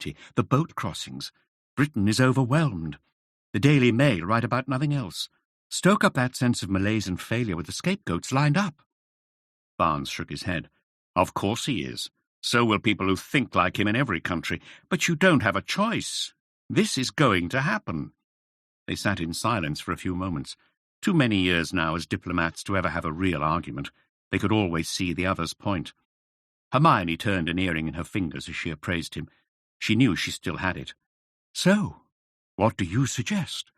empty. The boat crossings. Britain is overwhelmed. The Daily Mail write about nothing else. Stoke up that sense of malaise and failure with the scapegoats lined up. Barnes shook his head. Of course he is. So will people who think like him in every country. But you don't have a choice. This is going to happen. They sat in silence for a few moments. Too many years now as diplomats to ever have a real argument. They could always see the other's point. Hermione turned an earring in her fingers as she appraised him. She knew she still had it. So, what do you suggest?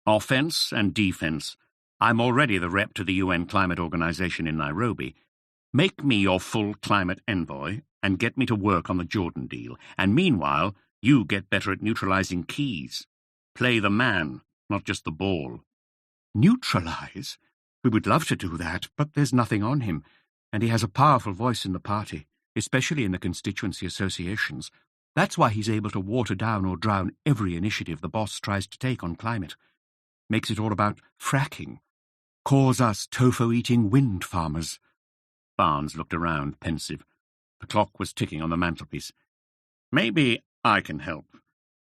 Offence and defence. I'm already the rep to the UN Climate Organization in Nairobi. Make me your full climate envoy and get me to work on the Jordan deal. And meanwhile, you get better at neutralizing Keys. Play the man, not just the ball. Neutralize? We would love to do that, but there's nothing on him, and he has a powerful voice in the party, especially in the constituency associations. That's why he's able to water down or drown every initiative the boss tries to take on climate. Makes it all about fracking. Calls us tofu-eating wind farmers. Barnes looked around, pensive. The clock was ticking on the mantelpiece. Maybe I can help.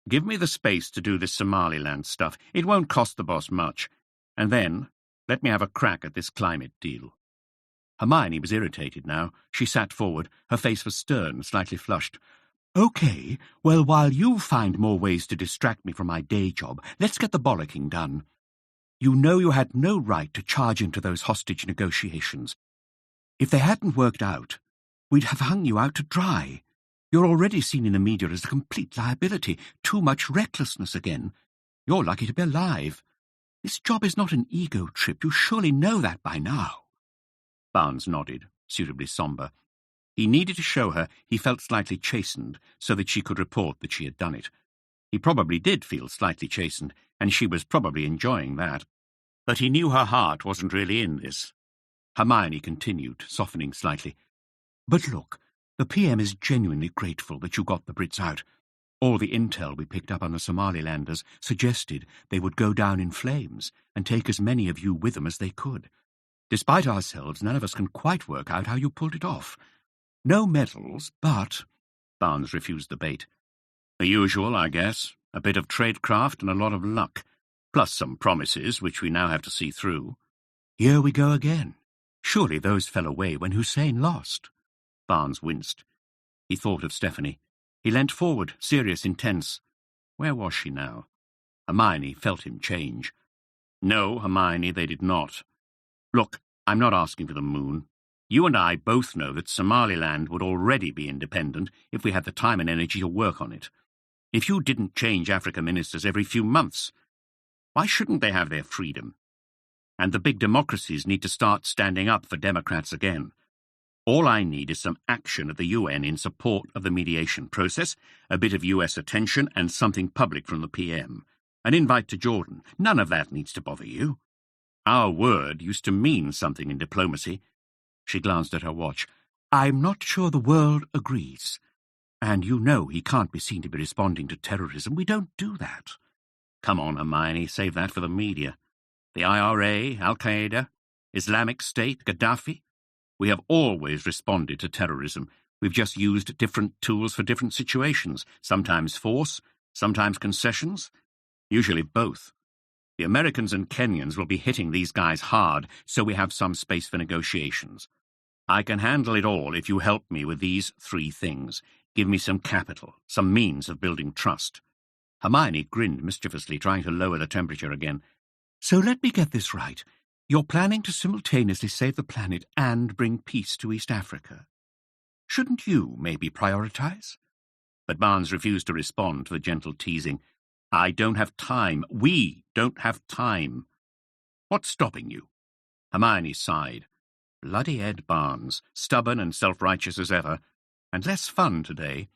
Give me the space to do this Somaliland stuff. It won't cost the boss much. And then, let me have a crack at this climate deal. Hermione was irritated now. She sat forward. Her face was stern, slightly flushed. Okay, well, while you find more ways to distract me from my day job, let's get the bollocking done. You know you had no right to charge into those hostage negotiations. If they hadn't worked out, we'd have hung you out to dry. You're already seen in the media as a complete liability. Too much recklessness again. You're lucky to be alive. This job is not an ego trip. You surely know that by now. Barnes nodded, suitably sombre. He needed to show her he felt slightly chastened so that she could report that she had done it. He probably did feel slightly chastened, and she was probably enjoying that. But he knew her heart wasn't really in this. Hermione continued, softening slightly. But look, the PM is genuinely grateful that you got the Brits out. All the intel we picked up on the Somalilanders suggested they would go down in flames and take as many of you with them as they could. Despite ourselves, none of us can quite work out how you pulled it off. No medals, but— Barnes refused the bait. The usual, I guess. A bit of tradecraft and a lot of luck. Plus some promises, which we now have to see through. Here we go again. Surely those fell away when Hussein lost. Barnes winced. He thought of Stephanie. He leant forward, serious, intense. Where was she now? Hermione felt him change. No, Hermione, they did not. Look, I'm not asking for the moon. You and I both know that Somaliland would already be independent if we had the time and energy to work on it. If you didn't change Africa ministers every few months, why shouldn't they have their freedom? And the big democracies need to start standing up for Democrats again. All I need is some action at the UN in support of the mediation process, a bit of US attention, and something public from the PM. An invite to Jordan. None of that needs to bother you. Our word used to mean something in diplomacy. She glanced at her watch. I'm not sure the world agrees. And you know he can't be seen to be responding to terrorism. We don't do that. Come on, Hermione, save that for the media. The IRA, Al-Qaeda, Islamic State, Gaddafi. We have always responded to terrorism. We've just used different tools for different situations, sometimes force, sometimes concessions, usually both. The Americans and Kenyans will be hitting these guys hard, so we have some space for negotiations. I can handle it all if you help me with these 3 things. Give me some capital, some means of building trust. Hermione grinned mischievously, trying to lower the temperature again. So let me get this right. You're planning to simultaneously save the planet and bring peace to East Africa. Shouldn't you maybe prioritize? But Barnes refused to respond to the gentle teasing. I don't have time. We don't have time. What's stopping you? Hermione sighed. Bloody Ed Barnes, stubborn and self-righteous as ever, and less fun today.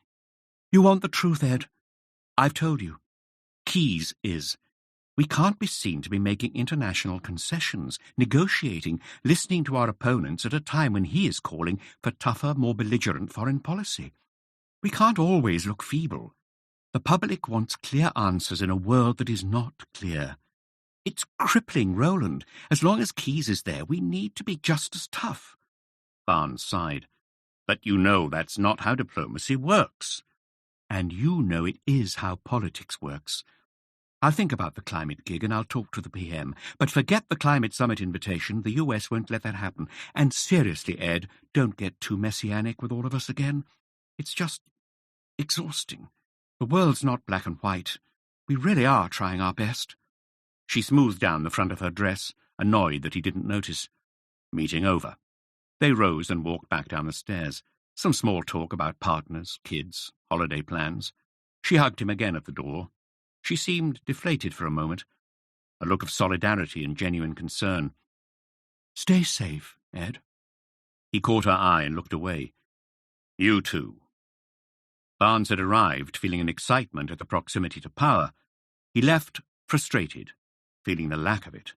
You want the truth, Ed? I've told you. Keys is. We can't be seen to be making international concessions, negotiating, listening to our opponents at a time when he is calling for tougher, more belligerent foreign policy. We can't always look feeble. The public wants clear answers in a world that is not clear. It's crippling, Roland. As long as Keys is there, we need to be just as tough. Barnes sighed. But you know that's not how diplomacy works. And you know it is how politics works. I'll think about the climate gig and I'll talk to the PM. But forget the climate summit invitation. The US won't let that happen. And seriously, Ed, don't get too messianic with all of us again. It's just exhausting. The world's not black and white. We really are trying our best. She smoothed down the front of her dress, annoyed that he didn't notice. Meeting over. They rose and walked back down the stairs. Some small talk about partners, kids, holiday plans. She hugged him again at the door. She seemed deflated for a moment, a look of solidarity and genuine concern. "Stay safe, Ed." He caught her eye and looked away. "You too." Barnes had arrived, feeling an excitement at the proximity to power. He left frustrated, feeling the lack of it.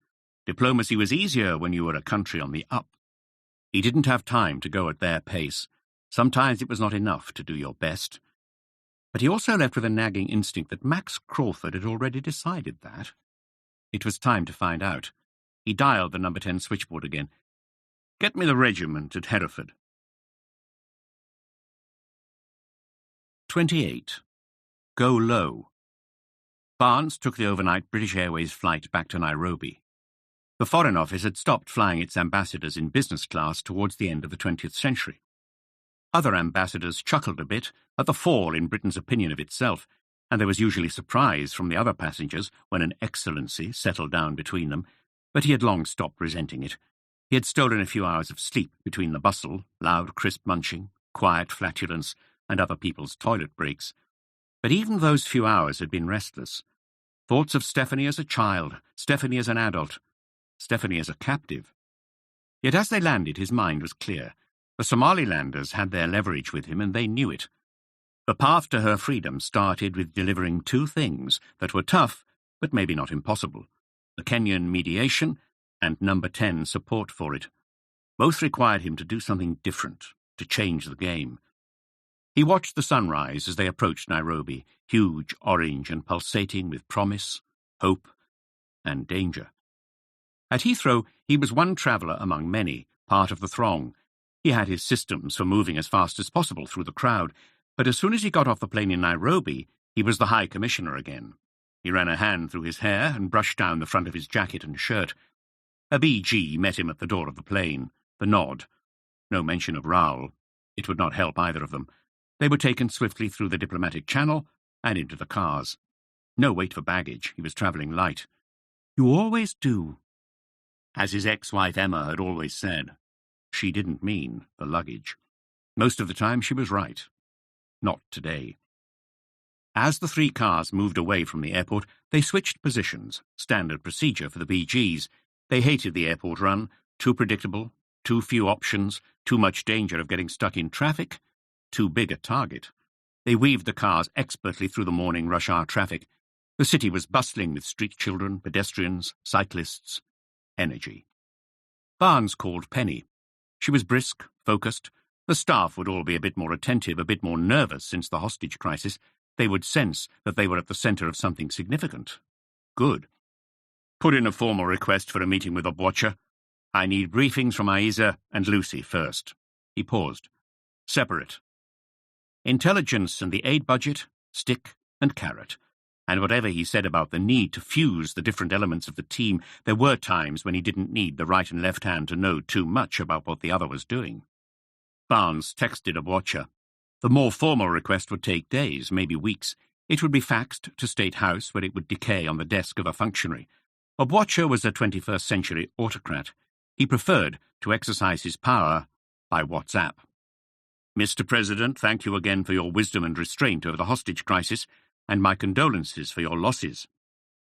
Diplomacy was easier when you were a country on the up. He didn't have time to go at their pace. Sometimes it was not enough to do your best. But he also left with a nagging instinct that Max Crawford had already decided that. It was time to find out. He dialed the number 10 switchboard again. "Get me the regiment at Hereford." 28. Go low. Barnes took the overnight British Airways flight back to Nairobi. The Foreign Office had stopped flying its ambassadors in business class towards the end of the 20th century. Other ambassadors chuckled a bit at the fall in Britain's opinion of itself, and there was usually surprise from the other passengers when an excellency settled down between them, but he had long stopped resenting it. He had stolen a few hours of sleep between the bustle, loud crisp munching, quiet flatulence, and other people's toilet breaks. But even those few hours had been restless. Thoughts of Stephanie as a child, Stephanie as an adult, Stephanie as a captive. Yet as they landed, his mind was clear. The Somalilanders had their leverage with him, and they knew it. The path to her freedom started with delivering two things that were tough, but maybe not impossible: the Kenyan mediation and number 10 support for it. Both required him to do something different, to change the game. He watched the sunrise as they approached Nairobi, huge, orange, and pulsating with promise, hope, and danger. At Heathrow, he was one traveller among many, part of the throng. He had his systems for moving as fast as possible through the crowd, but as soon as he got off the plane in Nairobi, he was the High Commissioner again. He ran a hand through his hair and brushed down the front of his jacket and shirt. A BG met him at the door of the plane, the nod. No mention of Raoul. It would not help either of them. They were taken swiftly through the diplomatic channel and into the cars. No wait for baggage. He was travelling light. "You always do." As his ex-wife Emma had always said. She didn't mean the luggage. Most of the time she was right. Not today. As the three cars moved away from the airport, they switched positions, standard procedure for the BGs. They hated the airport run, too predictable, too few options, too much danger of getting stuck in traffic, too big a target. They weaved the cars expertly through the morning rush-hour traffic. The city was bustling with street children, pedestrians, cyclists, energy. Barnes called Penny. She was brisk, focused. The staff would all be a bit more attentive, a bit more nervous since the hostage crisis. They would sense that they were at the centre of something significant. Good. "Put in a formal request for a meeting with Obwacha. I need briefings from Aiza and Lucy first." He paused. "Separate. Intelligence and the aid budget, stick and carrot." And whatever he said about the need to fuse the different elements of the team, there were times when he didn't need the right and left hand to know too much about what the other was doing. Barnes texted Obwacha. The more formal request would take days, maybe weeks. It would be faxed to State House, where it would decay on the desk of a functionary. Obwacha was a 21st century autocrat. He preferred to exercise his power by WhatsApp. "Mr. President, thank you again for your wisdom and restraint over the hostage crisis, and my condolences for your losses."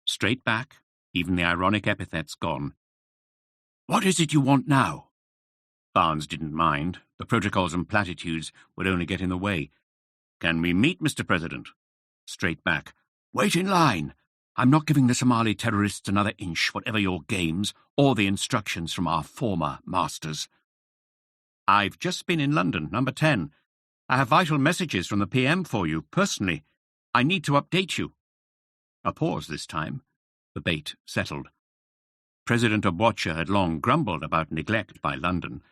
Straight back, even the ironic epithets gone. "What is it you want now?" Barnes didn't mind. The protocols and platitudes would only get in the way. "Can we meet, Mr. President?" Straight back. "Wait in line. I'm not giving the Somali terrorists another inch, whatever your games, or the instructions from our former masters." "I've just been in London, number 10. I have vital messages from the PM for you, personally. I need to update you." A pause this time. The bait settled. President Obwacha had long grumbled about neglect by London.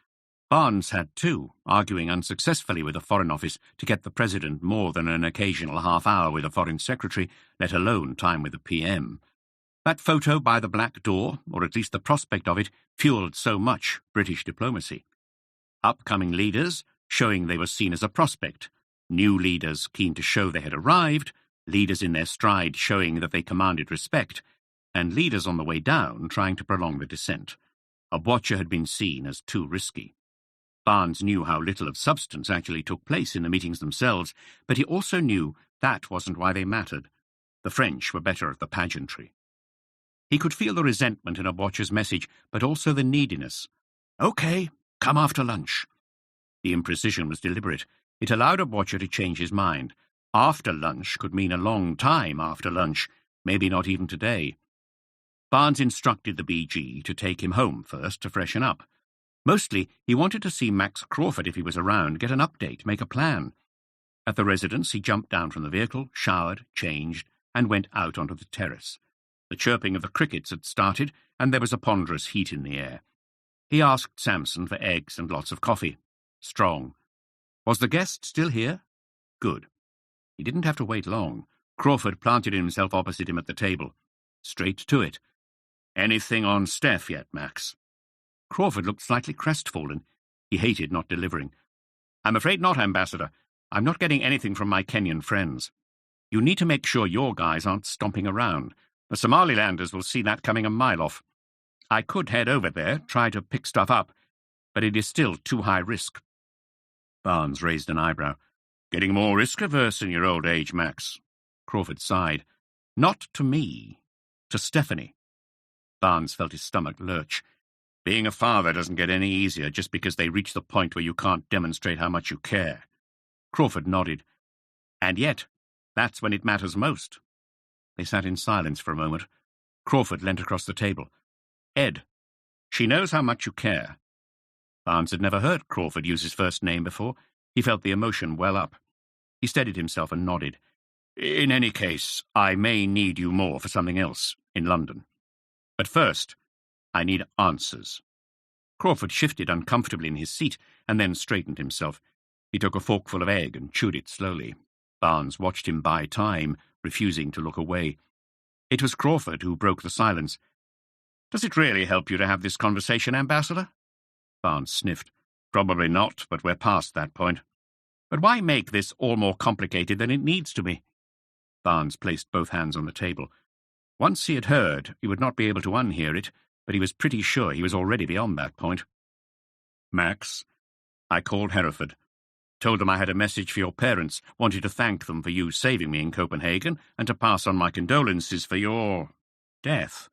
Barnes had too, arguing unsuccessfully with the Foreign Office to get the President more than an occasional half-hour with the Foreign Secretary, let alone time with the PM. That photo by the Black Door, or at least the prospect of it, fueled so much British diplomacy. Upcoming leaders, showing they were seen as a prospect. New leaders keen to show they had arrived, leaders in their stride showing that they commanded respect, and leaders on the way down trying to prolong the descent. A watcher had been seen as too risky. Barnes knew how little of substance actually took place in the meetings themselves, but he also knew that wasn't why they mattered. The French were better at the pageantry. He could feel the resentment in a watcher's message, but also the neediness. "Okay, come after lunch." The imprecision was deliberate. It allowed a watcher to change his mind. After lunch could mean a long time after lunch, maybe not even today. Barnes instructed the BG to take him home first to freshen up. Mostly, he wanted to see Max Crawford if he was around, get an update, make a plan. At the residence, he jumped down from the vehicle, showered, changed, and went out onto the terrace. The chirping of the crickets had started, and there was a ponderous heat in the air. He asked Samson for eggs and lots of coffee. Strong. Was the guest still here? Good. He didn't have to wait long. Crawford planted himself opposite him at the table. Straight to it. "Anything on Steph yet, Max?" Crawford looked slightly crestfallen. He hated not delivering. "I'm afraid not, Ambassador. I'm not getting anything from my Kenyan friends. You need to make sure your guys aren't stomping around. The Somalilanders will see that coming a mile off. I could head over there, try to pick stuff up, but it is still too high risk." Barnes raised an eyebrow. "Getting more risk-averse in your old age, Max." Crawford sighed. "Not to me. To Stephanie." Barnes felt his stomach lurch. Being a father doesn't get any easier just because they reach the point where you can't demonstrate how much you care. Crawford nodded. "And yet, that's when it matters most." They sat in silence for a moment. Crawford leant across the table. "Ed, she knows how much you care." Barnes had never heard Crawford use his first name before. He felt the emotion well up. He steadied himself and nodded. "In any case, I may need you more for something else in London. But first, I need answers." Crawford shifted uncomfortably in his seat and then straightened himself. He took a forkful of egg and chewed it slowly. Barnes watched him buy time, refusing to look away. It was Crawford who broke the silence. "Does it really help you to have this conversation, Ambassador?" Barnes sniffed. "Probably not, but we're past that point." "But why make this all more complicated than it needs to be?" Barnes placed both hands on the table. Once he had heard, he would not be able to unhear it, but he was pretty sure he was already beyond that point. "Max, I called Hereford. Told them I had a message for your parents, wanted to thank them for you saving me in Copenhagen, and to pass on my condolences for your death.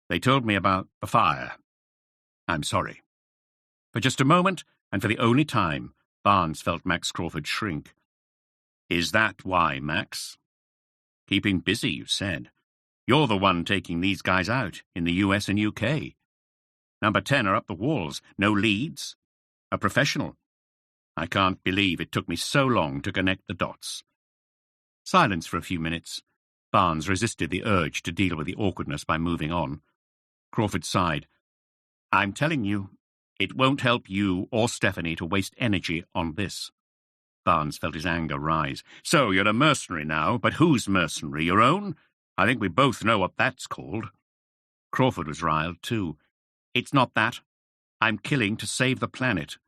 They told me about the fire. I'm sorry." For just a moment, and for the only time, Barnes felt Max Crawford shrink. "Is that why, Max?" "Keeping busy, you said. You're the one taking these guys out in the US and UK. Number 10 are up the walls. No leads. A professional. I can't believe it took me so long to connect the dots." Silence for a few minutes. Barnes resisted the urge to deal with the awkwardness by moving on. Crawford sighed. "I'm telling you, it won't help you or Stephanie to waste energy on this." Barnes felt his anger rise. "So you're a mercenary now, but whose mercenary? Your own? I think we both know what that's called." Crawford was riled too. "It's not that. I'm killing to save the planet."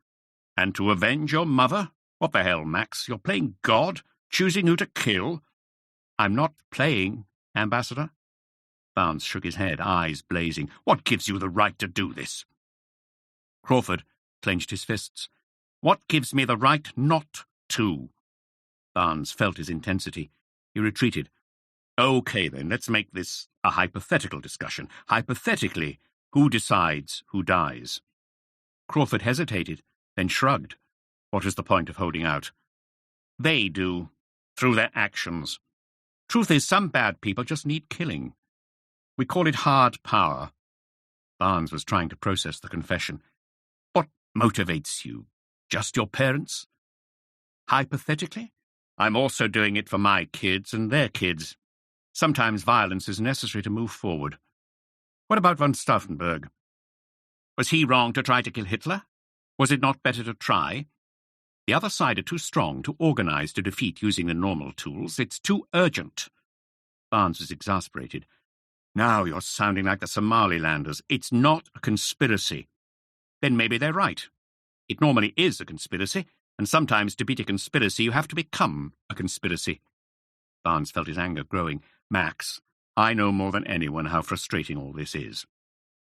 "And to avenge your mother? What the hell, Max? You're playing God? Choosing who to kill?" "I'm not playing, Ambassador." Barnes shook his head, eyes blazing. "What gives you the right to do this?" Crawford clenched his fists. "What gives me the right not to?" Barnes felt his intensity. He retreated. "Okay, then, let's make this a hypothetical discussion. Hypothetically, who decides who dies?" Crawford hesitated, then shrugged. What was the point of holding out? "They do, through their actions. Truth is, some bad people just need killing. We call it hard power." Barnes was trying to process the confession. "What motivates you? Just your parents?" "Hypothetically, I'm also doing it for my kids and their kids. Sometimes violence is necessary to move forward. What about von Stauffenberg? Was he wrong to try to kill Hitler? Was it not better to try? The other side are too strong to organize to defeat using the normal tools. It's too urgent. Barnes was exasperated. Now you're sounding like the Somalilanders. It's not a conspiracy. Then maybe they're right. It normally is a conspiracy, and sometimes to beat a conspiracy you have to become a conspiracy. Barnes felt his anger growing. Max, I know more than anyone how frustrating all this is.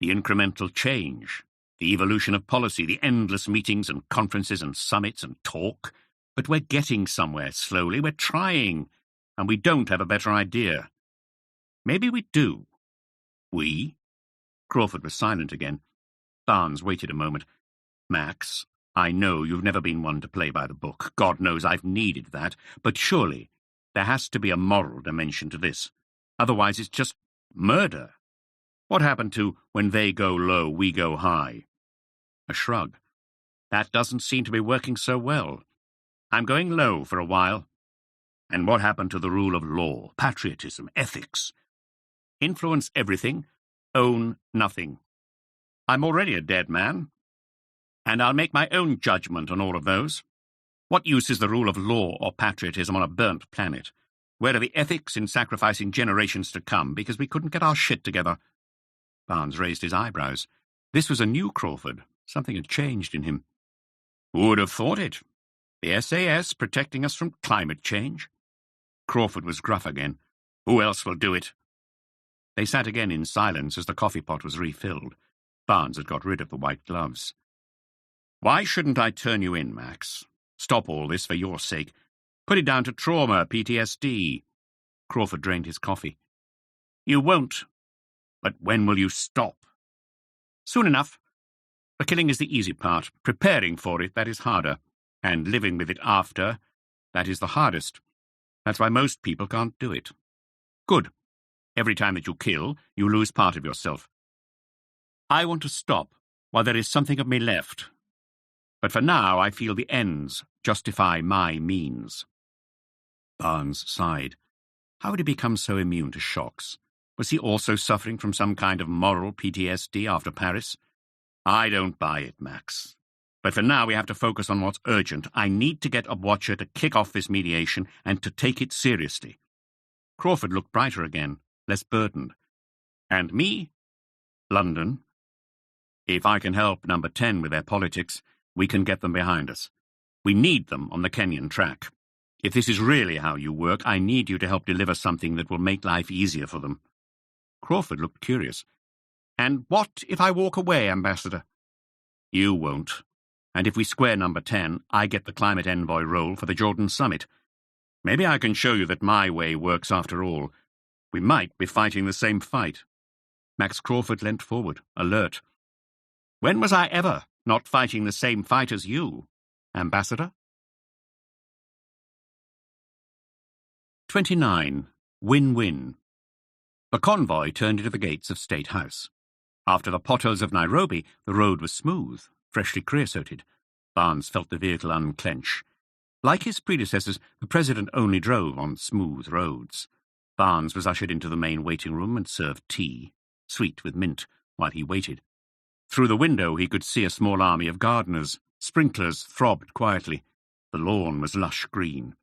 The incremental change, the evolution of policy, the endless meetings and conferences and summits and talk. But we're getting somewhere slowly. We're trying, and we don't have a better idea. Maybe we do. We? Crawford was silent again. Barnes waited a moment. Max, I know you've never been one to play by the book. God knows I've needed that. But surely there has to be a moral dimension to this. Otherwise it's just murder. What happened to when they go low, we go high? A shrug. That doesn't seem to be working so well. I'm going low for a while. And what happened to the rule of law, patriotism, ethics? Influence everything, own nothing. I'm already a dead man, and I'll make my own judgment on all of those. What use is the rule of law or patriotism on a burnt planet? Where are the ethics in sacrificing generations to come because we couldn't get our shit together? Barnes raised his eyebrows. This was a new Crawford. Something had changed in him. Who would have thought it? The SAS protecting us from climate change? Crawford was gruff again. Who else will do it? They sat again in silence as the coffee pot was refilled. Barnes had got rid of the white gloves. Why shouldn't I turn you in, Max? Stop all this for your sake. Put it down to trauma, PTSD. Crawford drained his coffee. You won't. But when will you stop? Soon enough. The killing is the easy part. Preparing for it, that is harder. And living with it after, that is the hardest. That's why most people can't do it. Good. Every time that you kill, you lose part of yourself. I want to stop while there is something of me left. But for now, I feel the ends justify my means. Barnes sighed. How had he become so immune to shocks? Was he also suffering from some kind of moral PTSD after Paris? I don't buy it, Max. But for now, we have to focus on what's urgent. I need to get a watcher to kick off this mediation and to take it seriously. Crawford looked brighter again, less burdened. And me? London. If I can help Number 10 with their politics, we can get them behind us. We need them on the Kenyan track. If this is really how you work, I need you to help deliver something that will make life easier for them. Crawford looked curious. And what if I walk away, Ambassador? You won't. And if we square Number 10, I get the climate envoy role for the Jordan summit. Maybe I can show you that my way works after all. We might be fighting the same fight. Max Crawford leant forward, alert. When was I ever not fighting the same fight as you, Ambassador? 29. Win-win. The convoy turned into the gates of State House. After the potholes of Nairobi, the road was smooth, freshly creosoted. Barnes felt the vehicle unclench. Like his predecessors, the President only drove on smooth roads. Barnes was ushered into the main waiting room and served tea, sweet with mint, while he waited. Through the window he could see a small army of gardeners. Sprinklers throbbed quietly. The lawn was lush green.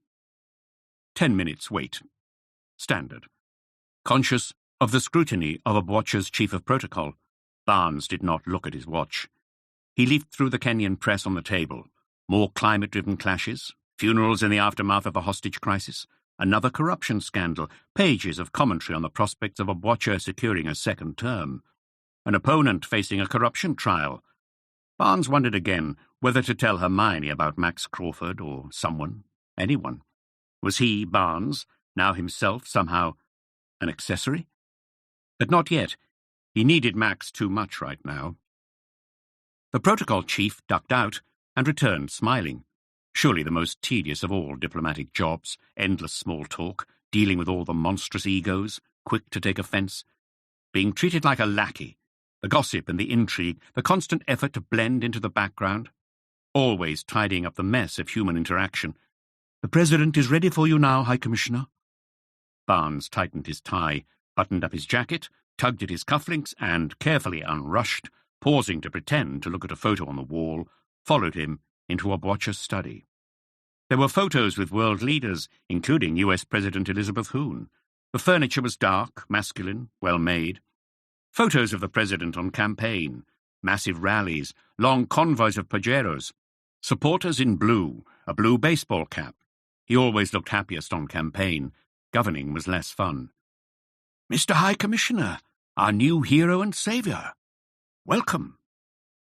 10 minutes wait. Standard. Conscious of the scrutiny of a watcher's chief of protocol, Barnes did not look at his watch. He leafed through the Kenyan press on the table. More climate-driven clashes, funerals in the aftermath of a hostage crisis, another corruption scandal, pages of commentary on the prospects of a watcher securing a second term, an opponent facing a corruption trial. Barnes wondered again whether to tell Hermione about Max Crawford or someone, anyone. Was he, Barnes, now himself somehow an accessory? But not yet. He needed Max too much right now. The protocol chief ducked out and returned smiling. Surely the most tedious of all diplomatic jobs, endless small talk, dealing with all the monstrous egos, quick to take offence, being treated like a lackey, the gossip and the intrigue, the constant effort to blend into the background, always tidying up the mess of human interaction. The President is ready for you now, High Commissioner. Barnes tightened his tie, buttoned up his jacket, tugged at his cufflinks, and, carefully unrushed, pausing to pretend to look at a photo on the wall, followed him into Obwacha's study. There were photos with world leaders, including US President Elizabeth Hoon. The furniture was dark, masculine, well-made. Photos of the president on campaign, massive rallies, long convoys of pajeros, supporters in blue, a blue baseball cap. He always looked happiest on campaign. Governing was less fun. "Mr. High Commissioner, our new hero and saviour. Welcome."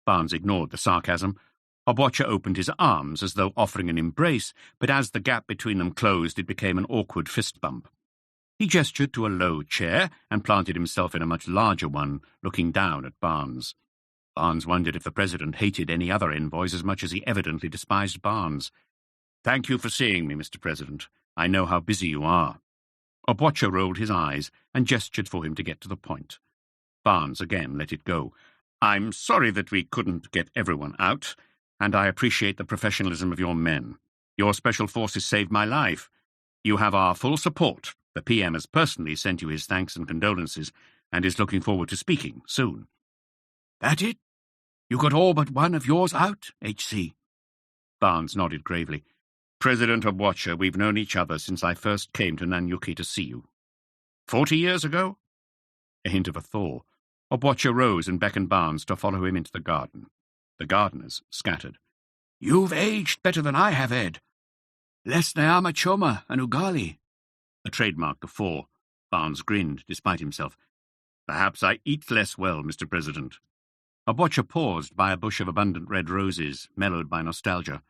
Barnes ignored the sarcasm. Obwacha opened his arms as though offering an embrace, but as the gap between them closed, it became an awkward fist bump. He gestured to a low chair and planted himself in a much larger one, looking down at Barnes. Barnes wondered if the president hated any other envoys as much as he evidently despised Barnes. "Thank you for seeing me, Mr. President. I know how busy you are." Obwacha rolled his eyes and gestured for him to get to the point. Barnes again let it go. "I'm sorry that we couldn't get everyone out, and I appreciate the professionalism of your men. Your special forces saved my life. You have our full support. The PM has personally sent you his thanks and condolences, and is looking forward to speaking soon." "That it? You got all but one of yours out, HC?" Barnes nodded gravely. "President Obwacha, we've known each other since I first came to Nanyuki to see you." 40 years ago? A hint of a thaw. Obwacha rose and beckoned Barnes to follow him into the garden. The gardeners scattered. "You've aged better than I have, Ed. Less Nyama Choma and Ugali." A trademark of 4. Barnes grinned, despite himself. "Perhaps I eat less well, Mr. President." Obwacha paused by a bush of abundant red roses, mellowed by nostalgia.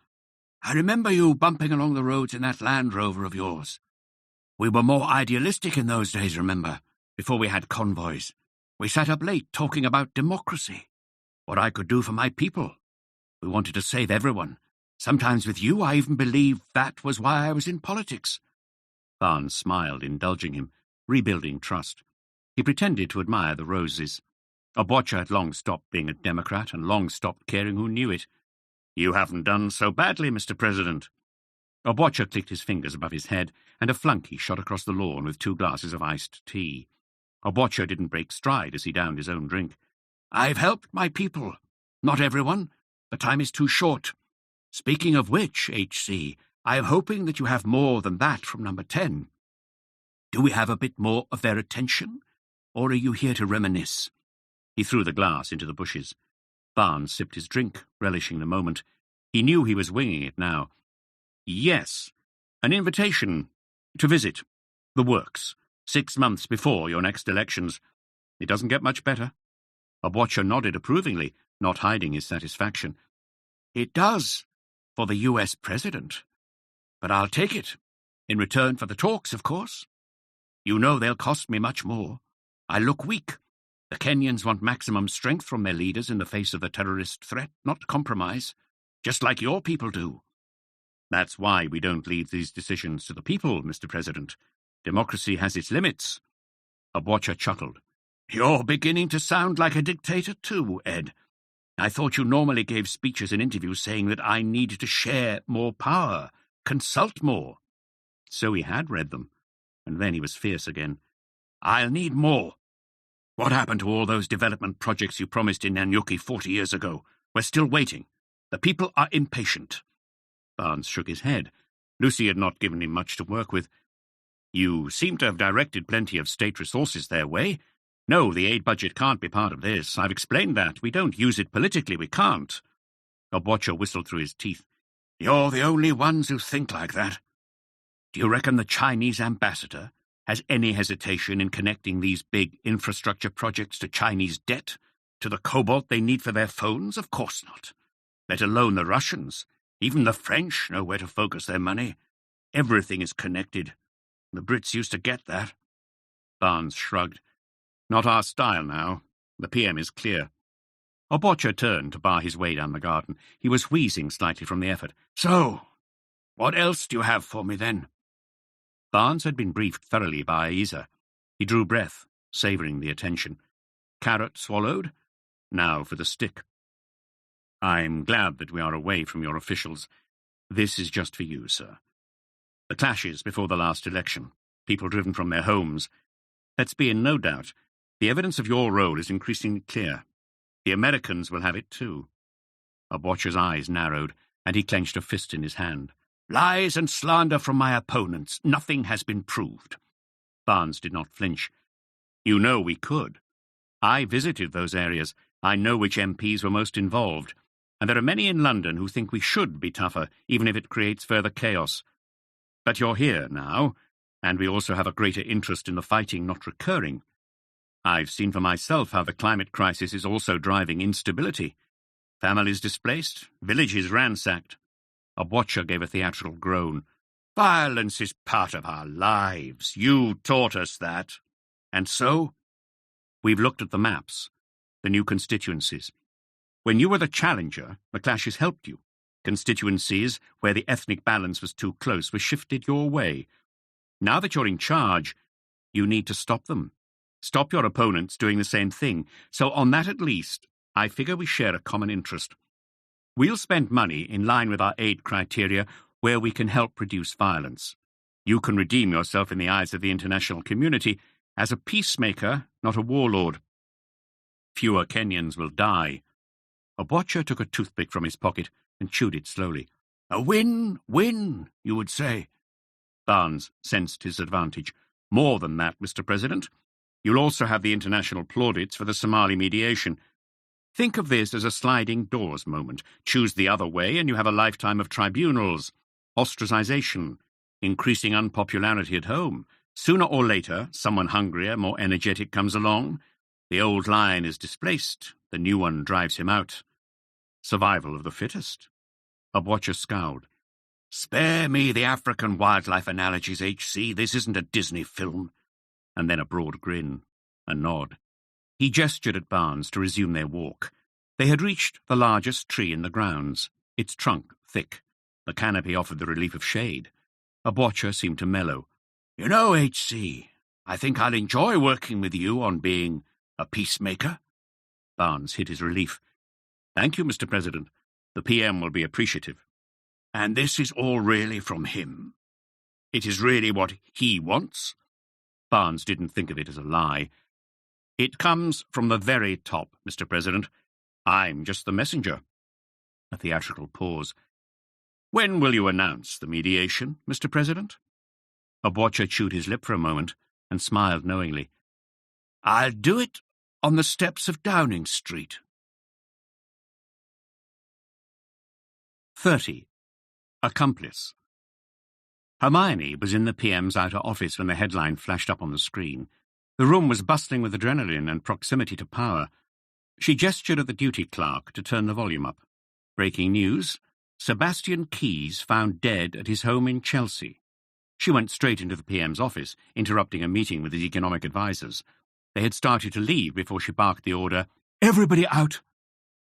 "I remember you bumping along the roads in that Land Rover of yours. We were more idealistic in those days, remember, before we had convoys. We sat up late talking about democracy, what I could do for my people. We wanted to save everyone. Sometimes with you, I even believed that was why I was in politics." Barnes smiled, indulging him, rebuilding trust. He pretended to admire the roses. Obwacha had long stopped being a Democrat and long stopped caring who knew it. "You haven't done so badly, Mr. President." Obwacha clicked his fingers above his head, and a flunky shot across the lawn with 2 glasses of iced tea. Obwacha didn't break stride as he downed his own drink. "I've helped my people. Not everyone. The time is too short. Speaking of which, HC, I am hoping that you have more than that from number 10. Do we have a bit more of their attention, or are you here to reminisce?" He threw the glass into the bushes. Barnes sipped his drink, relishing the moment. He knew he was winging it now. "Yes, an invitation to visit the works, 6 months before your next elections. It doesn't get much better." Obwacha nodded approvingly, not hiding his satisfaction. "It does, for the US president. But I'll take it, in return for the talks, of course. You know they'll cost me much more. I look weak. The Kenyans want maximum strength from their leaders in the face of the terrorist threat, not compromise, just like your people do." "That's why we don't leave these decisions to the people, Mr. President. Democracy has its limits." Obwacha chuckled. "You're beginning to sound like a dictator too, Ed. I thought you normally gave speeches and interviews saying that I needed to share more power, consult more." So he had read them, and then he was fierce again. "I'll need more. What happened to all those development projects you promised in Nanyuki 40 years ago? We're still waiting. The people are impatient." Barnes shook his head. Lucy had not given him much to work with. "You seem to have directed plenty of state resources their way. No, the aid budget can't be part of this. I've explained that. We don't use it politically. We can't." Obwacha whistled through his teeth. "You're the only ones who think like that. Do you reckon the Chinese ambassador has any hesitation in connecting these big infrastructure projects to Chinese debt, to the cobalt they need for their phones? Of course not. Let alone the Russians. Even the French know where to focus their money. Everything is connected. The Brits used to get that." Barnes shrugged. "Not our style now. The PM is clear." Obwacha turned to bar his way down the garden. He was wheezing slightly from the effort. "So, what else do you have for me then?" Barnes had been briefed thoroughly by Isa. He drew breath, savouring the attention. Carrot swallowed. Now for the stick. "I'm glad that we are away from your officials. This is just for you, sir. The clashes before the last election, people driven from their homes. Let's be in no doubt. The evidence of your role is increasingly clear. The Americans will have it too. A watcher's eyes narrowed, and he clenched a fist in his hand. "Lies and slander from my opponents. Nothing has been proved." Barnes did not flinch. "You know we could. I visited those areas. I know which MPs were most involved. And there are many in London who think we should be tougher, even if it creates further chaos. But you're here now, and we also have a greater interest in the fighting not recurring. I've seen for myself how the climate crisis is also driving instability. Families displaced, villages ransacked." A watcher gave a theatrical groan. "Violence is part of our lives. You taught us that. And so?" "We've looked at the maps, the new constituencies. When you were the challenger, the clashes helped you. Constituencies where the ethnic balance was too close were shifted your way. Now that you're in charge, you need to stop them. Stop your opponents doing the same thing. So on that at least, I figure we share a common interest. We'll spend money in line with our aid criteria where we can help reduce violence. You can redeem yourself in the eyes of the international community as a peacemaker, not a warlord. Fewer Kenyans will die." A watcher took a toothpick from his pocket and chewed it slowly. "A win-win, you would say." Barnes sensed his advantage. "More than that, Mr. President. You'll also have the international plaudits for the Somali mediation. Think of this as a sliding doors moment. Choose the other way and you have a lifetime of tribunals, ostracization, increasing unpopularity at home. Sooner or later, someone hungrier, more energetic comes along. The old lion is displaced. The new one drives him out. Survival of the fittest." A watcher scowled. "Spare me the African wildlife analogies, HC. This isn't a Disney film." And then a broad grin, a nod. He gestured at Barnes to resume their walk. They had reached the largest tree in the grounds, its trunk thick. The canopy offered the relief of shade. A watcher seemed to mellow. "You know, HC, I think I'll enjoy working with you on being a peacemaker." Barnes hid his relief. "Thank you, Mr. President. The PM will be appreciative." "And this is all really from him? It is really what he wants?" Barnes didn't think of it as a lie. "It comes from the very top, Mr. President. I'm just the messenger." A theatrical pause. "When will you announce the mediation, Mr. President?" A watcher chewed his lip for a moment and smiled knowingly. "I'll do it on the steps of Downing Street." 30. Accomplice. Hermione was in the PM's outer office when the headline flashed up on the screen. The room was bustling with adrenaline and proximity to power. She gestured at the duty clerk to turn the volume up. Breaking news: Sebastian Keyes found dead at his home in Chelsea. She went straight into the PM's office, interrupting a meeting with his economic advisers. They had started to leave before she barked the order, "Everybody out!"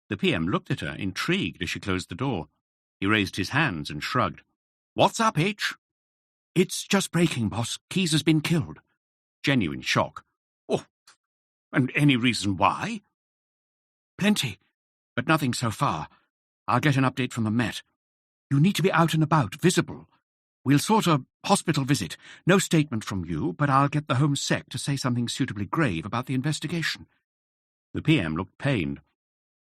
The PM looked at her, intrigued, as she closed the door. He raised his hands and shrugged. "What's up, H?" "It's just breaking, boss. Keyes has been killed." Genuine shock. "Oh, and any reason why?" "Plenty, but nothing so far. I'll get an update from the Met. You need to be out and about, visible. We'll sort a hospital visit. No statement from you, but I'll get the Home Sec to say something suitably grave about the investigation." The PM looked pained.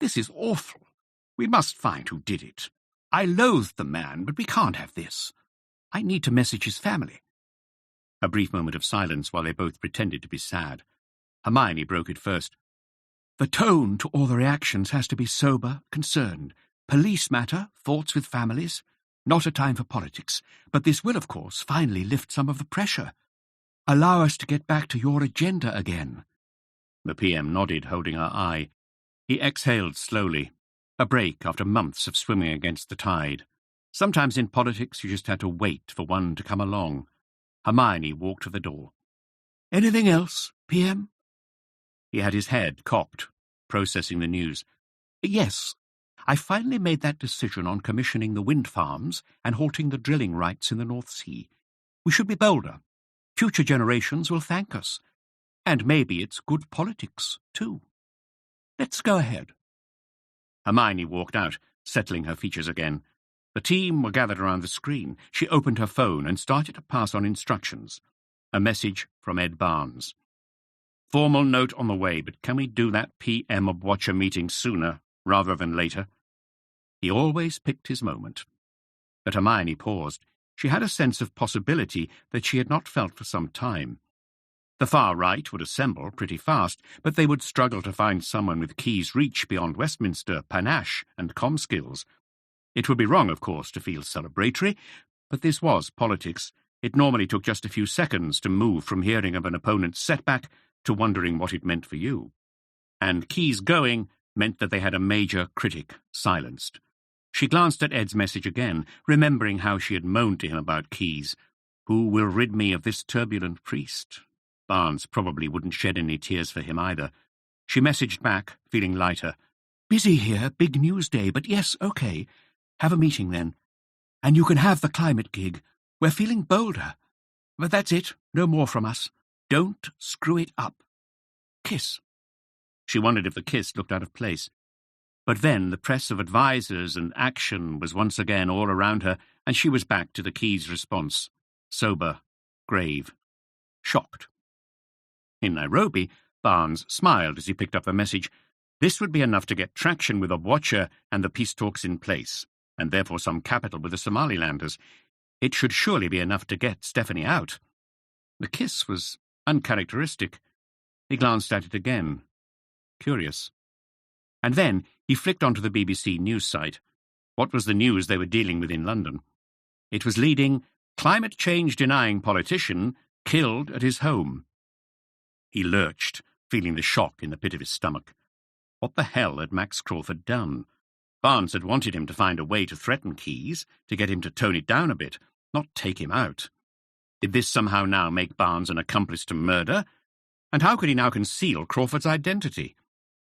"This is awful. We must find who did it. I loathe the man, but we can't have this. I need to message his family." A brief moment of silence while they both pretended to be sad. Hermione broke it first. "The tone to all the reactions has to be sober, concerned. Police matter, thoughts with families. Not a time for politics. But this will, of course, finally lift some of the pressure. Allow us to get back to your agenda again." The PM nodded, holding her eye. He exhaled slowly. A break after months of swimming against the tide. Sometimes in politics you just had to wait for one to come along. Hermione walked to the door. "Anything else, PM?" He had his head cocked, processing the news. "Yes, I finally made that decision on commissioning the wind farms and halting the drilling rights in the North Sea. We should be bolder. Future generations will thank us. And maybe it's good politics, too. Let's go ahead." Hermione walked out, settling her features again. The team were gathered around the screen. She opened her phone and started to pass on instructions. A message from Ed Barnes. "Formal note on the way, but can we do that PM Watcher meeting sooner rather than later?" He always picked his moment. But Hermione paused. She had a sense of possibility that she had not felt for some time. The far right would assemble pretty fast, but they would struggle to find someone with Key's reach beyond Westminster, panache, and comm skills. It would be wrong, of course, to feel celebratory, but this was politics. It normally took just a few seconds to move from hearing of an opponent's setback to wondering what it meant for you. And Key's going meant that they had a major critic silenced. She glanced at Ed's message again, remembering how she had moaned to him about Keyes. Who will rid me of this turbulent priest? Barnes probably wouldn't shed any tears for him either. She messaged back, feeling lighter. Busy here, big news day, but yes, okay. Have a meeting then. And you can have the climate gig. We're feeling bolder. But that's it, no more from us. Don't screw it up. Kiss. She wondered if the kiss looked out of place. But then the press of advisers and action was once again all around her, and she was back to the Keyes response. Sober, grave, shocked. In Nairobi, Barnes smiled as he picked up the message. This would be enough to get traction with a watcher and the peace talks in place, and therefore some capital with the Somalilanders. It should surely be enough to get Stephanie out. The kiss was uncharacteristic. He glanced at it again. Curious. And then he flicked onto the BBC news site. What was the news they were dealing with in London? It was leading, climate change denying politician killed at his home. He lurched, feeling the shock in the pit of his stomach. What the hell had Max Crawford done? Barnes had wanted him to find a way to threaten Keyes, to get him to tone it down a bit, not take him out. Did this somehow now make Barnes an accomplice to murder? And how could he now conceal Crawford's identity?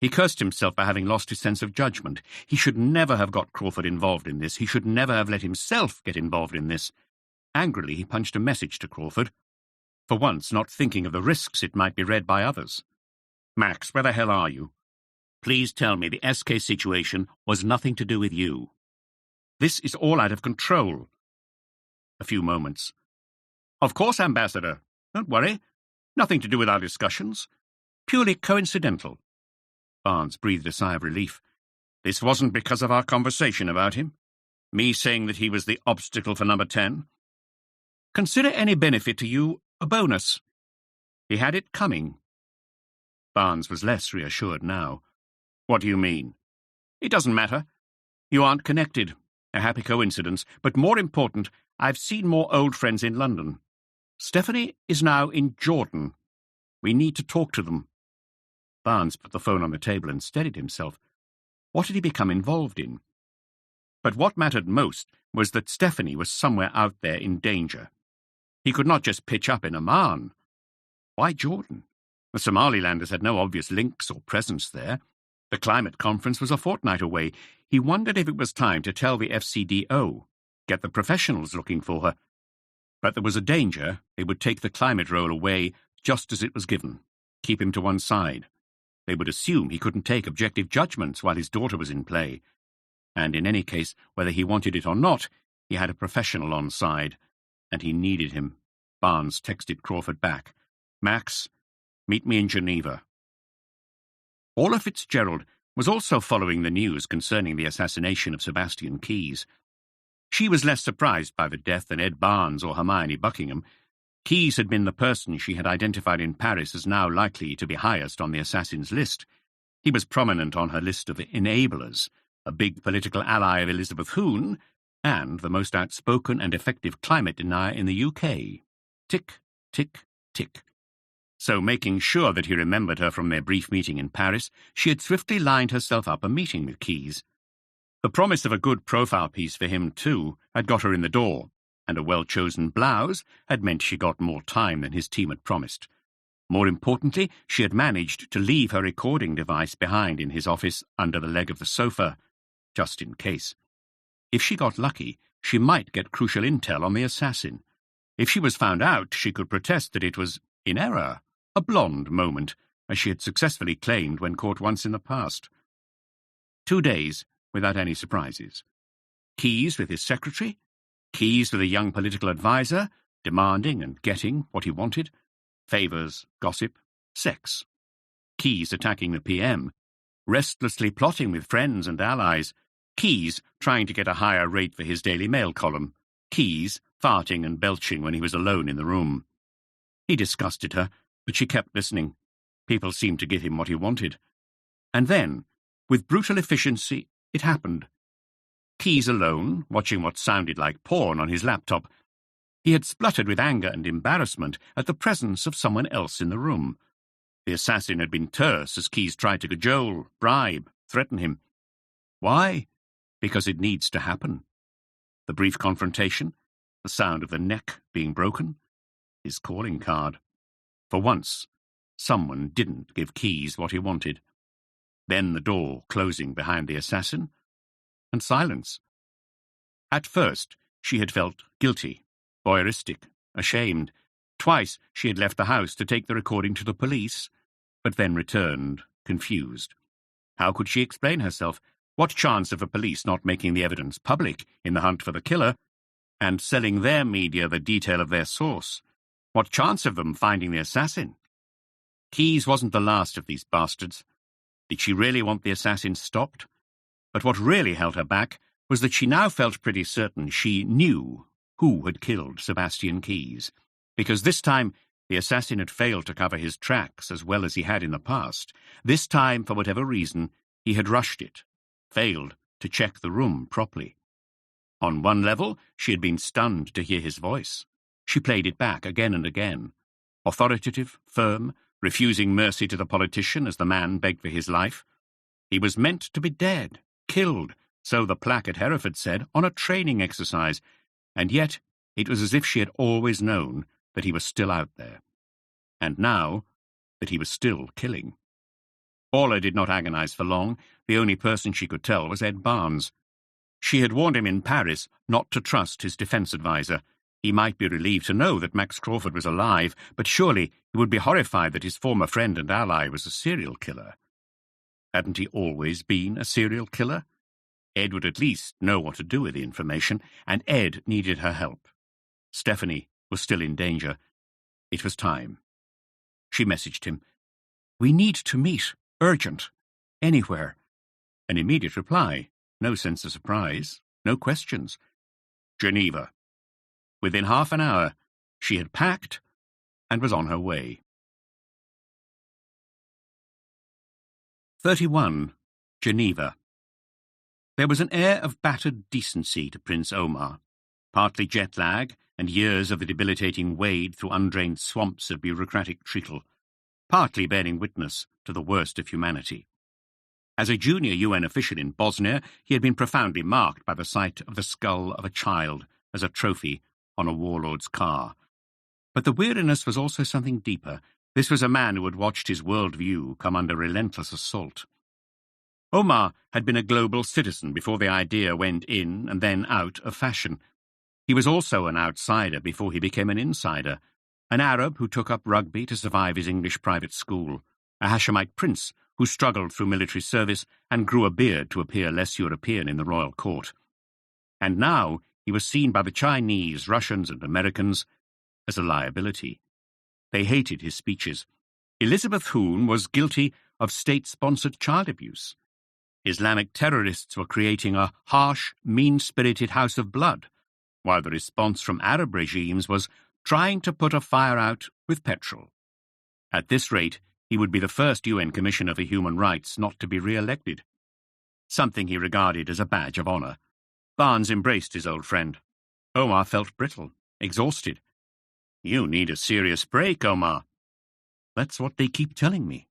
He cursed himself for having lost his sense of judgment. He should never have got Crawford involved in this. He should never have let himself get involved in this. Angrily, he punched a message to Crawford, for once not thinking of the risks it might be read by others. Max, where the hell are you? Please tell me the SK situation was nothing to do with you. This is all out of control. A few moments. Of course, Ambassador. Don't worry. Nothing to do with our discussions. Purely coincidental. Barnes breathed a sigh of relief. This wasn't because of our conversation about him. Me saying that he was the obstacle for number 10. Consider any benefit to you a bonus. He had it coming. Barnes was less reassured now. What do you mean? It doesn't matter. You aren't connected. A happy coincidence. But more important, I've seen more old friends in London. Stephanie is now in Jordan. We need to talk to them. Barnes put the phone on the table and steadied himself. What had he become involved in? But what mattered most was that Stephanie was somewhere out there in danger. He could not just pitch up in Amman. Why Jordan? The Somalilanders had no obvious links or presence there. The climate conference was a fortnight away. He wondered if it was time to tell the FCDO, get the professionals looking for her. But there was a danger they would take the climate role away just as it was given, keep him to one side. They would assume he couldn't take objective judgments while his daughter was in play. And in any case, whether he wanted it or not, he had a professional on side, and he needed him. Barnes texted Crawford back. Max, meet me in Geneva. Orla Fitzgerald was also following the news concerning the assassination of Sebastian Keyes. She was less surprised by the death than Ed Barnes or Hermione Buckingham. Keyes had been the person she had identified in Paris as now likely to be highest on the assassins' list. He was prominent on her list of enablers, a big political ally of Elizabeth Hoon, and the most outspoken and effective climate denier in the UK. Tick, tick, tick. So, making sure that he remembered her from their brief meeting in Paris, she had swiftly lined herself up a meeting with Keyes. The promise of a good profile piece for him, too, had got her in the door, and a well-chosen blouse had meant she got more time than his team had promised. More importantly, she had managed to leave her recording device behind in his office under the leg of the sofa, just in case. If she got lucky, she might get crucial intel on the assassin. If she was found out, she could protest that it was in error, a blonde moment, as she had successfully claimed when caught once in the past. 2 days without any surprises. Keyes with his secretary, Keyes with a young political adviser, demanding and getting what he wanted, favours, gossip, sex. Keyes attacking the PM, restlessly plotting with friends and allies, Keyes trying to get a higher rate for his Daily Mail column. Keyes farting and belching when he was alone in the room. He disgusted her, but she kept listening. People seemed to give him what he wanted. And then, with brutal efficiency, it happened. Keyes alone, watching what sounded like porn on his laptop. He had spluttered with anger and embarrassment at the presence of someone else in the room. The assassin had been terse as Keyes tried to cajole, bribe, threaten him. Why? Because it needs to happen. The brief confrontation, the sound of the neck being broken, his calling card. For once, someone didn't give Keyes what he wanted. Then the door closing behind the assassin, and silence. At first, she had felt guilty, voyeuristic, ashamed. Twice she had left the house to take the recording to the police, but then returned, confused. How could she explain herself? What chance of the police not making the evidence public in the hunt for the killer, and selling their media the detail of their source? What chance of them finding the assassin? Keyes wasn't the last of these bastards. Did she really want the assassin stopped? But what really held her back was that she now felt pretty certain she knew who had killed Sebastian Keyes, because this time the assassin had failed to cover his tracks as well as he had in the past. This time, for whatever reason, he had rushed it, failed to check the room properly. On one level, she had been stunned to hear his voice. She played it back again and again. Authoritative, firm, refusing mercy to the politician as the man begged for his life. He was meant to be dead, killed, so the plaque at Hereford said, on a training exercise, and yet it was as if she had always known that he was still out there, and now that he was still killing. Paula did not agonize for long. The only person she could tell was Ed Barnes. She had warned him in Paris not to trust his defense advisor. He might be relieved to know that Max Crawford was alive, but surely he would be horrified that his former friend and ally was a serial killer. Hadn't he always been a serial killer? Ed would at least know what to do with the information, and Ed needed her help. Stephanie was still in danger. It was time. She messaged him. "We need to meet. Urgent. Anywhere." An immediate reply. No sense of surprise. No questions. Geneva. Within half an hour, she had packed and was on her way. 31. Geneva. There was an air of battered decency to Prince Omar, partly jet lag and years of the debilitating wade through undrained swamps of bureaucratic treacle, partly bearing witness to the worst of humanity. As a junior UN official in Bosnia, he had been profoundly marked by the sight of the skull of a child as a trophy on a warlord's car. But the weariness was also something deeper. This was a man who had watched his worldview come under relentless assault. Omar had been a global citizen before the idea went in and then out of fashion. He was also an outsider before he became an insider, an Arab who took up rugby to survive his English private school, a Hashemite prince who struggled through military service and grew a beard to appear less European in the royal court. And now he was seen by the Chinese, Russians, and Americans as a liability. They hated his speeches. Elizabeth Hoon was guilty of state-sponsored child abuse. Islamic terrorists were creating a harsh, mean-spirited house of blood, while the response from Arab regimes was trying to put a fire out with petrol. At this rate, he would be the first UN Commissioner for Human Rights not to be re-elected, something he regarded as a badge of honour. Barnes embraced his old friend. Omar felt brittle, exhausted. "You need a serious break, Omar." "That's what they keep telling me."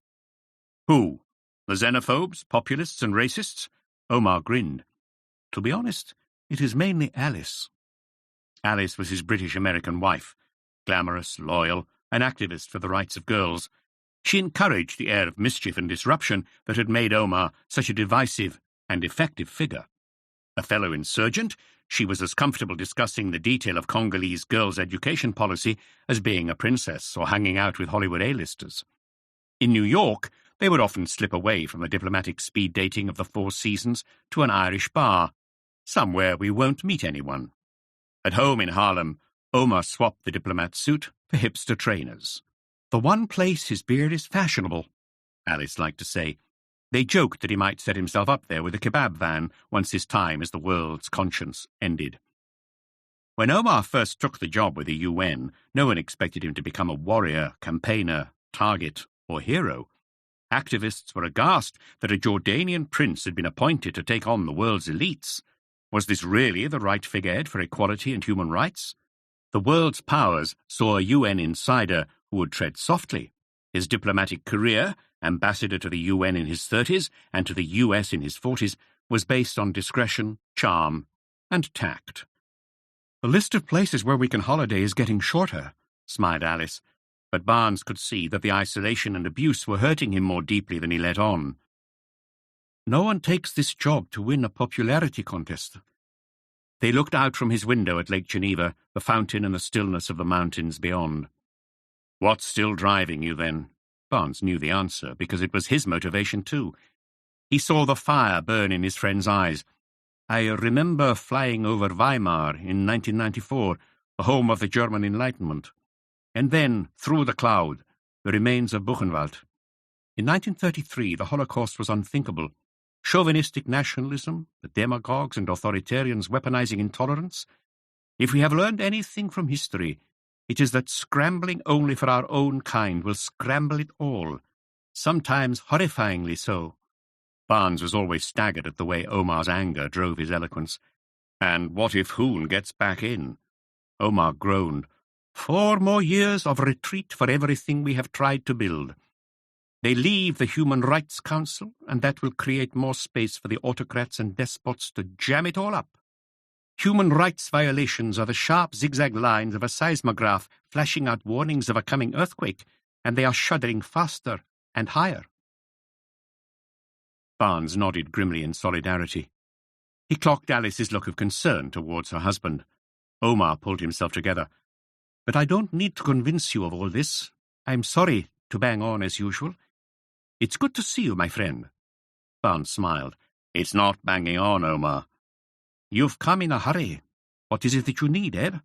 "Who? The xenophobes, populists and racists?" Omar grinned. "To be honest, it is mainly Alice." Alice was his British-American wife, glamorous, loyal, an activist for the rights of girls. She encouraged the air of mischief and disruption that had made Omar such a divisive and effective figure. A fellow insurgent, she was as comfortable discussing the detail of Congolese girls' education policy as being a princess or hanging out with Hollywood A-listers. In New York, they would often slip away from the diplomatic speed dating of the Four Seasons to an Irish bar, somewhere we won't meet anyone. At home in Harlem, Omar swapped the diplomat suit for hipster trainers. "The one place his beard is fashionable," Alice liked to say. They joked that he might set himself up there with a kebab van once his time as the world's conscience ended. When Omar first took the job with the UN, no one expected him to become a warrior, campaigner, target, or hero. Activists were aghast that a Jordanian prince had been appointed to take on the world's elites. Was this really the right figurehead for equality and human rights? The world's powers saw a UN insider who would tread softly. His diplomatic career, ambassador to the UN in his 30s and to the US in his 40s, was based on discretion, charm, and tact. "The list of places where we can holiday is getting shorter," smiled Alice, but Barnes could see that the isolation and abuse were hurting him more deeply than he let on. "No one takes this job to win a popularity contest." They looked out from his window at Lake Geneva, the fountain and the stillness of the mountains beyond. "What's still driving you, then?" Barnes knew the answer, because it was his motivation too. He saw the fire burn in his friend's eyes. "I remember flying over Weimar in 1994, the home of the German Enlightenment. And then, through the cloud, the remains of Buchenwald. In 1933, the Holocaust was unthinkable. Chauvinistic nationalism, the demagogues and authoritarians weaponizing intolerance. If we have learned anything from history, it is that scrambling only for our own kind will scramble it all, sometimes horrifyingly so." Barnes was always staggered at the way Omar's anger drove his eloquence. "And what if Hoon gets back in?" Omar groaned. 4 more years of retreat for everything we have tried to build. They leave the Human Rights Council, and that will create more space for the autocrats and despots to jam it all up. Human rights violations are the sharp zigzag lines of a seismograph flashing out warnings of a coming earthquake, and they are shuddering faster and higher. Barnes nodded grimly in solidarity. He clocked Alice's look of concern towards her husband. Omar pulled himself together. "But I don't need to convince you of all this. I'm sorry to bang on as usual. It's good to see you, my friend." Barnes smiled. "It's not banging on, Omar." "You've come in a hurry. What is it that you need, Ed?"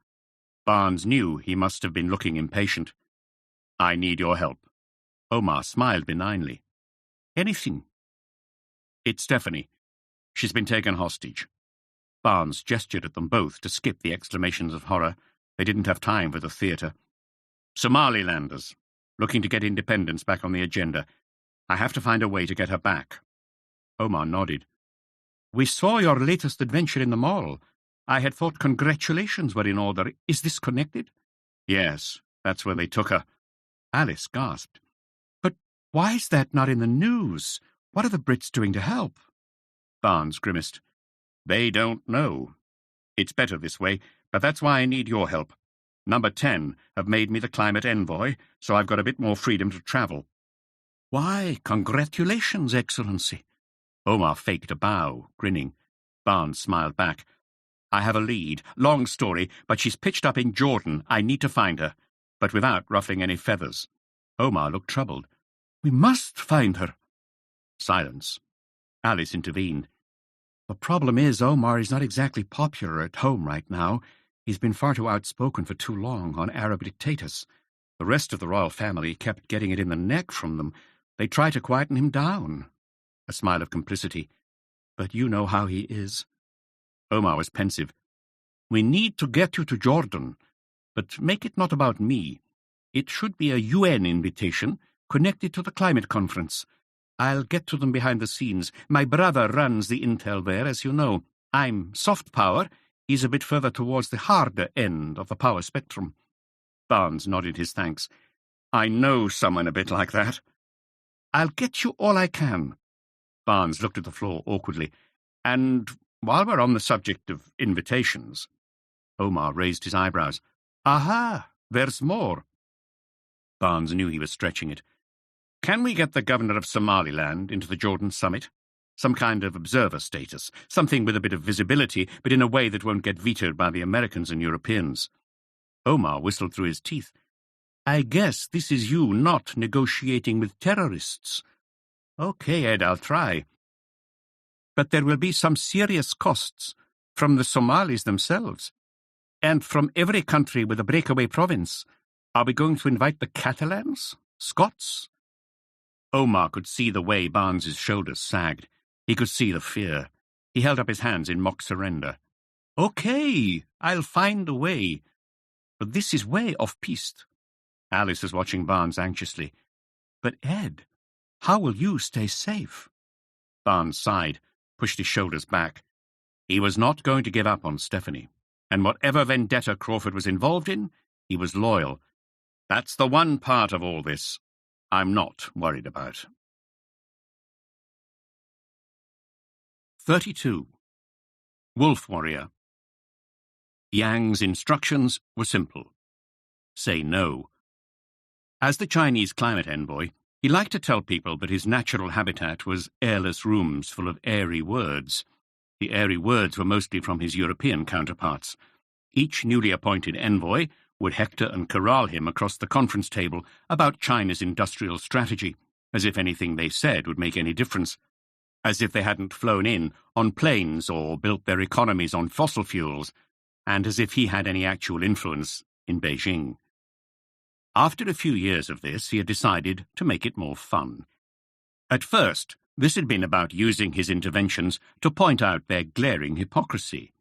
Barnes knew he must have been looking impatient. "I need your help." Omar smiled benignly. "Anything?" "It's Stephanie. She's been taken hostage." Barnes gestured at them both to skip the exclamations of horror. They didn't have time for the theatre. "Somalilanders, looking to get independence back on the agenda. I have to find a way to get her back." Omar nodded. "We saw your latest adventure in the mall. I had thought congratulations were in order. Is this connected?" "Yes, that's where they took her." Alice gasped. "But why is that not in the news? What are the Brits doing to help?" Barnes grimaced. "They don't know. It's better this way, but that's why I need your help. Number 10 have made me the climate envoy, so I've got a bit more freedom to travel." "Why, congratulations, Excellency." Omar faked a bow, grinning. Barnes smiled back. "I have a lead. Long story, but she's pitched up in Jordan. I need to find her, but without ruffling any feathers." Omar looked troubled. "We must find her." Silence. Alice intervened. "The problem is Omar is not exactly popular at home right now. He's been far too outspoken for too long on Arab dictators. The rest of the royal family kept getting it in the neck from them. They tried to quieten him down." A smile of complicity. "But you know how he is." Omar was pensive. "We need to get you to Jordan, but make it not about me. It should be a UN invitation connected to the climate conference. I'll get to them behind the scenes. My brother runs the intel there, as you know. I'm soft power. He's a bit further towards the harder end of the power spectrum." Barnes nodded his thanks. "I know someone a bit like that." "I'll get you all I can." Barnes looked at the floor awkwardly. "And while we're on the subject of invitations—" Omar raised his eyebrows. "Aha, there's more." Barnes knew he was stretching it. "Can we get the governor of Somaliland into the Jordan summit? Some kind of observer status, something with a bit of visibility, but in a way that won't get vetoed by the Americans and Europeans." Omar whistled through his teeth. "I guess this is you not negotiating with terrorists." "Okay, Ed, I'll try. But there will be some serious costs from the Somalis themselves, and from every country with a breakaway province. Are we going to invite the Catalans? Scots?" Omar could see the way Barnes's shoulders sagged. He could see the fear. He held up his hands in mock surrender. "Okay, I'll find a way. But this is way off-piste." Alice was watching Barnes anxiously. "But Ed, how will you stay safe?" Barnes sighed, pushed his shoulders back. He was not going to give up on Stephanie, and whatever vendetta Crawford was involved in, he was loyal. That's the one part of all this I'm not worried about. 32. Wolf Warrior. Yang's instructions were simple. Say no. As the Chinese climate envoy, he liked to tell people that his natural habitat was airless rooms full of airy words. The airy words were mostly from his European counterparts. Each newly appointed envoy would hector and corral him across the conference table about China's industrial strategy, as if anything they said would make any difference, as if they hadn't flown in on planes or built their economies on fossil fuels, and as if he had any actual influence in Beijing. After a few years of this, he had decided to make it more fun. At first, this had been about using his interventions to point out their glaring hypocrisy.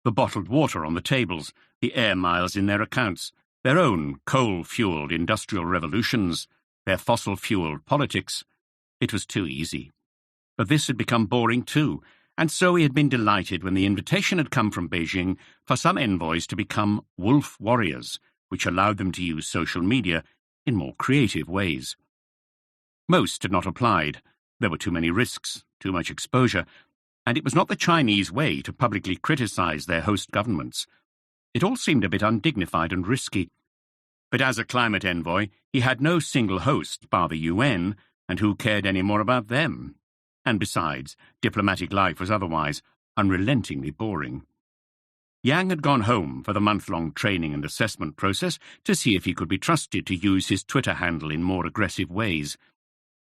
The bottled water on the tables, the air miles in their accounts, their own coal-fueled industrial revolutions, their fossil-fueled politics. It was too easy. But this had become boring too, and so he had been delighted when the invitation had come from Beijing for some envoys to become wolf warriors, which allowed them to use social media in more creative ways. Most had not applied. There were too many risks, too much exposure, and it was not the Chinese way to publicly criticize their host governments. It all seemed a bit undignified and risky. But as a climate envoy, he had no single host bar the UN, and who cared any more about them? And besides, diplomatic life was otherwise unrelentingly boring. Yang had gone home for the month-long training and assessment process to see if he could be trusted to use his Twitter handle in more aggressive ways.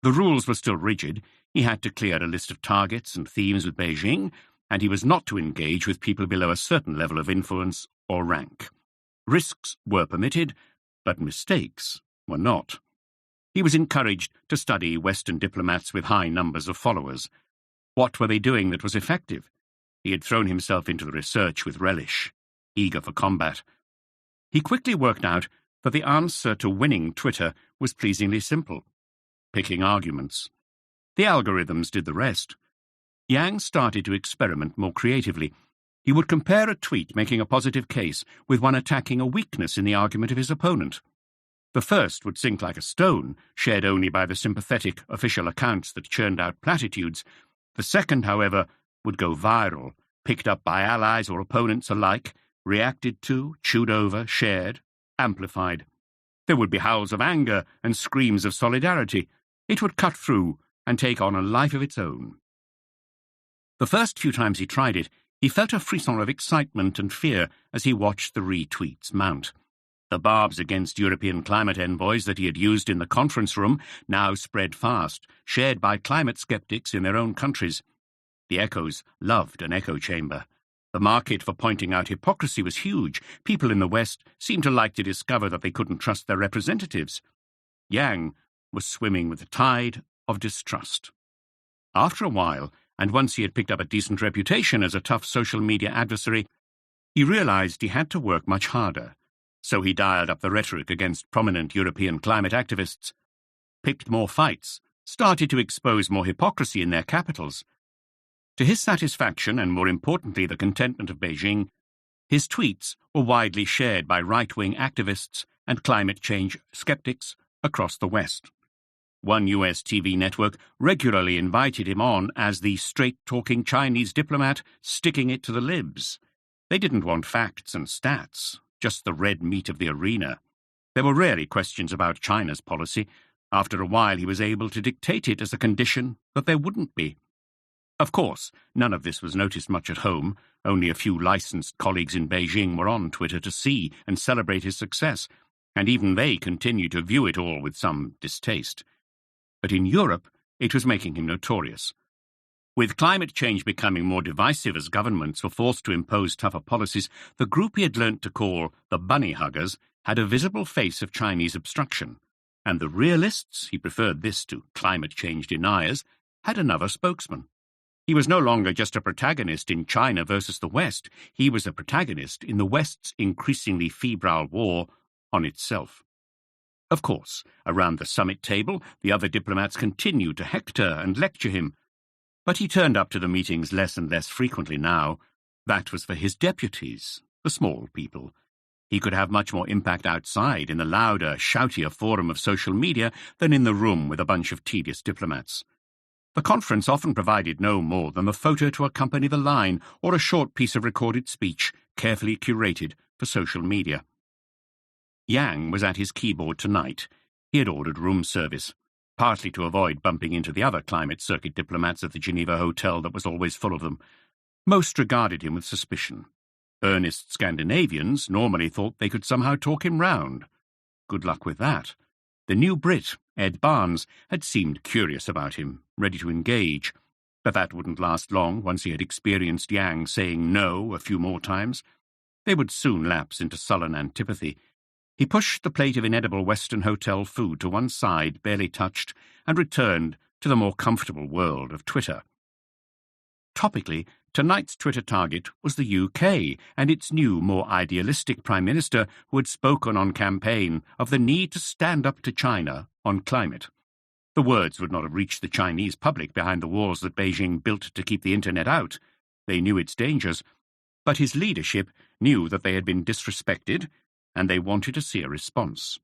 The rules were still rigid. He had to clear a list of targets and themes with Beijing, and he was not to engage with people below a certain level of influence or rank. Risks were permitted, but mistakes were not. He was encouraged to study Western diplomats with high numbers of followers. What were they doing that was effective? He had thrown himself into the research with relish, eager for combat. He quickly worked out that the answer to winning Twitter was pleasingly simple: picking arguments. The algorithms did the rest. Yang started to experiment more creatively. He would compare a tweet making a positive case with one attacking a weakness in the argument of his opponent. The first would sink like a stone, shared only by the sympathetic official accounts that churned out platitudes. The second, however, would go viral, picked up by allies or opponents alike, reacted to, chewed over, shared, amplified. There would be howls of anger and screams of solidarity. It would cut through and take on a life of its own. The first few times he tried it, he felt a frisson of excitement and fear as he watched the retweets mount. The barbs against European climate envoys that he had used in the conference room now spread fast, shared by climate skeptics in their own countries. The echoes loved an echo chamber. The market for pointing out hypocrisy was huge. People in the West seemed to like to discover that they couldn't trust their representatives. Yang was swimming with the tide of distrust. After a while, and once he had picked up a decent reputation as a tough social media adversary, he realized he had to work much harder. So he dialed up the rhetoric against prominent European climate activists, picked more fights, started to expose more hypocrisy in their capitals. To his satisfaction, and more importantly the contentment of Beijing, his tweets were widely shared by right-wing activists and climate change skeptics across the West. One US TV network regularly invited him on as the straight-talking Chinese diplomat sticking it to the libs. They didn't want facts and stats, just the red meat of the arena. There were rarely questions about China's policy. After a while he was able to dictate it as a condition that there wouldn't be. Of course, none of this was noticed much at home. Only a few licensed colleagues in Beijing were on Twitter to see and celebrate his success, and even they continued to view it all with some distaste. But in Europe, it was making him notorious. With climate change becoming more divisive as governments were forced to impose tougher policies, the group he had learnt to call the bunny huggers had a visible face of Chinese obstruction. And the realists, he preferred this to climate change deniers, had another spokesman. He was no longer just a protagonist in China versus the West. He was a protagonist in the West's increasingly febrile war on itself. Of course, around the summit table, the other diplomats continued to hector and lecture him, but he turned up to the meetings less and less frequently now. That was for his deputies, the small people. He could have much more impact outside in the louder, shoutier forum of social media than in the room with a bunch of tedious diplomats. The conference often provided no more than the photo to accompany the line or a short piece of recorded speech, carefully curated for social media. Yang was at his keyboard tonight. He had ordered room service, partly to avoid bumping into the other climate circuit diplomats at the Geneva hotel that was always full of them. Most regarded him with suspicion. Earnest Scandinavians normally thought they could somehow talk him round. Good luck with that. The new Brit, Ed Barnes, had seemed curious about him, ready to engage, but that wouldn't last long once he had experienced Yang saying no a few more times. They would soon lapse into sullen antipathy. He pushed the plate of inedible Western hotel food to one side, barely touched, and returned to the more comfortable world of Twitter. Topically, tonight's Twitter target was the UK and its new, more idealistic Prime Minister who had spoken on campaign of the need to stand up to China on climate. The words would not have reached the Chinese public behind the walls that Beijing built to keep the internet out. They knew its dangers, but his leadership knew that they had been disrespected, and they wanted to see a response.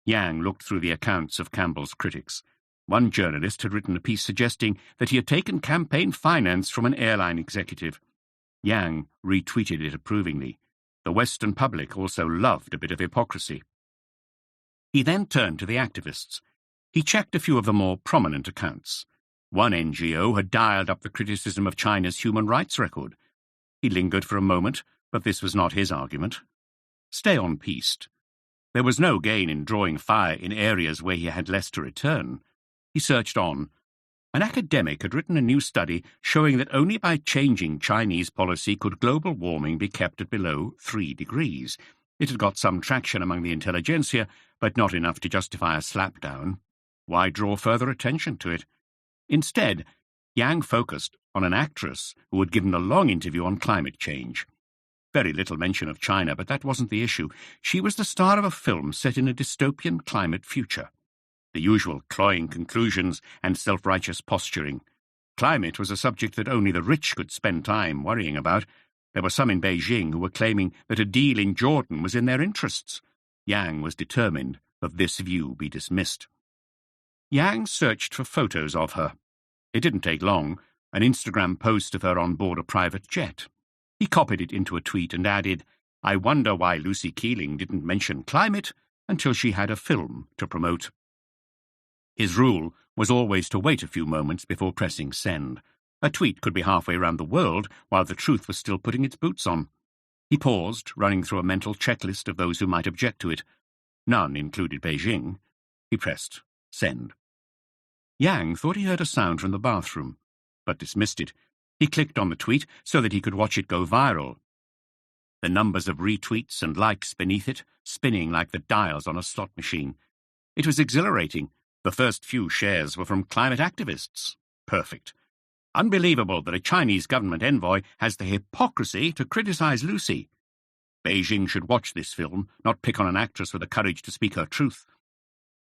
Yang looked through the accounts of Campbell's critics. One journalist had written a piece suggesting that he had taken campaign finance from an airline executive. Yang retweeted it approvingly. The Western public also loved a bit of hypocrisy. He then turned to the activists. He checked a few of the more prominent accounts. One NGO had dialed up the criticism of China's human rights record. He lingered for a moment, but this was not his argument. Stay on piste. There was no gain in drawing fire in areas where he had less to return. He searched on. An academic had written a new study showing that only by changing Chinese policy could global warming be kept at below 3 degrees. It had got some traction among the intelligentsia, but not enough to justify a slapdown. Why draw further attention to it? Instead, Yang focused on an actress who had given a long interview on climate change. Very little mention of China, but that wasn't the issue. She was the star of a film set in a dystopian climate future. The usual cloying conclusions and self-righteous posturing. Climate was a subject that only the rich could spend time worrying about. There were some in Beijing who were claiming that a deal in Jordan was in their interests. Yang was determined that this view be dismissed. Yang searched for photos of her. It didn't take long, an Instagram post of her on board a private jet. He copied it into a tweet and added, "I wonder why Lucy Keeling didn't mention climate until she had a film to promote." His rule was always to wait a few moments before pressing send. A tweet could be halfway around the world while the truth was still putting its boots on. He paused, running through a mental checklist of those who might object to it. None included Beijing. He pressed send. Yang thought he heard a sound from the bathroom, but dismissed it. He clicked on the tweet so that he could watch it go viral. The numbers of retweets and likes beneath it, spinning like the dials on a slot machine. It was exhilarating. The first few shares were from climate activists. Perfect. Unbelievable that a Chinese government envoy has the hypocrisy to criticize Lucy. Beijing should watch this film, not pick on an actress with the courage to speak her truth.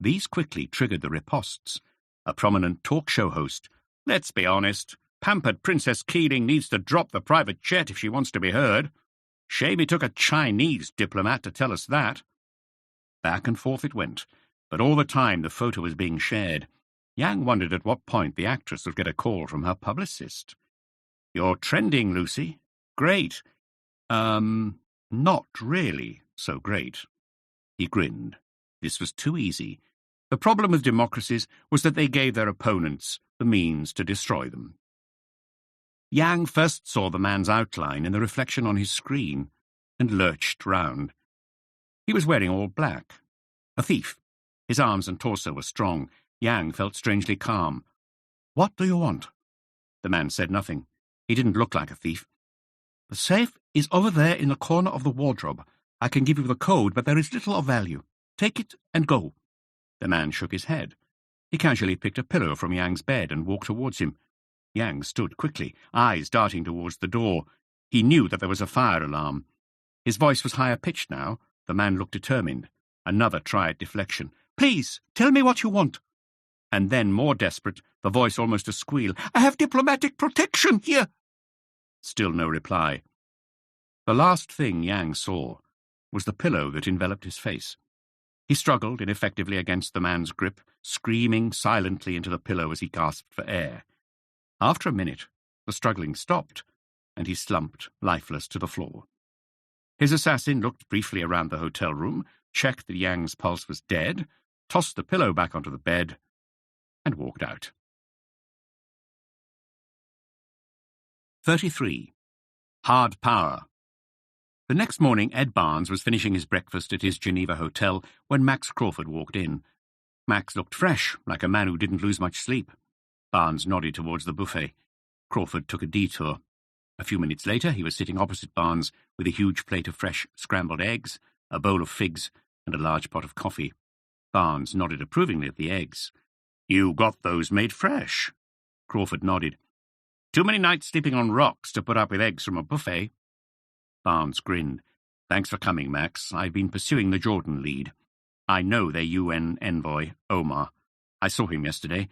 These quickly triggered the ripostes. A prominent talk show host. Let's be honest. Pampered Princess Keeling needs to drop the private jet if she wants to be heard. Shame it took a Chinese diplomat to tell us that. Back and forth it went, but all the time the photo was being shared. Yang wondered at what point the actress would get a call from her publicist. "You're trending, Lucy. Great. Not really so great." He grinned. This was too easy. The problem with democracies was that they gave their opponents the means to destroy them. Yang first saw the man's outline in the reflection on his screen and lurched round. He was wearing all black. A thief. His arms and torso were strong. Yang felt strangely calm. "What do you want?" The man said nothing. He didn't look like a thief. "The safe is over there in the corner of the wardrobe. I can give you the code, but there is little of value. Take it and go." The man shook his head. He casually picked a pillow from Yang's bed and walked towards him. Yang stood quickly, eyes darting towards the door. He knew that there was a fire alarm. His voice was higher-pitched now. The man looked determined. Another try at deflection. "Please, tell me what you want." And then, more desperate, the voice almost a squeal. "I have diplomatic protection here." Still no reply. The last thing Yang saw was the pillow that enveloped his face. He struggled ineffectively against the man's grip, screaming silently into the pillow as he gasped for air. After a minute, the struggling stopped, and he slumped, lifeless, to the floor. His assassin looked briefly around the hotel room, checked that Yang's pulse was dead, tossed the pillow back onto the bed, and walked out. 33. Hard Power. The next morning, Ed Barnes was finishing his breakfast at his Geneva hotel when Max Crawford walked in. Max looked fresh, like a man who didn't lose much sleep. Barnes nodded towards the buffet. Crawford took a detour. A few minutes later, he was sitting opposite Barnes with a huge plate of fresh scrambled eggs, a bowl of figs, and a large pot of coffee. Barnes nodded approvingly at the eggs. "You got those made fresh?" Crawford nodded. "Too many nights sleeping on rocks to put up with eggs from a buffet." Barnes grinned. "Thanks for coming, Max. I've been pursuing the Jordan lead. I know their UN envoy, Omar. I saw him yesterday.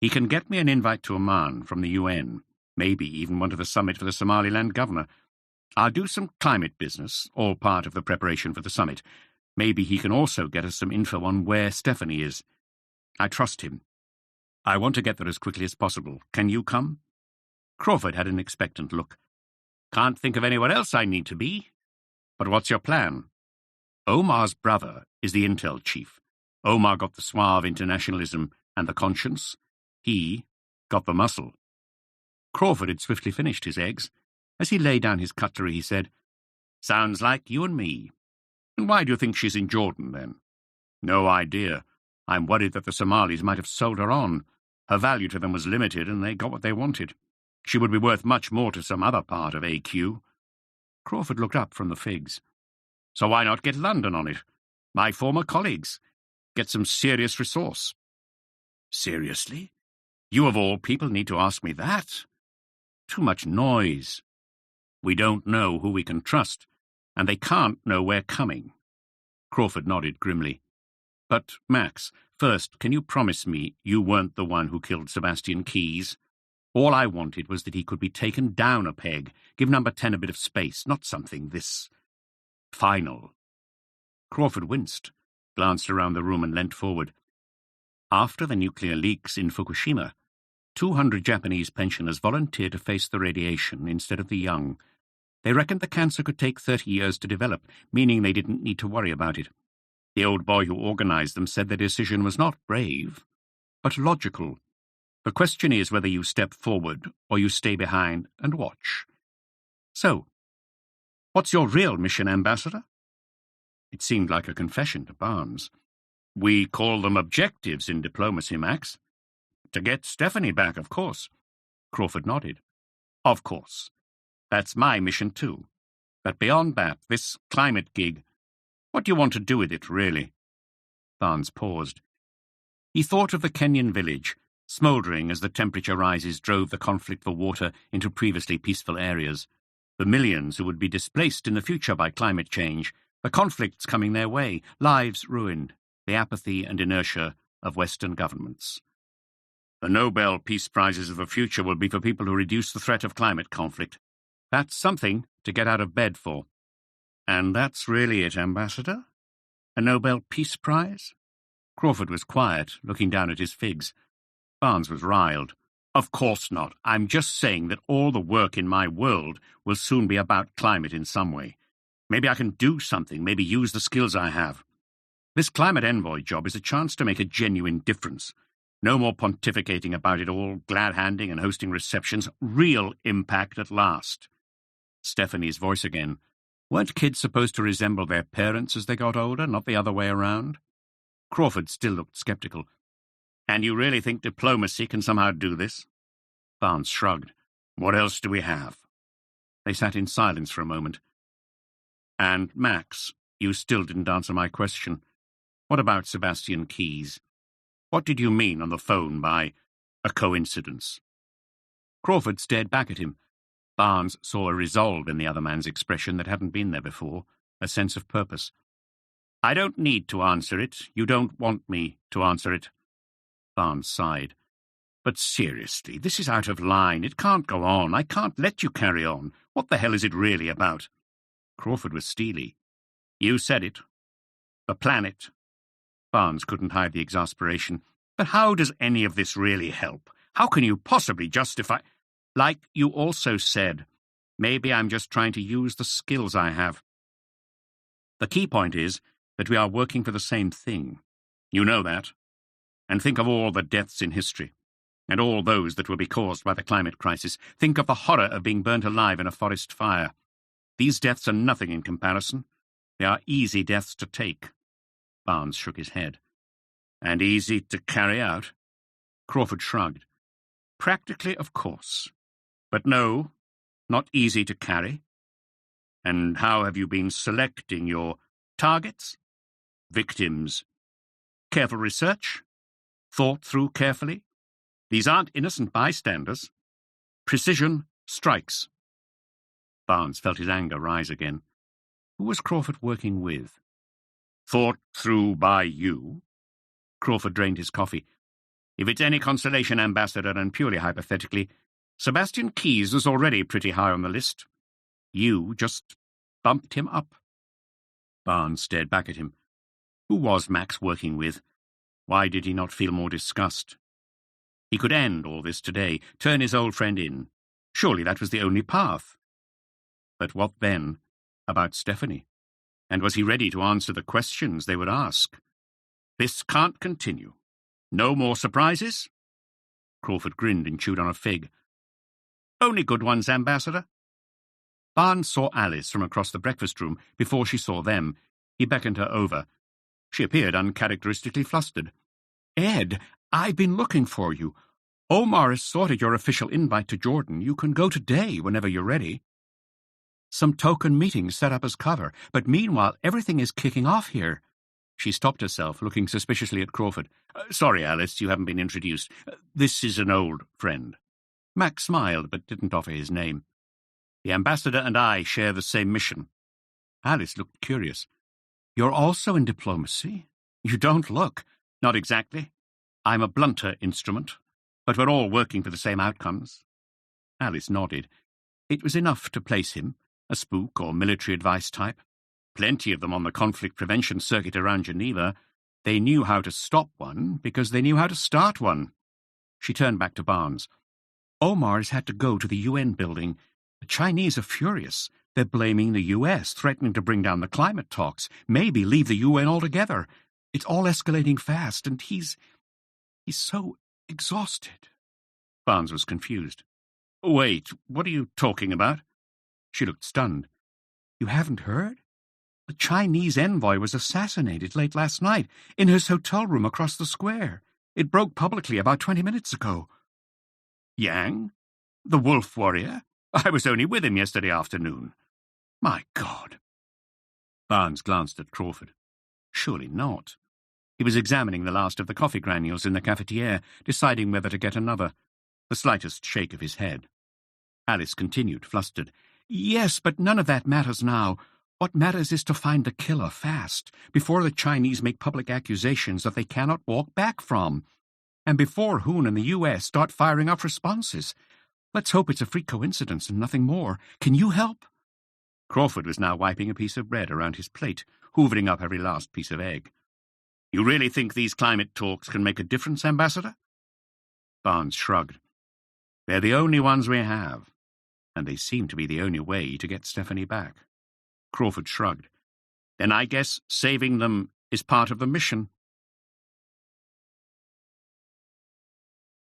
He can get me an invite to Oman from the UN, maybe even one to the summit for the Somaliland governor. I'll do some climate business, all part of the preparation for the summit. Maybe he can also get us some info on where Stephanie is. I trust him. I want to get there as quickly as possible. Can you come?" Crawford had an expectant look. "Can't think of anywhere else I need to be. But what's your plan?" "Omar's brother is the intel chief. Omar got the suave internationalism and the conscience. He got the muscle." Crawford had swiftly finished his eggs. As he laid down his cutlery, he said, "Sounds like you and me. And why do you think she's in Jordan, then?" "No idea. I'm worried that the Somalis might have sold her on. Her value to them was limited, and they got what they wanted. She would be worth much more to some other part of AQ." Crawford looked up from the figs. "So why not get London on it? My former colleagues. Get some serious resource." "Seriously? You of all people need to ask me that? Too much noise. We don't know who we can trust, and they can't know we're coming." Crawford nodded grimly. "But, Max, first, can you promise me you weren't the one who killed Sebastian Keyes? All I wanted was that he could be taken down a peg, give number 10 a bit of space, not something this final." Crawford winced, glanced around the room and leant forward. After the nuclear leaks in Fukushima, 200 Japanese pensioners volunteered to face the radiation instead of the young. They reckoned the cancer could take 30 years to develop, meaning they didn't need to worry about it. The old boy who organized them said their decision was not brave, but logical. The question is whether you step forward or you stay behind and watch. So, what's your real mission, Ambassador? It seemed like a confession to Barnes. "We call them objectives in diplomacy, Max." "To get Stephanie back, of course." Crawford nodded. "Of course. That's my mission too. But beyond that, this climate gig, what do you want to do with it, really?" Barnes paused. He thought of the Kenyan village, smouldering as the temperature rises drove the conflict for water into previously peaceful areas. The millions who would be displaced in the future by climate change, the conflicts coming their way, lives ruined, the apathy and inertia of Western governments. "The Nobel Peace Prizes of the future will be for people who reduce the threat of climate conflict. That's something to get out of bed for." "And that's really it, Ambassador? A Nobel Peace Prize?" Crawford was quiet, looking down at his figs. Barnes was riled. "Of course not. I'm just saying that all the work in my world will soon be about climate in some way. Maybe I can do something, maybe use the skills I have. This climate envoy job is a chance to make a genuine difference. No more pontificating about it all, glad-handing and hosting receptions. Real impact at last." Stephanie's voice again. "Weren't kids supposed to resemble their parents as they got older, not the other way around?" Crawford still looked sceptical. "And you really think diplomacy can somehow do this?" Barnes shrugged. "What else do we have?" They sat in silence for a moment. "And, Max, you still didn't answer my question. What about Sebastian Keyes? What did you mean on the phone by a coincidence? Crawford stared back at him. Barnes saw a resolve in the other man's expression that hadn't been there before, a sense of purpose. I don't need to answer it. You don't want me to answer it. Barnes sighed. But seriously, this is out of line. It can't go on. I can't let you carry on. What the hell is it really about? Crawford was steely. You said it. The planet. Barnes couldn't hide the exasperation. But how does any of this really help? How can you possibly justify— Like you also said, maybe I'm just trying to use the skills I have. The key point is that we are working for the same thing. You know that. And think of all the deaths in history, and all those that will be caused by the climate crisis. Think of the horror of being burnt alive in a forest fire. These deaths are nothing in comparison. They are easy deaths to take. Barnes shook his head. And easy to carry out? Crawford shrugged. Practically, of course. But no, not easy to carry. And how have you been selecting your targets? Victims. Careful research? Thought through carefully? These aren't innocent bystanders. Precision strikes. Barnes felt his anger rise again. Who was Crawford working with? Thought through by you? Crawford drained his coffee. If it's any consolation, Ambassador, and purely hypothetically, Sebastian Keyes was already pretty high on the list. You just bumped him up. Barnes stared back at him. Who was Max working with? Why did he not feel more disgust? He could end all this today, turn his old friend in. Surely that was the only path. But what then about Stephanie? And was he ready to answer the questions they would ask? This can't continue. No more surprises? Crawford grinned and chewed on a fig. Only good ones, Ambassador. Barnes saw Alice from across the breakfast room before she saw them. He beckoned her over. She appeared uncharacteristically flustered. Ed, I've been looking for you. Omar has sorted your official invite to Jordan. You can go today whenever you're ready. Some token meeting set up as cover, but meanwhile everything is kicking off here. She stopped herself, looking suspiciously at Crawford. Sorry, Alice, you haven't been introduced. This is an old friend. Max smiled, but didn't offer his name. The Ambassador and I share the same mission. Alice looked curious. You're also in diplomacy? You don't look. Not exactly. I'm a blunter instrument, but we're all working for the same outcomes. Alice nodded. It was enough to place him, a spook or military advice type. Plenty of them on the conflict prevention circuit around Geneva. They knew how to stop one because they knew how to start one. She turned back to Barnes. Omar has had to go to the UN building. The Chinese are furious. They're blaming the US, threatening to bring down the climate talks, maybe leave the UN altogether. It's all escalating fast, and he's so exhausted. Barnes was confused. Wait, what are you talking about? She looked stunned. You haven't heard? The Chinese envoy was assassinated late last night in his hotel room across the square. It broke publicly about 20 minutes ago. Yang? The wolf warrior? I was only with him yesterday afternoon. My God. Barnes glanced at Crawford. Surely not. He was examining the last of the coffee granules in the cafetiere, deciding whether to get another. The slightest shake of his head. Alice continued, flustered. Yes, but none of that matters now. What matters is to find the killer fast, before the Chinese make public accusations that they cannot walk back from, and before Hoon and the US start firing off responses. Let's hope it's a freak coincidence and nothing more. Can you help? Crawford was now wiping a piece of bread around his plate, hoovering up every last piece of egg. You really think these climate talks can make a difference, Ambassador? Barnes shrugged. They're the only ones we have, and they seem to be the only way to get Stephanie back. Crawford shrugged. Then I guess saving them is part of the mission.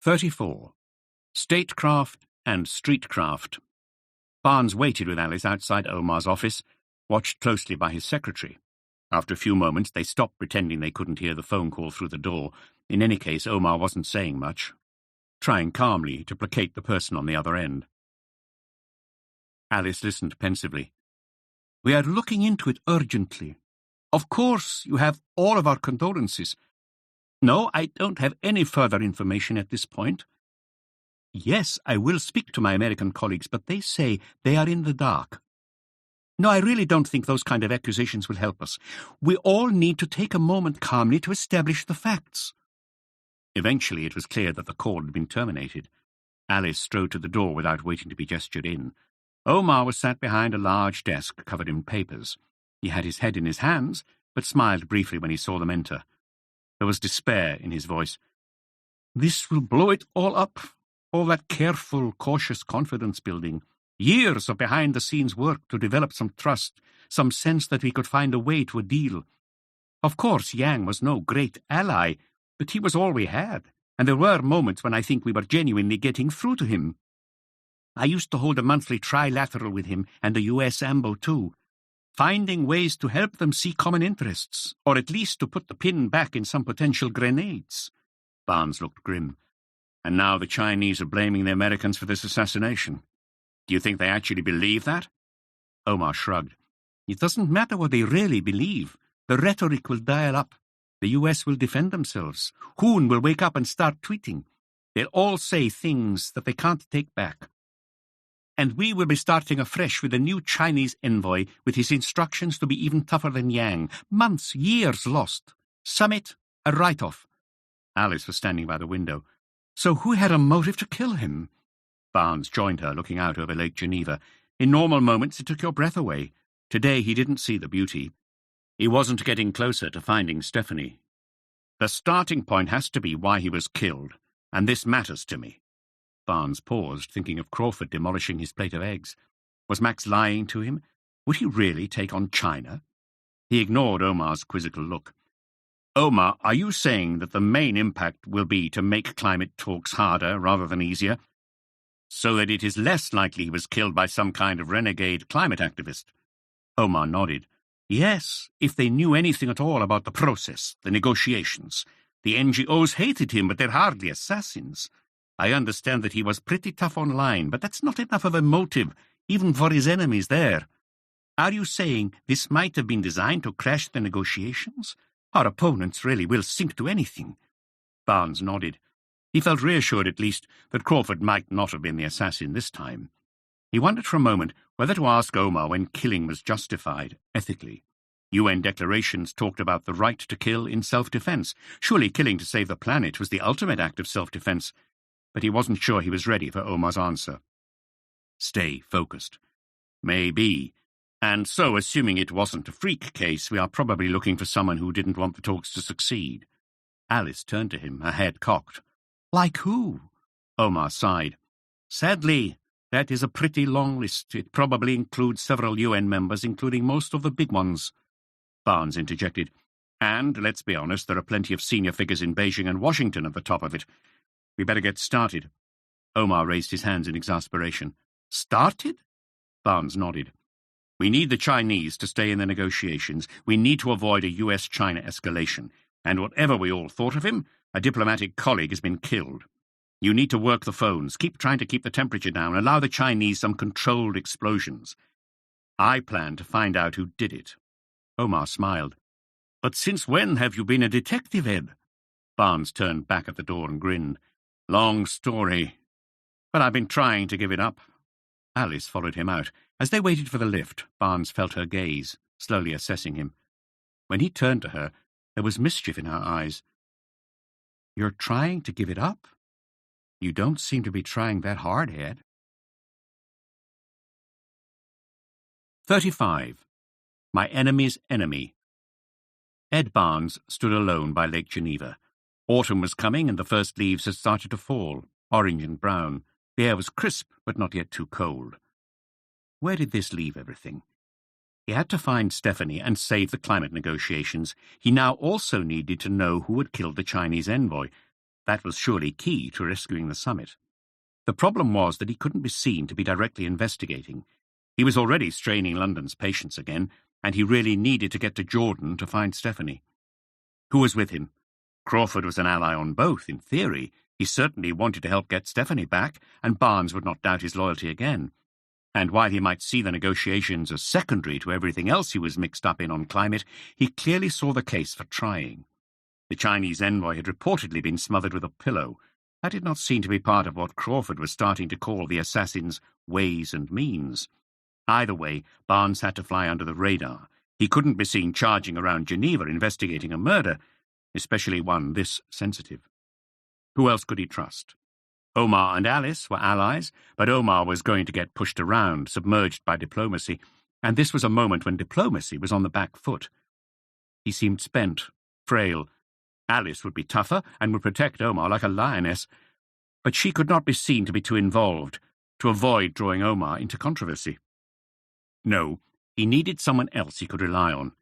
34. Statecraft and Streetcraft. Barnes waited with Alice outside Omar's office, watched closely by his secretary. After a few moments, they stopped pretending they couldn't hear the phone call through the door. In any case, Omar wasn't saying much, trying calmly to placate the person on the other end. Alice listened pensively. We are looking into it urgently. Of course, you have all of our condolences. No, I don't have any further information at this point. Yes, I will speak to my American colleagues, but they say they are in the dark. No, I really don't think those kind of accusations will help us. We all need to take a moment calmly to establish the facts. Eventually, it was clear that the call had been terminated. Alice strode to the door without waiting to be gestured in. Omar was sat behind a large desk covered in papers. He had his head in his hands, but smiled briefly when he saw them enter. There was despair in his voice. This will blow it all up. All that careful, cautious confidence building. Years of behind-the-scenes work to develop some trust, some sense that we could find a way to a deal. Of course, Yang was no great ally, but he was all we had, and there were moments when I think we were genuinely getting through to him. I used to hold a monthly trilateral with him and the US AMBO too, finding ways to help them see common interests, or at least to put the pin back in some potential grenades. Barnes looked grim. And now the Chinese are blaming the Americans for this assassination. Do you think they actually believe that? Omar shrugged. It doesn't matter what they really believe. The rhetoric will dial up. The US will defend themselves. Hoon will wake up and start tweeting. They'll all say things that they can't take back. And we will be starting afresh with a new Chinese envoy with his instructions to be even tougher than Yang. Months, years lost. Summit, a write-off. Alice was standing by the window. So who had a motive to kill him? Barnes joined her, looking out over Lake Geneva. In normal moments, it took your breath away. Today, he didn't see the beauty. He wasn't getting closer to finding Stephanie. The starting point has to be why he was killed, and this matters to me. Barnes paused, thinking of Crawford demolishing his plate of eggs. Was Max lying to him? Would he really take on China? He ignored Omar's quizzical look. Omar, are you saying that the main impact will be to make climate talks harder rather than easier, so that it is less likely he was killed by some kind of renegade climate activist? Omar nodded. Yes, if they knew anything at all about the process, the negotiations. The NGOs hated him, but they're hardly assassins. I understand that he was pretty tough online, but that's not enough of a motive, even for his enemies there. Are you saying this might have been designed to crash the negotiations? Our opponents really will sink to anything. Barnes nodded. He felt reassured, at least, that Crawford might not have been the assassin this time. He wondered for a moment whether to ask Omar when killing was justified, ethically. UN declarations talked about the right to kill in self-defense. Surely killing to save the planet was the ultimate act of self-defense, but he wasn't sure he was ready for Omar's answer. Stay focused. Maybe. And so, assuming it wasn't a freak case, we are probably looking for someone who didn't want the talks to succeed. Alice turned to him, her head cocked. Like who? Omar sighed. Sadly, that is a pretty long list. It probably includes several UN members, including most of the big ones. Barnes interjected. And, let's be honest, there are plenty of senior figures in Beijing and Washington at the top of it. We better get started. Omar raised his hands in exasperation. Started? Barnes nodded. We need the Chinese to stay in the negotiations. We need to avoid a US-China escalation. And whatever we all thought of him, a diplomatic colleague has been killed. You need to work the phones, keep trying to keep the temperature down, allow the Chinese some controlled explosions. I plan to find out who did it. Omar smiled. But since when have you been a detective, Ed? Barnes turned back at the door and grinned. Long story. But I've been trying to give it up. Alice followed him out. As they waited for the lift, Barnes felt her gaze, slowly assessing him. When he turned to her, there was mischief in her eyes. You're trying to give it up? You don't seem to be trying that hard, Ed. 35. My Enemy's Enemy. Ed Barnes stood alone by Lake Geneva. Autumn was coming, and the first leaves had started to fall, orange and brown. The air was crisp, but not yet too cold. Where did this leave everything? He had to find Stephanie and save the climate negotiations. He now also needed to know who had killed the Chinese envoy. That was surely key to rescuing the summit. The problem was that he couldn't be seen to be directly investigating. He was already straining London's patience again, and he really needed to get to Jordan to find Stephanie. Who was with him? Crawford was an ally on both, in theory. He certainly wanted to help get Stephanie back, and Barnes would not doubt his loyalty again. And while he might see the negotiations as secondary to everything else he was mixed up in on climate, he clearly saw the case for trying. The Chinese envoy had reportedly been smothered with a pillow. That did not seem to be part of what Crawford was starting to call the assassin's ways and means. Either way, Barnes had to fly under the radar. He couldn't be seen charging around Geneva investigating a murder, especially one this sensitive. Who else could he trust? Omar and Alice were allies, but Omar was going to get pushed around, submerged by diplomacy, and this was a moment when diplomacy was on the back foot. He seemed spent, frail. Alice would be tougher and would protect Omar like a lioness, but she could not be seen to be too involved, to avoid drawing Omar into controversy. No, he needed someone else he could rely on.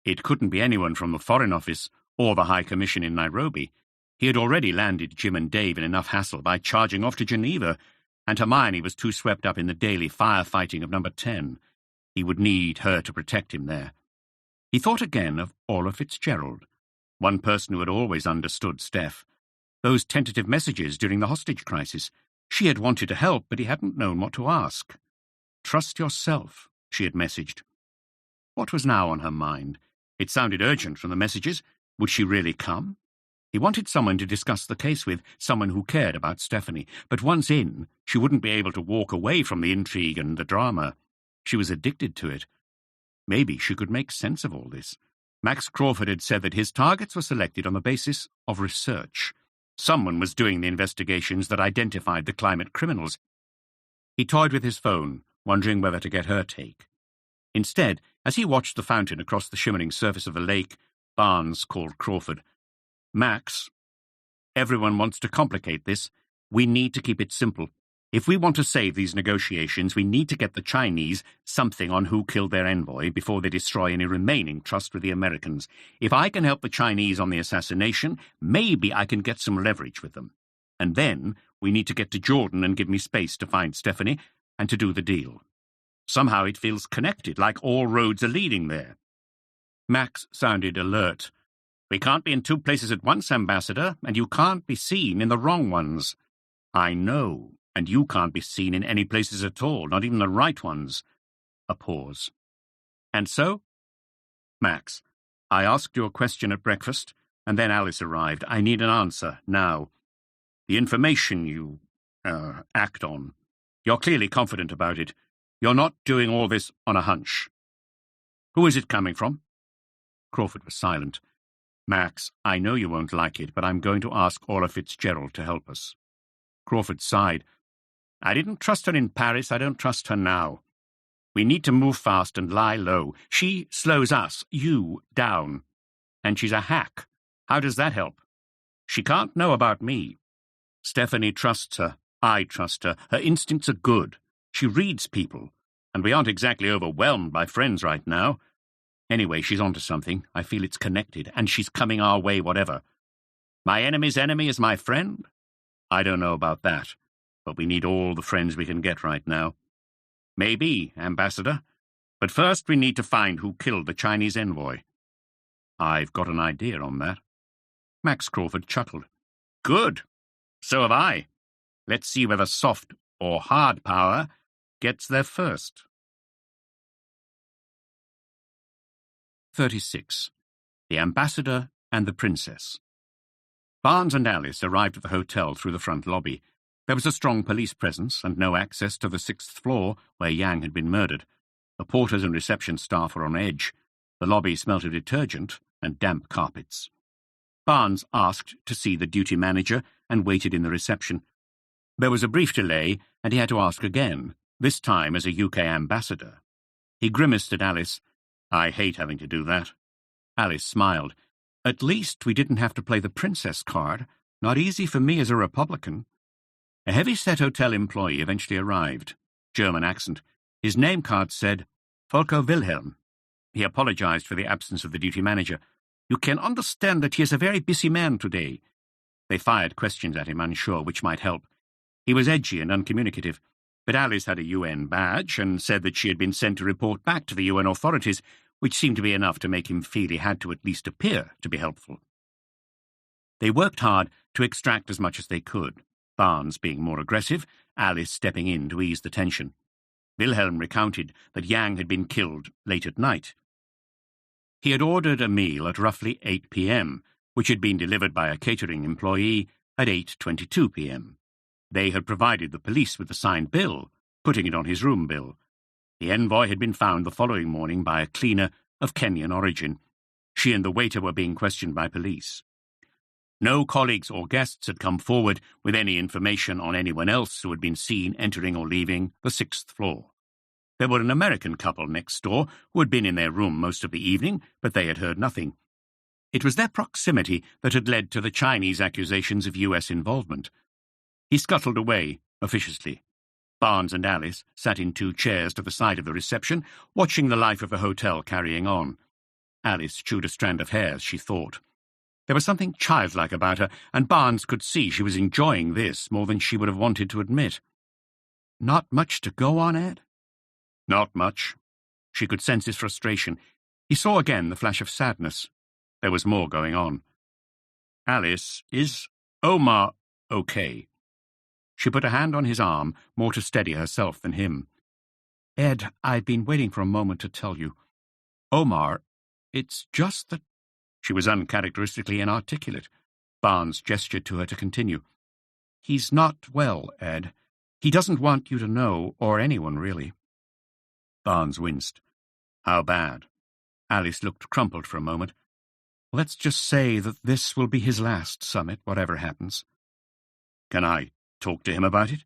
It couldn't be anyone from the Foreign Office or the High Commission in Nairobi. He had already landed Jim and Dave in enough hassle by charging off to Geneva, and Hermione was too swept up in the daily firefighting of number 10. He would need her to protect him there. He thought again of Orla Fitzgerald, one person who had always understood Steph. Those tentative messages during the hostage crisis. She had wanted to help, but he hadn't known what to ask. "Trust yourself," she had messaged. What was now on her mind? It sounded urgent from the messages. Would she really come? He wanted someone to discuss the case with, someone who cared about Stephanie, but once in, she wouldn't be able to walk away from the intrigue and the drama. She was addicted to it. Maybe she could make sense of all this. Max Crawford had said that his targets were selected on the basis of research. Someone was doing the investigations that identified the climate criminals. He toyed with his phone, wondering whether to get her take. Instead, as he watched the fountain across the shimmering surface of the lake, Barnes called Crawford. "Max, everyone wants to complicate this. We need to keep it simple. If we want to save these negotiations, we need to get the Chinese something on who killed their envoy before they destroy any remaining trust with the Americans. If I can help the Chinese on the assassination, maybe I can get some leverage with them. And then we need to get to Jordan and give me space to find Stephanie and to do the deal. Somehow it feels connected, like all roads are leading there." Max sounded alert. "We can't be in two places at once, Ambassador, and you can't be seen in the wrong ones." "I know, and you can't be seen in any places at all, not even the right ones." A pause. "And so?" "Max, I asked you a question at breakfast, and then Alice arrived. I need an answer, now. The information you, act on. You're clearly confident about it. You're not doing all this on a hunch. Who is it coming from?" Crawford was silent. "Max, I know you won't like it, but I'm going to ask Orla Fitzgerald to help us." Crawford sighed. "I didn't trust her in Paris. I don't trust her now. We need to move fast and lie low. She slows us, you, down. And she's a hack. How does that help? She can't know about me. Stephanie trusts her. I trust her. Her instincts are good. She reads people, and we aren't exactly overwhelmed by friends right now. Anyway, she's onto something. I feel it's connected, and she's coming our way whatever. My enemy's enemy is my friend? I don't know about that, but we need all the friends we can get right now. Maybe, Ambassador, but first we need to find who killed the Chinese envoy." "I've got an idea on that." Max Crawford chuckled. "Good. So have I. Let's see whether soft or hard power gets there first." 36. The Ambassador and the Princess. Barnes and Alice arrived at the hotel through the front lobby. There was a strong police presence and no access to the 6th floor where Yang had been murdered. The porters and reception staff were on edge. The lobby smelt of detergent and damp carpets. Barnes asked to see the duty manager and waited in the reception. There was a brief delay, and he had to ask again, this time as a UK ambassador. He grimaced at Alice. "I hate having to do that." Alice smiled. "At least we didn't have to play the princess card. Not easy for me as a Republican." A heavy-set hotel employee eventually arrived. German accent. His name card said, Volker Wilhelm. He apologized for the absence of the duty manager. "You can understand that he is a very busy man today." They fired questions at him, unsure which might help. He was edgy and uncommunicative, but Alice had a UN badge and said that she had been sent to report back to the UN authorities, which seemed to be enough to make him feel he had to at least appear to be helpful. They worked hard to extract as much as they could, Barnes being more aggressive, Alice stepping in to ease the tension. Wilhelm recounted that Yang had been killed late at night. He had ordered a meal at roughly 8 p.m., which had been delivered by a catering employee at 8:22 p.m. They had provided the police with the signed bill, putting it on his room bill. The envoy had been found the following morning by a cleaner of Kenyan origin. She and the waiter were being questioned by police. No colleagues or guests had come forward with any information on anyone else who had been seen entering or leaving the 6th floor. There were an American couple next door who had been in their room most of the evening, but they had heard nothing. It was their proximity that had led to the Chinese accusations of U.S. involvement. He scuttled away, officiously. Barnes and Alice sat in 2 chairs to the side of the reception, watching the life of the hotel carrying on. Alice chewed a strand of hair as she thought. There was something childlike about her, and Barnes could see she was enjoying this more than she would have wanted to admit. Not much to go on, Ed? Not much. She could sense his frustration. He saw again the flash of sadness. There was more going on. Alice, is Omar okay? She put a hand on his arm, more to steady herself than him. Ed, I've been waiting for a moment to tell you. Omar, it's just that... She was uncharacteristically inarticulate. Barnes gestured to her to continue. He's not well, Ed. He doesn't want you to know, or anyone, really. Barnes winced. How bad? Alice looked crumpled for a moment. Let's just say that this will be his last summit, whatever happens. Can I talk to him about it?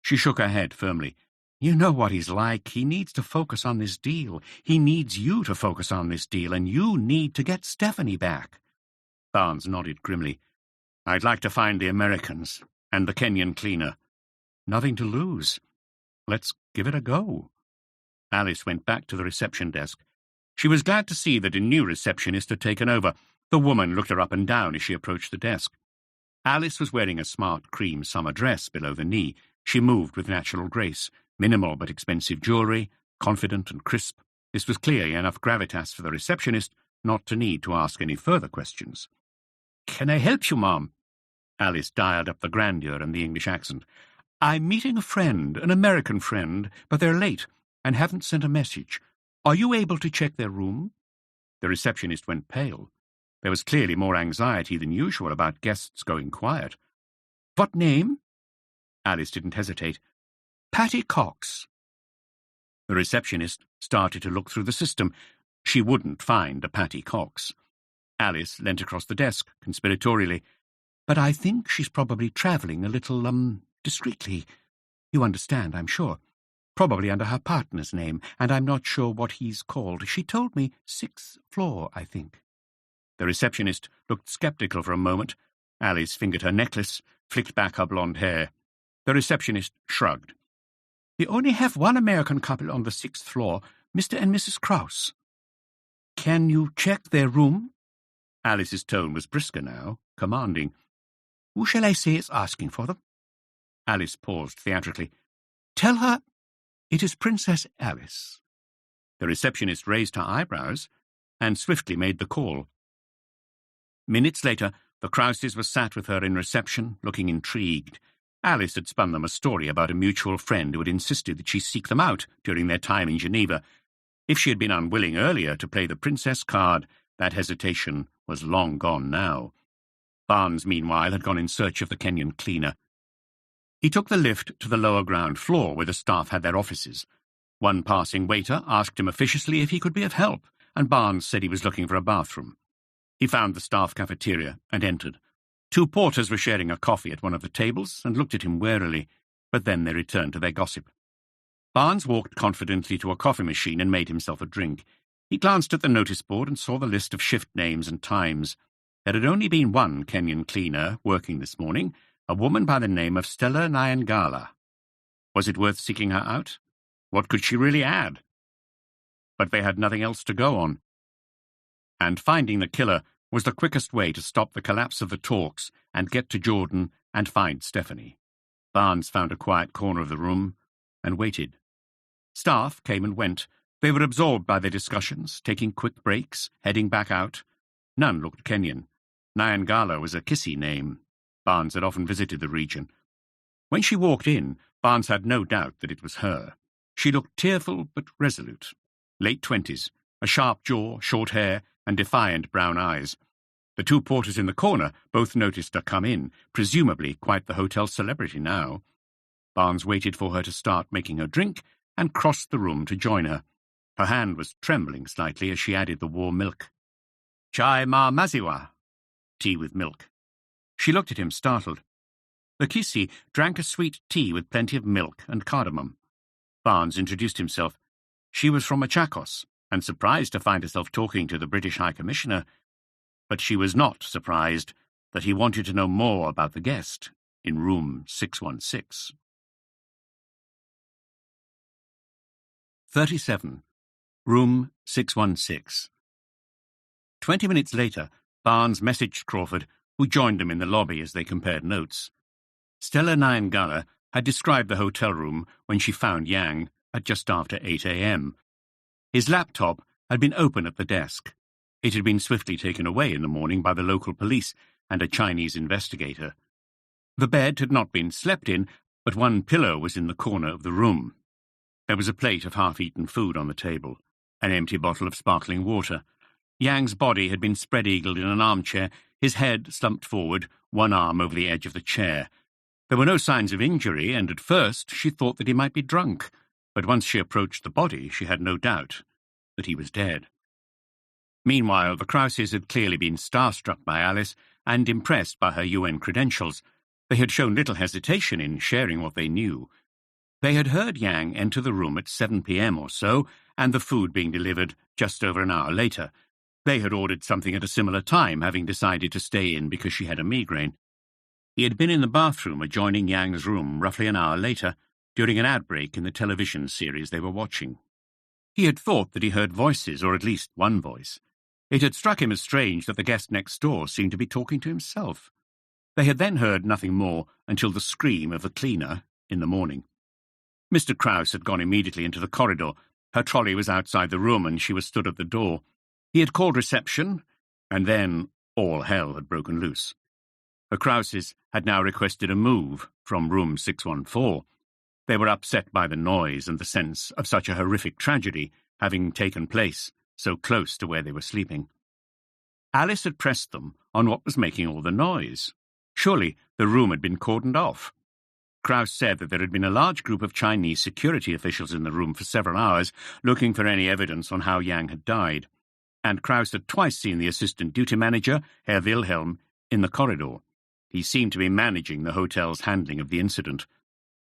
She shook her head firmly. You know what he's like. He needs to focus on this deal. He needs you to focus on this deal, and you need to get Stephanie back. Barnes nodded grimly. I'd like to find the Americans and the Kenyan cleaner. Nothing to lose. Let's give it a go. Alice went back to the reception desk. She was glad to see that a new receptionist had taken over. The woman looked her up and down as she approached the desk. Alice was wearing a smart cream summer dress below the knee. She moved with natural grace. Minimal but expensive jewellery, confident and crisp. This was clearly enough gravitas for the receptionist not to need to ask any further questions. Can I help you, Mom? Alice dialed up the grandeur and the English accent. I'm meeting a friend, an American friend, but they're late and haven't sent a message. Are you able to check their room? The receptionist went pale. There was clearly more anxiety than usual about guests going quiet. What name? Alice didn't hesitate. Patty Cox. The receptionist started to look through the system. She wouldn't find a Patty Cox. Alice leant across the desk, conspiratorially. But I think she's probably travelling a little, discreetly. You understand, I'm sure. Probably under her partner's name, and I'm not sure what he's called. She told me 6th floor, I think. The receptionist looked sceptical for a moment. Alice fingered her necklace, flicked back her blonde hair. The receptionist shrugged. We only have one American couple on the 6th floor, Mr. and Mrs. Krauss. Can you check their room? Alice's tone was brisker now, commanding. Who shall I say is asking for them? Alice paused theatrically. Tell her it is Princess Alice. The receptionist raised her eyebrows and swiftly made the call. Minutes later, the Krausses were sat with her in reception, looking intrigued. Alice had spun them a story about a mutual friend who had insisted that she seek them out during their time in Geneva. If she had been unwilling earlier to play the princess card, that hesitation was long gone now. Barnes, meanwhile, had gone in search of the Kenyan cleaner. He took the lift to the lower ground floor where the staff had their offices. One passing waiter asked him officiously if he could be of help, and Barnes said he was looking for a bathroom. He found the staff cafeteria and entered. 2 porters were sharing a coffee at one of the tables and looked at him warily, but then they returned to their gossip. Barnes walked confidently to a coffee machine and made himself a drink. He glanced at the notice board and saw the list of shift names and times. There had only been one Kenyan cleaner working this morning, a woman by the name of Stella Nyangala. Was it worth seeking her out? What could she really add? But they had nothing else to go on. And finding the killer was the quickest way to stop the collapse of the talks and get to Jordan and find Stephanie. Barnes found a quiet corner of the room and waited. Staff came and went. They were absorbed by their discussions, taking quick breaks, heading back out. None looked Kenyan. Nyangala was a Kissi name. Barnes had often visited the region. When she walked in, Barnes had no doubt that it was her. She looked tearful but resolute. Late 20s, a sharp jaw, short hair, and defiant brown eyes. The two porters in the corner both noticed her come in, presumably quite the hotel celebrity now. Barnes waited for her to start making her drink and crossed the room to join her. Her hand was trembling slightly as she added the warm milk. "Chai ma maziwa," tea with milk. She looked at him, startled. The Kisi drank a sweet tea with plenty of milk and cardamom. Barnes introduced himself. She was from Machakos, and surprised to find herself talking to the British High Commissioner. But she was not surprised that he wanted to know more about the guest in room 616. 37. Room 616. 20 minutes later, Barnes messaged Crawford, who joined them in the lobby as they compared notes. Stella Nyangala had described the hotel room when she found Yang at just after 8 a.m. His laptop had been open at the desk. It had been swiftly taken away in the morning by the local police and a Chinese investigator. The bed had not been slept in, but one pillow was in the corner of the room. There was a plate of half-eaten food on the table, an empty bottle of sparkling water. Yang's body had been spread-eagled in an armchair, his head slumped forward, one arm over the edge of the chair. There were no signs of injury, and at first she thought that he might be drunk, but once she approached the body, she had no doubt that he was dead. Meanwhile, the Krauses had clearly been starstruck by Alice and impressed by her UN credentials. They had shown little hesitation in sharing what they knew. They had heard Yang enter the room at 7 p.m. or so, and the food being delivered just over an hour later. They had ordered something at a similar time, having decided to stay in because she had a migraine. He had been in the bathroom adjoining Yang's room roughly an hour later, during an ad break in the television series they were watching. He had thought that he heard voices, or at least one voice. It had struck him as strange that the guest next door seemed to be talking to himself. They had then heard nothing more until the scream of the cleaner in the morning. Mr. Krause had gone immediately into the corridor. Her trolley was outside the room, and she was stood at the door. He had called reception, and then all hell had broken loose. The Krauses had now requested a move from room 614. They were upset by the noise and the sense of such a horrific tragedy having taken place so close to where they were sleeping. Alice had pressed them on what was making all the noise. Surely the room had been cordoned off. Krause said that there had been a large group of Chinese security officials in the room for several hours, looking for any evidence on how Yang had died. And Krause had twice seen the assistant duty manager, Herr Wilhelm, in the corridor. He seemed to be managing the hotel's handling of the incident.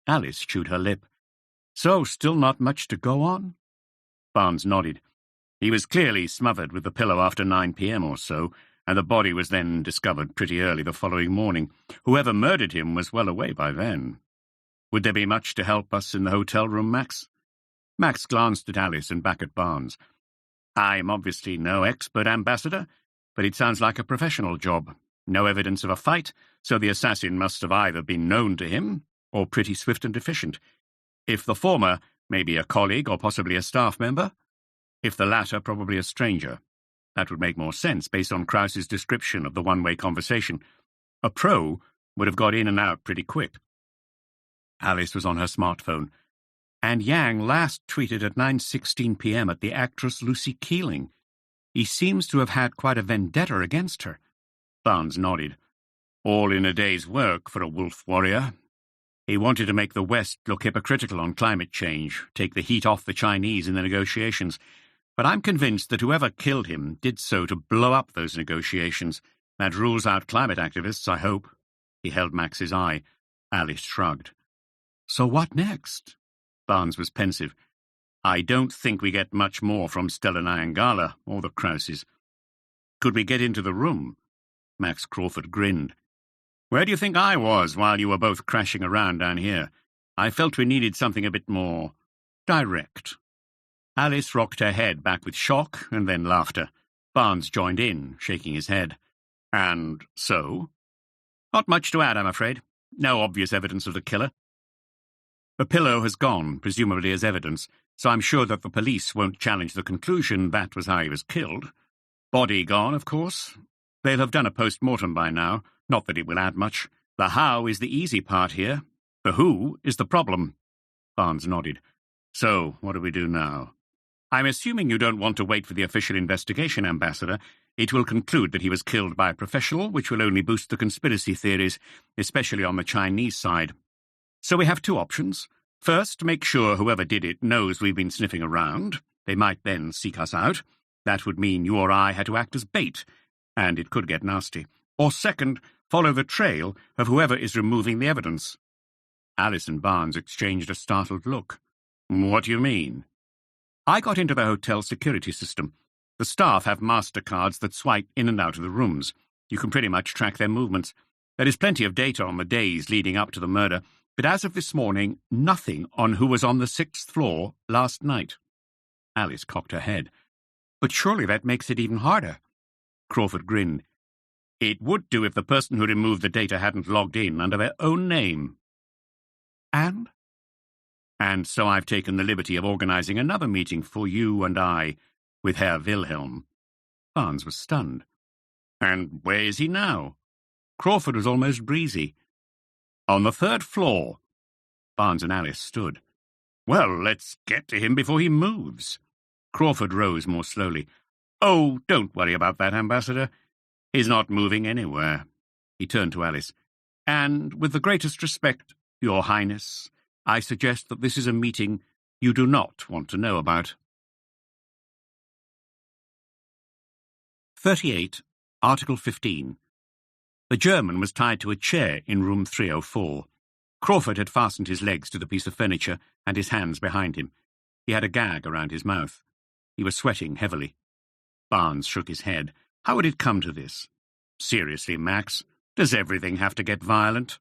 Alice chewed her lip. So, still not much to go on? Barnes nodded. He was clearly smothered with the pillow after 9 p.m. or so, and the body was then discovered pretty early the following morning. Whoever murdered him was well away by then. Would there be much to help us in the hotel room, Max? Max glanced at Alice and back at Barnes. I'm obviously no expert, Ambassador, but it sounds like a professional job. No evidence of a fight, so the assassin must have either been known to him or pretty swift and efficient. If the former, maybe a colleague or possibly a staff member. If the latter, probably a stranger. That would make more sense based on Krause's description of the one-way conversation. A pro would have got in and out pretty quick. Alice was on her smartphone. And Yang last tweeted at 9:16 p.m. at the actress Lucy Keeling. He seems to have had quite a vendetta against her. Barnes nodded. All in a day's work for a wolf warrior. He wanted to make the West look hypocritical on climate change, take the heat off the Chinese in the negotiations. But I'm convinced that whoever killed him did so to blow up those negotiations. That rules out climate activists, I hope. He held Max's eye. Alice shrugged. So what next? Barnes was pensive. I don't think we get much more from Stella Nyangala or the Krauses. Could we get into the room? Max Crawford grinned. Where do you think I was while you were both crashing around down here? I felt we needed something a bit more direct. Alice rocked her head back with shock and then laughter. Barnes joined in, shaking his head. And so? Not much to add, I'm afraid. No obvious evidence of the killer. The pillow has gone, presumably as evidence, so I'm sure that the police won't challenge the conclusion that was how he was killed. Body gone, of course. They'll have done a post-mortem by now. Not that it will add much. The how is the easy part here. The who is the problem. Barnes nodded. So, what do we do now? I'm assuming you don't want to wait for the official investigation, Ambassador. It will conclude that he was killed by a professional, which will only boost the conspiracy theories, especially on the Chinese side. So we have two options. First, make sure whoever did it knows we've been sniffing around. They might then seek us out. That would mean you or I had to act as bait, and it could get nasty. Or second, follow the trail of whoever is removing the evidence. Alice and Barnes exchanged a startled look. What do you mean? I got into the hotel security system. The staff have MasterCards that swipe in and out of the rooms. You can pretty much track their movements. There is plenty of data on the days leading up to the murder, but as of this morning, nothing on who was on the 6th floor last night. Alice cocked her head. But surely that makes it even harder. Crawford grinned. It would do if the person who removed the data hadn't logged in under their own name. And? And so I've taken the liberty of organizing another meeting for you and I with Herr Wilhelm. Barnes was stunned. And where is he now? Crawford was almost breezy. On the 3rd floor. Barnes and Alice stood. Well, let's get to him before he moves. Crawford rose more slowly. Oh, don't worry about that, Ambassador. He's not moving anywhere. He turned to Alice. And with the greatest respect, Your Highness, I suggest that this is a meeting you do not want to know about. 38. Article 15. The German was tied to a chair in room 304. Crawford had fastened his legs to the piece of furniture and his hands behind him. He had a gag around his mouth. He was sweating heavily. Barnes shook his head. How would it come to this? Seriously, Max, does everything have to get violent?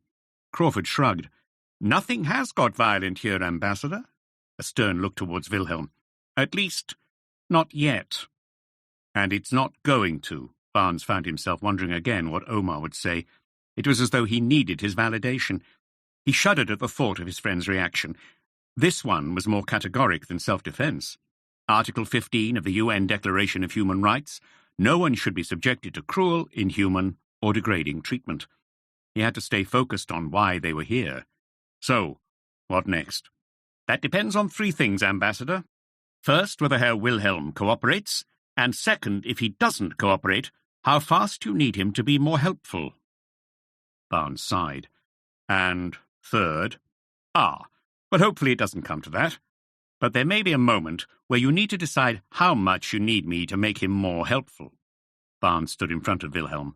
Crawford shrugged. Nothing has got violent here, Ambassador. A stern look towards Wilhelm. At least, not yet. And it's not going to. Barnes found himself wondering again what Omar would say. It was as though he needed his validation. He shuddered at the thought of his friend's reaction. This one was more categoric than self-defense. Article 15 of the UN Declaration of Human Rights. No one should be subjected to cruel, inhuman, or degrading treatment. He had to stay focused on why they were here. So, what next? That depends on 3 things, Ambassador. First, whether Herr Wilhelm cooperates, and second, if he doesn't cooperate, how fast you need him to be more helpful. Barnes sighed. And third? But hopefully it doesn't come to that. But there may be a moment where you need to decide how much you need me to make him more helpful. Barnes stood in front of Wilhelm.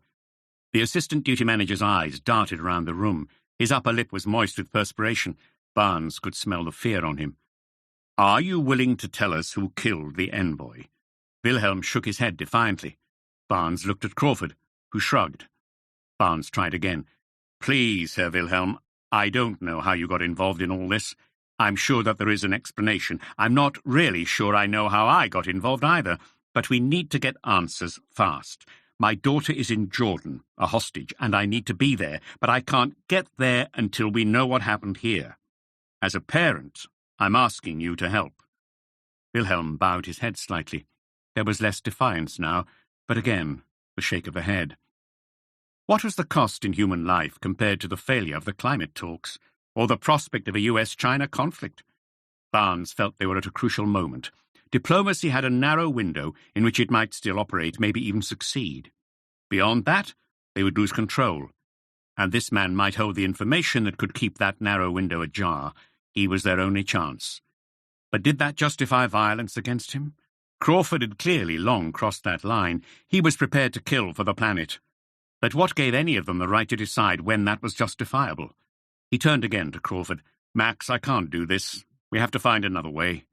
The assistant duty manager's eyes darted around the room. His upper lip was moist with perspiration. Barnes could smell the fear on him. Are you willing to tell us who killed the envoy? Wilhelm shook his head defiantly. Barnes looked at Crawford, who shrugged. Barnes tried again. Please, Herr Wilhelm, I don't know how you got involved in all this. I'm sure that there is an explanation. I'm not really sure I know how I got involved either, but we need to get answers fast. My daughter is in Jordan, a hostage, and I need to be there, but I can't get there until we know what happened here. As a parent, I'm asking you to help. Wilhelm bowed his head slightly. There was less defiance now, but again, the shake of the head. What was the cost in human life compared to the failure of the climate talks, or the prospect of a US-China conflict? Barnes felt they were at a crucial moment. Diplomacy had a narrow window in which it might still operate, maybe even succeed. Beyond that, they would lose control. And this man might hold the information that could keep that narrow window ajar. He was their only chance. But did that justify violence against him? Crawford had clearly long crossed that line. He was prepared to kill for the planet. But what gave any of them the right to decide when that was justifiable? He turned again to Crawford. Max, I can't do this. We have to find another way.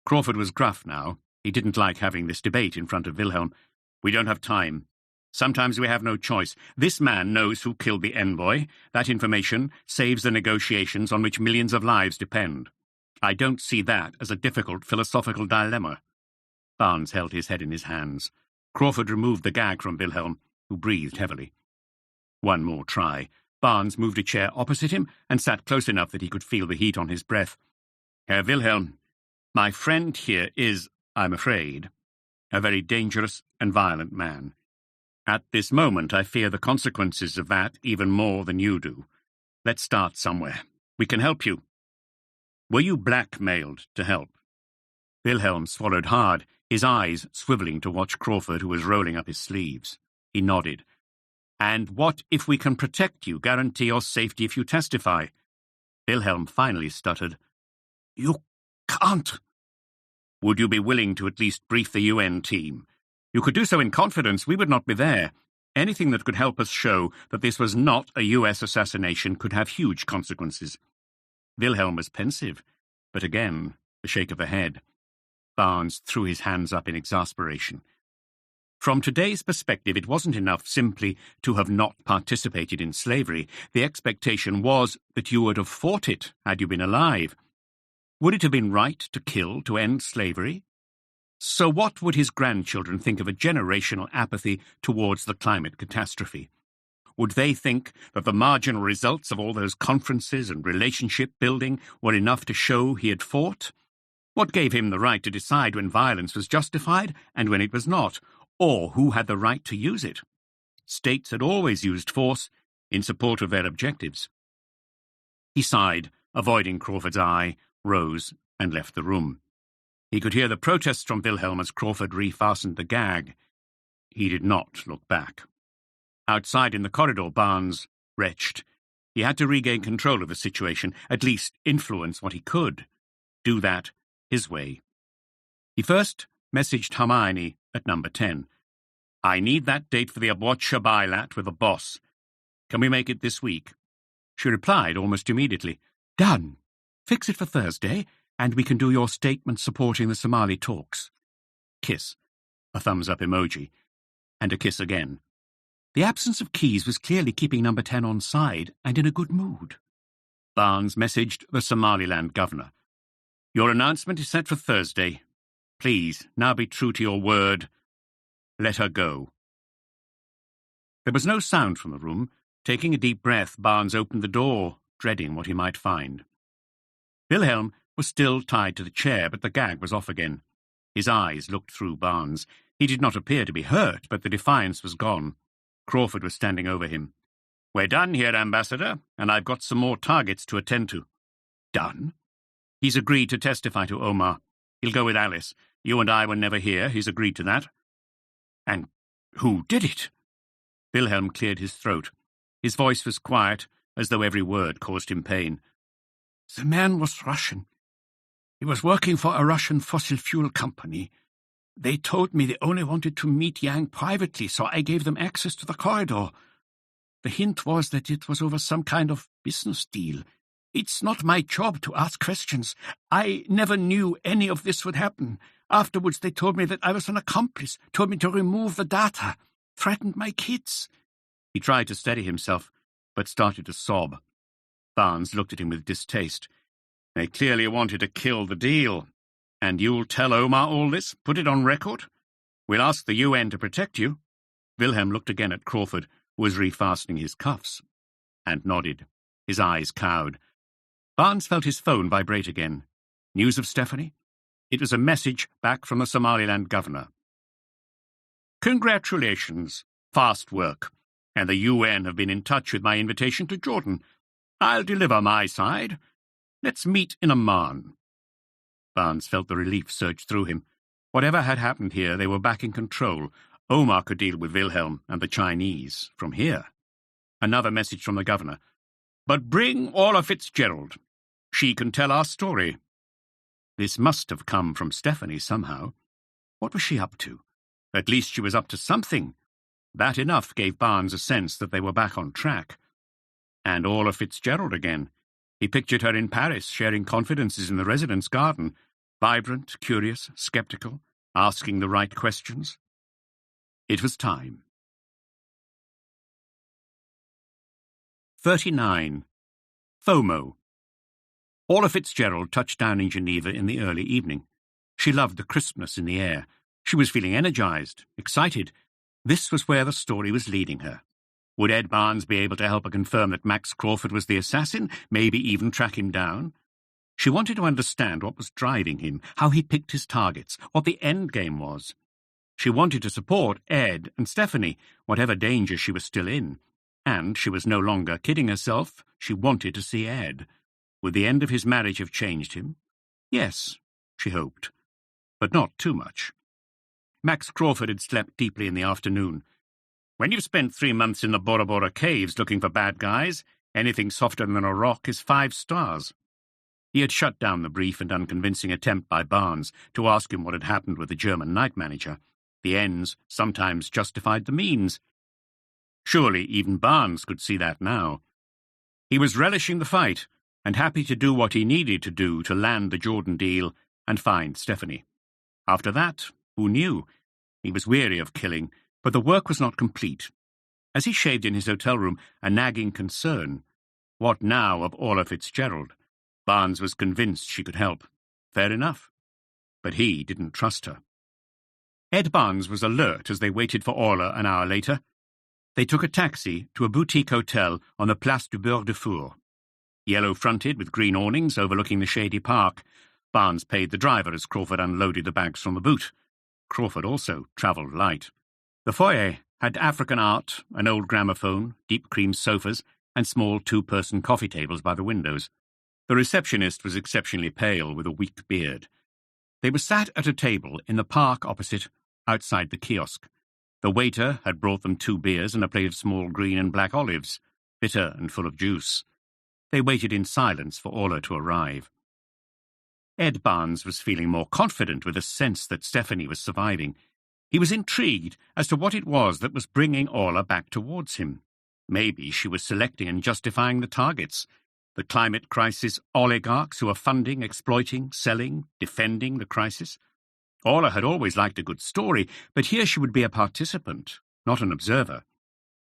Crawford was gruff now. He didn't like having this debate in front of Wilhelm. We don't have time. Sometimes we have no choice. This man knows who killed the envoy. That information saves the negotiations on which millions of lives depend. I don't see that as a difficult philosophical dilemma. Barnes held his head in his hands. Crawford removed the gag from Wilhelm, who breathed heavily. One more try. Barnes moved a chair opposite him and sat close enough that he could feel the heat on his breath. Herr Wilhelm, my friend here is, I'm afraid, a very dangerous and violent man. At this moment, I fear the consequences of that even more than you do. Let's start somewhere. We can help you. Were you blackmailed to help? Wilhelm swallowed hard. his eyes swivelling to watch Crawford, who was rolling up his sleeves. He nodded. "And what if we can protect you, guarantee your safety if you testify?" Wilhelm finally stuttered. "You can't." "Would you be willing to at least brief the UN team? You could do so in confidence. We would not be there. Anything that could help us show that this was not a US assassination could have huge consequences." Wilhelm was pensive, but again a shake of the head. Barnes threw his hands up in exasperation. From today's perspective, it wasn't enough simply to have not participated in slavery. The expectation was that you would have fought it had you been alive. Would it have been right to kill to end slavery? So what would his grandchildren think of a generational apathy towards the climate catastrophe? Would they think that the marginal results of all those conferences and relationship building were enough to show he had fought? What gave him the right to decide when violence was justified and when it was not, or who had the right to use it? States had always used force in support of their objectives. He sighed, avoiding Crawford's eye, rose, and left the room. He could hear the protests from Wilhelm as Crawford refastened the gag. He did not look back. Outside in the corridor, Barnes retched. He had to regain control of the situation, at least influence what he could. Do that his way. He first messaged Hermione at number 10. "I need that date for the Abwatcha Bilat with the boss. Can we make it this week?" She replied almost immediately. "Done. Fix it for Thursday, and we can do your statement supporting the Somali talks." Kiss, a thumbs-up emoji, and a kiss again. The absence of keys was clearly keeping number 10 on side and in a good mood. Barnes messaged the Somaliland governor. "Your announcement is set for Thursday. Please, now be true to your word. Let her go." There was no sound from the room. Taking a deep breath, Barnes opened the door, dreading what he might find. Wilhelm was still tied to the chair, but the gag was off again. His eyes looked through Barnes. He did not appear to be hurt, but the defiance was gone. Crawford was standing over him. "We're done here, Ambassador, and I've got some more targets to attend to." "Done?" "He's agreed to testify to Omar. He'll go with Alice. You and I were never here. He's agreed to that." "And who did it?" Wilhelm cleared his throat. His voice was quiet, as though every word caused him pain. "The man was Russian. He was working for a Russian fossil fuel company. They told me they only wanted to meet Yang privately, so I gave them access to the corridor. The hint was that it was over some kind of business deal. It's not my job to ask questions. I never knew any of this would happen. Afterwards they told me that I was an accomplice, told me to remove the data, threatened my kids." He tried to steady himself, but started to sob. Barnes looked at him with distaste. "They clearly wanted to kill the deal. And you'll tell Omar all this? Put it on record? We'll ask the UN to protect you." Wilhelm looked again at Crawford, who was refastening his cuffs, and nodded. His eyes cowed. Barnes felt his phone vibrate again. News of Stephanie? It was a message back from the Somaliland governor. "Congratulations. Fast work. And the UN have been in touch with my invitation to Jordan. I'll deliver my side. Let's meet in Amman." Barnes felt the relief surge through him. Whatever had happened here, they were back in control. Omar could deal with Wilhelm and the Chinese from here. Another message from the governor. "But bring Orla Fitzgerald. She can tell our story." This must have come from Stephanie somehow. What was she up to? At least she was up to something. That enough gave Barnes a sense that they were back on track. And Orla Fitzgerald again. He pictured her in Paris, sharing confidences in the residence garden, vibrant, curious, sceptical, asking the right questions. It was time. 39. FOMO. Orla Fitzgerald touched down in Geneva in the early evening. She loved the crispness in the air. She was feeling energized, excited. This was where the story was leading her. Would Ed Barnes be able to help her confirm that Max Crawford was the assassin, maybe even track him down? She wanted to understand what was driving him, how he picked his targets, what the end game was. She wanted to support Ed and Stephanie, whatever danger she was still in. And she was no longer kidding herself. She wanted to see Ed. Would the end of his marriage have changed him? Yes, she hoped. But not too much. Max Crawford had slept deeply in the afternoon. When you've spent 3 months in the Bora Bora caves looking for bad guys, anything softer than a rock is 5 stars. He had shut down the brief and unconvincing attempt by Barnes to ask him what had happened with the German night manager. The ends sometimes justified the means. Surely even Barnes could see that now. He was relishing the fight and happy to do what he needed to do to land the Jordan deal and find Stephanie. After that, who knew? He was weary of killing, but the work was not complete. As he shaved in his hotel room, a nagging concern. What now of Orla Fitzgerald? Barnes was convinced she could help. Fair enough. But he didn't trust her. Ed Barnes was alert as they waited for Orla an hour later. They took a taxi to a boutique hotel on the Place du Beurre de Four. Yellow-fronted with green awnings overlooking the shady park, Barnes paid the driver as Crawford unloaded the bags from the boot. Crawford also travelled light. The foyer had African art, an old gramophone, deep cream sofas, and small 2-person coffee tables by the windows. The receptionist was exceptionally pale with a weak beard. They were sat at a table in the park opposite, outside the kiosk. The waiter had brought them 2 beers and a plate of small green and black olives, bitter and full of juice. They waited in silence for Orla to arrive. Ed Barnes was feeling more confident with a sense that Stephanie was surviving. He was intrigued as to what it was that was bringing Orla back towards him. Maybe she was selecting and justifying the targets. The climate crisis oligarchs who are funding, exploiting, selling, defending the crisis. Orla had always liked a good story, but here she would be a participant, not an observer.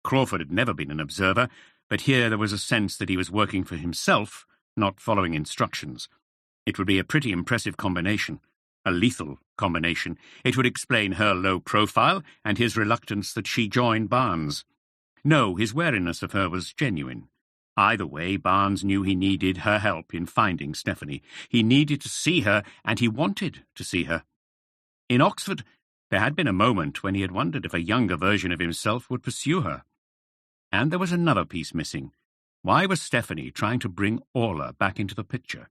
Crawford had never been an observer, but here there was a sense that he was working for himself, not following instructions. It would be a pretty impressive combination, a lethal combination. It would explain her low profile and his reluctance that she join Barnes. No, his wariness of her was genuine. Either way, Barnes knew he needed her help in finding Stephanie. He needed to see her, and he wanted to see her. In Oxford, there had been a moment when he had wondered if a younger version of himself would pursue her. And there was another piece missing. Why was Stephanie trying to bring Orla back into the picture?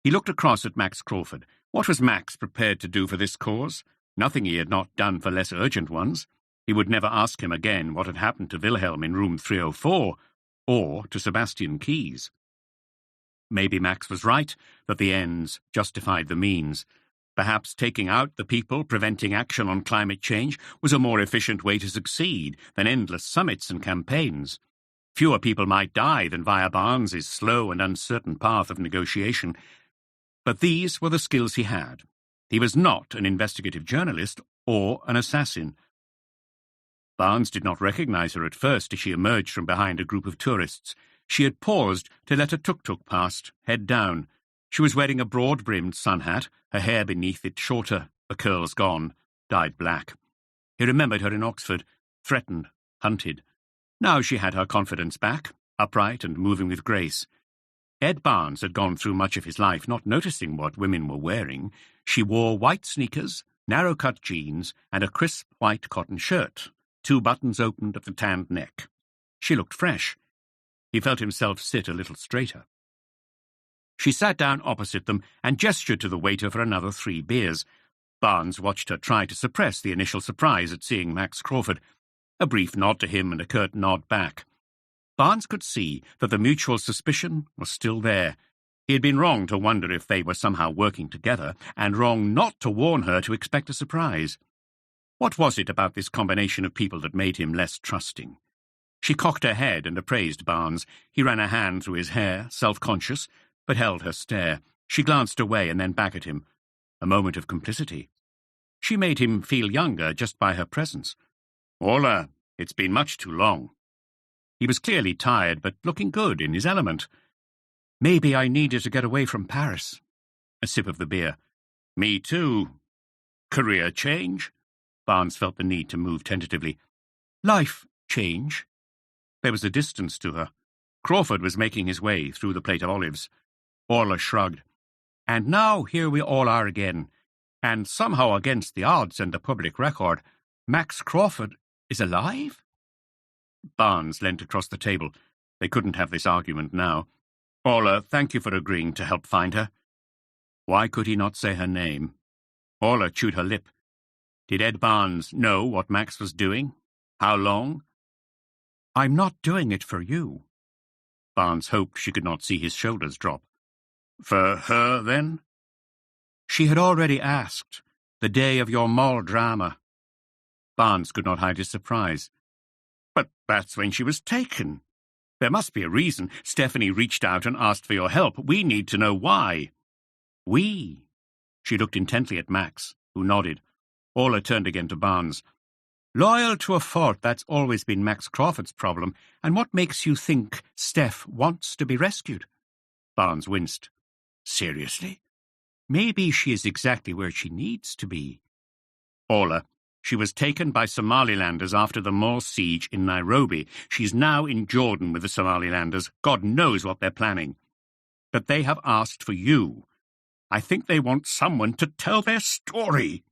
He looked across at Max Crawford. What was Max prepared to do for this cause? Nothing he had not done for less urgent ones. He would never ask him again what had happened to Wilhelm in room 304, or to Sebastian Keyes. Maybe Max was right, that the ends justified the means. Perhaps taking out the people preventing action on climate change was a more efficient way to succeed than endless summits and campaigns. Fewer people might die than via Barnes's slow and uncertain path of negotiation. But these were the skills he had. He was not an investigative journalist or an assassin. Barnes did not recognize her at first as she emerged from behind a group of tourists. She had paused to let a tuk-tuk past, head down. She was wearing a broad-brimmed sun hat, her hair beneath it shorter, the curls gone, dyed black. He remembered her in Oxford, threatened, hunted. Now she had her confidence back, upright and moving with grace. Ed Barnes had gone through much of his life not noticing what women were wearing. She wore white sneakers, narrow-cut jeans, and a crisp white cotton shirt, 2 buttons opened at the tanned neck. She looked fresh. He felt himself sit a little straighter. She sat down opposite them and gestured to the waiter for another 3 beers. Barnes watched her try to suppress the initial surprise at seeing Max Crawford. A brief nod to him and a curt nod back. Barnes could see that the mutual suspicion was still there. He had been wrong to wonder if they were somehow working together, and wrong not to warn her to expect a surprise. What was it about this combination of people that made him less trusting? She cocked her head and appraised Barnes. He ran a hand through his hair, self-conscious, but held her stare. She glanced away and then back at him. A moment of complicity. She made him feel younger just by her presence. Orla, it's been much too long. He was clearly tired, but looking good in his element. Maybe I needed to get away from Paris. A sip of the beer. Me too. Career change? Barnes felt the need to move tentatively. Life change? There was a distance to her. Crawford was making his way through the plate of olives. Orla shrugged. And now here we all are again. And somehow against the odds and the public record, Max Crawford is alive? Barnes leant across the table. They couldn't have this argument now. Orla, thank you for agreeing to help find her. Why could he not say her name? Orla chewed her lip. Did Ed Barnes know what Max was doing? How long? I'm not doing it for you. Barnes hoped she could not see his shoulders drop. For her, then? She had already asked, the day of your mall drama. Barnes could not hide his surprise. But that's when she was taken. There must be a reason. Stephanie reached out and asked for your help. We need to know why. We? She looked intently at Max, who nodded. Orla turned again to Barnes. Loyal to a fault, that's always been Max Crawford's problem. And what makes you think Steph wants to be rescued? Barnes winced. Seriously? Maybe she is exactly where she needs to be. Orla, she was taken by Somalilanders after the mall siege in Nairobi. She's now in Jordan with the Somalilanders. God knows what they're planning. But they have asked for you. I think they want someone to tell their story.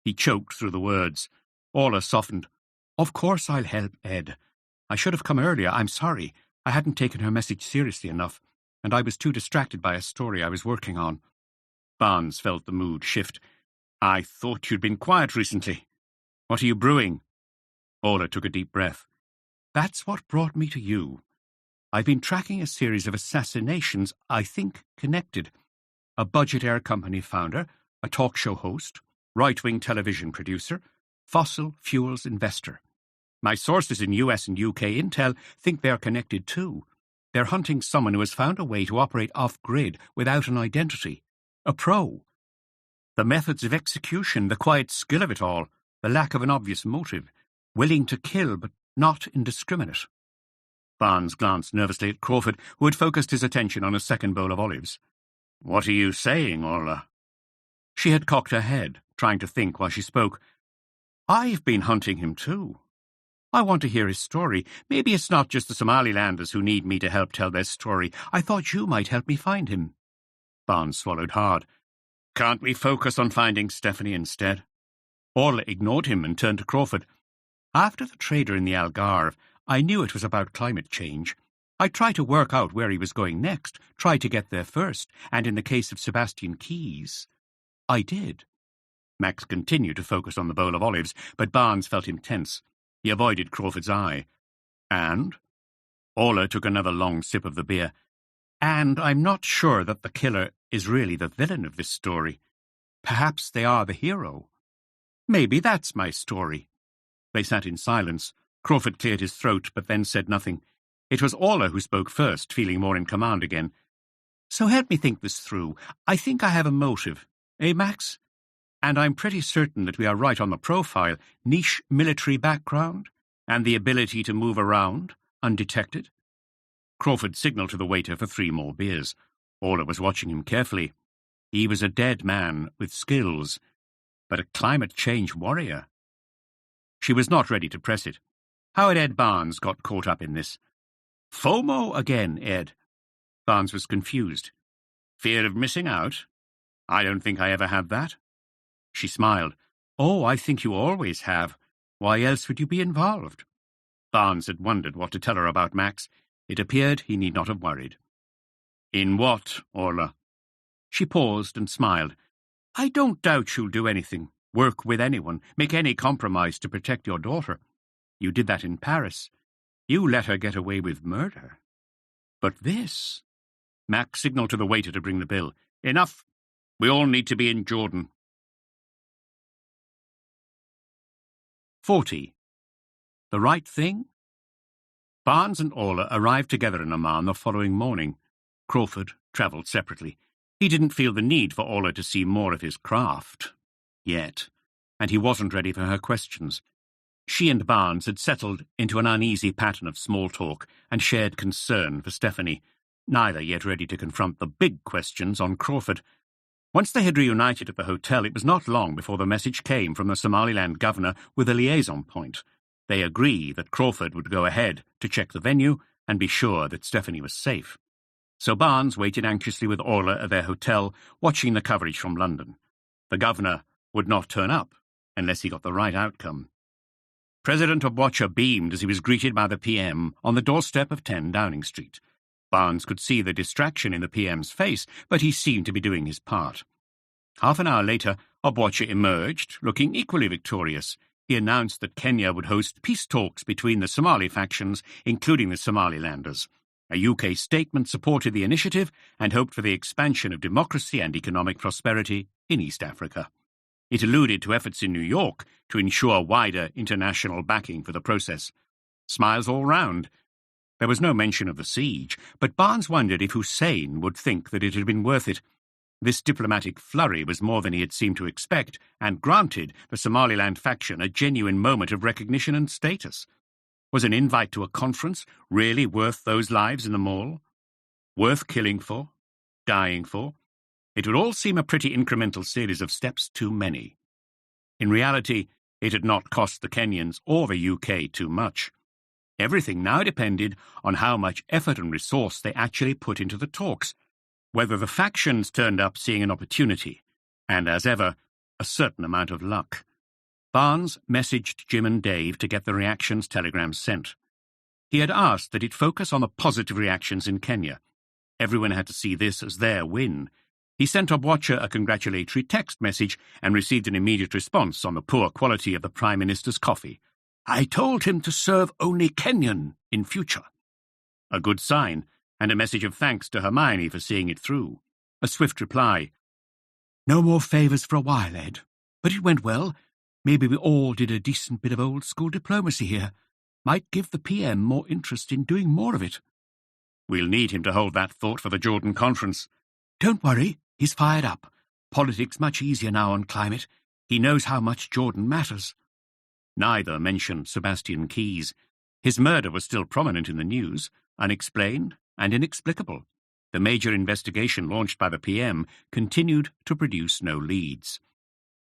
He choked through the words. Orla softened. Of course I'll help, Ed. I should have come earlier. I'm sorry. I hadn't taken her message seriously enough, and I was too distracted by a story I was working on. Barnes felt the mood shift. I thought you'd been quiet recently. What are you brewing? Orla took a deep breath. That's what brought me to you. I've been tracking a series of assassinations, I think connected. A budget air company founder, a talk show host, right-wing television producer, fossil fuels investor. My sources in US and UK intel think they're connected too. They're hunting someone who has found a way to operate off-grid without an identity. A pro. The methods of execution, the quiet skill of it all, the lack of an obvious motive, willing to kill but not indiscriminate. Barnes glanced nervously at Crawford, who had focused his attention on a second bowl of olives. What are you saying, Orla? She had cocked her head, trying to think while she spoke. I've been hunting him too. I want to hear his story. Maybe it's not just the Somalilanders who need me to help tell their story. I thought you might help me find him. Barnes swallowed hard. Can't we focus on finding Stephanie instead? Orla ignored him and turned to Crawford. After the trader in the Algarve, I knew it was about climate change. I tried to work out where he was going next, tried to get there first, and in the case of Sebastian Keyes, I did. Max continued to focus on the bowl of olives, but Barnes felt him tense. He avoided Crawford's eye. And? Orla took another long sip of the beer. And I'm not sure that the killer is really the villain of this story. Perhaps they are the hero. Maybe that's my story. They sat in silence. Crawford cleared his throat, but then said nothing. It was Orla who spoke first, feeling more in command again. So help me think this through. I think I have a motive. Eh, Max? And I'm pretty certain that we are right on the profile. Niche military background, and the ability to move around, undetected. Crawford signalled to the waiter for 3 more beers. Orla was watching him carefully. He was a dead man with skills, but a climate change warrior. She was not ready to press it. How had Ed Barnes got caught up in this? FOMO again, Ed. Barnes was confused. Fear of missing out? I don't think I ever had that. She smiled. Oh, I think you always have. Why else would you be involved? Barnes had wondered what to tell her about Max. It appeared he need not have worried. In what, Orla? She paused and smiled. I don't doubt you'll do anything, work with anyone, make any compromise to protect your daughter. You did that in Paris. You let her get away with murder. But this... Max signalled to the waiter to bring the bill. Enough. We all need to be in Jordan. 40. The right thing? Barnes and Orla arrived together in Amman the following morning. Crawford travelled separately. He didn't feel the need for Orla to see more of his craft. Yet. And he wasn't ready for her questions. She and Barnes had settled into an uneasy pattern of small talk and shared concern for Stephanie, neither yet ready to confront the big questions on Crawford. Once they had reunited at the hotel, it was not long before the message came from the Somaliland governor with a liaison point. They agree that Crawford would go ahead to check the venue and be sure that Stephanie was safe. So Barnes waited anxiously with Orla at their hotel, watching the coverage from London. The governor would not turn up unless he got the right outcome. President Obwacha beamed as he was greeted by the PM on the doorstep of 10 Downing Street. Barnes could see the distraction in the PM's face, but he seemed to be doing his part. Half an hour later, Obote emerged, looking equally victorious. He announced that Kenya would host peace talks between the Somali factions, including the Somalilanders. A UK statement supported the initiative and hoped for the expansion of democracy and economic prosperity in East Africa. It alluded to efforts in New York to ensure wider international backing for the process. Smiles all round. There was no mention of the siege, but Barnes wondered if Hussein would think that it had been worth it. This diplomatic flurry was more than he had seemed to expect, and granted the Somaliland faction a genuine moment of recognition and status. Was an invite to a conference really worth those lives in the mall? Worth killing for? Dying for? It would all seem a pretty incremental series of steps too many. In reality, it had not cost the Kenyans or the UK too much. Everything now depended on how much effort and resource they actually put into the talks, whether the factions turned up seeing an opportunity, and, as ever, a certain amount of luck. Barnes messaged Jim and Dave to get the reactions telegrams sent. He had asked that it focus on the positive reactions in Kenya. Everyone had to see this as their win. He sent Obote a congratulatory text message and received an immediate response on the poor quality of the Prime Minister's coffee. "I told him to serve only Kenyan in future." A good sign, and a message of thanks to Hermione for seeing it through. A swift reply. "No more favours for a while, Ed. But it went well. Maybe we all did a decent bit of old-school diplomacy here. Might give the PM more interest in doing more of it." "We'll need him to hold that thought for the Jordan conference." "Don't worry, he's fired up. Politics much easier now on climate. He knows how much Jordan matters." Neither mentioned Sebastian Keyes. His murder was still prominent in the news, unexplained and inexplicable. The major investigation launched by the PM continued to produce no leads.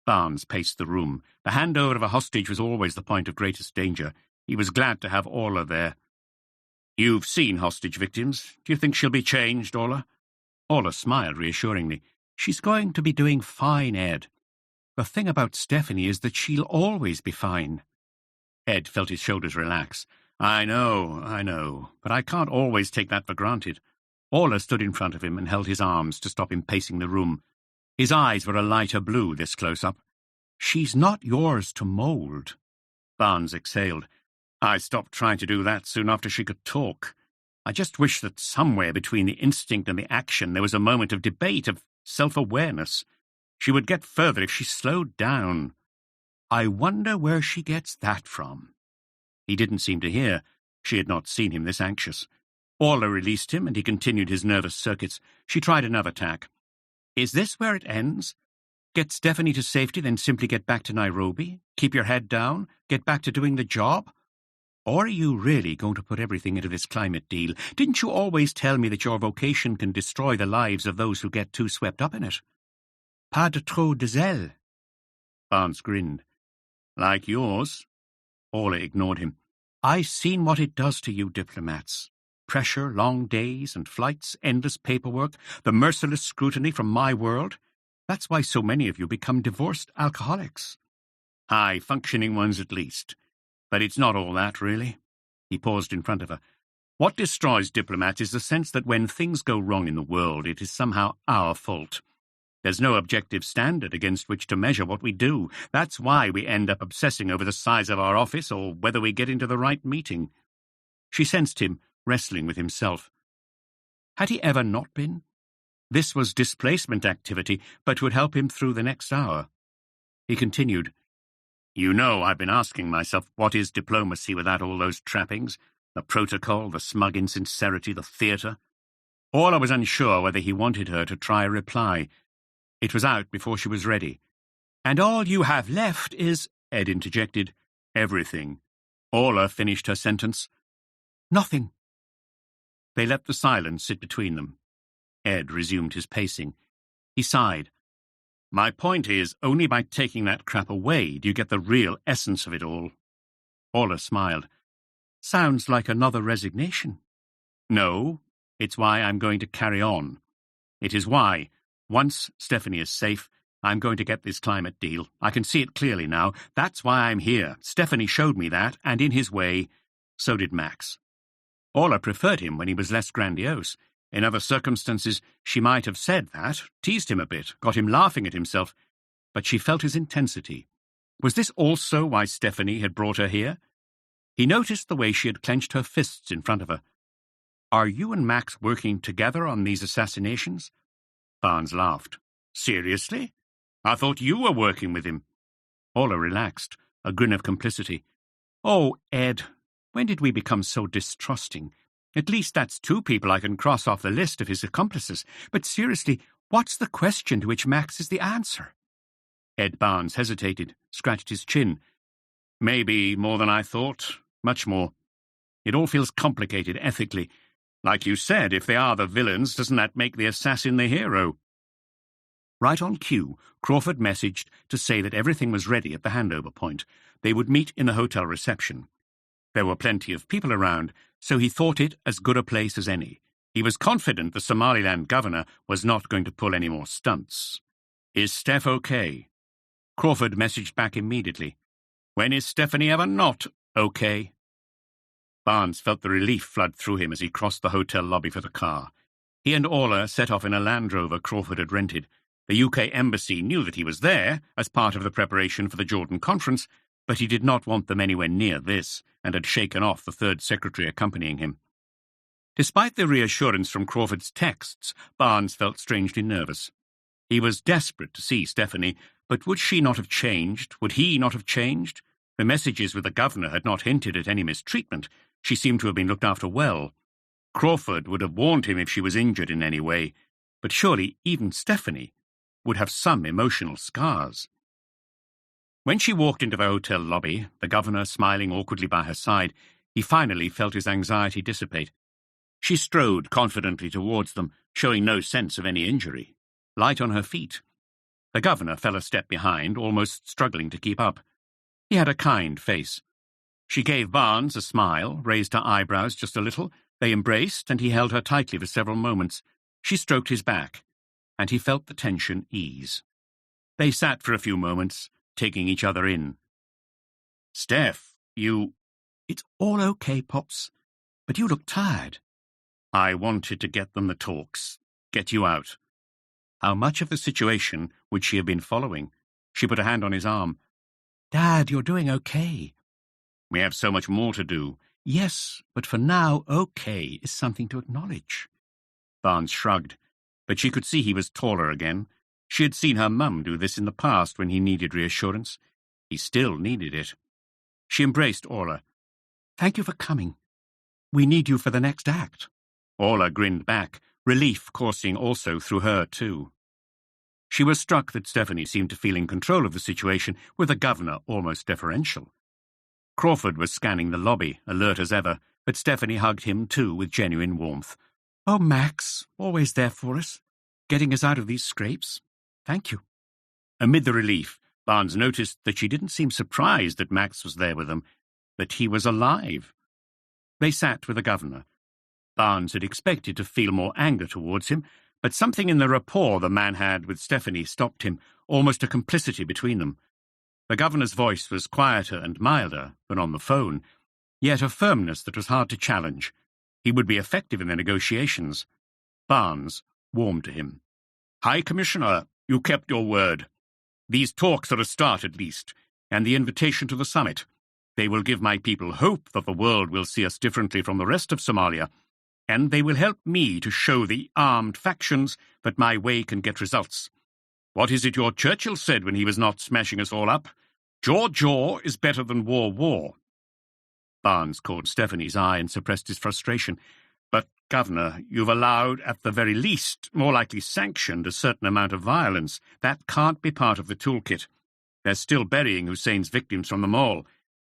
Barnes paced the room. The handover of a hostage was always the point of greatest danger. He was glad to have Orla there. "You've seen hostage victims. Do you think she'll be changed, Orla?" Orla smiled reassuringly. "She's going to be doing fine, Ed. The thing about Stephanie is that she'll always be fine." Ed felt his shoulders relax. I know, but I can't always take that for granted." Orla stood in front of him and held his arms to stop him pacing the room. His eyes were a lighter blue this close-up. "She's not yours to mould." Barnes exhaled. "I stopped trying to do that soon after she could talk. I just wish that somewhere between the instinct and the action there was a moment of debate, of self-awareness. She would get further if she slowed down. I wonder where she gets that from." He didn't seem to hear. She had not seen him this anxious. Orla released him, and he continued his nervous circuits. She tried another tack. "Is this where it ends? Get Stephanie to safety, then simply get back to Nairobi? Keep your head down? Get back to doing the job? Or are you really going to put everything into this climate deal? Didn't you always tell me that your vocation can destroy the lives of those who get too swept up in it?" "Pas de trop de zèle." Barnes grinned. "Like yours." Orla ignored him. "I've seen what it does to you diplomats. Pressure, long days and flights, endless paperwork, the merciless scrutiny from my world. That's why so many of you become divorced alcoholics." "High-functioning ones at least. But it's not all that, really." He paused in front of her. "What destroys diplomats is the sense that when things go wrong in the world, it is somehow our fault. There's no objective standard against which to measure what we do. That's why we end up obsessing over the size of our office or whether we get into the right meeting." She sensed him wrestling with himself. Had he ever not been? This was displacement activity, but would help him through the next hour. He continued, "You know, I've been asking myself, what is diplomacy without all those trappings? The protocol, the smug insincerity, the theatre?" Orla was unsure whether he wanted her to try a reply. It was out before she was ready. "And all you have left is—" Ed interjected. "Everything." Orla finished her sentence. "Nothing." They let the silence sit between them. Ed resumed his pacing. He sighed. "My point is, only by taking that crap away do you get the real essence of it all." Orla smiled. "Sounds like another resignation." "No, it's why I'm going to carry on. It is why, once Stephanie is safe, I'm going to get this climate deal. I can see it clearly now. That's why I'm here. Stephanie showed me that, and in his way, so did Max. Orla preferred him when he was less grandiose. In other circumstances, she might have said that, teased him a bit, got him laughing at himself. but she felt his intensity. Was this also why Stephanie had brought her here? He noticed the way she had clenched her fists in front of her. "Are you and Max working together on these assassinations?" Barnes laughed. "Seriously? I thought you were working with him." Orla relaxed, a grin of complicity. "Oh, Ed, when did we become so distrusting? At least that's two people I can cross off the list of his accomplices. But seriously, what's the question to which Max is the answer?" Ed Barnes hesitated, scratched his chin. "Maybe more than I thought. Much more. It all feels complicated ethically. Like you said, if they are the villains, doesn't that make the assassin the hero?" Right on cue, Crawford messaged to say that everything was ready at the handover point. They would meet in the hotel reception. There were plenty of people around, so he thought it as good a place as any. He was confident the Somaliland governor was not going to pull any more stunts. "Is Steph okay?" Crawford messaged back immediately. "When is Stephanie ever not okay?" Barnes felt the relief flood through him as he crossed the hotel lobby for the car. He and Orla set off in a Land Rover Crawford had rented. The UK Embassy knew that he was there as part of the preparation for the Jordan Conference, but he did not want them anywhere near this, and had shaken off the third secretary accompanying him. Despite the reassurance from Crawford's texts, Barnes felt strangely nervous. He was desperate to see Stephanie, but would she not have changed? Would he not have changed? The messages with the governor had not hinted at any mistreatment. She seemed to have been looked after well. Crawford would have warned him if she was injured in any way, but surely even Stephanie would have some emotional scars. When she walked into the hotel lobby, the governor smiling awkwardly by her side, he finally felt his anxiety dissipate. She strode confidently towards them, showing no sense of any injury. Light on her feet. The governor fell a step behind, almost struggling to keep up. He had a kind face. She gave Barnes a smile, raised her eyebrows just a little. They embraced, and he held her tightly for several moments. She stroked his back, and he felt the tension ease. They sat for a few moments, taking each other in. "Steph, you—" "It's all okay, Pops, but you look tired." "I wanted to get them the talks, get you out." How much of the situation would she have been following? She put a hand on his arm. "Dad, you're doing okay." "We have so much more to do." "Yes, but for now, okay is something to acknowledge." Barnes shrugged, but she could see he was taller again. She had seen her mum do this in the past when he needed reassurance. He still needed it. She embraced Orla. "Thank you for coming. We need you for the next act." Orla grinned back, relief coursing also through her too. She was struck that Stephanie seemed to feel in control of the situation, with the governor almost deferential. Crawford was scanning the lobby, alert as ever, but Stephanie hugged him too with genuine warmth. "Oh, Max, always there for us, getting us out of these scrapes. Thank you." Amid the relief, Barnes noticed that she didn't seem surprised that Max was there with them, that he was alive. They sat with the governor. Barnes had expected to feel more anger towards him, but something in the rapport the man had with Stephanie stopped him, almost a complicity between them. The governor's voice was quieter and milder than on the phone, yet a firmness that was hard to challenge. He would be effective in the negotiations. Barnes warmed to him. "High Commissioner, you kept your word. These talks are a start at least, and the invitation to the summit. They will give my people hope that the world will see us differently from the rest of Somalia, and they will help me to show the armed factions that my way can get results. What is it your Churchill said when he was not smashing us all up? Jaw is better than war. Barnes caught Stephanie's eye and suppressed his frustration. "But, Governor, you've allowed, at the very least, more likely sanctioned, a certain amount of violence. That can't be part of the toolkit. They're still burying Hussein's victims from the mall.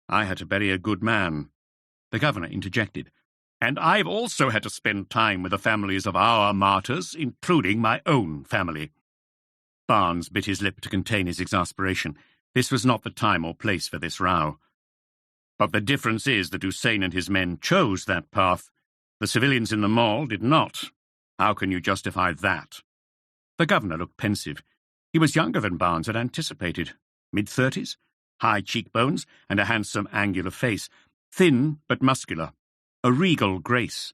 I had to bury a good man." The governor interjected. "And I've also had to spend time with the families of our martyrs, including my own family." Barnes bit his lip to contain his exasperation. This was not the time or place for this row. "But the difference is that Hussein and his men chose that path. The civilians in the mall did not. How can you justify that?" The governor looked pensive. He was younger than Barnes had anticipated. Mid-30s, high cheekbones, and a handsome, angular face. Thin but muscular. A regal grace.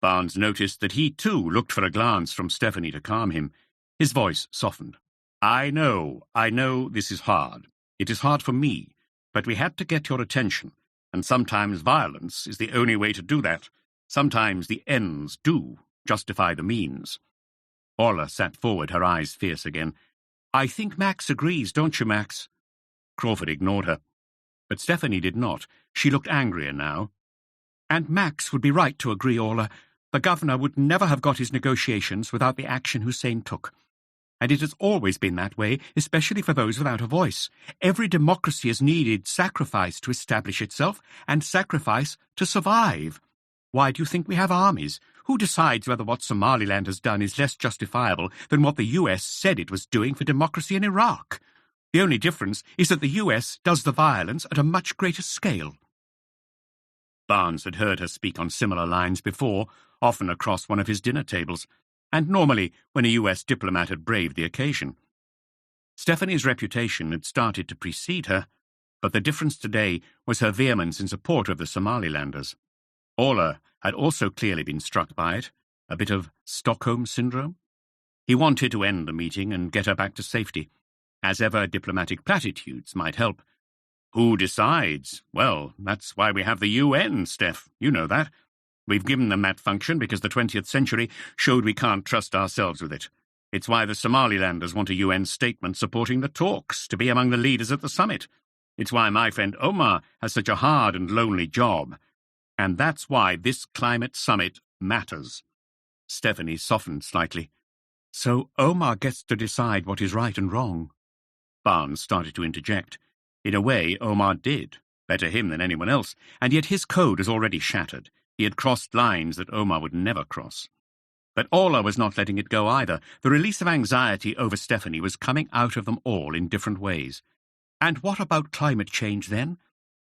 Barnes noticed that he, too, looked for a glance from Stephanie to calm him. His voice softened. I know this is hard. It is hard for me, but we had to get your attention, and sometimes violence is the only way to do that. Sometimes the ends do justify the means. Orla sat forward, her eyes fierce again. I think Max agrees, don't you, Max? Crawford ignored her. But Stephanie did not. She looked angrier now. And Max would be right to agree, Orla. The governor would never have got his negotiations without the action Hussein took. And it has always been that way, especially for those without a voice. Every democracy has needed sacrifice to establish itself, and sacrifice to survive. Why do you think we have armies? Who decides whether what Somaliland has done is less justifiable than what the US said it was doing for democracy in Iraq? The only difference is that the US does the violence at a much greater scale. Barnes had heard her speak on similar lines before, often across one of his dinner tables, and normally when a US diplomat had braved the occasion. Stephanie's reputation had started to precede her, but the difference today was her vehemence in support of the Somalilanders. Orla had also clearly been struck by it, a bit of Stockholm syndrome. He wanted to end the meeting and get her back to safety. As ever, diplomatic platitudes might help. Who decides? Well, that's why we have the UN, Steph. You know that. We've given them that function because the 20th century showed we can't trust ourselves with it. It's why the Somalilanders want a UN statement supporting the talks, to be among the leaders at the summit. It's why my friend Omar has such a hard and lonely job. And that's why this climate summit matters. Stephanie softened slightly. So Omar gets to decide what is right and wrong. Barnes started to interject. In a way, Omar did. Better him than anyone else. And yet his code is already shattered. He had crossed lines that Omar would never cross. But Orla was not letting it go either. The release of anxiety over Stephanie was coming out of them all in different ways. And what about climate change then?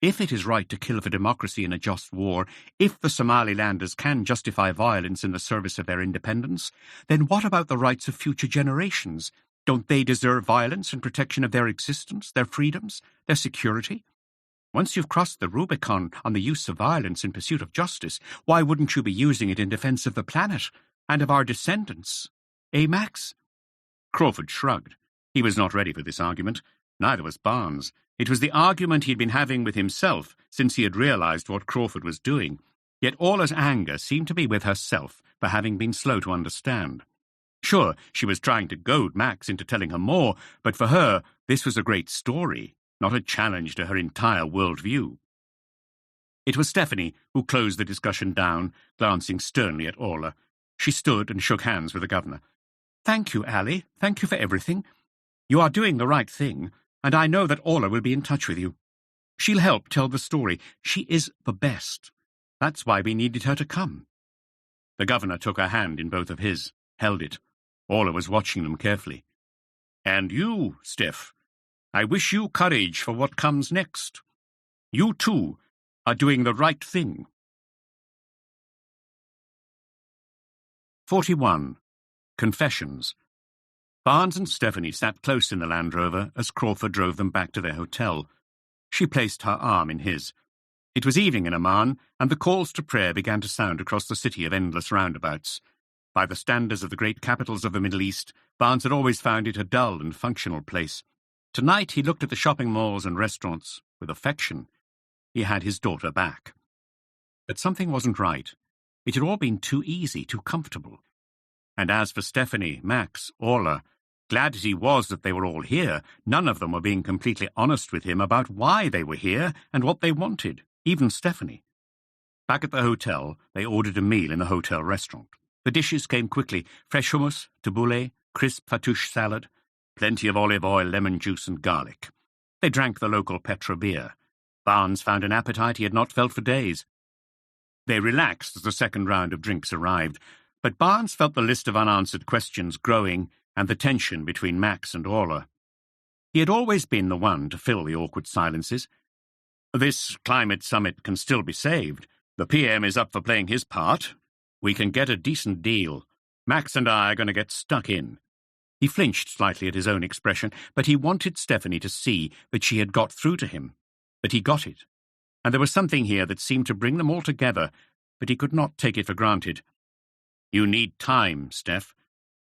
If it is right to kill for democracy in a just war, if the Somalilanders can justify violence in the service of their independence, then what about the rights of future generations? Don't they deserve violence in protection of their existence, their freedoms, their security? Once you've crossed the Rubicon on the use of violence in pursuit of justice, why wouldn't you be using it in defense of the planet and of our descendants? Eh, Max? Crawford shrugged. He was not ready for this argument. Neither was Barnes. It was the argument he'd been having with himself since he had realized what Crawford was doing. Yet Orla's anger seemed to be with herself for having been slow to understand. Sure, she was trying to goad Max into telling her more, but for her, this was a great story, not a challenge to her entire worldview. It was Stephanie who closed the discussion down, glancing sternly at Orla. She stood and shook hands with the governor. Thank you, Allie. Thank you for everything. You are doing the right thing, and I know that Orla will be in touch with you. She'll help tell the story. She is the best. That's why we needed her to come. The governor took her hand in both of his, held it. Orla was watching them carefully. And you, Steph, I wish you courage for what comes next. You, too, are doing the right thing. 41. Confessions. Barnes and Stephanie sat close in the Land Rover as Crawford drove them back to their hotel. She placed her arm in his. It was evening in Amman, and the calls to prayer began to sound across the city of endless roundabouts. By the standards of the great capitals of the Middle East, Barnes had always found it a dull and functional place. Tonight he looked at the shopping malls and restaurants with affection. He had his daughter back. But something wasn't right. It had all been too easy, too comfortable. And as for Stephanie, Max, Orla, glad as he was that they were all here, none of them were being completely honest with him about why they were here and what they wanted, even Stephanie. Back at the hotel, they ordered a meal in the hotel restaurant. The dishes came quickly: fresh hummus, tabbouleh, crisp fattoush salad, plenty of olive oil, lemon juice and garlic. They drank the local Petra beer. Barnes found an appetite he had not felt for days. They relaxed as the second round of drinks arrived, but Barnes felt the list of unanswered questions growing and the tension between Max and Orla. He had always been the one to fill the awkward silences. This climate summit can still be saved. The PM is up for playing his part. We can get a decent deal. Max and I are going to get stuck in. He flinched slightly at his own expression, but he wanted Stephanie to see that she had got through to him, that he got it. And there was something here that seemed to bring them all together, but he could not take it for granted. You need time, Steph.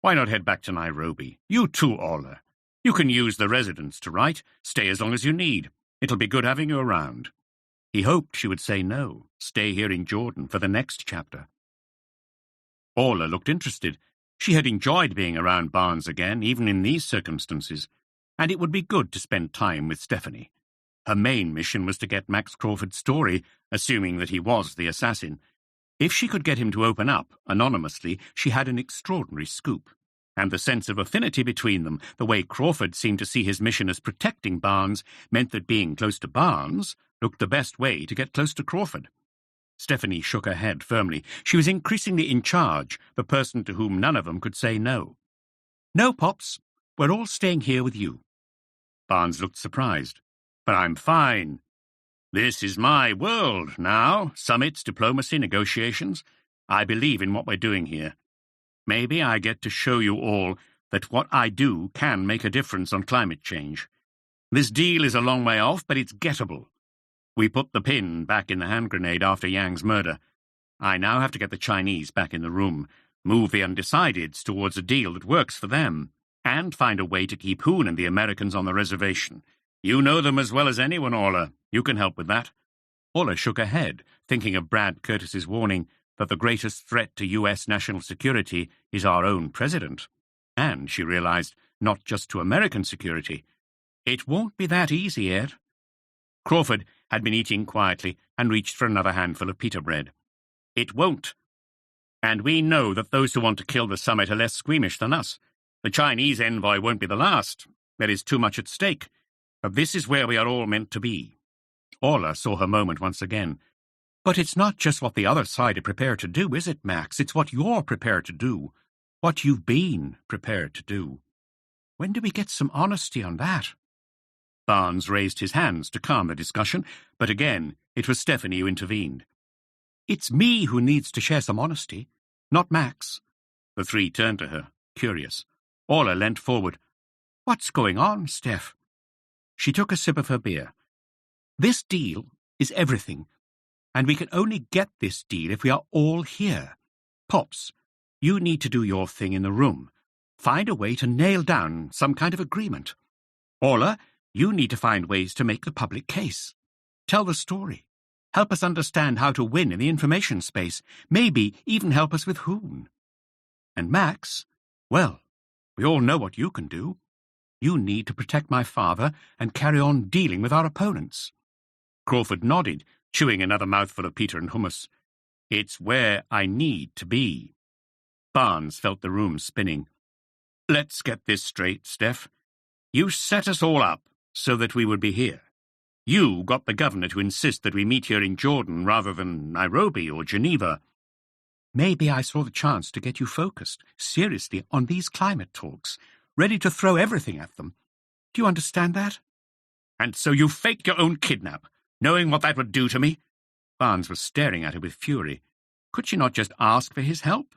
Why not head back to Nairobi? You too, Orla. You can use the residence to write. Stay as long as you need. It'll be good having you around. He hoped she would say no, stay here in Jordan for the next chapter. Orla looked interested. She had enjoyed being around Barnes again, even in these circumstances, and it would be good to spend time with Stephanie. Her main mission was to get Max Crawford's story, assuming that he was the assassin. If she could get him to open up, anonymously, she had an extraordinary scoop. And the sense of affinity between them, the way Crawford seemed to see his mission as protecting Barnes, meant that being close to Barnes looked the best way to get close to Crawford. Stephanie shook her head firmly. She was increasingly in charge, the person to whom none of them could say no. No, Pops. We're all staying here with you. Barnes looked surprised. But I'm fine. This is my world now. Summits, diplomacy, negotiations. I believe in what we're doing here. Maybe I get to show you all that what I do can make a difference on climate change. This deal is a long way off, but it's gettable. We put the pin back in the hand grenade after Yang's murder. I now have to get the Chinese back in the room, move the undecideds towards a deal that works for them, and find a way to keep Hoon and the Americans on the reservation. You know them as well as anyone, Orla. You can help with that. Orla shook her head, thinking of Brad Curtis's warning that the greatest threat to U.S. national security is our own president. And, she realized, not just to American security. It won't be that easy, Ed. Crawford had been eating quietly and reached for another handful of pita bread. It won't. And we know that those who want to kill the summit are less squeamish than us. The Chinese envoy won't be the last. There is too much at stake. But this is where we are all meant to be. Orla saw her moment once again. But it's not just what the other side are prepared to do, is it, Max? It's what you're prepared to do. What you've been prepared to do. When do we get some honesty on that? Barnes raised his hands to calm the discussion, but again it was Stephanie who intervened. It's me who needs to share some honesty, not Max. The three turned to her, curious. Orla leant forward. What's going on, Steph? She took a sip of her beer. This deal is everything, and we can only get this deal if we are all here. Pops, you need to do your thing in the room. Find a way to nail down some kind of agreement. Orla, you need to find ways to make the public case. Tell the story. Help us understand how to win in the information space. Maybe even help us with Hoon. And Max, well, we all know what you can do. You need to protect my father and carry on dealing with our opponents. Crawford nodded, chewing another mouthful of pita and hummus. It's where I need to be. Barnes felt the room spinning. Let's get this straight, Steph. You set us all up so that we would be here. You got the governor to insist that we meet here in Jordan rather than Nairobi or Geneva. Maybe I saw the chance to get you focused, seriously, on these climate talks, ready to throw everything at them. Do you understand that? And so you faked your own kidnap, knowing what that would do to me? Barnes was staring at her with fury. Could she not just ask for his help?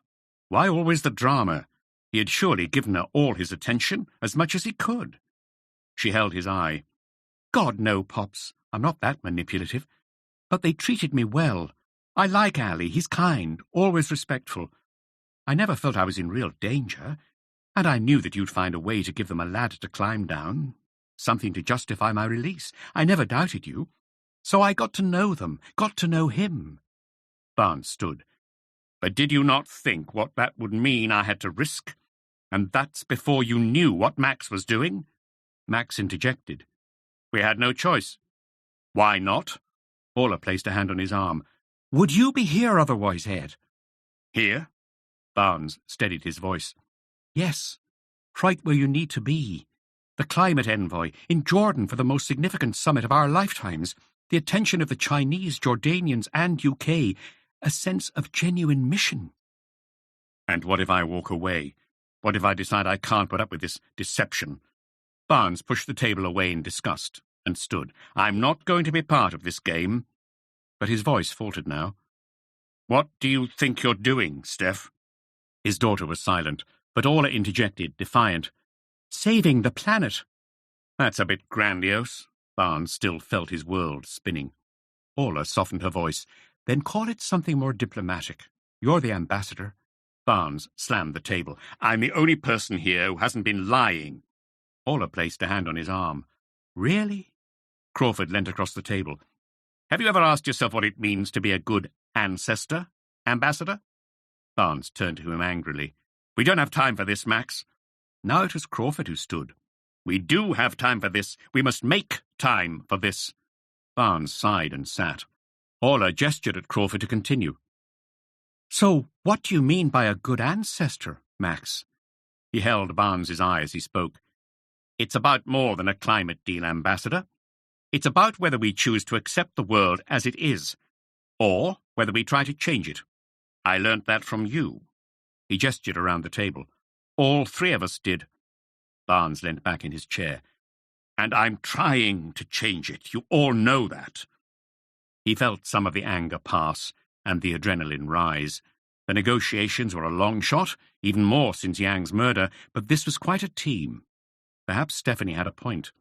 Why always the drama? He had surely given her all his attention, as much as he could. She held his eye. God, no, Pops. I'm not that manipulative. But they treated me well. I like Ali. He's kind, always respectful. I never felt I was in real danger, and I knew that you'd find a way to give them a ladder to climb down, something to justify my release. I never doubted you. So I got to know them, got to know him. Barnes stood. But did you not think what that would mean I had to risk? And that's before you knew what Max was doing? Max interjected. We had no choice. Why not? Orla placed a hand on his arm. Would you be here otherwise, Ed? Here? Barnes steadied his voice. Yes, right where you need to be. The climate envoy, in Jordan for the most significant summit of our lifetimes, the attention of the Chinese, Jordanians, and UK, a sense of genuine mission. And what if I walk away? What if I decide I can't put up with this deception? Barnes pushed the table away in disgust and stood. I'm not going to be part of this game. But his voice faltered now. What do you think you're doing, Steph? His daughter was silent, but Orla interjected, defiant. Saving the planet. That's a bit grandiose. Barnes still felt his world spinning. Orla softened her voice. Then call it something more diplomatic. You're the ambassador. Barnes slammed the table. I'm the only person here who hasn't been lying. Ola placed a hand on his arm. Really? Crawford leant across the table. Have you ever asked yourself what it means to be a good ancestor, Ambassador? Barnes turned to him angrily. We don't have time for this, Max. Now it was Crawford who stood. We do have time for this. We must make time for this. Barnes sighed and sat. Ola gestured at Crawford to continue. So what do you mean by a good ancestor, Max? He held Barnes's eye as he spoke. It's about more than a climate deal, Ambassador. It's about whether we choose to accept the world as it is, or whether we try to change it. I learnt that from you. He gestured around the table. All three of us did. Barnes leant back in his chair. And I'm trying to change it. You all know that. He felt some of the anger pass and the adrenaline rise. The negotiations were a long shot, even more since Yang's murder, but this was quite a team. Perhaps Stephanie had a point.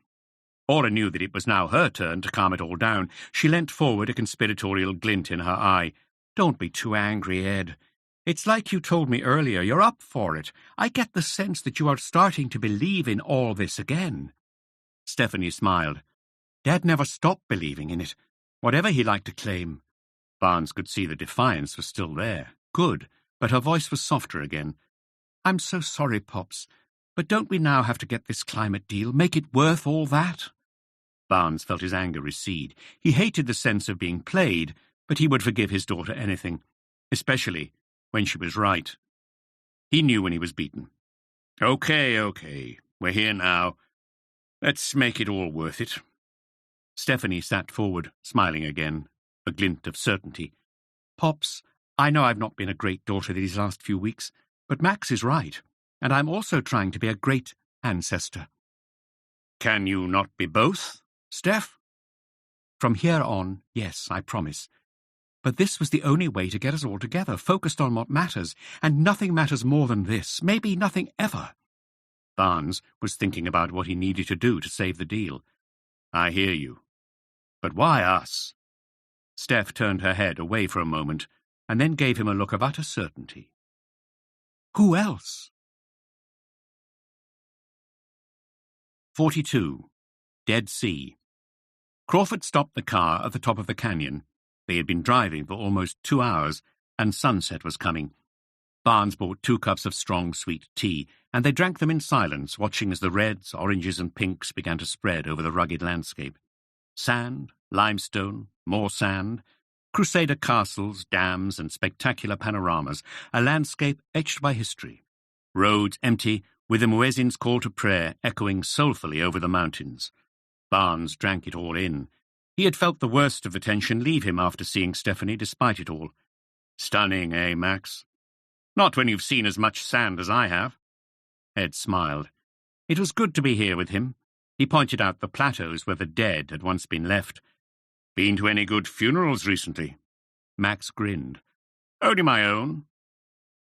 Ola knew that it was now her turn to calm it all down. She leant forward, a conspiratorial glint in her eye. Don't be too angry, Ed. It's like you told me earlier, you're up for it. I get the sense that you are starting to believe in all this again. Stephanie smiled. Dad never stopped believing in it, whatever he liked to claim. Barnes could see the defiance was still there. Good, but her voice was softer again. I'm so sorry, Pops, but don't we now have to get this climate deal, make it worth all that? Barnes felt his anger recede. He hated the sense of being played, but he would forgive his daughter anything, especially when she was right. He knew when he was beaten. Okay, we're here now. Let's make it all worth it. Stephanie sat forward, smiling again, a glint of certainty. Pops, I know I've not been a great daughter these last few weeks, but Max is right, and I'm also trying to be a great ancestor. Can you not be both, Steph? From here on, yes, I promise. But this was the only way to get us all together, focused on what matters, and nothing matters more than this, maybe nothing ever. Barnes was thinking about what he needed to do to save the deal. I hear you. But why us? Steph turned her head away for a moment, and then gave him a look of utter certainty. Who else? 42. Dead Sea. Crawford stopped the car at the top of the canyon. They had been driving for almost 2 hours, and sunset was coming. Barnes bought 2 cups of strong, sweet tea, and they drank them in silence, watching as the reds, oranges, and pinks began to spread over the rugged landscape. Sand, limestone, more sand, Crusader castles, dams, and spectacular panoramas, a landscape etched by history. Roads empty, with the muezzin's call to prayer echoing soulfully over the mountains. Barnes drank it all in. He had felt the worst of the tension leave him after seeing Stephanie despite it all. Stunning, eh, Max? Not when you've seen as much sand as I have. Ed smiled. It was good to be here with him. He pointed out the plateaus where the dead had once been left. Been to any good funerals recently? Max grinned. Only my own.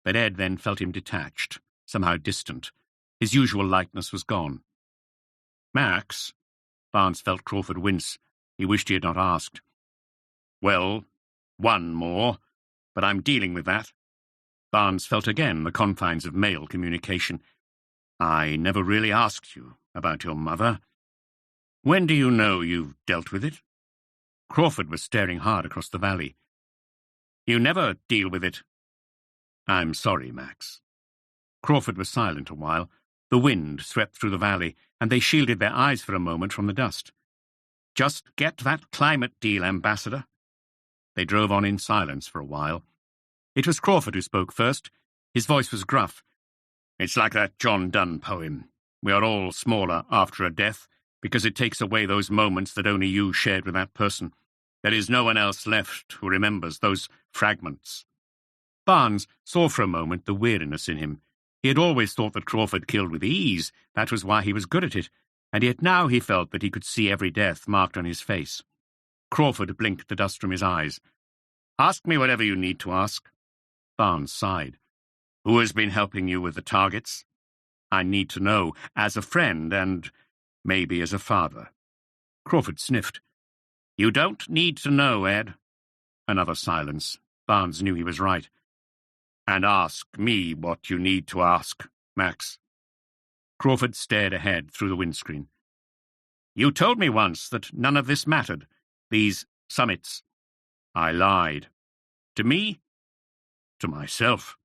But Ed then felt him detached, somehow distant. His usual lightness was gone. Max? Barnes felt Crawford wince. He wished he had not asked. Well, one more, but I'm dealing with that. Barnes felt again the confines of male communication. I never really asked you about your mother. When do you know you've dealt with it? Crawford was staring hard across the valley. You never deal with it. I'm sorry, Max. Crawford was silent a while. The wind swept through the valley, and they shielded their eyes for a moment from the dust. Just get that climate deal, Ambassador. They drove on in silence for a while. It was Crawford who spoke first. His voice was gruff. It's like that John Donne poem. We are all smaller after a death, because it takes away those moments that only you shared with that person. There is no one else left who remembers those fragments. Barnes saw for a moment the weariness in him. He had always thought that Crawford killed with ease. That was why he was good at it. And yet now he felt that he could see every death marked on his face. Crawford blinked the dust from his eyes. Ask me whatever you need to ask. Barnes sighed. Who has been helping you with the targets? I need to know, as a friend and maybe as a father. Crawford sniffed. You don't need to know, Ed. Another silence. Barnes knew he was right. And ask me what you need to ask, Max. Crawford stared ahead through the windscreen. "You told me once that none of this mattered, these summits." "I lied." "To me?" "To myself."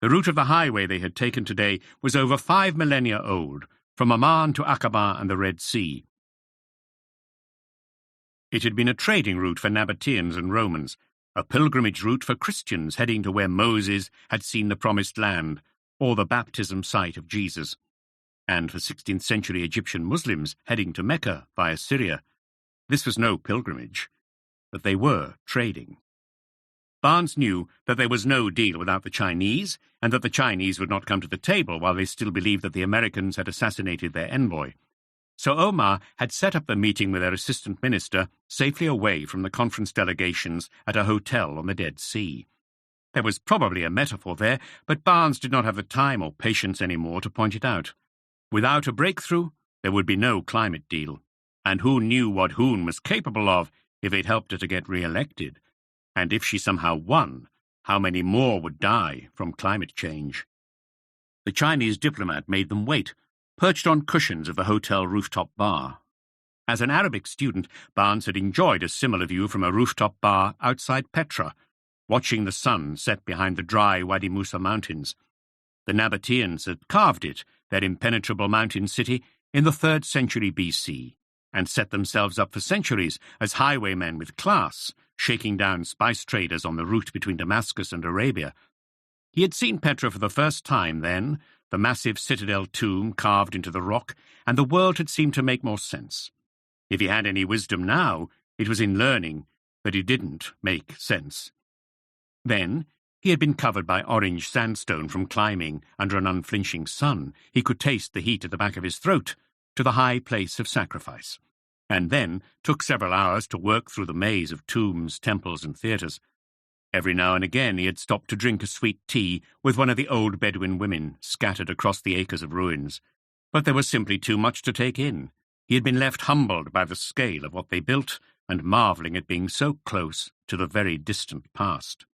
The route of the highway they had taken today was over 5 millennia old, from Oman to Aqaba and the Red Sea. It had been a trading route for Nabateans and Romans, a pilgrimage route for Christians heading to where Moses had seen the Promised Land, or the baptism site of Jesus, and for 16th century Egyptian Muslims heading to Mecca via Syria. This was no pilgrimage, but they were trading. Barnes knew that there was no deal without the Chinese, and that the Chinese would not come to the table while they still believed that the Americans had assassinated their envoy. So Omar had set up the meeting with their assistant minister safely away from the conference delegations at a hotel on the Dead Sea. There was probably a metaphor there, but Barnes did not have the time or patience anymore to point it out. Without a breakthrough, there would be no climate deal. And who knew what Hoon was capable of if it helped her to get re-elected? And if she somehow won, how many more would die from climate change? The Chinese diplomat made them wait, perched on cushions of the hotel rooftop bar. As an Arabic student, Barnes had enjoyed a similar view from a rooftop bar outside Petra, watching the sun set behind the dry Wadi Musa mountains. The Nabateans had carved it, their impenetrable mountain city, in the 3rd century BC, and set themselves up for centuries as highwaymen with class, shaking down spice traders on the route between Damascus and Arabia. He had seen Petra for the first time then, the massive citadel tomb carved into the rock, and the world had seemed to make more sense. If he had any wisdom now, it was in learning that it didn't make sense. Then he had been covered by orange sandstone from climbing under an unflinching sun. He could taste the heat at the back of his throat, to the high place of sacrifice, and then took several hours to work through the maze of tombs, temples, and theatres. Every now and again he had stopped to drink a sweet tea with one of the old Bedouin women scattered across the acres of ruins. But there was simply too much to take in. He had been left humbled by the scale of what they built and marvelling at being so close to the very distant past.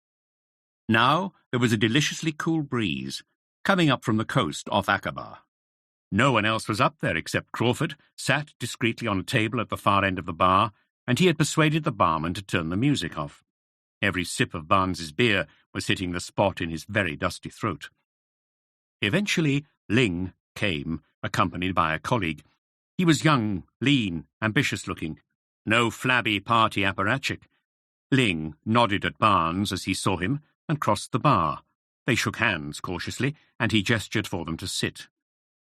Now there was a deliciously cool breeze coming up from the coast off Aqaba. No one else was up there except Crawford, sat discreetly on a table at the far end of the bar, and he had persuaded the barman to turn the music off. Every sip of Barnes's beer was hitting the spot in his very dusty throat. Eventually, Ling came, accompanied by a colleague. He was young, lean, ambitious-looking, no flabby party apparatchik. Ling nodded at Barnes as he saw him and crossed the bar. They shook hands cautiously, and he gestured for them to sit.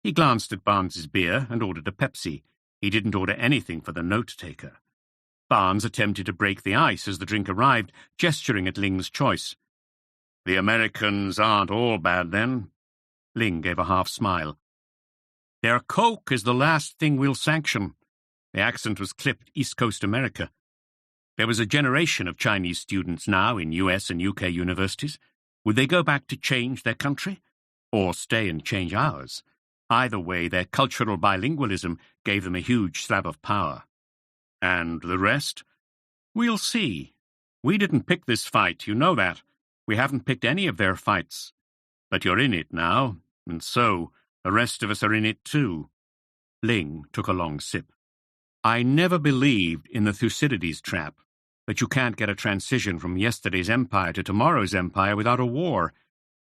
He glanced at Barnes's beer and ordered a Pepsi. He didn't order anything for the note-taker. Barnes attempted to break the ice as the drink arrived, gesturing at Ling's choice. "The Americans aren't all bad, then?" Ling gave a half-smile. "Their coke is the last thing we'll sanction." The accent was clipped East Coast America. There was a generation of Chinese students now in US and UK universities. Would they go back to change their country? Or stay and change ours? Either way, their cultural bilingualism gave them a huge slab of power. And the rest? We'll see. We didn't pick this fight, you know that. We haven't picked any of their fights. But you're in it now, and so the rest of us are in it too. Ling took a long sip. I never believed in the Thucydides trap, that you can't get a transition from yesterday's empire to tomorrow's empire without a war.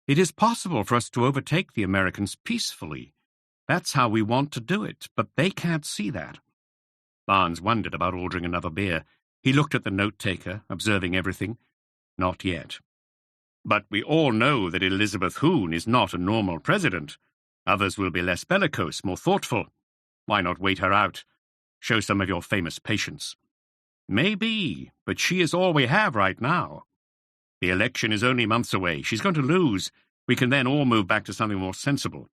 It is possible for us to overtake the Americans peacefully. That's how we want to do it, but they can't see that. Barnes wondered about ordering another beer. He looked at the note-taker, observing everything. Not yet. But we all know that Elizabeth Hoon is not a normal president. Others will be less bellicose, more thoughtful. Why not wait her out? Show some of your famous patience. Maybe, but she is all we have right now. The election is only months away. She's going to lose. We can then all move back to something more sensible.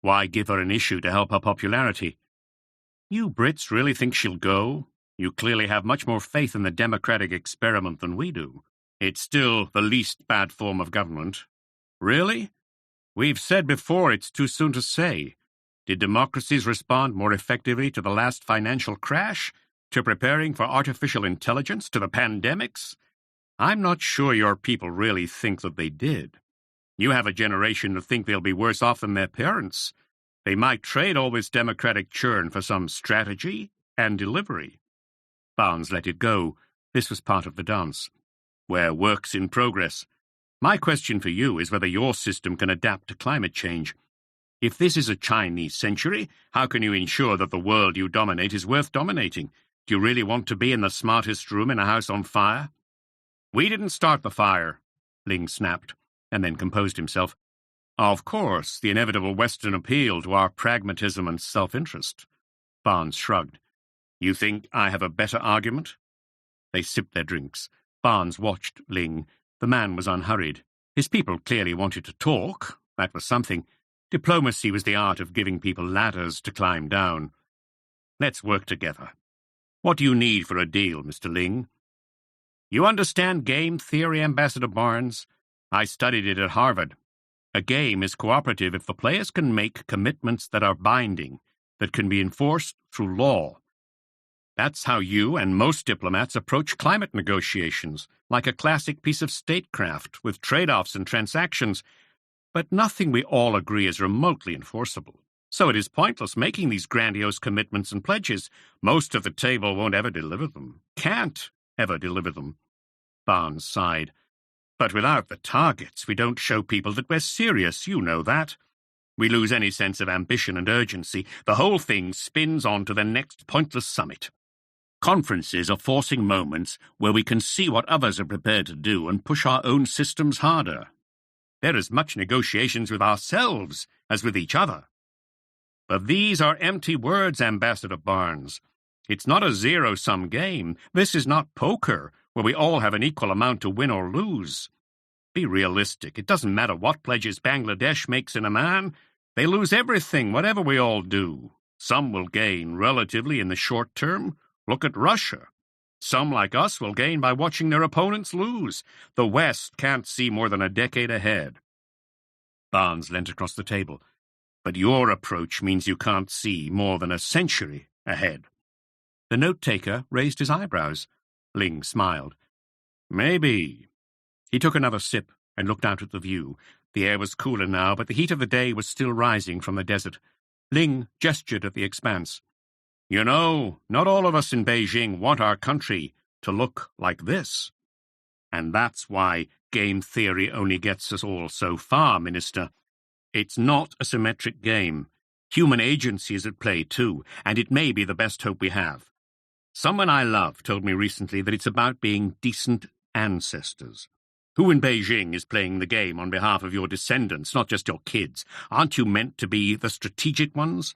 Why give her an issue to help her popularity? You Brits really think she'll go? You clearly have much more faith in the democratic experiment than we do. It's still the least bad form of government. Really? We've said before it's too soon to say. Did democracies respond more effectively to the last financial crash? To preparing for artificial intelligence? To the pandemics? I'm not sure your people really think that they did. You have a generation who think they'll be worse off than their parents. They might trade all this democratic churn for some strategy and delivery. Barnes let it go. This was part of the dance. We're works in progress. My question for you is whether your system can adapt to climate change. If this is a Chinese century, how can you ensure that the world you dominate is worth dominating? Do you really want to be in the smartest room in a house on fire? We didn't start the fire, Ling snapped, and then composed himself. Of course, the inevitable Western appeal to our pragmatism and self-interest. Barnes shrugged. You think I have a better argument? They sipped their drinks. Barnes watched Ling. The man was unhurried. His people clearly wanted to talk. That was something. Diplomacy was the art of giving people ladders to climb down. Let's work together. What do you need for a deal, Mr. Ling? You understand game theory, Ambassador Barnes? I studied it at Harvard. A game is cooperative if the players can make commitments that are binding, that can be enforced through law. That's how you and most diplomats approach climate negotiations, like a classic piece of statecraft with trade-offs and transactions, but nothing we all agree is remotely enforceable. So it is pointless making these grandiose commitments and pledges. Most of the table won't ever deliver them, can't ever deliver them. Barnes sighed. But without the targets, we don't show people that we're serious, you know that. We lose any sense of ambition and urgency. The whole thing spins on to the next pointless summit. Conferences are forcing moments where we can see what others are prepared to do and push our own systems harder. They're as much negotiations with ourselves as with each other. But these are empty words, Ambassador Barnes. It's not a zero-sum game. This is not poker, where we all have an equal amount to win or lose. Be realistic. It doesn't matter what pledges Bangladesh makes in a man. They lose everything, whatever we all do. Some will gain relatively in the short term. Look at Russia. Some, like us, will gain by watching their opponents lose. The West can't see more than a decade ahead. Barnes leant across the table. But your approach means you can't see more than a century ahead. The note-taker raised his eyebrows. Ling smiled. Maybe. He took another sip and looked out at the view. The air was cooler now, but the heat of the day was still rising from the desert. Ling gestured at the expanse. You know, not all of us in Beijing want our country to look like this. And that's why game theory only gets us all so far, Minister. It's not a symmetric game. Human agency is at play too, and it may be the best hope we have. Someone I love told me recently that it's about being decent ancestors. Who in Beijing is playing the game on behalf of your descendants, not just your kids? Aren't you meant to be the strategic ones?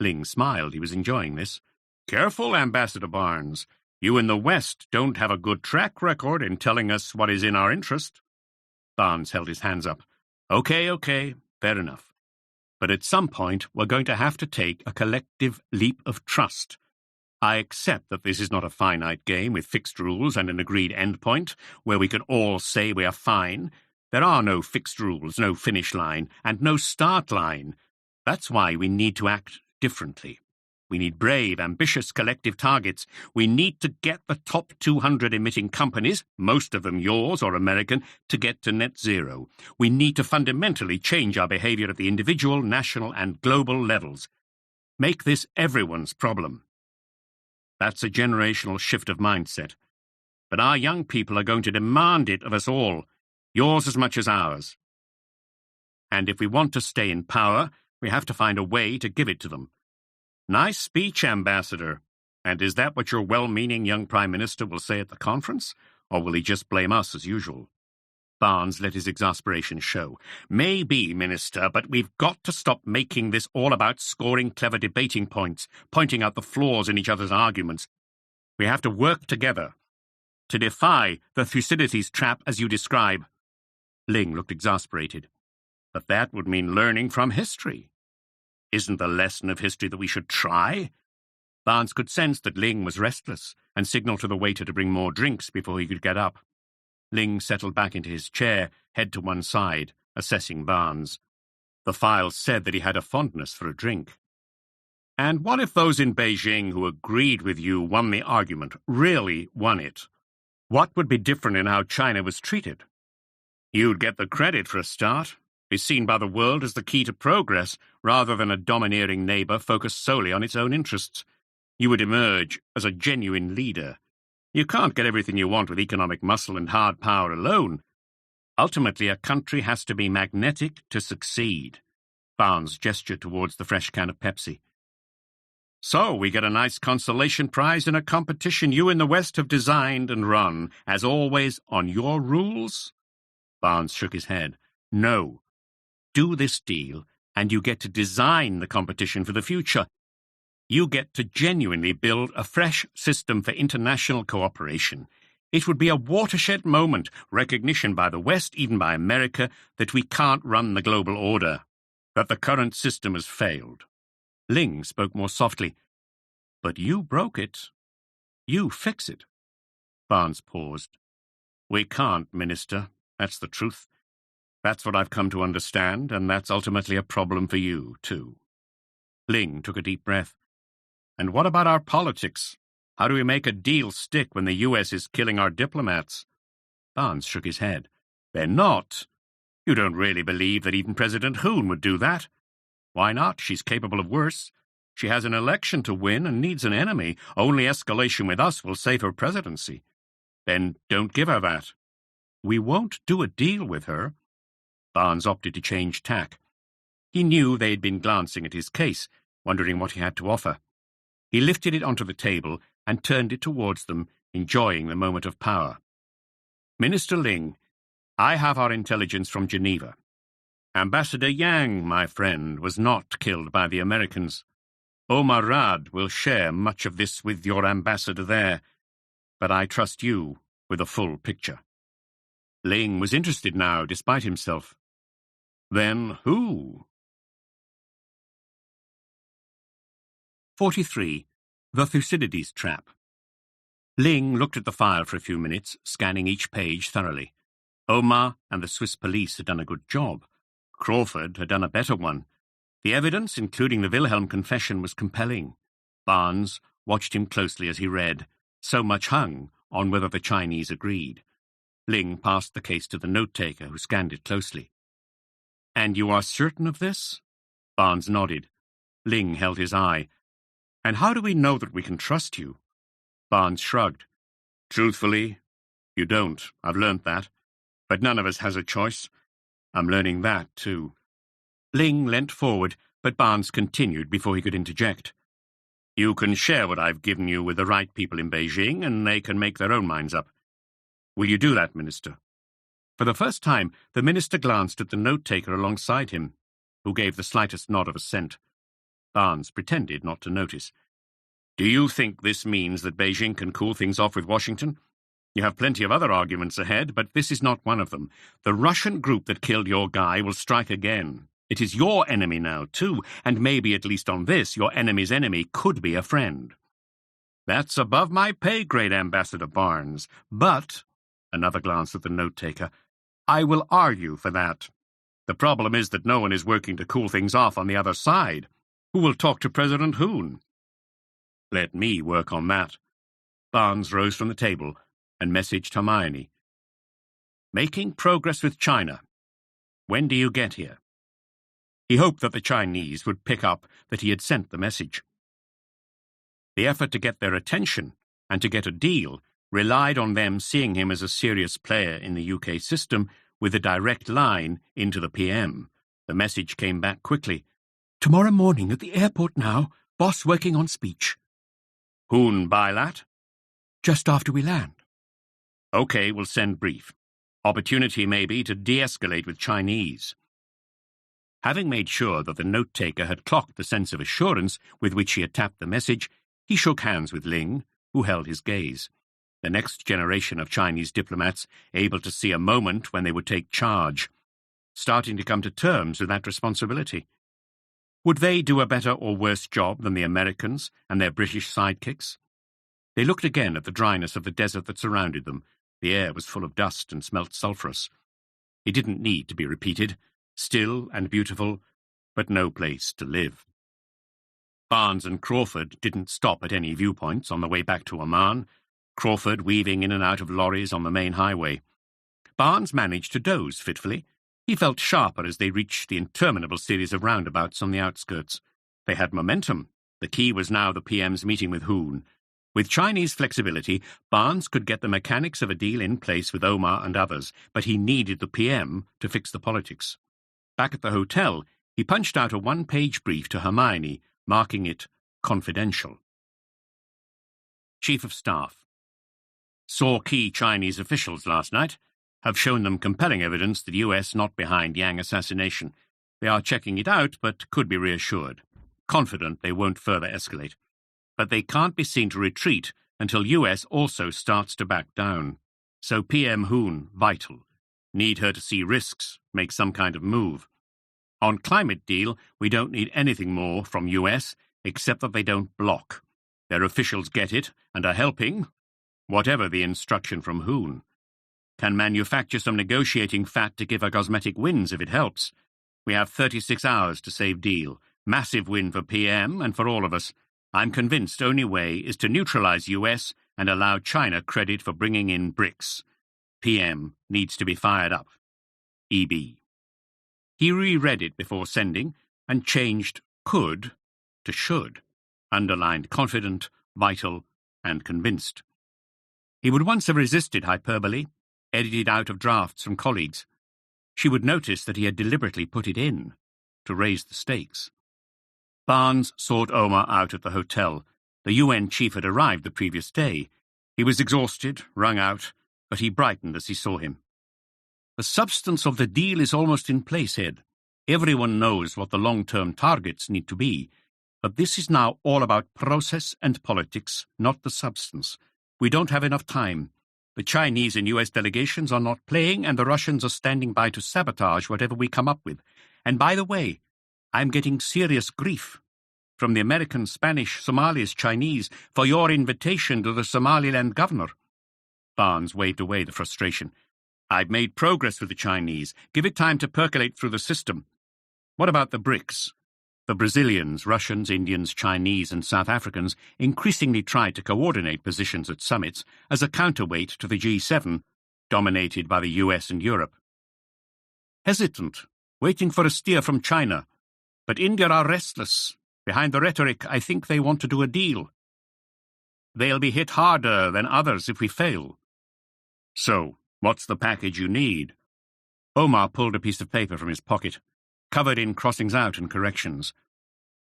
Ling smiled. He was enjoying this. Careful, Ambassador Barnes. You in the West don't have a good track record in telling us what is in our interest. Barnes held his hands up. Okay, fair enough. But at some point, we're going to have to take a collective leap of trust. I accept that this is not a finite game with fixed rules and an agreed endpoint where we can all say we are fine. There are no fixed rules, no finish line, and no start line. That's why we need to act differently. We need brave, ambitious collective targets. We need to get the top 200 emitting companies, most of them yours or American, to get to net zero. We need to fundamentally change our behavior at the individual, national, and global levels. Make this everyone's problem. That's a generational shift of mindset. But our young people are going to demand it of us all, yours as much as ours. And if we want to stay in power, we have to find a way to give it to them. Nice speech, Ambassador. And is that what your well-meaning young Prime Minister will say at the conference? Or will he just blame us as usual? Barnes let his exasperation show. Maybe, Minister, but we've got to stop making this all about scoring clever debating points, pointing out the flaws in each other's arguments. We have to work together to defy the Thucydides trap as you describe. Ling looked exasperated. But that would mean learning from history. Isn't the lesson of history that we should try? Barnes could sense that Ling was restless and signaled to the waiter to bring more drinks before he could get up. Ling settled back into his chair, head to one side, assessing Barnes. The files said that he had a fondness for a drink. And what if those in Beijing who agreed with you won the argument, really won it? What would be different in how China was treated? You'd get the credit for a start. is seen by the world as the key to progress, rather than a domineering neighbour focused solely on its own interests. You would emerge as a genuine leader. You can't get everything you want with economic muscle and hard power alone. Ultimately, a country has to be magnetic to succeed. Barnes gestured towards the fresh can of Pepsi. So we get a nice consolation prize in a competition you in the West have designed and run, as always, on your rules? Barnes shook his head. No. Do this deal, and you get to design the competition for the future. You get to genuinely build a fresh system for international cooperation. It would be a watershed moment, recognition by the West, even by America, that we can't run the global order, that the current system has failed. Ling spoke more softly. But you broke it. You fix it. Barnes paused. We can't, Minister. That's the truth. That's what I've come to understand, and that's ultimately a problem for you, too. Ling took a deep breath. And what about our politics? How do we make a deal stick when the U.S. is killing our diplomats? Barnes shook his head. They're not. You don't really believe that even President Hoon would do that? Why not? She's capable of worse. She has an election to win and needs an enemy. Only escalation with us will save her presidency. Then don't give her that. We won't do a deal with her. Barnes opted to change tack. He knew they had been glancing at his case, wondering what he had to offer. He lifted it onto the table and turned it towards them, enjoying the moment of power. Minister Ling, I have our intelligence from Geneva. Ambassador Yang, my friend, was not killed by the Americans. Omar Rad will share much of this with your ambassador there, but I trust you with a full picture. Ling was interested now, despite himself. Then who? 43. The Thucydides Trap. Ling looked at the file for a few minutes, scanning each page thoroughly. Omar and the Swiss police had done a good job. Crawford had done a better one. The evidence, including the Wilhelm confession, was compelling. Barnes watched him closely as he read. So much hung on whether the Chinese agreed. Ling passed the case to the note-taker, who scanned it closely. And you are certain of this? Barnes nodded. Ling held his eye. And how do we know that we can trust you? Barnes shrugged. Truthfully, you don't. I've learnt that. But none of us has a choice. I'm learning that, too. Ling leant forward, but Barnes continued before he could interject. You can share what I've given you with the right people in Beijing, and they can make their own minds up. Will you do that, Minister? For the first time, the Minister glanced at the note-taker alongside him, who gave the slightest nod of assent. Barnes pretended not to notice. Do you think this means that Beijing can cool things off with Washington? You have plenty of other arguments ahead, but this is not one of them. The Russian group that killed your guy will strike again. It is your enemy now, too, and maybe, at least on this, your enemy's enemy could be a friend. That's above my pay grade, Ambassador Barnes, but, another glance at the note-taker, I will argue for that. The problem is that no one is working to cool things off on the other side. Who will talk to President Hoon? Let me work on that. Barnes rose from the table and messaged Hermione. Making progress with China. When do you get here? He hoped that the Chinese would pick up that he had sent the message. The effort to get their attention and to get a deal relied on them seeing him as a serious player in the UK system with a direct line into the PM. The message came back quickly. Tomorrow morning at the airport now, boss working on speech. Hoon Bailat? Just after we land. OK, we'll send brief. Opportunity, maybe, to de-escalate with Chinese. Having made sure that the note-taker had clocked the sense of assurance with which he had tapped the message, he shook hands with Ling, who held his gaze. The next generation of Chinese diplomats able to see a moment when they would take charge, starting to come to terms with that responsibility. Would they do a better or worse job than the Americans and their British sidekicks? They looked again at the dryness of the desert that surrounded them. The air was full of dust and smelt sulphurous. It didn't need to be repeated. Still and beautiful, but no place to live. Barnes and Crawford didn't stop at any viewpoints on the way back to Oman, Crawford weaving in and out of lorries on the main highway. Barnes managed to doze fitfully, He felt sharper as they reached the interminable series of roundabouts on the outskirts. They had momentum. The key was now the PM's meeting with Hoon. With Chinese flexibility, Barnes could get the mechanics of a deal in place with Omar and others, but he needed the PM to fix the politics. Back at the hotel, he punched out a one-page brief to Hermione, marking it confidential. Chief of Staff. Saw key Chinese officials last night. Have shown them compelling evidence that US not behind Yang assassination. They are checking it out, but could be reassured. Confident they won't further escalate. But they can't be seen to retreat until US also starts to back down. So PM Hoon, vital. Need her to see risks, make some kind of move. On climate deal, we don't need anything more from US, except that they don't block. Their officials get it, and are helping, whatever the instruction from Hoon. Can manufacture some negotiating fat to give her cosmetic wins if it helps. We have 36 hours to save deal. Massive win for PM and for all of us. I'm convinced only way is to neutralize US and allow China credit for bringing in BRICS. PM needs to be fired up. EB. He reread it before sending and changed could to should, underlined confident, vital, and convinced. He would once have resisted hyperbole, edited out of drafts from colleagues. She would notice that he had deliberately put it in, to raise the stakes. Barnes sought Omar out at the hotel. The UN chief had arrived the previous day. He was exhausted, wrung out, but he brightened as he saw him. The substance of the deal is almost in place, Ed. Everyone knows what the long-term targets need to be, but this is now all about process and politics, not the substance. We don't have enough time. The Chinese and US delegations are not playing, and the Russians are standing by to sabotage whatever we come up with. And by the way, I'm getting serious grief from the American, Spanish, Somalis, Chinese for your invitation to the Somaliland governor. Barnes waved away the frustration. I've made progress with the Chinese. Give it time to percolate through the system. What about the BRICS? The Brazilians, Russians, Indians, Chinese, and South Africans increasingly tried to coordinate positions at summits as a counterweight to the G7, dominated by the US and Europe. Hesitant, waiting for a steer from China. But India are restless. Behind the rhetoric, I think they want to do a deal. They'll be hit harder than others if we fail. So, what's the package you need? Omar pulled a piece of paper from his pocket, covered in crossings out and corrections.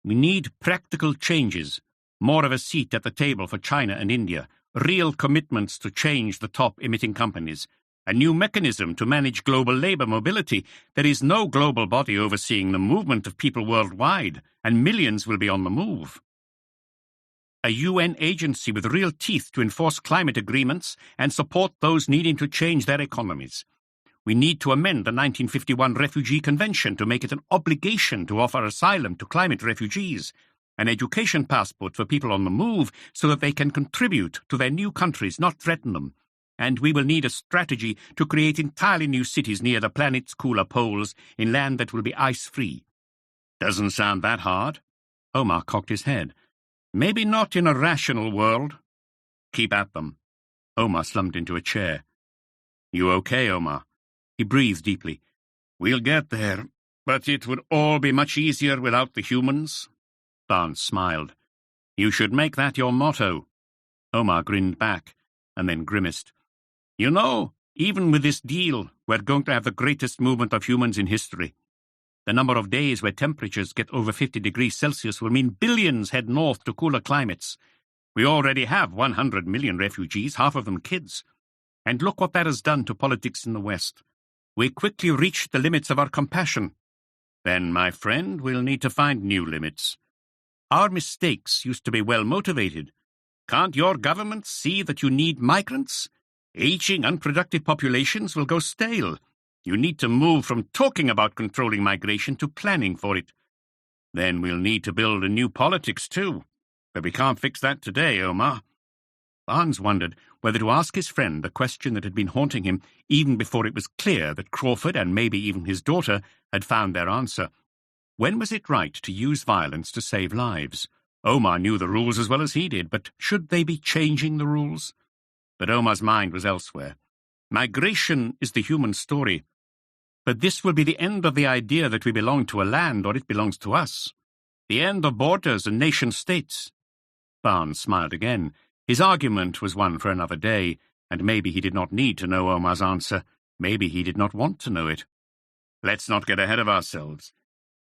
We need practical changes, more of a seat at the table for China and India, real commitments to change the top emitting companies, a new mechanism to manage global labor mobility. There is no global body overseeing the movement of people worldwide, and millions will be on the move. A UN agency with real teeth to enforce climate agreements and support those needing to change their economies. We need to amend the 1951 Refugee Convention to make it an obligation to offer asylum to climate refugees, an education passport for people on the move so that they can contribute to their new countries, not threaten them. And we will need a strategy to create entirely new cities near the planet's cooler poles in land that will be ice-free. Doesn't sound that hard. Omar cocked his head. Maybe not in a rational world. Keep at them. Omar slumped into a chair. You okay, Omar? He breathed deeply. We'll get there, but it would all be much easier without the humans. Barnes smiled. You should make that your motto. Omar grinned back, and then grimaced. You know, even with this deal, we're going to have the greatest movement of humans in history. The number of days where temperatures get over 50 degrees Celsius will mean billions head north to cooler climates. We already have 100 million refugees, half of them kids. And look what that has done to politics in the West. We quickly reached the limits of our compassion. Then, my friend, we'll need to find new limits. Our mistakes used to be well motivated. Can't your government see that you need migrants? Aging, unproductive populations will go stale. You need to move from talking about controlling migration to planning for it. Then we'll need to build a new politics too. But we can't fix that today, Omar. Barnes wondered whether to ask his friend the question that had been haunting him even before it was clear that Crawford and maybe even his daughter had found their answer. When was it right to use violence to save lives? Omar knew the rules as well as he did, but should they be changing the rules? But Omar's mind was elsewhere. Migration is the human story. But this will be the end of the idea that we belong to a land or it belongs to us. The end of borders and nation-states." Barnes smiled again. His argument was one for another day, and maybe he did not need to know Omar's answer. Maybe he did not want to know it. "Let's not get ahead of ourselves.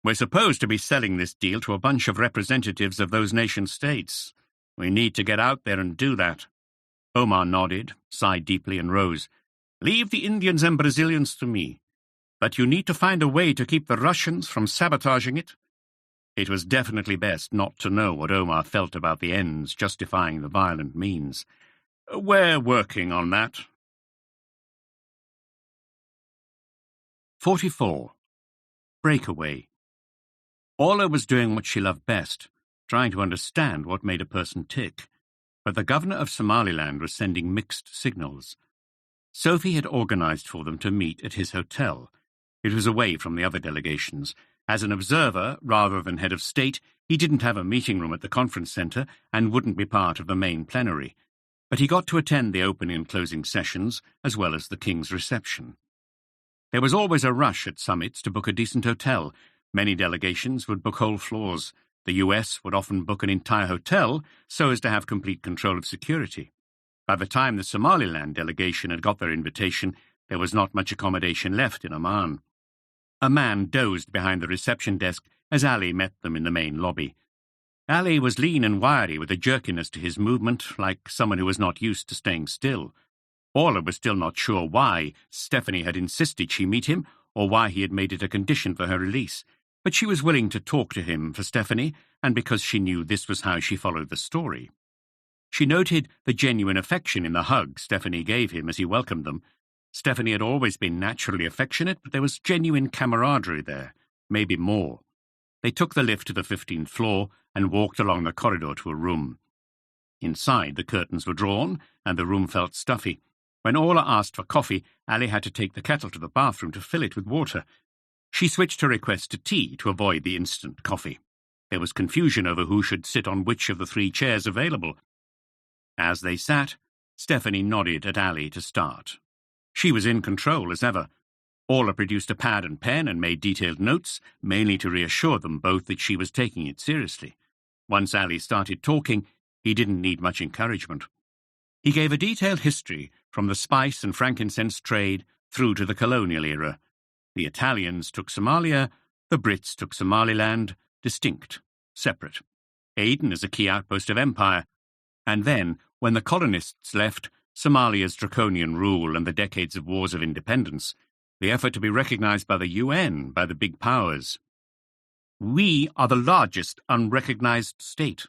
We're supposed to be selling this deal to a bunch of representatives of those nation-states. We need to get out there and do that." Omar nodded, sighed deeply, and rose. "Leave the Indians and Brazilians to me. But you need to find a way to keep the Russians from sabotaging it." It was definitely best not to know what Omar felt about the ends justifying the violent means. "We're working on that." 44. Breakaway. Orla was doing what she loved best, trying to understand what made a person tick. But the governor of Somaliland was sending mixed signals. Sophie had organized for them to meet at his hotel. It was away from the other delegations. As an observer, rather than head of state, he didn't have a meeting room at the conference center and wouldn't be part of the main plenary. But he got to attend the opening and closing sessions, as well as the king's reception. There was always a rush at summits to book a decent hotel. Many delegations would book whole floors. The US would often book an entire hotel so as to have complete control of security. By the time the Somaliland delegation had got their invitation, there was not much accommodation left in Amman. A man dozed behind the reception desk as Ali met them in the main lobby. Ali was lean and wiry, with a jerkiness to his movement, like someone who was not used to staying still. Orla was still not sure why Stephanie had insisted she meet him, or why he had made it a condition for her release, but she was willing to talk to him for Stephanie, and because she knew this was how she followed the story. She noted the genuine affection in the hug Stephanie gave him as he welcomed them. Stephanie had always been naturally affectionate, but there was genuine camaraderie there, maybe more. They took the lift to the 15th floor and walked along the corridor to a room. Inside, the curtains were drawn, and the room felt stuffy. When Orla asked for coffee, Ali had to take the kettle to the bathroom to fill it with water. She switched her request to tea to avoid the instant coffee. There was confusion over who should sit on which of the 3 chairs available. As they sat, Stephanie nodded at Ali to start. She was in control as ever. Orla produced a pad and pen and made detailed notes, mainly to reassure them both that she was taking it seriously. Once Ali started talking, he didn't need much encouragement. He gave a detailed history from the spice and frankincense trade through to the colonial era. The Italians took Somalia, the Brits took Somaliland, distinct, separate. Aden as a key outpost of empire. And then, when the colonists left, Somalia's draconian rule and the decades of wars of independence, the effort to be recognized by the UN, by the big powers. "We are the largest unrecognized state."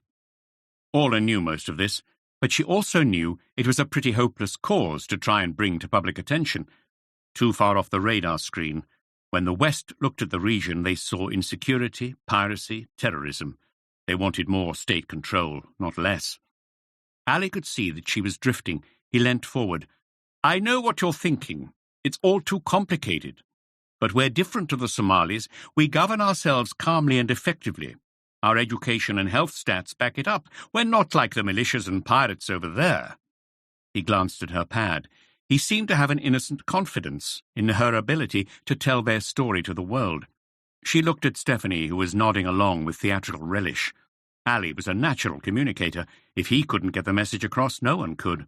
Orla knew most of this, but she also knew it was a pretty hopeless cause to try and bring to public attention. Too far off the radar screen. When the West looked at the region, they saw insecurity, piracy, terrorism. They wanted more state control, not less. Ali could see that she was drifting. He leant forward. "I know what you're thinking. It's all too complicated. But we're different to the Somalis. We govern ourselves calmly and effectively. Our education and health stats back it up. We're not like the militias and pirates over there." He glanced at her pad. He seemed to have an innocent confidence in her ability to tell their story to the world. She looked at Stephanie, who was nodding along with theatrical relish. Ali was a natural communicator. If he couldn't get the message across, no one could.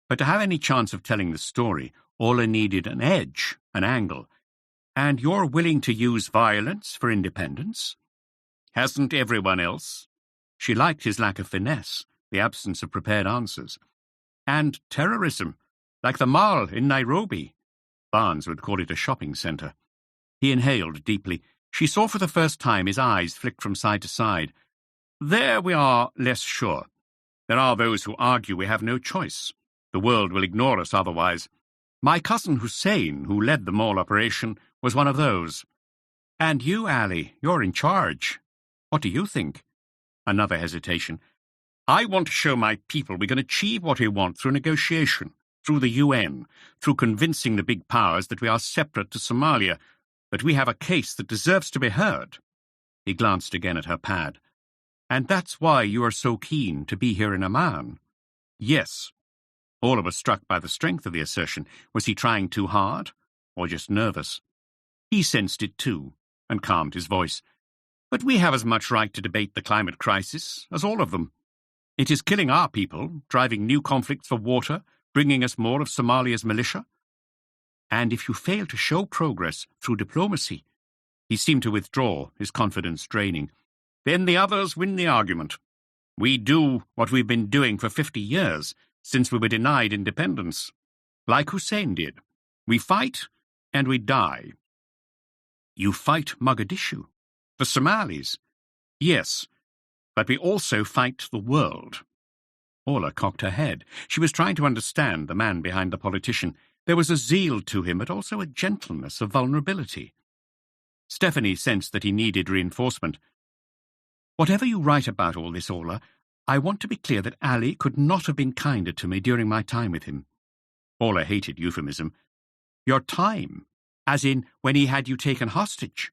But to have any chance of telling the story, Orla needed an edge, an angle. "And you're willing to use violence for independence? Hasn't everyone else?" She liked his lack of finesse, the absence of prepared answers. "And terrorism, like the Mall in Nairobi." Barnes would call it a shopping centre. He inhaled deeply. She saw for the first time his eyes flick from side to side. "There we are less sure. There are those who argue we have no choice. The world will ignore us otherwise. My cousin Hussein, who led the mall operation, was one of those. And you, Ali, you're in charge. What do you think?" Another hesitation. "I want to show my people we can achieve what we want through negotiation, through the UN, through convincing the big powers that we are separate to Somalia, that we have a case that deserves to be heard." He glanced again at her pad. "And that's why you are so keen to be here in Amman?" "Yes." Orla was struck by the strength of the assertion. Was he trying too hard, or just nervous? He sensed it too, and calmed his voice. But we have as much right to debate the climate crisis as all of them. It is killing our people, driving new conflicts for water, bringing us more of Somalia's militia. And if you fail to show progress through diplomacy, he seemed to withdraw, his confidence draining, then the others win the argument. We do what we've been doing for 50 years, since we were denied independence. Like Hussein did. We fight, and we die. You fight Mogadishu. The Somalis. Yes, but we also fight the world. Orla cocked her head. She was trying to understand the man behind the politician. There was a zeal to him, but also a gentleness, a vulnerability. Stephanie sensed that he needed reinforcement. Whatever you write about all this, Orla, I want to be clear that Ali could not have been kinder to me during my time with him. Orla hated euphemism. Your time, as in when he had you taken hostage.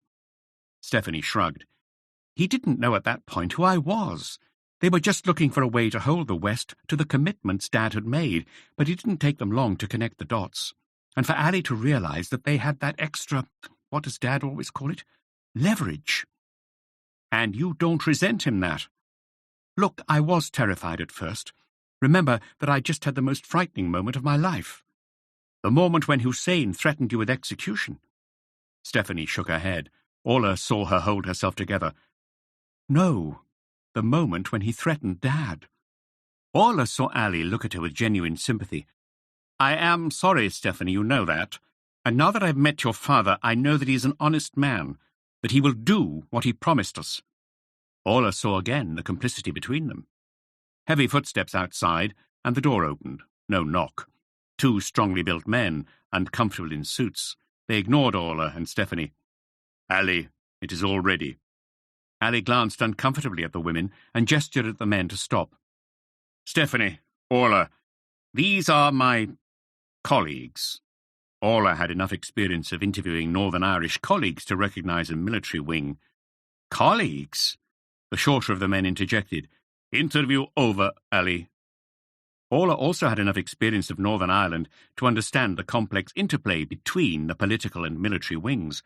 Stephanie shrugged. He didn't know at that point who I was. They were just looking for a way to hold the West to the commitments Dad had made, but it didn't take them long to connect the dots. And for Ali to realize that they had that extra, what does Dad always call it? Leverage. And you don't resent him that. Look, I was terrified at first. Remember that I just had the most frightening moment of my life. The moment when Hussein threatened you with execution. Stephanie shook her head. Orla saw her hold herself together. No, the moment when he threatened Dad. Orla saw Ali look at her with genuine sympathy. I am sorry, Stephanie, you know that. And now that I've met your father, I know that he is an honest man, that he will do what he promised us. Orla saw again the complicity between them. Heavy footsteps outside, and the door opened. No knock. 2 strongly built men, and comfortable in suits. They ignored Orla and Stephanie. Ali, it is all ready. Ali glanced uncomfortably at the women and gestured at the men to stop. Stephanie, Orla, these are my colleagues. Orla had enough experience of interviewing Northern Irish colleagues to recognize a military wing. Colleagues? The shorter of the men interjected. Interview over, Ali. Orla also had enough experience of Northern Ireland to understand the complex interplay between the political and military wings.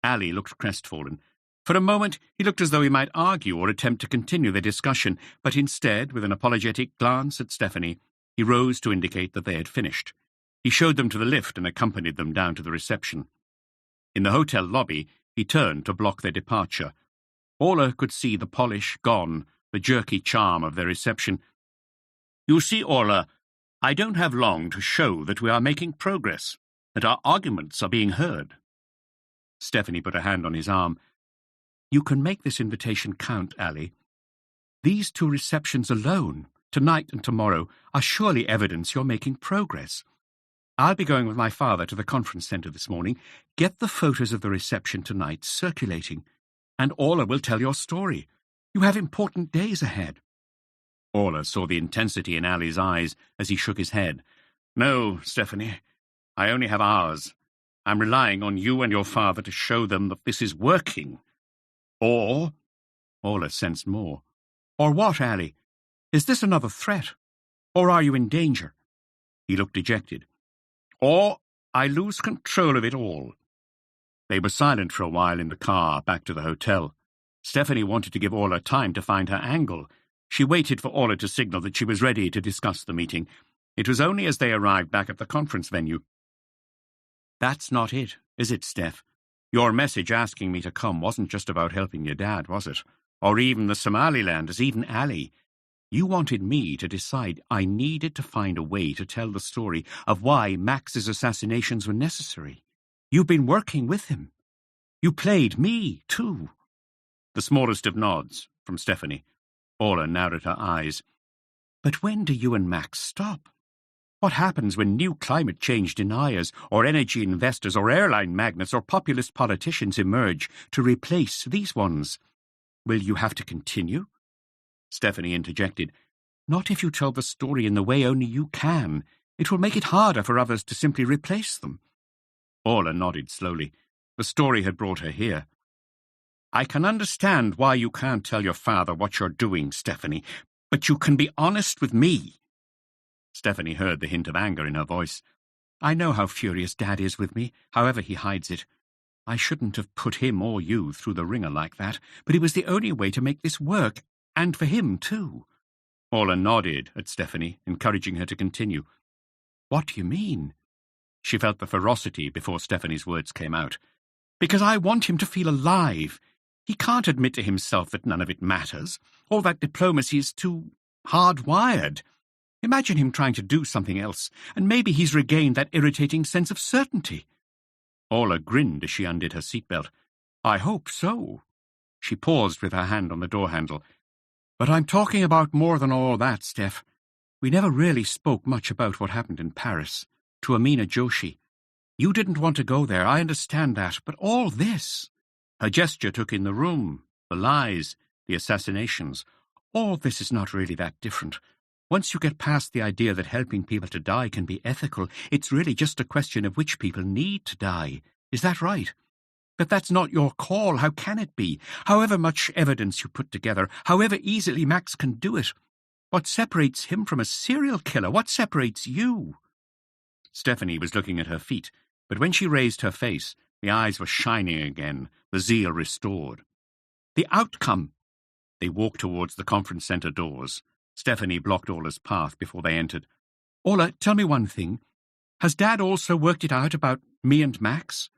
Ali looked crestfallen. For a moment, he looked as though he might argue or attempt to continue the discussion, but instead, with an apologetic glance at Stephanie, he rose to indicate that they had finished. He showed them to the lift and accompanied them down to the reception. In the hotel lobby, he turned to block their departure. Orla could see the polish gone, the jerky charm of their reception. You see, Orla, I don't have long to show that we are making progress, that our arguments are being heard. Stephanie put a hand on his arm. You can make this invitation count, Ali. These 2 receptions alone, tonight and tomorrow, are surely evidence you're making progress. I'll be going with my father to the conference centre this morning. Get the photos of the reception tonight circulating, and Orla will tell your story. You have important days ahead. Orla saw the intensity in Ali's eyes as he shook his head. No, Stephanie, I only have hours. I'm relying on you and your father to show them that this is working. Or, Orla sensed more. Or what, Ali? Is this another threat? Or are you in danger? He looked dejected. Or I lose control of it all. They were silent for a while in the car back to the hotel. Stephanie wanted to give Orla time to find her angle. She waited for Orla to signal that she was ready to discuss the meeting. It was only as they arrived back at the conference venue. That's not it, is it, Steph? Your message asking me to come wasn't just about helping your dad, was it? Or even the Somalilanders, even Ali. You wanted me to decide I needed to find a way to tell the story of why Max's assassinations were necessary. You've been working with him. You played me, too. The smallest of nods, from Stephanie. Orla narrowed her eyes. But when do you and Max stop? What happens when new climate change deniers, or energy investors, or airline magnates, or populist politicians emerge to replace these ones? Will you have to continue? Stephanie interjected. Not if you tell the story in the way only you can. It will make it harder for others to simply replace them. Orla nodded slowly. The story had brought her here. I can understand why you can't tell your father what you're doing, Stephanie, but you can be honest with me. Stephanie heard the hint of anger in her voice. I know how furious Dad is with me, however he hides it. I shouldn't have put him or you through the ringer like that, but it was the only way to make this work, and for him too. Orla nodded at Stephanie, encouraging her to continue. What do you mean? She felt the ferocity before Stephanie's words came out. Because I want him to feel alive. He can't admit to himself that none of it matters, or that diplomacy is too hardwired. Imagine him trying to do something else, and maybe he's regained that irritating sense of certainty. Orla grinned as she undid her seatbelt. I hope so. She paused with her hand on the door handle. But I'm talking about more than all that, Steph. We never really spoke much about what happened in Paris, to Amina Joshi. You didn't want to go there, I understand that, but all this... Her gesture took in the room, the lies, the assassinations. All this is not really that different. Once you get past the idea that helping people to die can be ethical, it's really just a question of which people need to die. Is that right? But that's not your call. How can it be? However much evidence you put together, however easily Max can do it. What separates him from a serial killer? What separates you? Stephanie was looking at her feet, but when she raised her face, the eyes were shining again, the zeal restored. The outcome. They walked towards the conference centre doors. Stephanie blocked Orla's path before they entered. Orla, tell me one thing. Has Dad also worked it out about me and Max?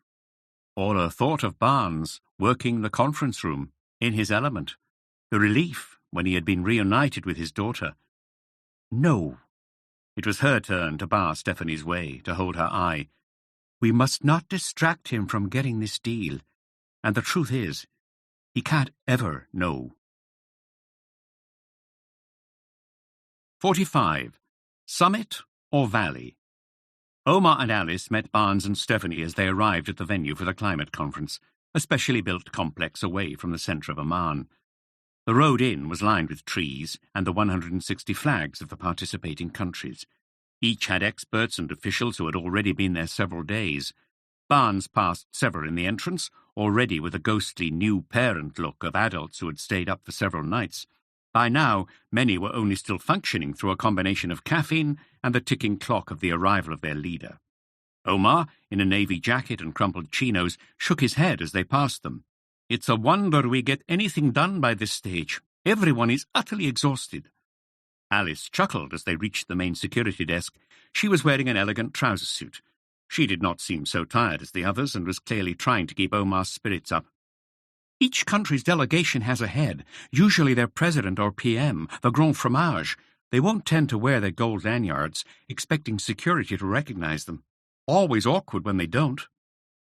Orla thought of Barnes working the conference room, in his element. The relief when he had been reunited with his daughter. No. It was her turn to bar Stephanie's way, to hold her eye. We must not distract him from getting this deal. And the truth is, he can't ever know. 45. Summit or Valley? Omar and Alice met Barnes and Stephanie as they arrived at the venue for the climate conference, a specially built complex away from the centre of Amman. The road in was lined with trees and the 160 flags of the participating countries. Each had experts and officials who had already been there several days. Barnes passed several in the entrance, already with a ghostly new parent look of adults who had stayed up for several nights. By now, many were only still functioning through a combination of caffeine and the ticking clock of the arrival of their leader. Omar, in a navy jacket and crumpled chinos, shook his head as they passed them. It's a wonder we get anything done by this stage. Everyone is utterly exhausted. Alice chuckled as they reached the main security desk. She was wearing an elegant trouser suit. She did not seem so tired as the others and was clearly trying to keep Omar's spirits up. Each country's delegation has a head, usually their president or PM, the grand fromage. They won't tend to wear their gold lanyards, expecting security to recognize them. Always awkward when they don't.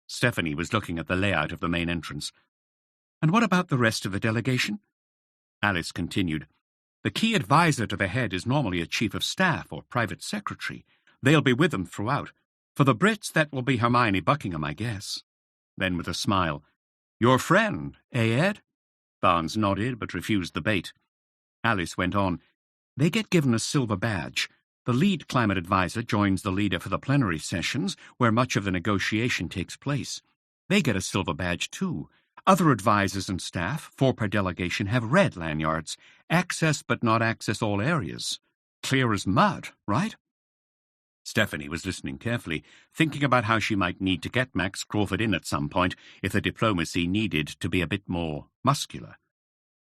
Stephanie was looking at the layout of the main entrance. And what about the rest of the delegation? Alice continued. The key advisor to the head is normally a chief of staff or private secretary. They'll be with them throughout. For the Brits, that will be Hermione Buckingham, I guess. Then with a smile, Your friend, Ed? Barnes nodded, but refused the bait. Alice went on. They get given a silver badge. The lead climate advisor joins the leader for the plenary sessions, where much of the negotiation takes place. They get a silver badge, too. Other advisors and staff, 4 per delegation, have red lanyards. Access but not access all areas. Clear as mud, right? Stephanie was listening carefully, thinking about how she might need to get Max Crawford in at some point if the diplomacy needed to be a bit more muscular.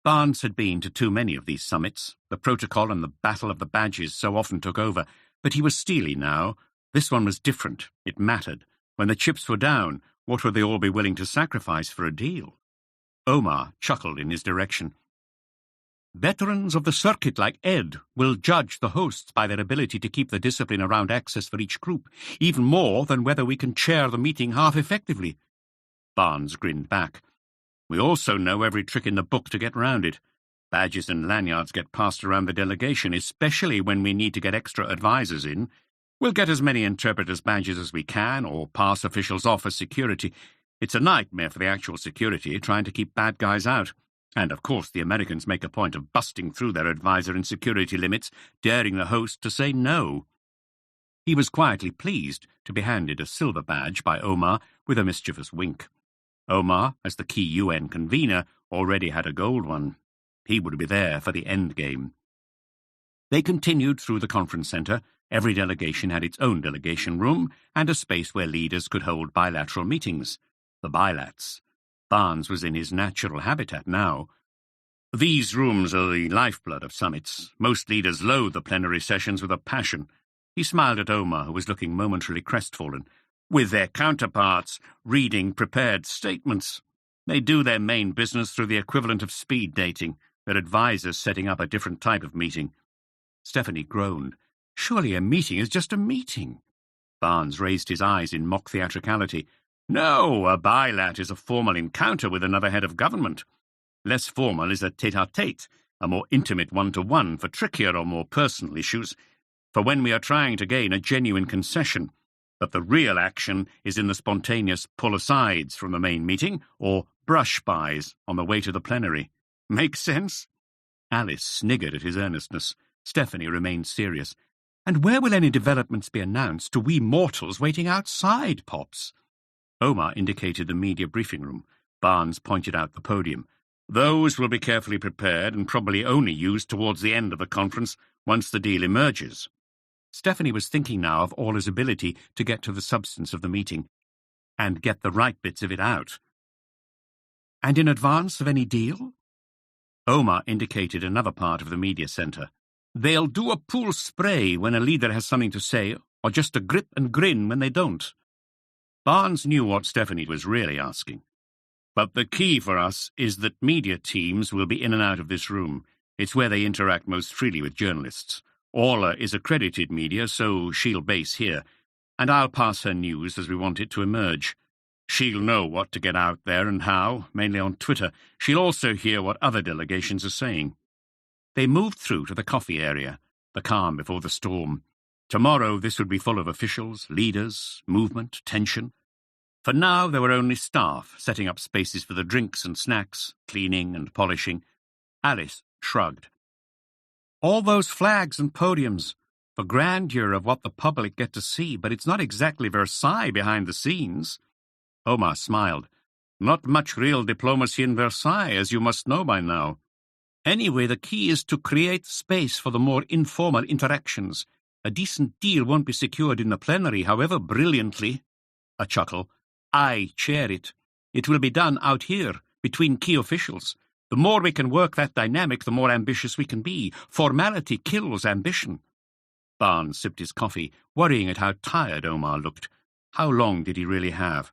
Barnes had been to too many of these summits. The protocol and the battle of the badges so often took over, but he was steely now. This one was different. It mattered. When the chips were down, what would they all be willing to sacrifice for a deal? Omar chuckled in his direction. Veterans of the circuit like Ed will judge the hosts by their ability to keep the discipline around access for each group, even more than whether we can chair the meeting half effectively. Barnes grinned back. We also know every trick in the book to get round it. Badges and lanyards get passed around the delegation, especially when we need to get extra advisors in. We'll get as many interpreters' badges as we can, or pass officials off as security. It's a nightmare for the actual security, trying to keep bad guys out. And, of course, the Americans make a point of busting through their advisor and security limits, daring the host to say no. He was quietly pleased to be handed a silver badge by Omar with a mischievous wink. Omar, as the key UN convener, already had a gold one. He would be there for the end game. They continued through the conference centre. Every delegation had its own delegation room and a space where leaders could hold bilateral meetings. The bilats. Barnes was in his natural habitat now. These rooms are the lifeblood of summits. Most leaders loathe the plenary sessions with a passion. He smiled at Omar, who was looking momentarily crestfallen. With their counterparts, reading prepared statements. They do their main business through the equivalent of speed dating, their advisors setting up a different type of meeting. Stephanie groaned. Surely a meeting is just a meeting. Barnes raised his eyes in mock theatricality. No, a bilat is a formal encounter with another head of government. Less formal is a tete-a-tete, a more intimate one-to-one for trickier or more personal issues, for when we are trying to gain a genuine concession. But the real action is in the spontaneous pull-asides from the main meeting or brush-bys on the way to the plenary. Make sense? Alice sniggered at his earnestness. Stephanie remained serious. And where will any developments be announced to we mortals waiting outside, Pops? Omar indicated the media briefing room. Barnes pointed out the podium. Those will be carefully prepared and probably only used towards the end of the conference once the deal emerges. Stephanie was thinking now of Orla's ability to get to the substance of the meeting and get the right bits of it out. And in advance of any deal? Omar indicated another part of the media centre. They'll do a pool spray when a leader has something to say, or just a grip and grin when they don't. Barnes knew what Stephanie was really asking. But the key for us is that media teams will be in and out of this room. It's where they interact most freely with journalists. Orla is accredited media, so she'll base here, and I'll pass her news as we want it to emerge. She'll know what to get out there and how, mainly on Twitter. She'll also hear what other delegations are saying. They moved through to the coffee area, the calm before the storm. Tomorrow this would be full of officials, leaders, movement, tension. For now there were only staff, setting up spaces for the drinks and snacks, cleaning and polishing. Alice shrugged. All those flags and podiums, for grandeur of what the public get to see, but it's not exactly Versailles behind the scenes. Omar smiled. Not much real diplomacy in Versailles, as you must know by now. Anyway, the key is to create space for the more informal interactions. A decent deal won't be secured in the plenary, however brilliantly. A chuckle. I chair it. It will be done out here, between key officials. The more we can work that dynamic, the more ambitious we can be. Formality kills ambition. Barnes sipped his coffee, worrying at how tired Omar looked. How long did he really have?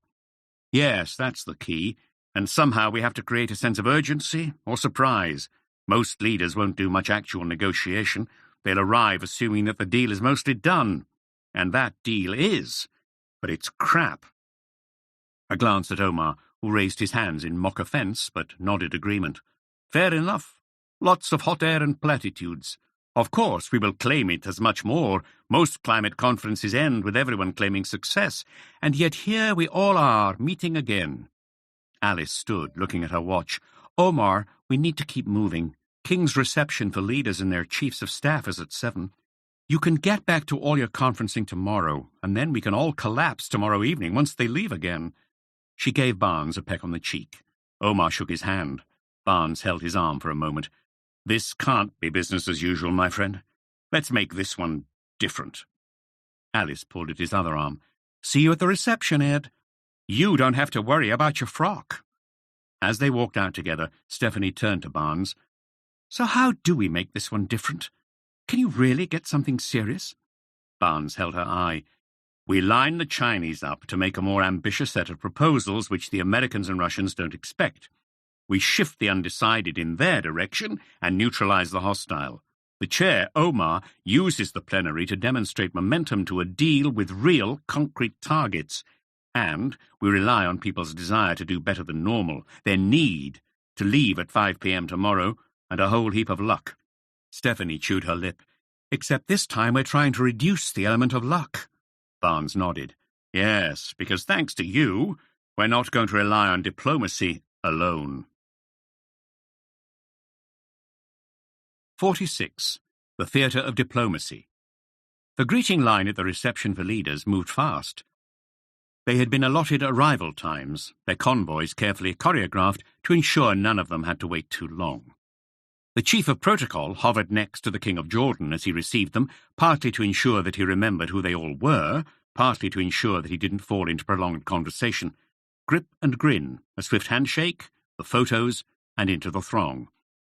Yes, that's the key. And somehow we have to create a sense of urgency or surprise. Most leaders won't do much actual negotiation. They'll arrive assuming that the deal is mostly done. And that deal is. But it's crap. A glance at Omar, who raised his hands in mock offence, but nodded agreement. Fair enough. Lots of hot air and platitudes. Of course, we will claim it as much more. Most climate conferences end with everyone claiming success, and yet here we all are, meeting again. Alice stood, looking at her watch. Omar, we need to keep moving. King's reception for leaders and their chiefs of staff is at 7. You can get back to all your conferencing tomorrow, and then we can all collapse tomorrow evening once they leave again. She gave Barnes a peck on the cheek. Omar shook his hand. Barnes held his arm for a moment. This can't be business as usual, my friend. Let's make this one different. Alice pulled at his other arm. See you at the reception, Ed. You don't have to worry about your frock. As they walked out together, Stephanie turned to Barnes. So how do we make this one different? Can you really get something serious? Barnes held her eye. We line the Chinese up to make a more ambitious set of proposals which the Americans and Russians don't expect. We shift the undecided in their direction and neutralize the hostile. The chair, Omar, uses the plenary to demonstrate momentum to a deal with real, concrete targets. And we rely on people's desire to do better than normal, their need to leave at 5 p.m. tomorrow, and a whole heap of luck. Stephanie chewed her lip. Except this time we're trying to reduce the element of luck. Barnes nodded. Yes, because thanks to you, we're not going to rely on diplomacy alone. 46. The Theatre of Diplomacy. The greeting line at the reception for leaders moved fast. They had been allotted arrival times, their convoys carefully choreographed to ensure none of them had to wait too long. The chief of protocol hovered next to the King of Jordan as he received them, partly to ensure that he remembered who they all were, partly to ensure that he didn't fall into prolonged conversation. grip and grin, a swift handshake, the photos, and into the throng.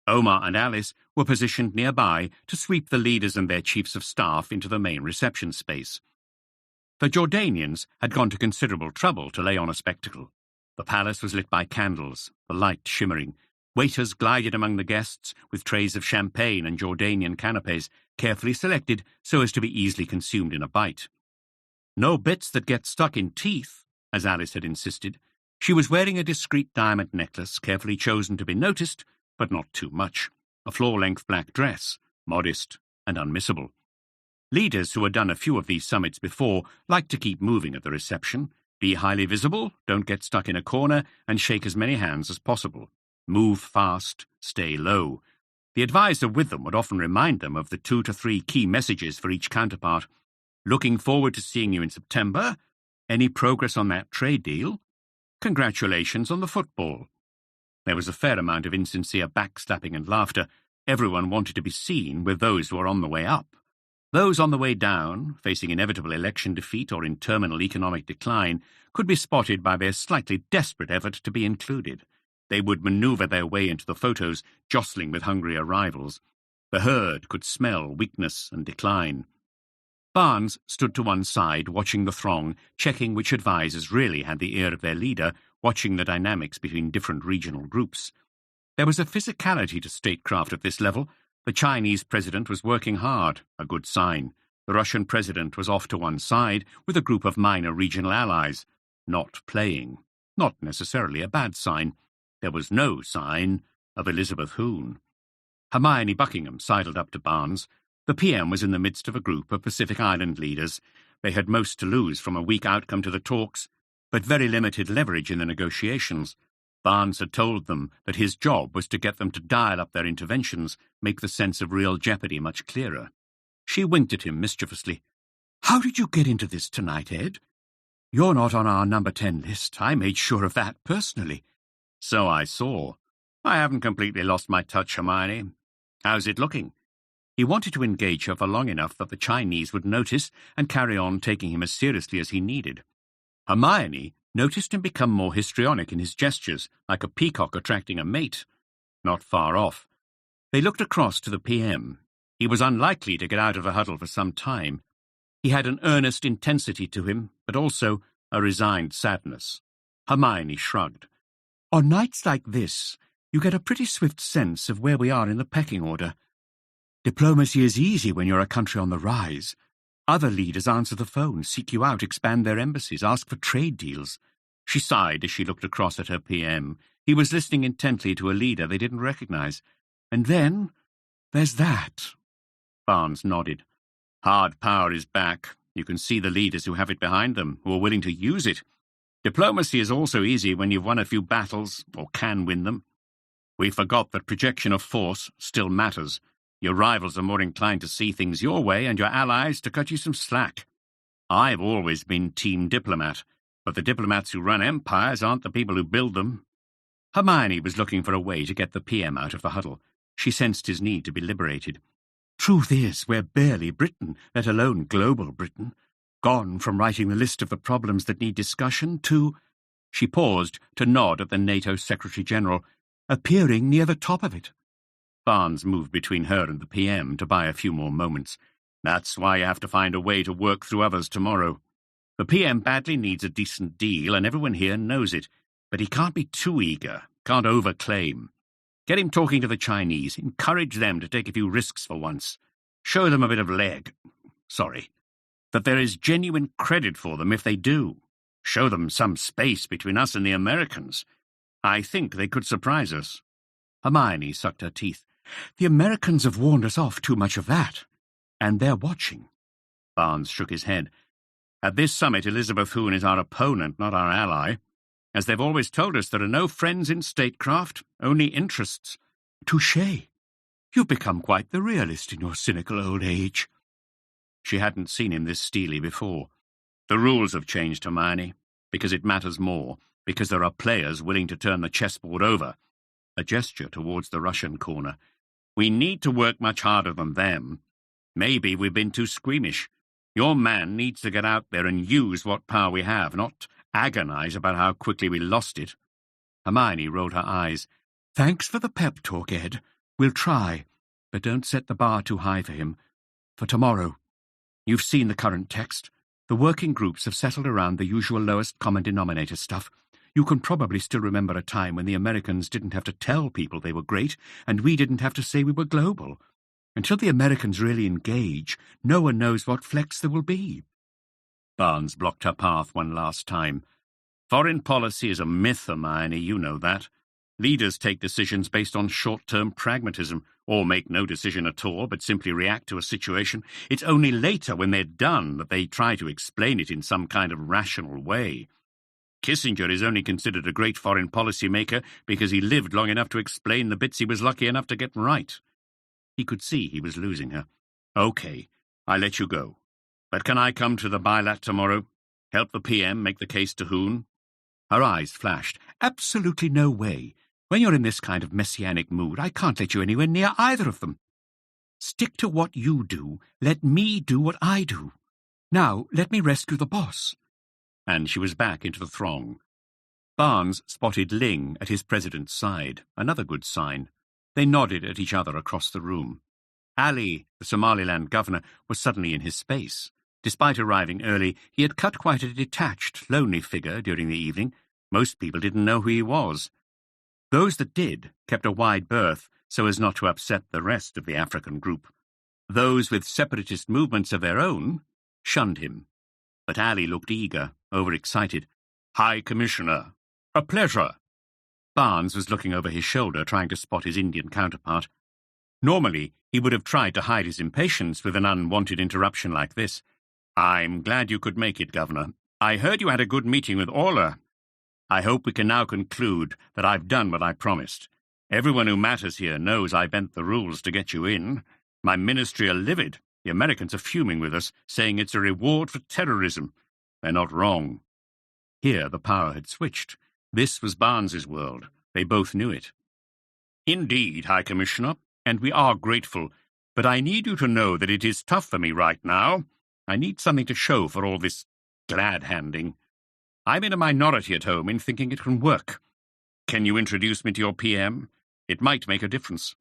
Omar and Alice were positioned nearby to sweep the leaders and their chiefs of staff into the main reception space. The Jordanians had gone to considerable trouble to lay on a spectacle. The palace was lit by candles, the light shimmering. Waiters glided among the guests with trays of champagne and Jordanian canapes, carefully selected so as to be easily consumed in a bite. No bits that get stuck in teeth, as Alice had insisted. She was wearing a discreet diamond necklace, carefully chosen to be noticed, but not too much. A floor-length black dress, modest and unmissable. Leaders who had done a few of these summits before liked to keep moving at the reception. Be highly visible, don't get stuck in a corner, and shake as many hands as possible. Move fast, stay low. The advisor with them would often remind them of the 2 to 3 key messages for each counterpart. Looking forward to seeing you in September. Any progress on that trade deal? Congratulations on the football. There was a fair amount of insincere backstabbing and laughter. Everyone wanted to be seen with those who were on the way up. Those on the way down, facing inevitable election defeat or in terminal economic decline, could be spotted by their slightly desperate effort to be included. They would maneuver their way into the photos, jostling with hungrier rivals. The herd could smell weakness and decline. Barnes stood to one side, watching the throng, checking which advisers really had the ear of their leader, watching the dynamics between different regional groups. There was a physicality to statecraft at this level. The Chinese president was working hard, a good sign. The Russian president was off to one side with a group of minor regional allies, not playing. Not necessarily a bad sign. There was no sign of Elizabeth Hoon. Hermione Buckingham sidled up to Barnes. The PM was in the midst of a group of Pacific Island leaders. They had most to lose from a weak outcome to the talks, but very limited leverage in the negotiations. Barnes had told them that his job was to get them to dial up their interventions, make the sense of real jeopardy much clearer. She winked at him mischievously. "How did you get into this tonight, Ed? You're not on our number 10 list. I made sure of that personally." "So I saw. I haven't completely lost my touch, Hermione. How's it looking?" He wanted to engage her for long enough that the Chinese would notice and carry on taking him as seriously as he needed. Hermione noticed him become more histrionic in his gestures, like a peacock attracting a mate. Not far off. They looked across to the PM. He was unlikely to get out of the huddle for some time. He had an earnest intensity to him, but also a resigned sadness. Hermione shrugged. "On nights like this, you get a pretty swift sense of where we are in the pecking order. Diplomacy is easy when you're a country on the rise. Other leaders answer the phone, seek you out, expand their embassies, ask for trade deals." She sighed as she looked across at her PM. He was listening intently to a leader they didn't recognize. "And then there's that." Barnes nodded. "Hard power is back. You can see the leaders who have it behind them, who are willing to use it. Diplomacy is also easy when you've won a few battles, or can win them. We forgot that projection of force still matters. Your rivals are more inclined to see things your way and your allies to cut you some slack. I've always been team diplomat, but the diplomats who run empires aren't the people who build them." Hermione was looking for a way to get the PM out of the huddle. She sensed his need to be liberated. "Truth is, we're barely Britain, let alone global Britain. Gone from writing the list of the problems that need discussion to—" She paused to nod at the NATO Secretary-General, "appearing near the top of it." Barnes moved between her and the PM to buy a few more moments. "That's why you have to find a way to work through others tomorrow. The PM badly needs a decent deal, and everyone here knows it. But he can't be too eager, can't overclaim. Get him talking to the Chinese, encourage them to take a few risks for once. Show them a bit of that there is genuine credit for them if they do. Show them some space between us and the Americans. I think they could surprise us." Hermione sucked her teeth. "The Americans have warned us off too much of that, and they're watching." Barnes shook his head. "At this summit, Elizabeth Hoon is our opponent, not our ally. As they've always told us, there are no friends in statecraft, only interests." "Touché. You've become quite the realist in your cynical old age." She hadn't seen him this steely before. "The rules have changed, Hermione, because it matters more, because there are players willing to turn the chessboard over." A gesture towards the Russian corner. "We need to work much harder than them. Maybe we've been too squeamish. Your man needs to get out there and use what power we have, not agonize about how quickly we lost it. Hermione rolled her eyes. Thanks for the pep talk, Ed. We'll try, but don't set the bar too high for him. For tomorrow. You've seen the current text. The working groups have settled around the usual lowest common denominator stuff. You can probably still remember a time when the Americans didn't have to tell people they were great, and we didn't have to say we were global. Until the Americans really engage, no one knows what flex there will be. Barnes blocked her path one last time. Foreign policy is a myth, Hermione, you know that. Leaders take decisions based on short-term pragmatism, or make no decision at all, but simply react to a situation. It's only later, when they're done, that they try to explain it in some kind of rational way. Kissinger is only considered a great foreign policy maker because he lived long enough to explain the bits he was lucky enough to get right. He could see he was losing her. Okay, I'll let you go. But can I come to the bilat tomorrow? Help the PM make the case to Hoon? Her eyes flashed. Absolutely no way. When you're in this kind of messianic mood, I can't let you anywhere near either of them. Stick to what you do. Let me do what I do. Now, let me rescue the boss. And she was back into the throng. Barnes spotted Ling at his president's side, another good sign. They nodded at each other across the room. Ali, the Somaliland governor, was suddenly in his space. Despite arriving early, he had cut quite a detached, lonely figure during the evening. Most people didn't know who he was. Those that did kept a wide berth so as not to upset the rest of the African group. Those with separatist movements of their own shunned him. But Ali looked eager, overexcited. High Commissioner, a pleasure. Barnes was looking over his shoulder, trying to spot his Indian counterpart. Normally, he would have tried to hide his impatience with an unwanted interruption like this. I'm glad you could make it, Governor. I heard you had a good meeting with Orla. I hope we can now conclude that I've done what I promised. Everyone who matters here knows I bent the rules to get you in. My ministry are livid. The Americans are fuming with us, saying it's a reward for terrorism. They're not wrong. Here the power had switched. This was Barnes's world. They both knew it. Indeed, High Commissioner, and we are grateful, but I need you to know that it is tough for me right now. I need something to show for all this glad-handing. I'm in a minority at home in thinking it can work. Can you introduce me to your PM? It might make a difference.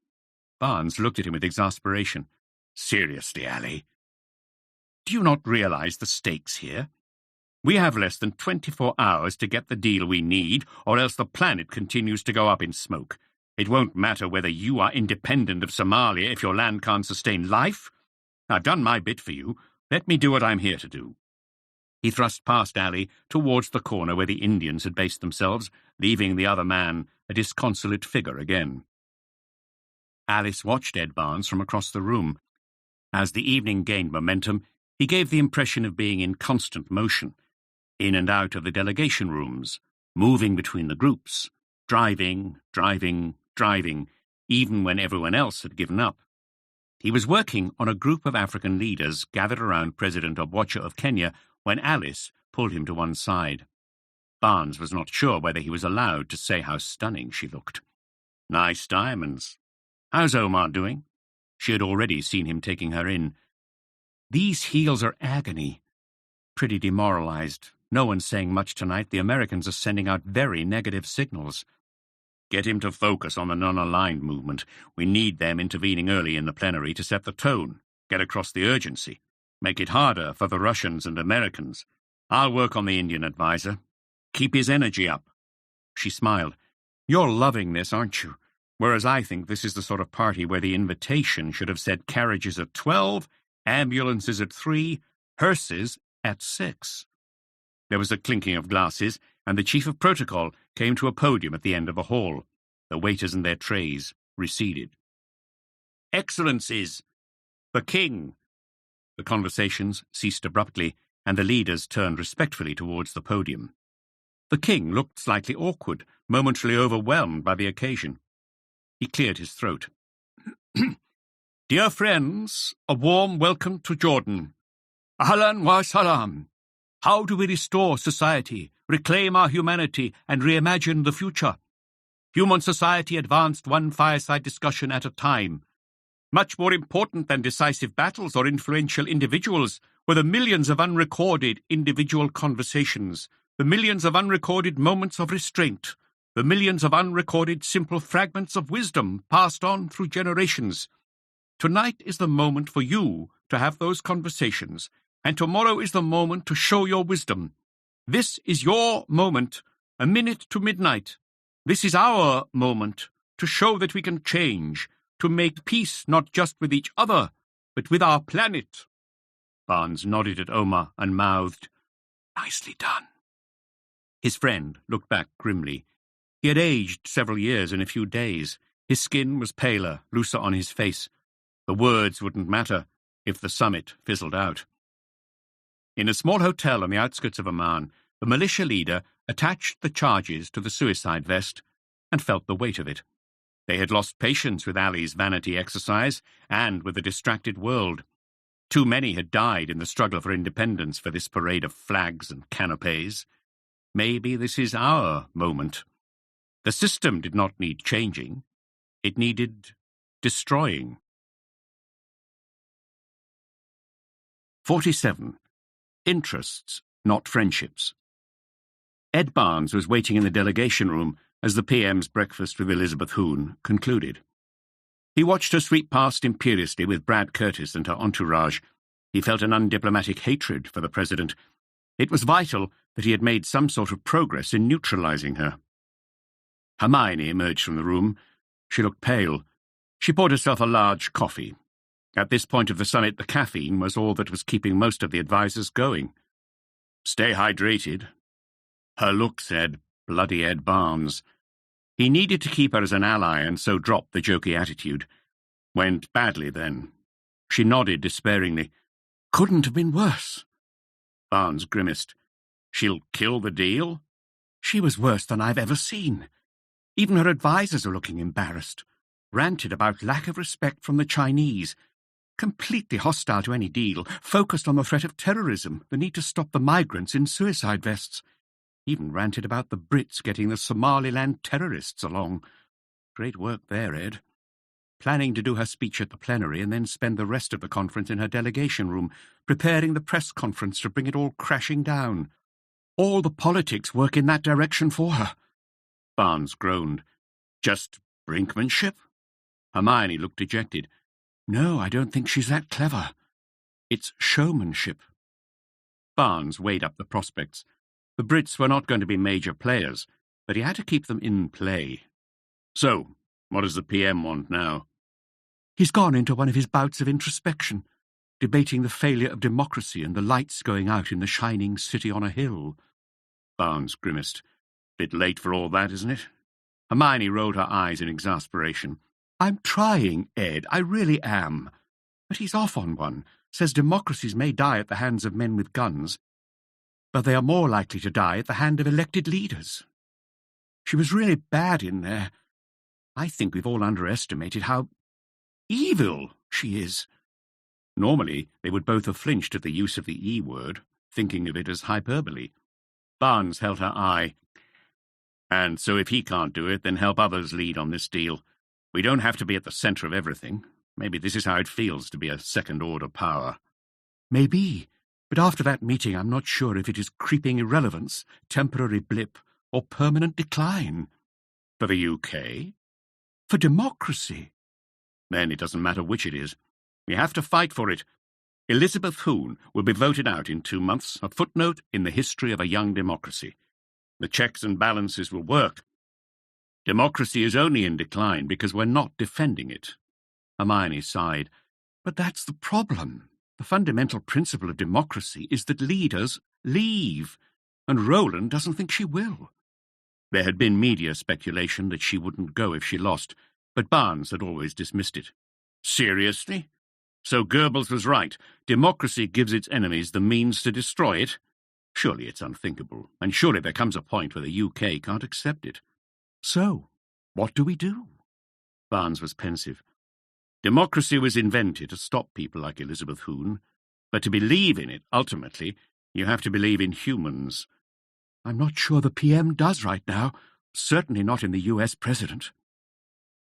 Barnes looked at him with exasperation. Seriously, Ali. Do you not realize the stakes here? We have less than 24 hours to get the deal we need, or else the planet continues to go up in smoke. It won't matter whether you are independent of Somalia if your land can't sustain life. I've done my bit for you. Let me do what I'm here to do. He thrust past Ali towards the corner where the Indians had based themselves, leaving the other man a disconsolate figure again. Alice watched Ed Barnes from across the room. As the evening gained momentum, he gave the impression of being in constant motion, in and out of the delegation rooms, moving between the groups, driving, even when everyone else had given up. He was working on a group of African leaders gathered around President Obocha of Kenya when Alice pulled him to one side. Barnes was not sure whether he was allowed to say how stunning she looked. Nice diamonds. How's Omar doing? She had already seen him taking her in. These heels are agony. Pretty demoralized. No one's saying much tonight. The Americans are sending out very negative signals. Get him to focus on the non-aligned movement. We need them intervening early in the plenary to set the tone, get across the urgency, make it harder for the Russians and Americans. I'll work on the Indian advisor. Keep his energy up. She smiled. You're loving this, aren't you? Whereas I think this is the sort of party where the invitation should have said carriages at 12, ambulances at 3, hearses at 6. There was a clinking of glasses, and the chief of protocol came to a podium at the end of the hall. The waiters and their trays receded. Excellencies! The king! The conversations ceased abruptly, and the leaders turned respectfully towards the podium. The king looked slightly awkward, momentarily overwhelmed by the occasion. He cleared his throat. Dear friends, a warm welcome to Jordan. Ahlan wa salam. How do we restore society, reclaim our humanity, and reimagine the future? Human society advanced one fireside discussion at a time. Much more important than decisive battles or influential individuals were the millions of unrecorded individual conversations, the millions of unrecorded moments of restraint, the millions of unrecorded simple fragments of wisdom passed on through generations. Tonight is the moment for you to have those conversations, and tomorrow is the moment to show your wisdom. This is your moment, a minute to midnight. This is our moment to show that we can change, to make peace not just with each other, but with our planet. Barnes nodded at Omar and mouthed, "Nicely done." His friend looked back grimly. He had aged several years in a few days. His skin was paler, looser on his face. The words wouldn't matter if the summit fizzled out. In a small hotel on the outskirts of Amman, the militia leader attached the charges to the suicide vest and felt the weight of it. They had lost patience with Ali's vanity exercise and with the distracted world. Too many had died in the struggle for independence for this parade of flags and canapes. Maybe this is our moment. The system did not need changing. It needed destroying. 47. Interests, not friendships. Ed Barnes was waiting in the delegation room as the PM's breakfast with Elizabeth Hoon concluded. He watched her sweep past imperiously with Brad Curtis and her entourage. He felt an undiplomatic hatred for the president. It was vital that he had made some sort of progress in neutralizing her. Hermione emerged from the room. She looked pale. She poured herself a large coffee. At this point of the summit, the caffeine was all that was keeping most of the advisers going. "Stay hydrated." Her look said, "Bloody Ed Barnes." He needed to keep her as an ally and so dropped the jokey attitude. "Went badly, then." She nodded despairingly. "Couldn't have been worse." Barnes grimaced. "She'll kill the deal?" "She was worse than I've ever seen. Even her advisers are looking embarrassed. Ranted about lack of respect from the Chinese. Completely hostile to any deal, focused on the threat of terrorism, the need to stop the migrants in suicide vests. Even ranted about the Brits getting the Somaliland terrorists along. Great work there, Ed. Planning to do her speech at the plenary and then spend the rest of the conference in her delegation room, preparing the press conference to bring it all crashing down. All the politics work in that direction for her." Barnes groaned. "Just brinkmanship?" Hermione looked dejected. "No, I don't think she's that clever. It's showmanship." Barnes weighed up the prospects. The Brits were not going to be major players, but he had to keep them in play. "So, what does the PM want now?" "He's gone into one of his bouts of introspection, debating the failure of democracy and the lights going out in the shining city on a hill." Barnes grimaced. "Bit late for all that, isn't it?" Hermione rolled her eyes in exasperation. "I'm trying, Ed, I really am. But he's off on one, says democracies may die at the hands of men with guns, but they are more likely to die at the hand of elected leaders. She was really bad in there. I think we've all underestimated how evil she is." Normally, they would both have flinched at the use of the E word, thinking of it as hyperbole. Barnes held her eye. "And so if he can't do it, then help others lead on this deal. We don't have to be at the centre of everything. Maybe this is how it feels to be a second-order power." "Maybe, but after that meeting I'm not sure if it is creeping irrelevance, temporary blip, or permanent decline." "For the UK?" "For democracy." "Then it doesn't matter which it is. We have to fight for it. Elizabeth Hoon will be voted out in 2 months, a footnote in the history of a young democracy. The checks and balances will work. Democracy is only in decline because we're not defending it." Hermione sighed. "But that's the problem. The fundamental principle of democracy is that leaders leave, and Roland doesn't think she will." There had been media speculation that she wouldn't go if she lost, but Barnes had always dismissed it. "Seriously? So Goebbels was right. Democracy gives its enemies the means to destroy it? Surely it's unthinkable, and surely there comes a point where the UK can't accept it." "So, what do we do?" Barnes was pensive. "Democracy was invented to stop people like Elizabeth Hoon, but to believe in it, ultimately, you have to believe in humans." "I'm not sure the PM does right now, certainly not in the US president."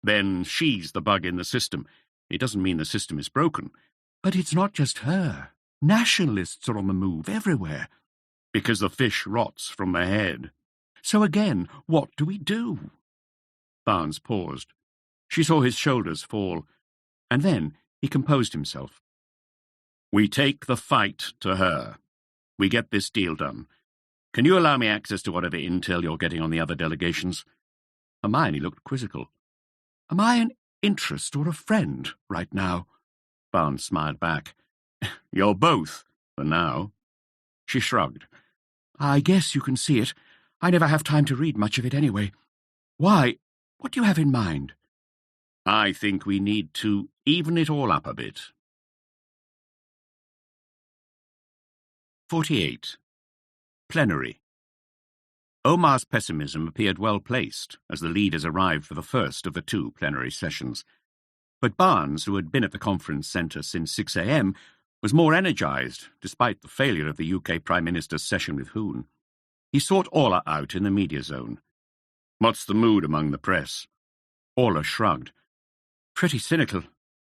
"Then she's the bug in the system. It doesn't mean the system is broken." "But it's not just her. Nationalists are on the move everywhere. Because the fish rots from the head. So again, what do we do? Barnes paused. She saw his shoulders fall, and then he composed himself. We take the fight to her. We get this deal done. Can you allow me access to whatever intel you're getting on the other delegations? Hermione looked quizzical. Am I an interest or a friend right now? Barnes smiled back. You're both, for now. She shrugged. I guess you can see it. I never have time to read much of it anyway. Why? What do you have in mind? I think we need to even it all up a bit. 48. Plenary. Omar's pessimism appeared well placed as the leaders arrived for the first of the 2 plenary sessions. But Barnes, who had been at the conference centre since 6 a.m., was more energised, despite the failure of the UK Prime Minister's session with Hoon. He sought Orla out in the media zone. What's the mood among the press? Orla shrugged. Pretty cynical.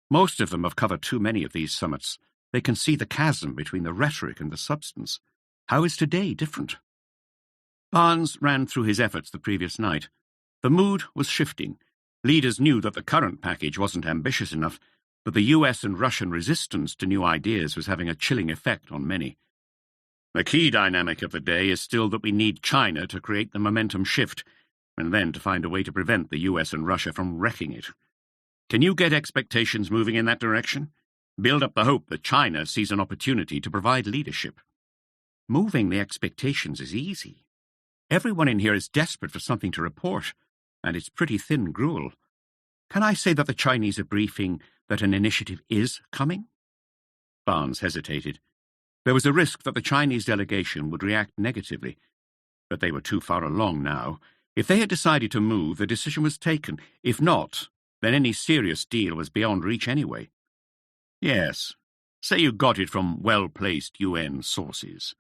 Most of them have covered too many of these summits. They can see the chasm between the rhetoric and the substance. How is today different? Barnes ran through his efforts the previous night. The mood was shifting. Leaders knew that the current package wasn't ambitious enough, but the US and Russian resistance to new ideas was having a chilling effect on many. The key dynamic of the day is still that we need China to create the momentum shift, and then to find a way to prevent the US and Russia from wrecking it. Can you get expectations moving in that direction? Build up the hope that China sees an opportunity to provide leadership. Moving the expectations is easy. Everyone in here is desperate for something to report, and it's pretty thin gruel. Can I say that the Chinese are briefing that an initiative is coming? Barnes hesitated. There was a risk that the Chinese delegation would react negatively, but they were too far along now. If they had decided to move, the decision was taken. If not, then any serious deal was beyond reach anyway. Yes, say you got it from well-placed UN sources.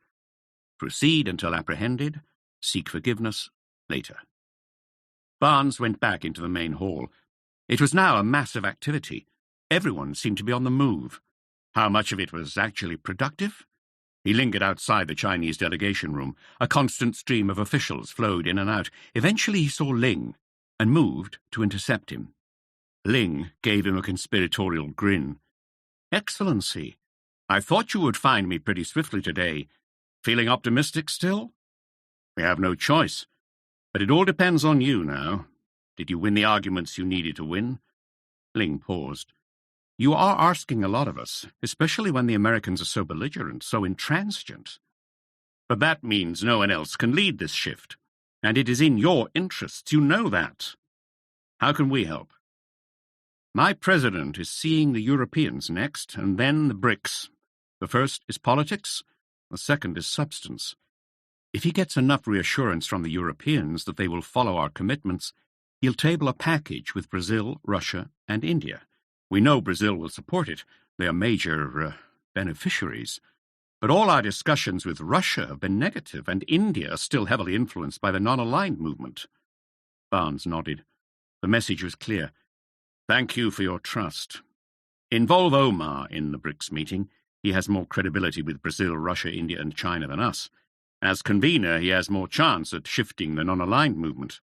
Proceed until apprehended, seek forgiveness later. Barnes went back into the main hall. It was now a massive activity. Everyone seemed to be on the move. How much of it was actually productive? He lingered outside the Chinese delegation room. A constant stream of officials flowed in and out. Eventually he saw Ling and moved to intercept him. Ling gave him a conspiratorial grin. Excellency, I thought you would find me pretty swiftly today. Feeling optimistic still? We have no choice. But it all depends on you now. Did you win the arguments you needed to win? Ling paused. You are asking a lot of us, especially when the Americans are so belligerent, so intransigent. But that means no one else can lead this shift, and it is in your interests, you know that. How can we help? My president is seeing the Europeans next, and then the BRICS. The first is politics, the second is substance. If he gets enough reassurance from the Europeans that they will follow our commitments, he'll table a package with Brazil, Russia, and India. We know Brazil will support it. They are major beneficiaries. But all our discussions with Russia have been negative, and India is still heavily influenced by the non-aligned movement. Barnes nodded. The message was clear. Thank you for your trust. Involve Omar in the BRICS meeting. He has more credibility with Brazil, Russia, India, and China than us. As convener, he has more chance at shifting the non-aligned movement.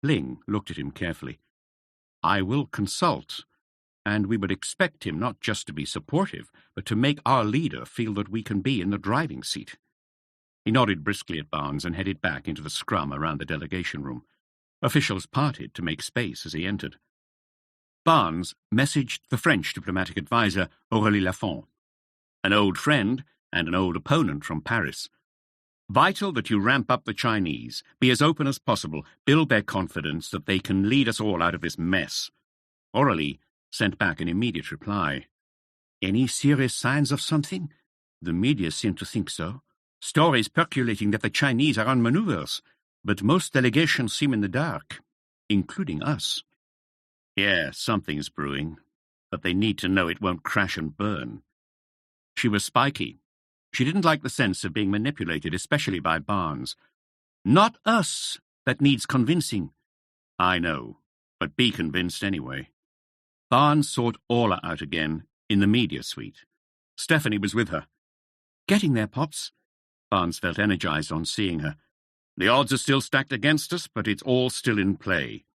Ling looked at him carefully. I will consult, and we would expect him not just to be supportive, but to make our leader feel that we can be in the driving seat. He nodded briskly at Barnes and headed back into the scrum around the delegation room. Officials parted to make space as he entered. Barnes messaged the French diplomatic advisor Aurélie Lafont, an old friend and an old opponent from Paris. Vital that you ramp up the Chinese, be as open as possible, build their confidence that they can lead us all out of this mess. Aurélie sent back an immediate reply. Any serious signs of something? The media seem to think so. Stories percolating that the Chinese are on maneuvers, but most delegations seem in the dark, including us. Yeah, something's brewing, but they need to know it won't crash and burn. She was spiky. She didn't like the sense of being manipulated, especially by Barnes. Not us that needs convincing. I know, but be convinced anyway. Barnes sought Orla out again in the media suite. Stephanie was with her. Getting there, Pops. Barnes felt energized on seeing her. The odds are still stacked against us, but it's all still in play.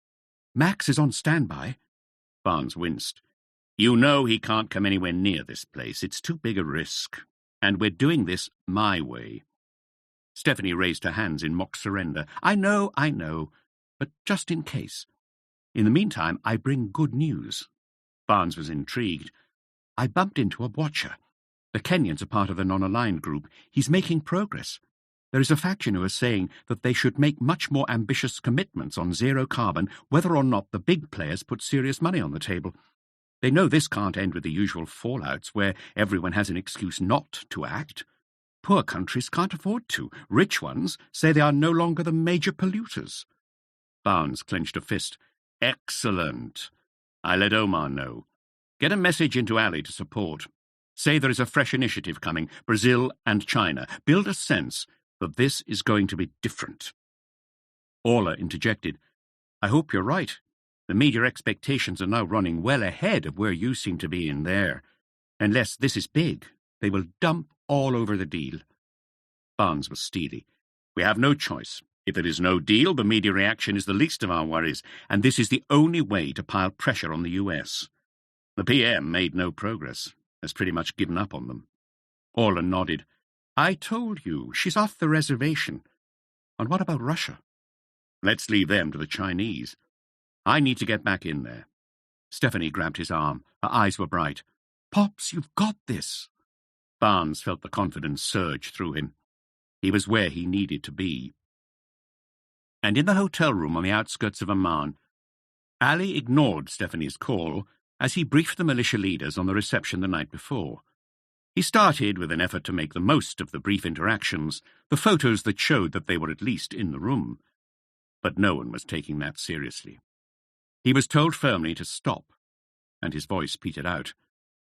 Max is on standby. Barnes winced. You know he can't come anywhere near this place. It's too big a risk. And we're doing this my way. Stephanie raised her hands in mock surrender. I know, but just in case. In the meantime, I bring good news. Barnes was intrigued. I bumped into a watcher. The Kenyans are part of the non-aligned group. He's making progress. There is a faction who are saying that they should make much more ambitious commitments on zero carbon, whether or not the big players put serious money on the table. They know this can't end with the usual fallouts where everyone has an excuse not to act. Poor countries can't afford to. Rich ones say they are no longer the major polluters. Barnes clenched a fist. Excellent. I let Omar know. Get a message into Ali to support. Say there is a fresh initiative coming, Brazil and China. Build a sense that this is going to be different. Orla interjected. I hope you're right. The media expectations are now running well ahead of where you seem to be in there. Unless this is big, they will dump all over the deal. Barnes was steely. We have no choice. If there is no deal, the media reaction is the least of our worries, and this is the only way to pile pressure on the US. The PM made no progress, has pretty much given up on them. Orla nodded. I told you, she's off the reservation. And what about Russia? Let's leave them to the Chinese. I need to get back in there. Stephanie grabbed his arm. Her eyes were bright. Pops, you've got this. Barnes felt the confidence surge through him. He was where he needed to be. And in the hotel room on the outskirts of Amman, Ali ignored Stephanie's call as he briefed the militia leaders on the reception the night before. He started with an effort to make the most of the brief interactions, the photos that showed that they were at least in the room. But no one was taking that seriously. He was told firmly to stop, and his voice petered out.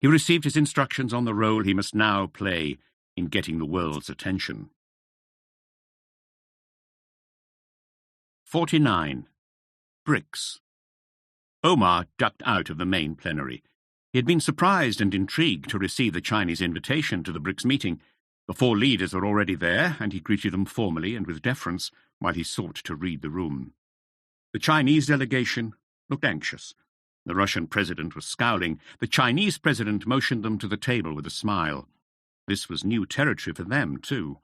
He received his instructions on the role he must now play in getting the world's attention. 49. BRICS. Omar ducked out of the main plenary. He had been surprised and intrigued to receive the Chinese invitation to the BRICS meeting. The four leaders were already there, and he greeted them formally and with deference while he sought to read the room. The Chinese delegation looked anxious. The Russian president was scowling. The Chinese president motioned them to the table with a smile. This was new territory for them, too.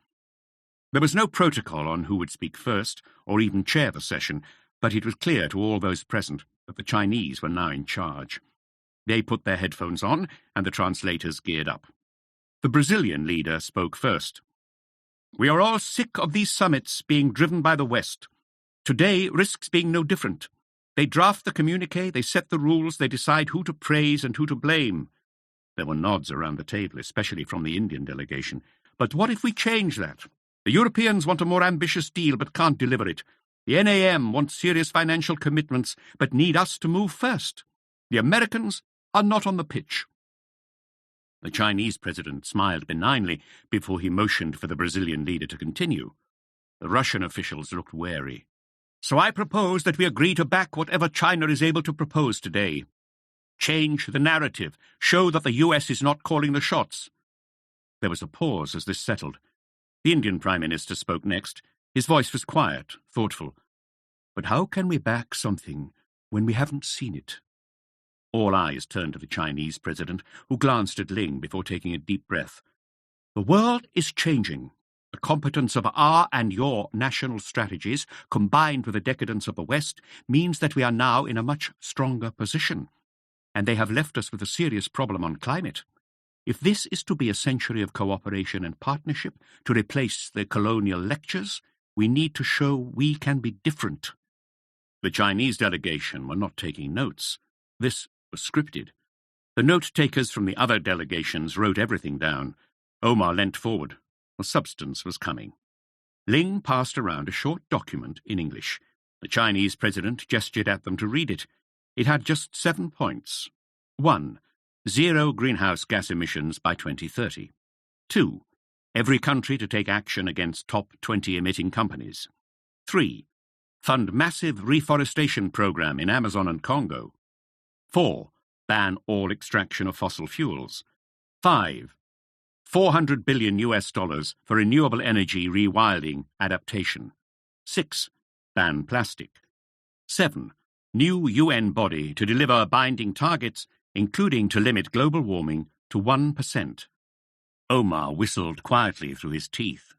There was no protocol on who would speak first, or even chair the session, but it was clear to all those present that the Chinese were now in charge. They put their headphones on, and the translators geared up. The Brazilian leader spoke first. We are all sick of these summits being driven by the West. Today risks being no different. They draft the communiqué, they set the rules, they decide who to praise and who to blame. There were nods around the table, especially from the Indian delegation. But what if we change that? The Europeans want a more ambitious deal but can't deliver it. The NAM wants serious financial commitments but need us to move first. The Americans are not on the pitch. The Chinese president smiled benignly before he motioned for the Brazilian leader to continue. The Russian officials looked wary. So I propose that we agree to back whatever China is able to propose today. Change the narrative. Show that the US is not calling the shots. There was a pause as this settled. The Indian Prime Minister spoke next. His voice was quiet, thoughtful. But how can we back something when we haven't seen it? All eyes turned to the Chinese president, who glanced at Ling before taking a deep breath. The world is changing. The competence of our and your national strategies, combined with the decadence of the West, means that we are now in a much stronger position. And they have left us with a serious problem on climate. If this is to be a century of cooperation and partnership, to replace the colonial lectures, we need to show we can be different. The Chinese delegation were not taking notes. This was scripted. The note-takers from the other delegations wrote everything down. Omar leant forward. The substance was coming. Ling passed around a short document in English. The Chinese president gestured at them to read it. It had just 7 points. 1. Zero greenhouse gas emissions by 2030. 2. Every country to take action against top 20 emitting companies. 3. Fund massive reforestation program in Amazon and Congo. 4. Ban all extraction of fossil fuels. 5. $400 billion for renewable energy rewilding adaptation. 6. Ban plastic. 7. New UN body to deliver binding targets, including to limit global warming to 1%. Omar whistled quietly through his teeth.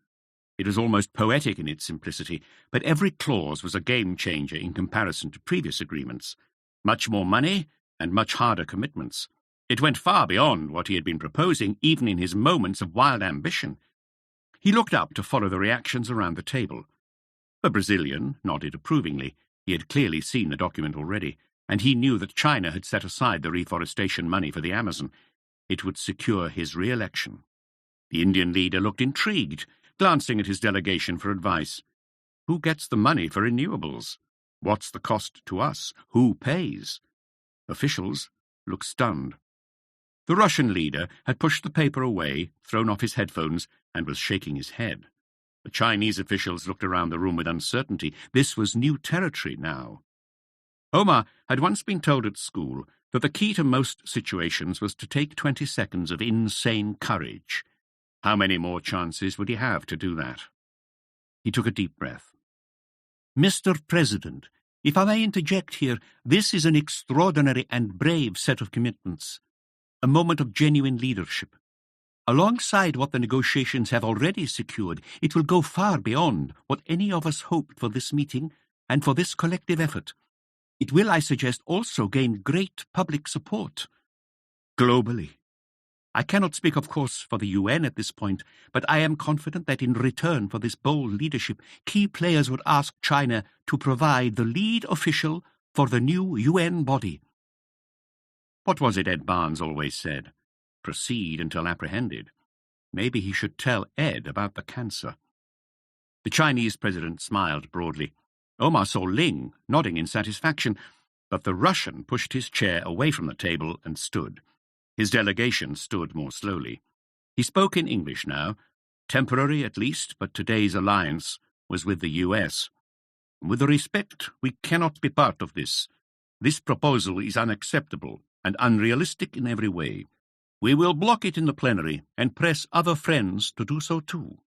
It was almost poetic in its simplicity, but every clause was a game-changer in comparison to previous agreements. Much more money and much harder commitments. It went far beyond what he had been proposing, even in his moments of wild ambition. He looked up to follow the reactions around the table. The Brazilian nodded approvingly. He had clearly seen the document already, and he knew that China had set aside the reforestation money for the Amazon. It would secure his re-election. The Indian leader looked intrigued, glancing at his delegation for advice. Who gets the money for renewables? What's the cost to us? Who pays? Officials looked stunned. The Russian leader had pushed the paper away, thrown off his headphones, and was shaking his head. The Chinese officials looked around the room with uncertainty. This was new territory now. Omar had once been told at school that the key to most situations was to take 20 seconds of insane courage. How many more chances would he have to do that? He took a deep breath. Mr. President, if I may interject here, this is an extraordinary and brave set of commitments. A moment of genuine leadership. Alongside what the negotiations have already secured, it will go far beyond what any of us hoped for this meeting and for this collective effort. It will, I suggest, also gain great public support. Globally. I cannot speak, of course, for the UN at this point, but I am confident that in return for this bold leadership, key players would ask China to provide the lead official for the new UN body. What was it Ed Barnes always said? Proceed until apprehended. Maybe he should tell Ed about the cancer. The Chinese president smiled broadly. Omar saw Ling nodding in satisfaction, but the Russian pushed his chair away from the table and stood. His delegation stood more slowly. He spoke in English now, temporary at least, but today's alliance was with the US. With respect, we cannot be part of this. This proposal is unacceptable and unrealistic in every way. We will block it in the plenary and press other friends to do so too.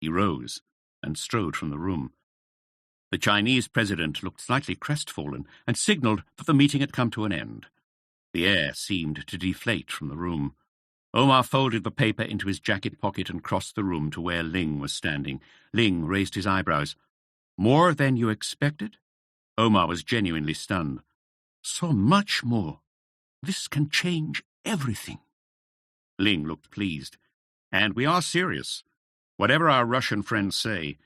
He rose and strode from the room. The Chinese president looked slightly crestfallen and signalled that the meeting had come to an end. The air seemed to deflate from the room. Omar folded the paper into his jacket pocket and crossed the room to where Ling was standing. Ling raised his eyebrows. More than you expected? Omar was genuinely stunned. So much more. This can change everything. Ling looked pleased. And we are serious. Whatever our Russian friends say,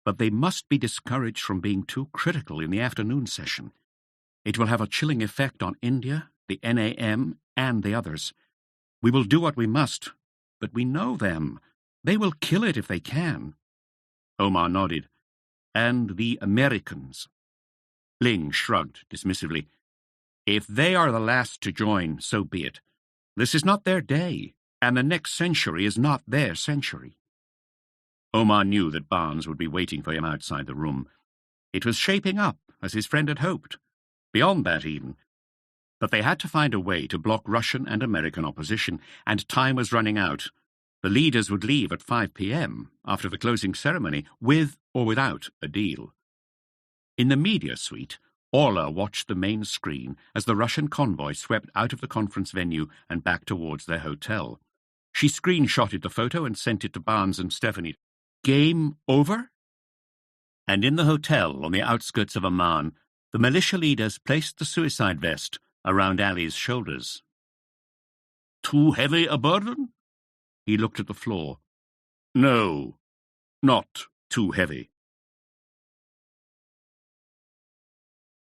but they must be discouraged from being too critical in the afternoon session. It will have a chilling effect on India, the NAM, and the others. We will do what we must, but we know them. They will kill it if they can. Omar nodded. And the Americans. Ling shrugged dismissively. If they are the last to join, so be it. This is not their day, and the next century is not their century. Omar knew that Barnes would be waiting for him outside the room. It was shaping up, as his friend had hoped. Beyond that, even. But they had to find a way to block Russian and American opposition, and time was running out. The leaders would leave at 5 p.m. after the closing ceremony, with or without a deal. In the media suite, Orla watched the main screen as the Russian convoy swept out of the conference venue and back towards their hotel. She screenshotted the photo and sent it to Barnes and Stephanie. Game over? And in the hotel on the outskirts of Amman, the militia leaders placed the suicide vest around Ali's shoulders. Too heavy a burden? He looked at the floor. No, not too heavy.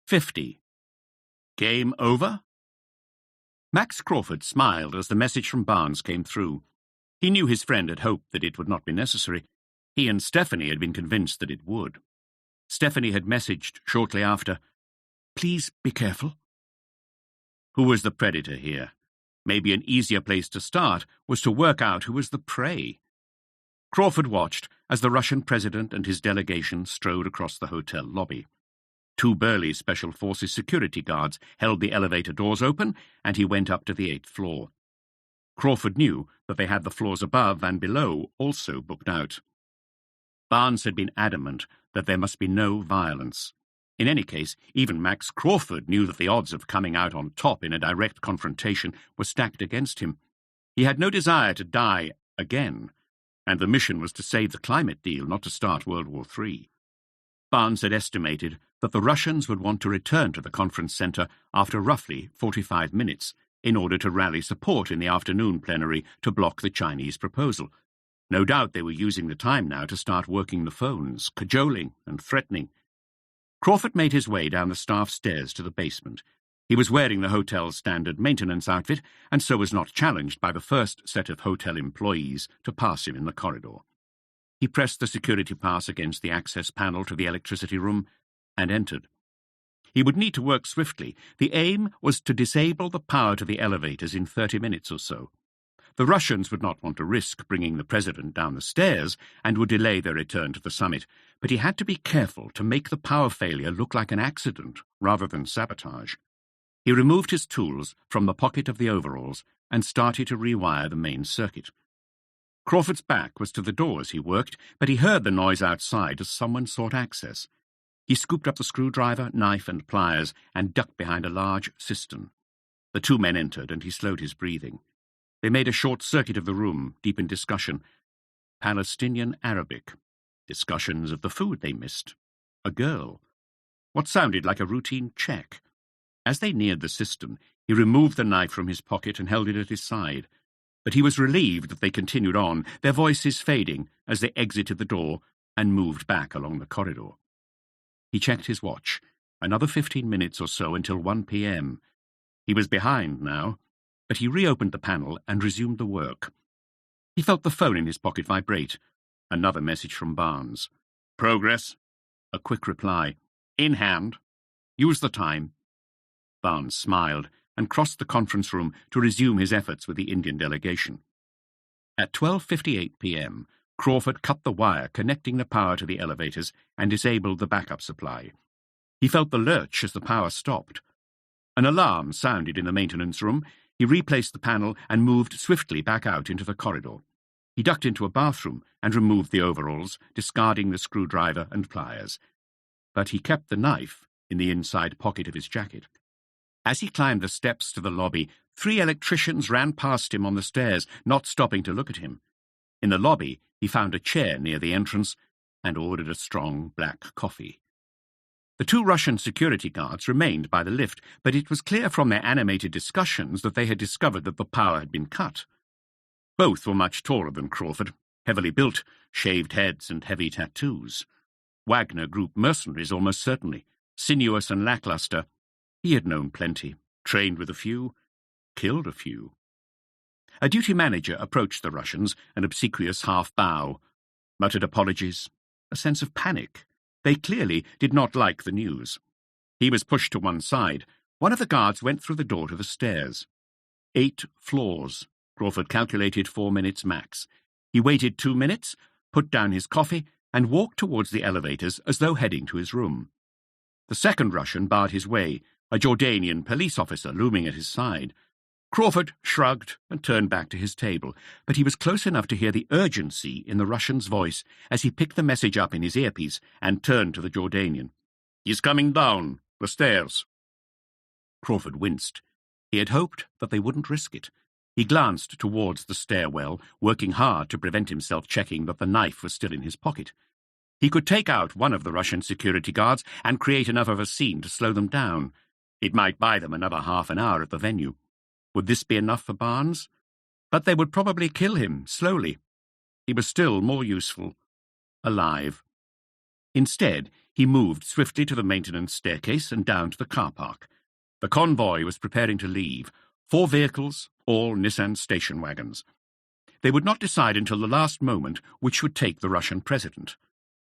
50. Game over? Max Crawford smiled as the message from Barnes came through. He knew his friend had hoped that it would not be necessary. He and Stephanie had been convinced that it would. Stephanie had messaged shortly after, Please be careful. Who was the predator here? Maybe an easier place to start was to work out who was the prey. Crawford watched as the Russian president and his delegation strode across the hotel lobby. 2 burly Special Forces security guards held the elevator doors open, and he went up to the 8th floor. Crawford knew that they had the floors above and below also booked out. Barnes had been adamant that there must be no violence. In any case, even Max Crawford knew that the odds of coming out on top in a direct confrontation were stacked against him. He had no desire to die again, and the mission was to save the climate deal, not to start World War III. Barnes had estimated that the Russians would want to return to the conference centre after roughly 45 minutes in order to rally support in the afternoon plenary to block the Chinese proposal. No doubt they were using the time now to start working the phones, cajoling and threatening. Crawford made his way down the staff stairs to the basement. He was wearing the hotel's standard maintenance outfit, and so was not challenged by the first set of hotel employees to pass him in the corridor. He pressed the security pass against the access panel to the electricity room and entered. He would need to work swiftly. The aim was to disable the power to the elevators in 30 minutes or so. The Russians would not want to risk bringing the president down the stairs and would delay their return to the summit, but he had to be careful to make the power failure look like an accident rather than sabotage. He removed his tools from the pocket of the overalls and started to rewire the main circuit. Crawford's back was to the door as he worked, but he heard the noise outside as someone sought access. He scooped up the screwdriver, knife and pliers and ducked behind a large cistern. The two men entered and he slowed his breathing. They made a short circuit of the room, deep in discussion. Palestinian Arabic. Discussions of the food they missed. A girl. What sounded like a routine check. As they neared the cistern, he removed the knife from his pocket and held it at his side. But he was relieved that they continued on, their voices fading as they exited the door and moved back along the corridor. He checked his watch. Another 15 minutes or so until 1 p.m. He was behind now, but he reopened the panel and resumed the work. He felt the phone in his pocket vibrate. Another message from Barnes. Progress. A quick reply. In hand. Use the time. Barnes smiled and crossed the conference room to resume his efforts with the Indian delegation. At 12:58 p.m., Crawford cut the wire connecting the power to the elevators and disabled the backup supply. He felt the lurch as the power stopped. An alarm sounded in the maintenance room. He replaced the panel and moved swiftly back out into the corridor. He ducked into a bathroom and removed the overalls, discarding the screwdriver and pliers. But he kept the knife in the inside pocket of his jacket. As he climbed the steps to the lobby, 3 electricians ran past him on the stairs, not stopping to look at him. In the lobby, he found a chair near the entrance and ordered a strong black coffee. The 2 Russian security guards remained by the lift, but it was clear from their animated discussions that they had discovered that the power had been cut. Both were much taller than Crawford, heavily built, shaved heads and heavy tattoos. Wagner Group mercenaries almost certainly, sinuous and lackluster. He had known plenty, trained with a few, killed a few. A duty manager approached the Russians, an obsequious half-bow, muttered apologies, a sense of panic. They clearly did not like the news. He was pushed to one side. One of the guards went through the door to the stairs. 8 floors. Crawford calculated 4 minutes max. He waited 2 minutes, put down his coffee, and walked towards the elevators as though heading to his room. The second Russian barred his way, a Jordanian police officer looming at his side. Crawford shrugged and turned back to his table, but he was close enough to hear the urgency in the Russian's voice as he picked the message up in his earpiece and turned to the Jordanian. "He's coming down the stairs." Crawford winced. He had hoped that they wouldn't risk it. He glanced towards the stairwell, working hard to prevent himself checking that the knife was still in his pocket. He could take out one of the Russian security guards and create enough of a scene to slow them down. It might buy them another half an hour at the venue. Would this be enough for Barnes? But they would probably kill him, slowly. He was still more useful. Alive. Instead, he moved swiftly to the maintenance staircase and down to the car park. The convoy was preparing to leave. 4 vehicles, all Nissan station wagons. They would not decide until the last moment which would take the Russian president.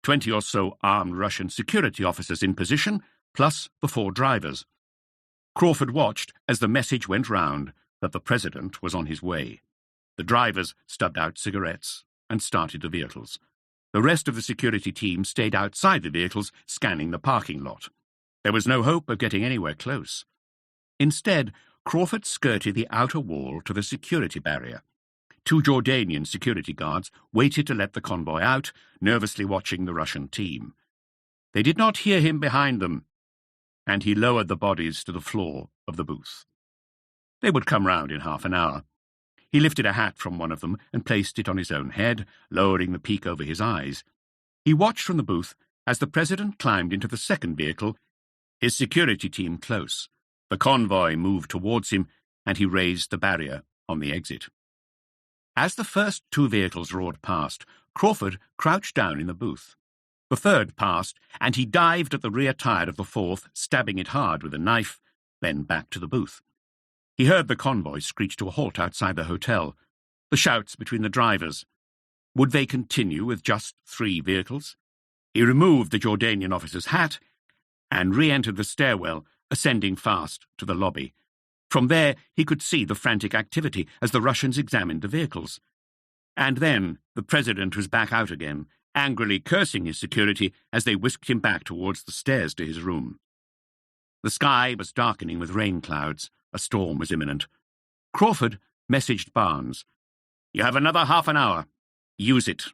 20 or so armed Russian security officers in position, plus the 4 drivers. Crawford watched as the message went round that the president was on his way. The drivers stubbed out cigarettes and started the vehicles. The rest of the security team stayed outside the vehicles, scanning the parking lot. There was no hope of getting anywhere close. Instead, Crawford skirted the outer wall to the security barrier. 2 Jordanian security guards waited to let the convoy out, nervously watching the Russian team. They did not hear him behind them, and he lowered the bodies to the floor of the booth. They would come round in half an hour. He lifted a hat from one of them and placed it on his own head, lowering the peak over his eyes. He watched from the booth as the president climbed into the second vehicle, his security team close. The convoy moved towards him, and he raised the barrier on the exit. As the first 2 vehicles roared past, Crawford crouched down in the booth. The third passed, and he dived at the rear tire of the fourth, stabbing it hard with a knife, then back to the booth. He heard the convoy screech to a halt outside the hotel, the shouts between the drivers. Would they continue with just 3 vehicles? He removed the Jordanian officer's hat and re-entered the stairwell, ascending fast to the lobby. From there, he could see the frantic activity as the Russians examined the vehicles. And then the president was back out again, angrily cursing his security as they whisked him back towards the stairs to his room. The sky was darkening with rain clouds. A storm was imminent. Crawford messaged Barnes. "You have another half an hour. Use it."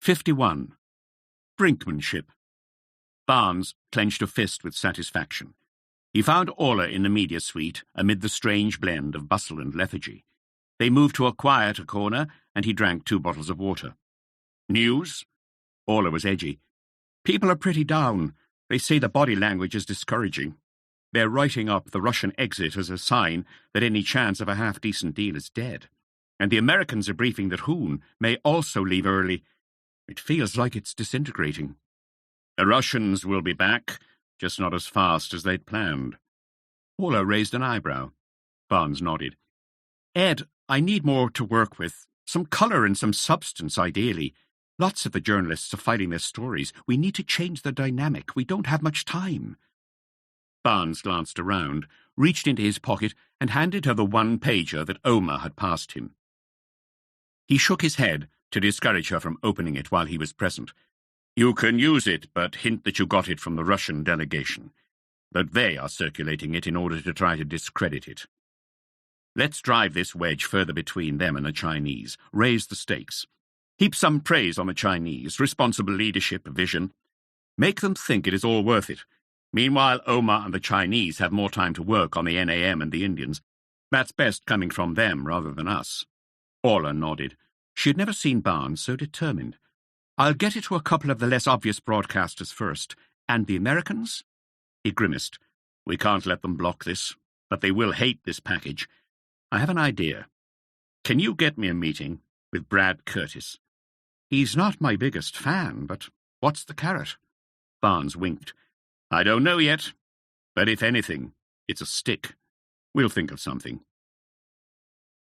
51. Brinkmanship. Barnes clenched a fist with satisfaction. He found Orla in the media suite amid the strange blend of bustle and lethargy. They moved to a quieter corner, and he drank 2 bottles of water. "News?" Orla was edgy. "People are pretty down. They say the body language is discouraging. They're writing up the Russian exit as a sign that any chance of a half-decent deal is dead. And the Americans are briefing that Hoon may also leave early. It feels like it's disintegrating. The Russians will be back, just not as fast as they'd planned." Orla raised an eyebrow. Barnes nodded. "Ed, I need more to work with. Some colour and some substance, ideally. Lots of the journalists are fighting their stories. We need to change the dynamic. We don't have much time." Barnes glanced around, reached into his pocket, and handed her the 1-pager that Omar had passed him. He shook his head to discourage her from opening it while he was present. "You can use it, but hint that you got it from the Russian delegation. That they are circulating it in order to try to discredit it. Let's drive this wedge further between them and the Chinese. Raise the stakes. Heap some praise on the Chinese, responsible leadership, vision. Make them think it is all worth it. Meanwhile, Omar and the Chinese have more time to work on the NAM and the Indians. That's best coming from them rather than us." Orla nodded. She had never seen Barnes so determined. "I'll get it to a couple of the less obvious broadcasters first. And the Americans?" He grimaced. "We can't let them block this, but they will hate this package. I have an idea. Can you get me a meeting with Brad Curtis? He's not my biggest fan, but what's the carrot?" Barnes winked. "I don't know yet, but if anything, it's a stick. We'll think of something."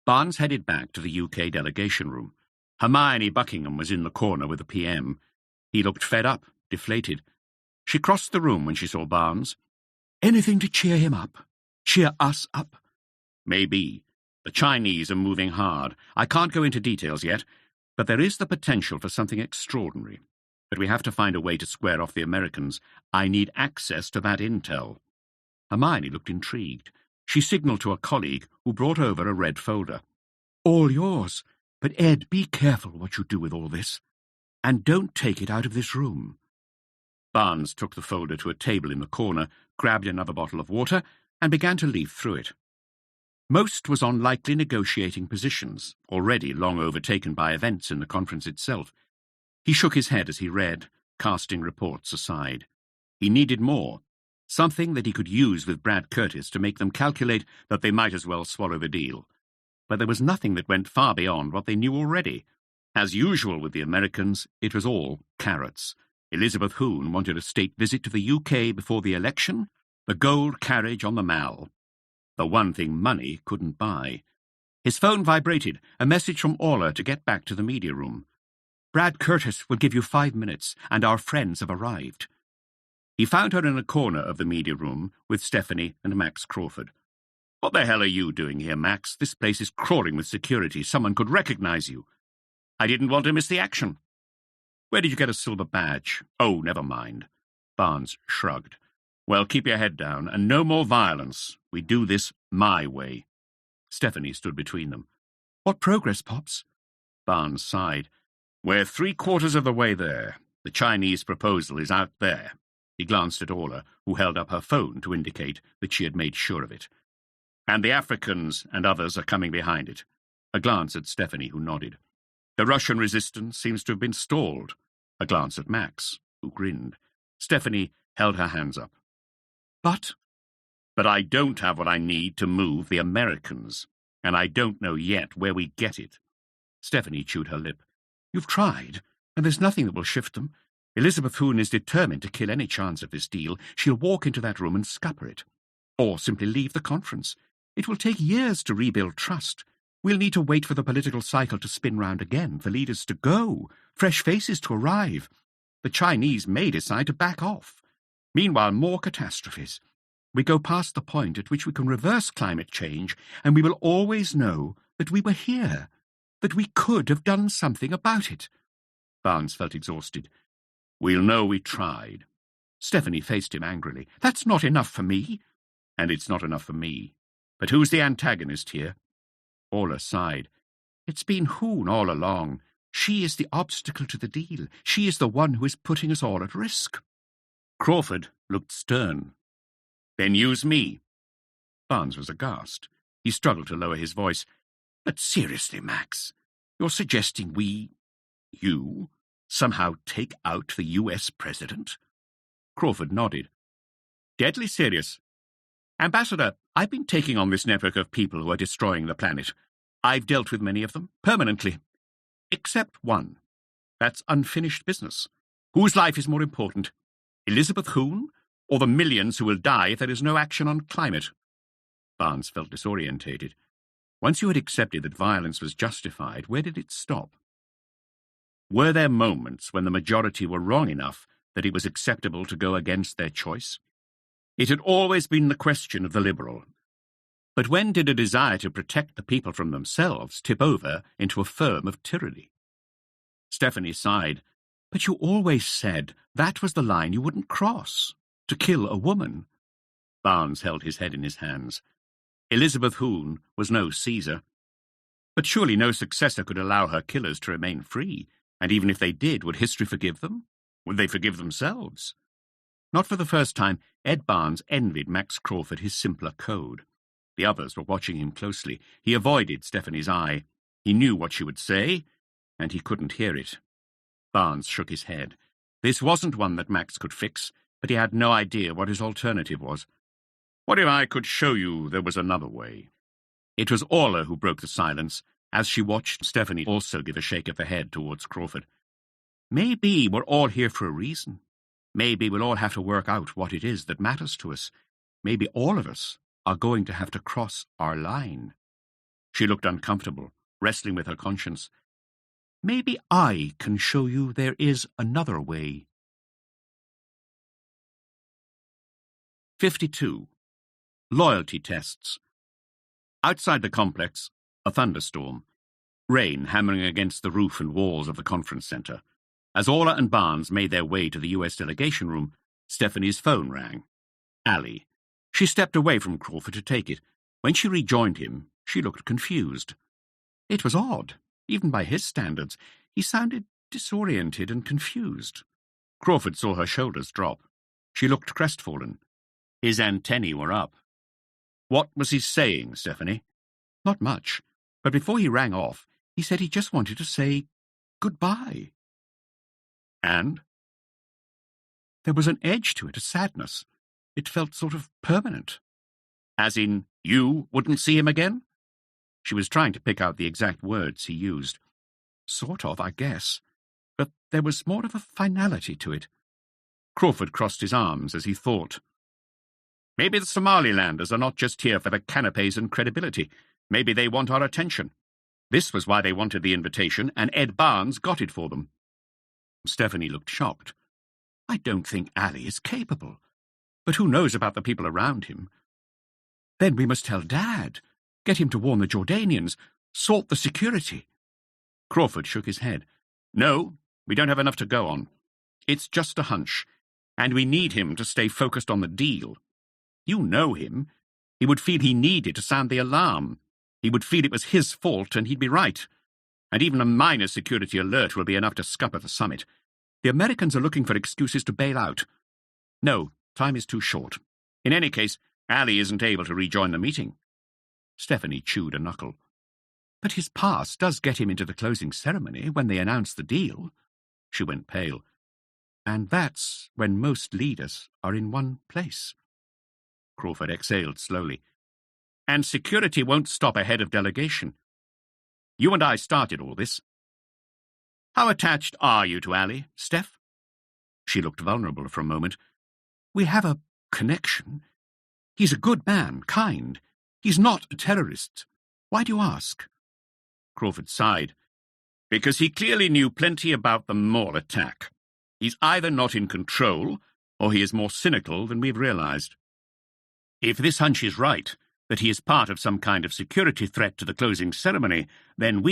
Barnes headed back to the UK delegation room. Hermione Buckingham was in the corner with the PM. He looked fed up, deflated. She crossed the room when she saw Barnes. "Anything to cheer him up? Cheer us up?" "Maybe. The Chinese are moving hard. I can't go into details yet, but there is the potential for something extraordinary. But we have to find a way to square off the Americans. I need access to that intel." Hermione looked intrigued. She signalled to a colleague who brought over a red folder. "All yours. But Ed, be careful what you do with all this. And don't take it out of this room." Barnes took the folder to a table in the corner, grabbed another bottle of water, and began to leaf through it. Most was on likely negotiating positions, already long overtaken by events in the conference itself. He shook his head as he read, casting reports aside. He needed more, something that he could use with Brad Curtis to make them calculate that they might as well swallow the deal. But there was nothing that went far beyond what they knew already. As usual with the Americans, it was all carrots. Elizabeth Hoon wanted a state visit to the UK before the election, the gold carriage on the Mall. The one thing money couldn't buy. His phone vibrated, a message from Orla to get back to the media room. "Brad Curtis will give you 5 minutes, and our friends have arrived." He found her in a corner of the media room with Stephanie and Max Crawford. "What the hell are you doing here, Max? This place is crawling with security. Someone could recognize you." "I didn't want to miss the action." "Where did you get a silver badge?" "Oh, never mind." Barnes shrugged. Well, keep your head down, and no more violence. We do this my way. Stephanie stood between them. What progress, Pops? Barnes sighed. We're 3/4 of the way there. The Chinese proposal is out there. He glanced at Orla, who held up her phone to indicate that she had made sure of it. And the Africans and others are coming behind it. A glance at Stephanie, who nodded. The Russian resistance seems to have been stalled. A glance at Max, who grinned. Stephanie held her hands up. But I don't have what I need to move the Americans, and I don't know yet where we get it. Stephanie chewed her lip. You've tried, and there's nothing that will shift them. Elizabeth Hoon is determined to kill any chance of this deal. She'll walk into that room and scupper it. Or simply leave the conference. It will take years to rebuild trust. We'll need to wait for the political cycle to spin round again, for leaders to go, fresh faces to arrive. The Chinese may decide to back off. Meanwhile, more catastrophes. We go past the point at which we can reverse climate change, and we will always know that we were here, that we could have done something about it. Barnes felt exhausted. We'll know we tried. Stephanie faced him angrily. That's not enough for me. And it's not enough for me. But who's the antagonist here? Orla sighed. It's been Hoon all along. She is the obstacle to the deal. She is the one who is putting us all at risk. Crawford looked stern. Then use me. Barnes was aghast. He struggled to lower his voice. But seriously, Max, you're suggesting you, somehow take out the US president? Crawford nodded. Deadly serious. Ambassador, I've been taking on this network of people who are destroying the planet. I've dealt with many of them, permanently. Except one. That's unfinished business. Whose life is more important? Elizabeth Hoon, or the millions who will die if there is no action on climate? Barnes felt disorientated. Once you had accepted that violence was justified, where did it stop? Were there moments when the majority were wrong enough that it was acceptable to go against their choice? It had always been the question of the liberal. But when did a desire to protect the people from themselves tip over into a firm of tyranny? Stephanie sighed. But you always said that was the line you wouldn't cross, to kill a woman. Barnes held his head in his hands. Elizabeth Hoon was no Caesar. But surely no successor could allow her killers to remain free, and even if they did, would history forgive them? Would they forgive themselves? Not for the first time, Ed Barnes envied Max Crawford his simpler code. The others were watching him closely. He avoided Stephanie's eye. He knew what she would say, and he couldn't hear it. Barnes shook his head. This wasn't one that Max could fix, but he had no idea what his alternative was. What if I could show you there was another way? It was Orla who broke the silence, as she watched Stephanie also give a shake of the head towards Crawford. Maybe we're all here for a reason. Maybe we'll all have to work out what it is that matters to us. Maybe all of us are going to have to cross our line. She looked uncomfortable, wrestling with her conscience. Maybe I can show you there is another way. 52. Loyalty tests. Outside the complex, a thunderstorm. Rain hammering against the roof and walls of the conference centre. As Orla and Barnes made their way to the US delegation room, Stephanie's phone rang. Ali. She stepped away from Crawford to take it. When she rejoined him, she looked confused. It was odd. Even by his standards, he sounded disoriented and confused. Crawford saw her shoulders drop. She looked crestfallen. His antennae were up. What was he saying, Stephanie? Not much, but before he rang off, he said he just wanted to say goodbye. And? There was an edge to it, a sadness. It felt sort of permanent. As in, you wouldn't see him again? She was trying to pick out the exact words he used. Sort of, I guess. But there was more of a finality to it. Crawford crossed his arms as he thought. Maybe the Somalilanders are not just here for the canapes and credibility. Maybe they want our attention. This was why they wanted the invitation, and Ed Barnes got it for them. Stephanie looked shocked. I don't think Ali is capable. But who knows about the people around him? Then we must tell Dad. Get him to warn the Jordanians. Sort the security. Crawford shook his head. No, we don't have enough to go on. It's just a hunch. and we need him to stay focused on the deal. You know him. He would feel he needed to sound the alarm. He would feel it was his fault, and he'd be right. And even a minor security alert will be enough to scupper the summit. The Americans are looking for excuses to bail out. No, time is too short. In any case, Ali isn't able to rejoin the meeting. Stephanie chewed a knuckle. But his pass does get him into the closing ceremony when they announce the deal. She went pale. And that's when most leaders are in one place. Crawford exhaled slowly. And security won't stop a head of delegation. You and I started all this. How attached are you to Ali, Steph? She looked vulnerable for a moment. We have a connection. He's a good man, kind. He's not a terrorist. Why do you ask? Crawford sighed. Because he clearly knew plenty about the mall attack. He's either not in control, or he is more cynical than we've realized. If this hunch is right, that he is part of some kind of security threat to the closing ceremony, then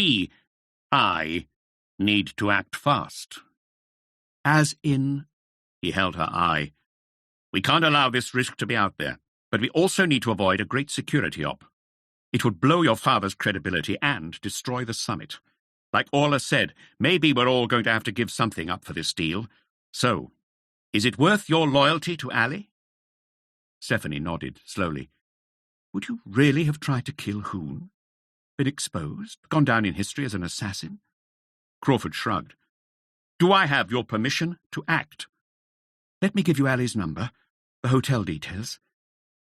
I, need to act fast. As in? He held her eye. We can't allow this risk to be out there, but we also need to avoid a great security op. It would blow your father's credibility and destroy the summit. Like Orla said, maybe we're all going to have to give something up for this deal. So, is it worth your loyalty to Ali? Stephanie nodded slowly. Would you really have tried to kill Hoon? Been exposed? Gone down in history as an assassin? Crawford shrugged. Do I have your permission to act? Let me give you Ali's number, the hotel details.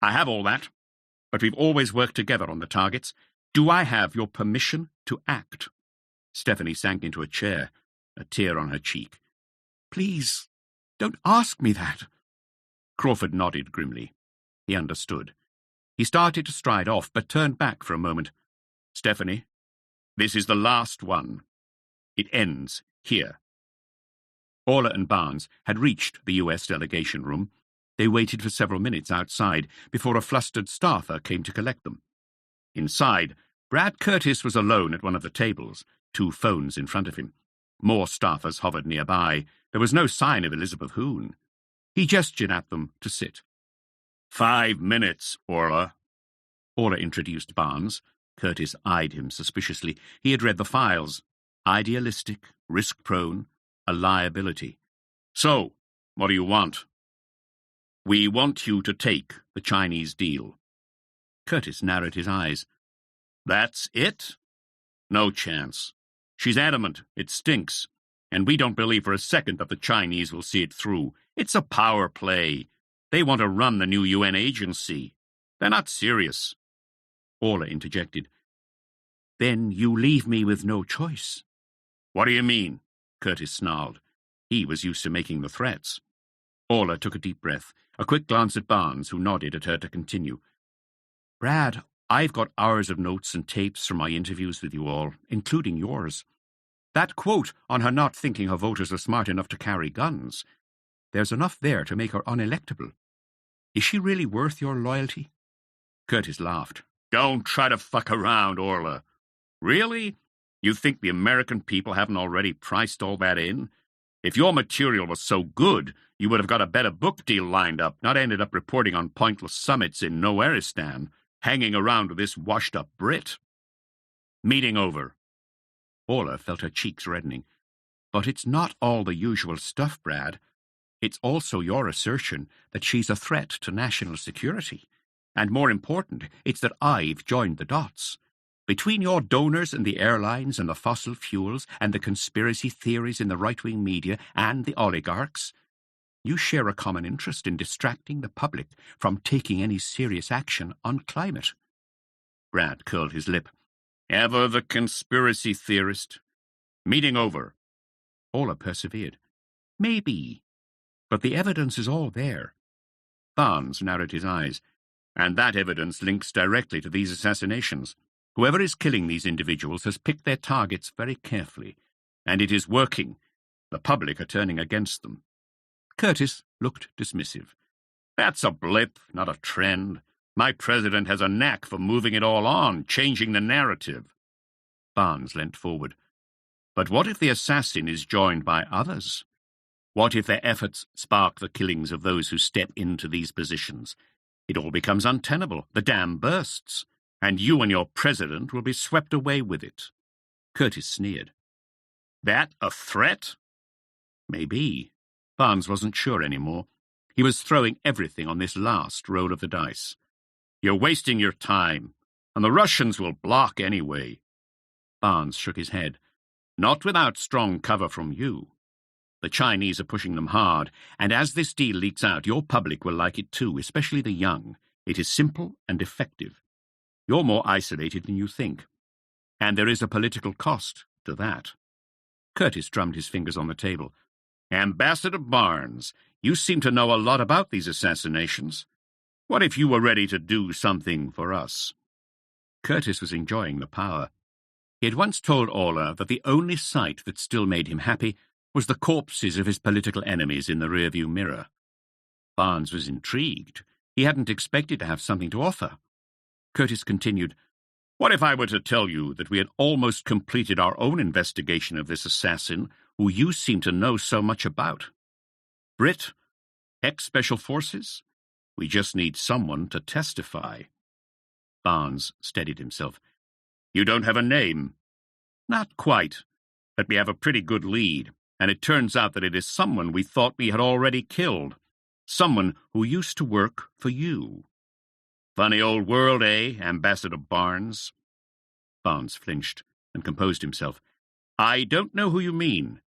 I have all that, but we've always worked together on the targets. Do I have your permission to act? Stephanie sank into a chair, a tear on her cheek. Please, don't ask me that. Crawford nodded grimly. He understood. He started to stride off, but turned back for a moment. Stephanie, this is the last one. It ends here. Orla and Barnes had reached the U.S. delegation room. They waited for several minutes outside before a flustered staffer came to collect them. Inside, Brad Curtis was alone at one of the tables, 2 phones in front of him. More staffers hovered nearby. There was no sign of Elizabeth Hoon. He gestured at them to sit. 5 minutes, Orla. Orla introduced Barnes. Curtis eyed him suspiciously. He had read the files. Idealistic, risk-prone, a liability. So, what do you want? We want you to take the Chinese deal. Curtis narrowed his eyes. That's it? No chance. She's adamant. It stinks. And we don't believe for a second that the Chinese will see it through. It's a power play. They want to run the new UN agency. They're not serious. Orla interjected. Then you leave me with no choice. What do you mean? Curtis snarled. He was used to making the threats. Orla took a deep breath, a quick glance at Barnes, who nodded at her to continue. Brad, I've got hours of notes and tapes from my interviews with you all, including yours. That quote on her not thinking her voters are smart enough to carry guns, there's enough there to make her unelectable. Is she really worth your loyalty? Curtis laughed. Don't try to fuck around, Orla. Really? You think the American people haven't already priced all that in? If your material was so good, you would have got a better book deal lined up, not ended up reporting on pointless summits in Nowhereistan, hanging around with this washed-up Brit. Meeting over. Orla felt her cheeks reddening. But it's not all the usual stuff, Brad. It's also your assertion that she's a threat to national security. And more important, it's that I've joined the dots. Between your donors and the airlines and the fossil fuels and the conspiracy theories in the right-wing media and the oligarchs, you share a common interest in distracting the public from taking any serious action on climate. Brad curled his lip. Ever the conspiracy theorist? Meeting over. Orla persevered. Maybe. But the evidence is all there. Barnes narrowed his eyes. And that evidence links directly to these assassinations. Whoever is killing these individuals has picked their targets very carefully. And it is working. The public are turning against them. Curtis looked dismissive. That's a blip, not a trend. My president has a knack for moving it all on, changing the narrative. Barnes leant forward. But what if the assassin is joined by others? What if their efforts spark the killings of those who step into these positions? It all becomes untenable. The dam bursts, and you and your president will be swept away with it. Curtis sneered. That a threat? Maybe. Barnes wasn't sure anymore. He was throwing everything on this last roll of the dice. You're wasting your time, and the Russians will block anyway. Barnes shook his head. Not without strong cover from you. The Chinese are pushing them hard, and as this deal leaks out, your public will like it too, especially the young. It is simple and effective. You're more isolated than you think. And there is a political cost to that. Curtis drummed his fingers on the table. Ambassador Barnes, you seem to know a lot about these assassinations. What if you were ready to do something for us? Curtis was enjoying the power. He had once told Orla that the only sight that still made him happy was the corpses of his political enemies in the rearview mirror. Barnes was intrigued. He hadn't expected to have something to offer. Curtis continued, What if I were to tell you that we had almost completed our own investigation of this assassin who you seem to know so much about? Brit? Ex-Special Forces? We just need someone to testify. Barnes steadied himself. You don't have a name? Not quite, but we have a pretty good lead, and it turns out that it is someone we thought we had already killed. Someone who used to work for you. Funny old world, eh, Ambassador Barnes? Barnes flinched and composed himself. I don't know who you mean.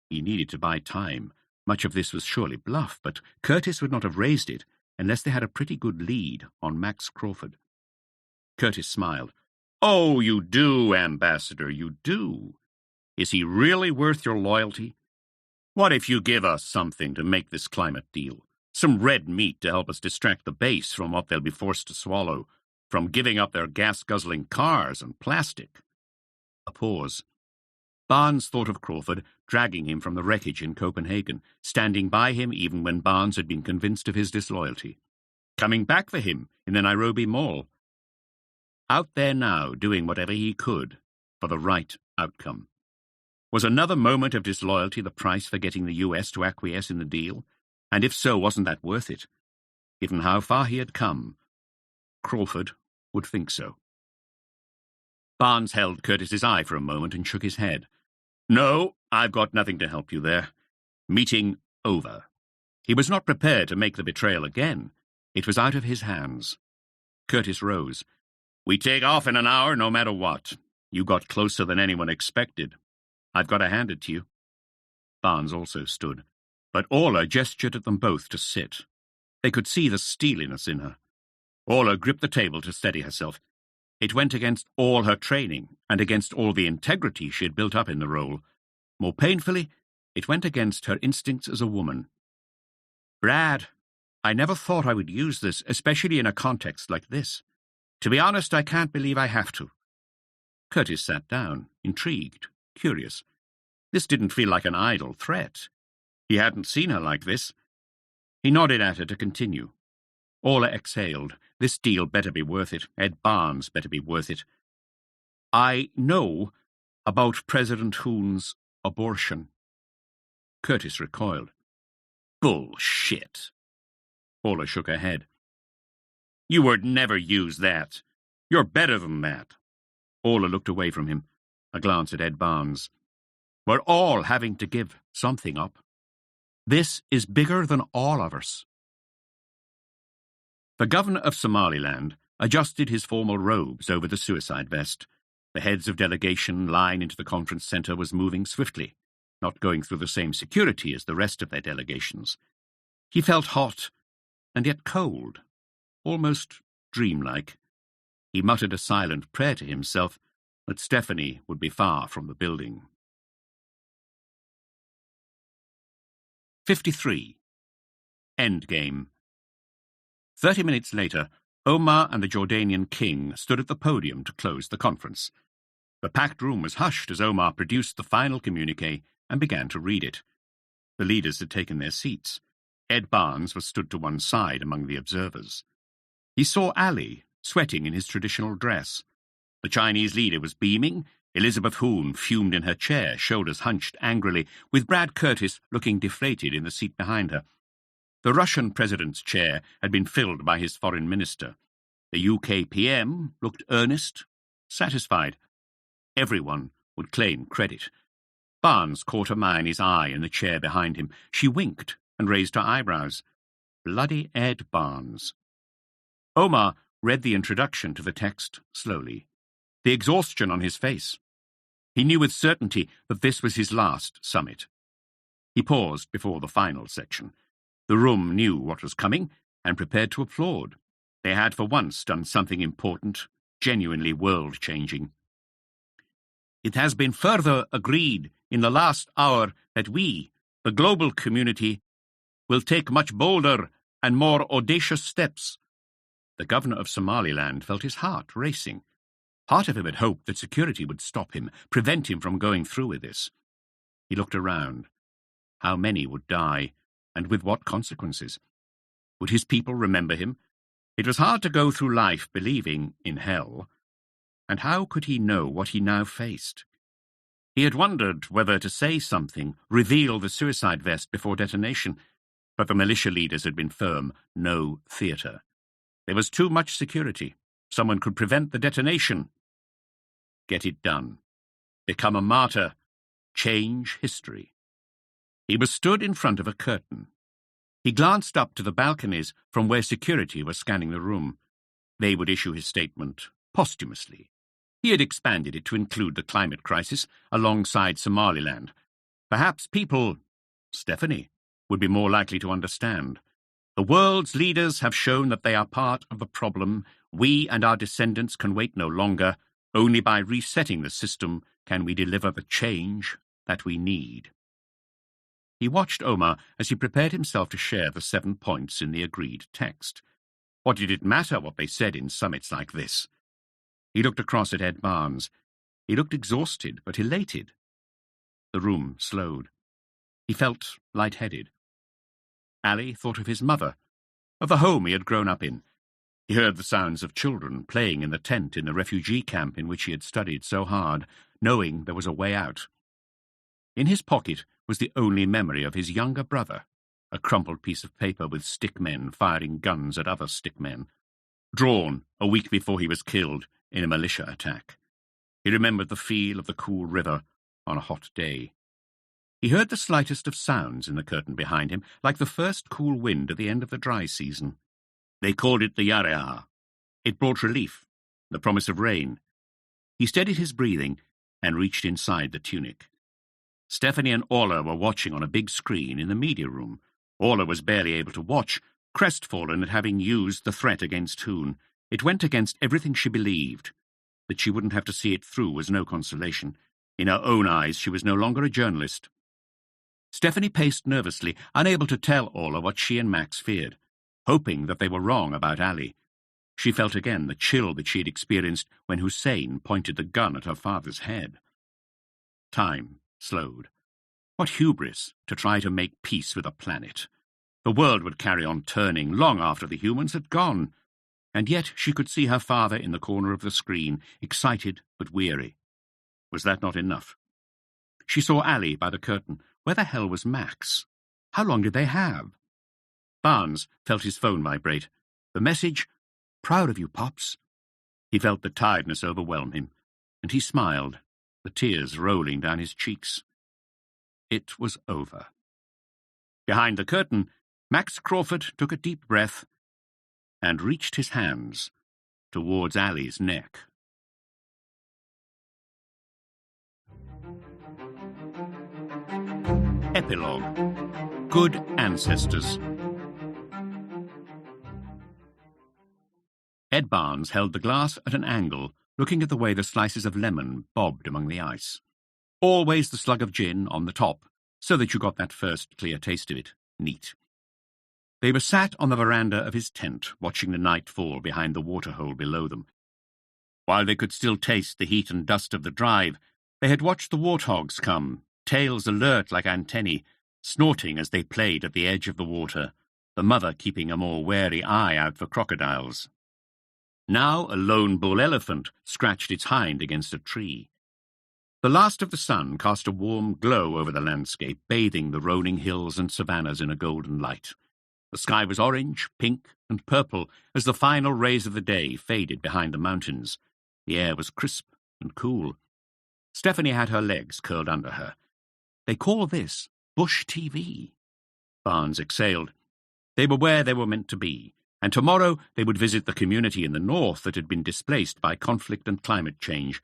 He needed to buy time. Much of this was surely bluff, but Curtis would not have raised it unless they had a pretty good lead on Max Crawford. Curtis smiled. Oh, you do, Ambassador, you do. Is he really worth your loyalty? What if you give us something to make this climate deal? Some red meat to help us distract the base from what they'll be forced to swallow, from giving up their gas-guzzling cars and plastic. A pause. Barnes thought of Crawford dragging him from the wreckage in Copenhagen, standing by him even when Barnes had been convinced of his disloyalty, coming back for him in the Nairobi Mall. Out there now, doing whatever he could for the right outcome. Was another moment of disloyalty the price for getting the US to acquiesce in the deal? And if so, wasn't that worth it? Given how far he had come, Crawford would think so. Barnes held Curtis's eye for a moment and shook his head. No, I've got nothing to help you there. Meeting over. He was not prepared to make the betrayal again. It was out of his hands. Curtis rose. We take off in an hour no matter what. You got closer than anyone expected. I've got to hand it to you. Barnes also stood, but Orla gestured at them both to sit. They could see the steeliness in her. Orla gripped the table to steady herself. It went against all her training and against all the integrity she had built up in the role. More painfully, it went against her instincts as a woman. Brad, I never thought I would use this, especially in a context like this. To be honest, I can't believe I have to. Curtis sat down, intrigued, curious. This didn't feel like an idle threat. He hadn't seen her like this. He nodded at her to continue. Orla exhaled. This deal better be worth it. Ed Barnes better be worth it. I know about President Hoon's abortion. Curtis recoiled. Bullshit. Orla shook her head. You would never use that. You're better than that. Orla looked away from him, a glance at Ed Barnes. We're all having to give something up. This is bigger than all of us. The governor of Somaliland adjusted his formal robes over the suicide vest. The heads of delegation line into the conference centre was moving swiftly, not going through the same security as the rest of their delegations. He felt hot and yet cold, almost dreamlike. He muttered a silent prayer to himself that Stephanie would be far from the building. 53. Endgame. 30 minutes later, Omar and the Jordanian king stood at the podium to close the conference. The packed room was hushed as Omar produced the final communique and began to read it. The leaders had taken their seats. Ed Barnes was stood to one side among the observers. He saw Ali, sweating in his traditional dress. The Chinese leader was beaming, Elizabeth Hoon fumed in her chair, shoulders hunched angrily, with Brad Curtis looking deflated in the seat behind her. The Russian president's chair had been filled by his foreign minister. The UK PM looked earnest, satisfied. Everyone would claim credit. Barnes caught Hermione's eye in the chair behind him. She winked and raised her eyebrows. Bloody Ed Barnes. Omar read the introduction to the text slowly, the exhaustion on his face. He knew with certainty that this was his last summit. He paused before the final section. The room knew what was coming and prepared to applaud. They had for once done something important, genuinely world-changing. It has been further agreed in the last hour that we, the global community, will take much bolder and more audacious steps. The governor of Somaliland felt his heart racing. Part of him had hoped that security would stop him, prevent him from going through with this. He looked around. How many would die, and with what consequences? Would his people remember him? It was hard to go through life believing in hell. And how could he know what he now faced? He had wondered whether to say something, reveal the suicide vest before detonation, but the militia leaders had been firm, no theatre. There was too much security. Someone could prevent the detonation. Get it done. Become a martyr. Change history. He was stood in front of a curtain. He glanced up to the balconies from where security was scanning the room. They would issue his statement posthumously. He had expanded it to include the climate crisis alongside Somaliland. Perhaps people, Stephanie, would be more likely to understand. The world's leaders have shown that they are part of the problem. We and our descendants can wait no longer. Only by resetting the system can we deliver the change that we need. He watched Omar as he prepared himself to share the 7 points in the agreed text. What did it matter what they said in summits like this? He looked across at Ed Barnes. He looked exhausted but elated. The room slowed. He felt lightheaded. Ali thought of his mother, of the home he had grown up in. He heard the sounds of children playing in the tent in the refugee camp in which he had studied so hard, knowing there was a way out. In his pocket was the only memory of his younger brother, a crumpled piece of paper with stick men firing guns at other stick men, drawn a week before he was killed in a militia attack. He remembered the feel of the cool river on a hot day. He heard the slightest of sounds in the curtain behind him, like the first cool wind at the end of the dry season. They called it the Yarea. It brought relief, the promise of rain. He steadied his breathing and reached inside the tunic. Stephanie and Orla were watching on a big screen in the media room. Orla was barely able to watch, crestfallen at having used the threat against Hoon. It went against everything she believed. That she wouldn't have to see it through was no consolation. In her own eyes, she was no longer a journalist. Stephanie paced nervously, unable to tell Orla what she and Max feared, hoping that they were wrong about Ali. She felt again the chill that she had experienced when Hussein pointed the gun at her father's head. Time slowed. What hubris to try to make peace with a planet. The world would carry on turning long after the humans had gone, and yet she could see her father in the corner of the screen, excited but weary. Was that not enough? She saw Ali by the curtain. Where the hell was Max? How long did they have? Barnes felt his phone vibrate. The message, "Proud of you, Pops." He felt the tiredness overwhelm him, and he smiled, the tears rolling down his cheeks. It was over. Behind the curtain, Max Crawford took a deep breath and reached his hands towards Ali's neck. Epilogue. Good Ancestors. Ed Barnes held the glass at an angle, looking at the way the slices of lemon bobbed among the ice. Always the slug of gin on the top, so that you got that first clear taste of it. Neat. They were sat on the veranda of his tent, watching the night fall behind the waterhole below them. While they could still taste the heat and dust of the drive, they had watched the warthogs come, tails alert like antennae, snorting as they played at the edge of the water, the mother keeping a more wary eye out for crocodiles. Now a lone bull elephant scratched its hind against a tree. The last of the sun cast a warm glow over the landscape, bathing the rolling hills and savannas in a golden light. The sky was orange, pink, and purple as the final rays of the day faded behind the mountains. The air was crisp and cool. Stephanie had her legs curled under her. They call this bush TV. Barnes exhaled. They were where they were meant to be, and tomorrow they would visit the community in the north that had been displaced by conflict and climate change.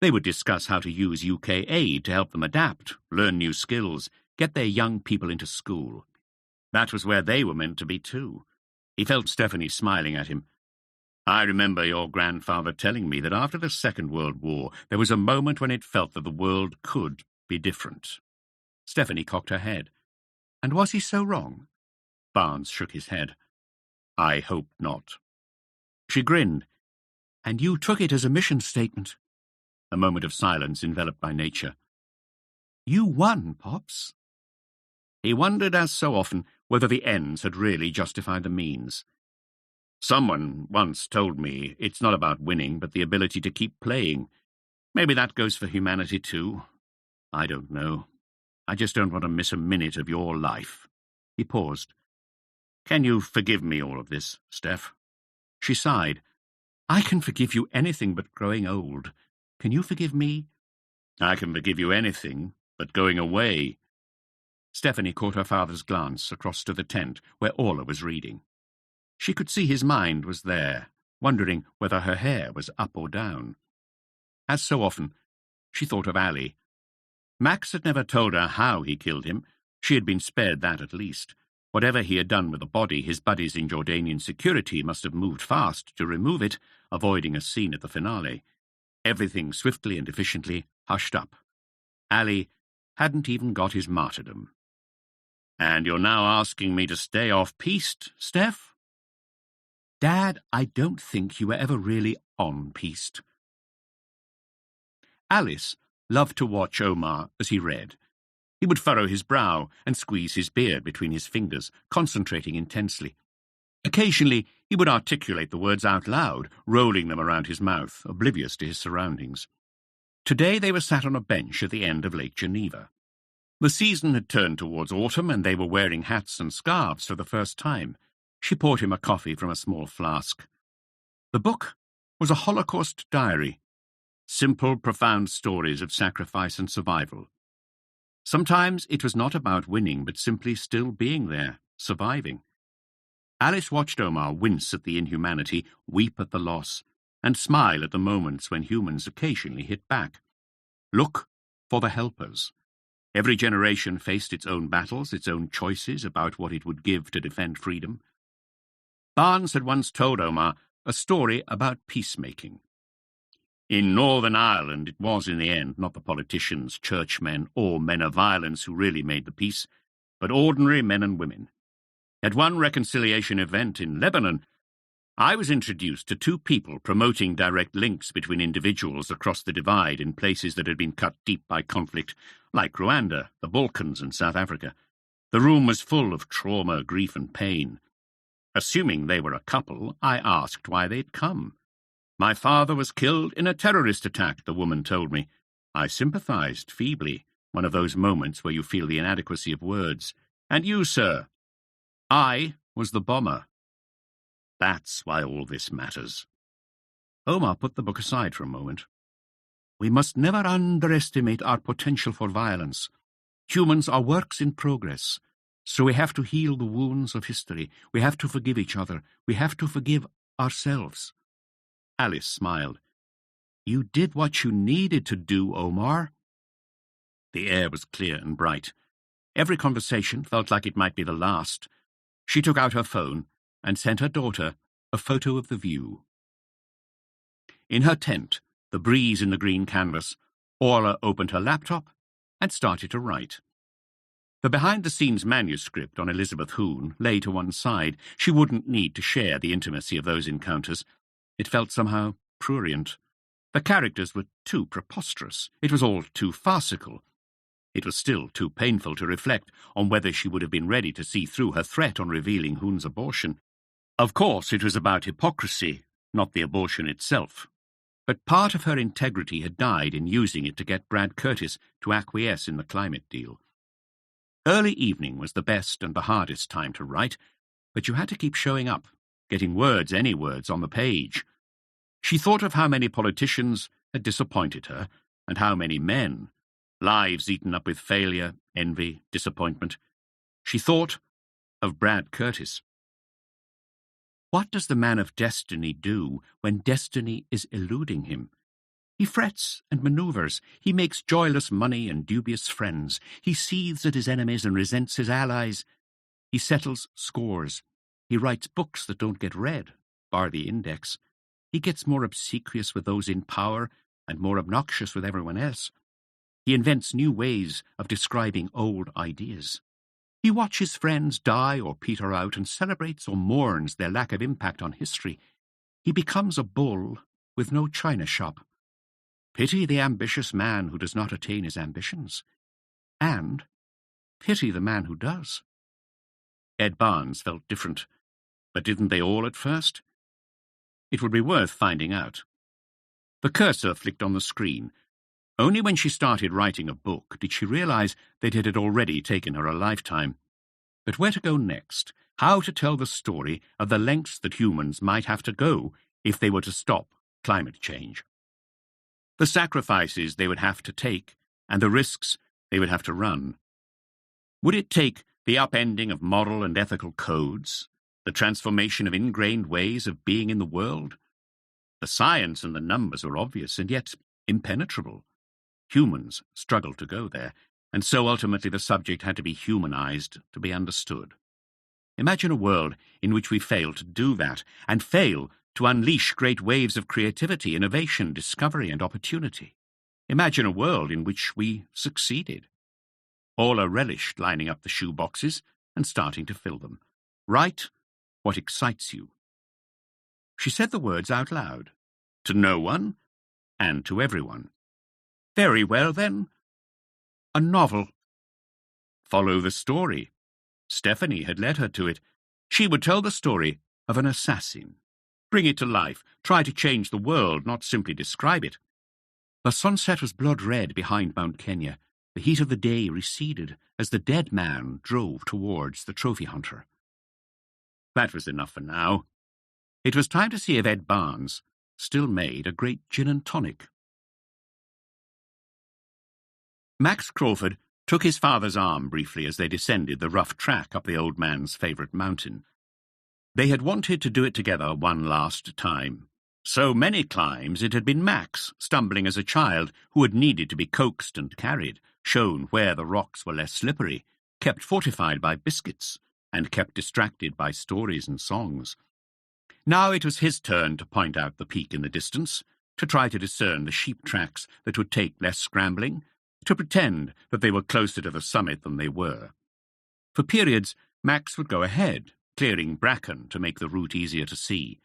They would discuss how to use UK aid to help them adapt, learn new skills, get their young people into school. That was where they were meant to be too. He felt Stephanie smiling at him. I remember your grandfather telling me that after the Second World War there was a moment when it felt that the world could be different. Stephanie cocked her head. And was he so wrong? Barnes shook his head. I hope not. She grinned. And you took it as a mission statement. A moment of silence enveloped by nature. You won, Pops. He wondered, as so often, whether the ends had really justified the means. Someone once told me it's not about winning, but the ability to keep playing. Maybe that goes for humanity too. I don't know. I just don't want to miss a minute of your life. He paused. Can you forgive me all of this, Steph? She sighed. I can forgive you anything but growing old. Can you forgive me? I can forgive you anything but going away. Stephanie caught her father's glance across to the tent where Orla was reading. She could see his mind was there, wondering whether her hair was up or down. As so often, she thought of Ali. Max had never told her how he killed him. She had been spared that at least. Whatever he had done with the body, his buddies in Jordanian security must have moved fast to remove it, avoiding a scene at the finale. Everything swiftly and efficiently hushed up. Ali hadn't even got his martyrdom. And you're now asking me to stay off-piste, Steph? Dad, I don't think you were ever really on-piste. Alice loved to watch Omar as he read. He would furrow his brow and squeeze his beard between his fingers, concentrating intensely. Occasionally he would articulate the words out loud, rolling them around his mouth, oblivious to his surroundings. Today they were sat on a bench at the end of Lake Geneva. The season had turned towards autumn, and they were wearing hats and scarves for the first time. She poured him a coffee from a small flask. The book was a Holocaust diary. Simple, profound stories of sacrifice and survival. Sometimes it was not about winning, but simply still being there, surviving. Alice watched Omar wince at the inhumanity, weep at the loss, and smile at the moments when humans occasionally hit back. Look for the helpers. Every generation faced its own battles, its own choices about what it would give to defend freedom. Barnes had once told Omar a story about peacemaking. In Northern Ireland, it was in the end not the politicians, churchmen, or men of violence who really made the peace, but ordinary men and women. At one reconciliation event in Lebanon, I was introduced to two people promoting direct links between individuals across the divide in places that had been cut deep by conflict, like Rwanda, the Balkans, and South Africa. The room was full of trauma, grief, and pain. Assuming they were a couple, I asked why they'd come. My father was killed in a terrorist attack, the woman told me. I sympathized feebly, one of those moments where you feel the inadequacy of words. And you, sir? I was the bomber. That's why all this matters. Omar put the book aside for a moment. We must never underestimate our potential for violence. Humans are works in progress, so we have to heal the wounds of history. We have to forgive each other. We have to forgive ourselves. Alice smiled. You did what you needed to do, Omar. The air was clear and bright. Every conversation felt like it might be the last. She took out her phone and sent her daughter a photo of the view. In her tent, the breeze in the green canvas, Orla opened her laptop and started to write. The behind-the-scenes manuscript on Elizabeth Hoon lay to one side. She wouldn't need to share the intimacy of those encounters. It felt somehow prurient. The characters were too preposterous. It was all too farcical. It was still too painful to reflect on whether she would have been ready to see through her threat on revealing Hoon's abortion. Of course, it was about hypocrisy, not the abortion itself. but part of her integrity had died in using it to get Brad Curtis to acquiesce in the climate deal. Early evening was the best and the hardest time to write, but you had to keep showing up, getting words, any words, on the page. She thought of how many politicians had disappointed her, and how many men, lives eaten up with failure, envy, disappointment. She thought of Brad Curtis. What does the man of destiny do when destiny is eluding him? He frets and manoeuvres. He makes joyless money and dubious friends. He seethes at his enemies and resents his allies. He settles scores. He writes books that don't get read, bar the index. He gets more obsequious with those in power and more obnoxious with everyone else. He invents new ways of describing old ideas. He watches friends die or peter out and celebrates or mourns their lack of impact on history. He becomes a bull with no china shop. Pity the ambitious man who does not attain his ambitions. And pity the man who does. Ed Barnes felt different, but didn't they all at first? It would be worth finding out. The cursor flicked on the screen. Only when she started writing a book did she realize that it had already taken her a lifetime. But where to go next? How to tell the story of the lengths that humans might have to go if they were to stop climate change? The sacrifices they would have to take and the risks they would have to run. Would it take the upending of moral and ethical codes, the transformation of ingrained ways of being in the world? The science and the numbers were obvious and yet impenetrable. Humans struggled to go there, and so ultimately the subject had to be humanized to be understood. Imagine a world in which we fail to do that, and fail to unleash great waves of creativity, innovation, discovery, and opportunity. Imagine a world in which we succeeded. Orla relished lining up the shoe boxes and starting to fill them. Write what excites you. She said the words out loud, to no one and to everyone. Very well, then. A novel. Follow the story. Stephanie had led her to it. She would tell the story of an assassin. Bring it to life. Try to change the world, not simply describe it. The sunset was blood-red behind Mount Kenya. The heat of the day receded as the dead man drove towards the trophy hunter. That was enough for now. It was time to see if Ed Barnes still made a great gin and tonic. Max Crawford took his father's arm briefly as they descended the rough track up the old man's favourite mountain. They had wanted to do it together one last time. So many climbs it had been Max, stumbling as a child, who had needed to be coaxed and carried, shown where the rocks were less slippery, kept fortified by biscuits, and kept distracted by stories and songs. Now it was his turn to point out the peak in the distance, to try to discern the sheep tracks that would take less scrambling, to pretend that they were closer to the summit than they were. For periods, Max would go ahead, clearing bracken to make the route easier to see.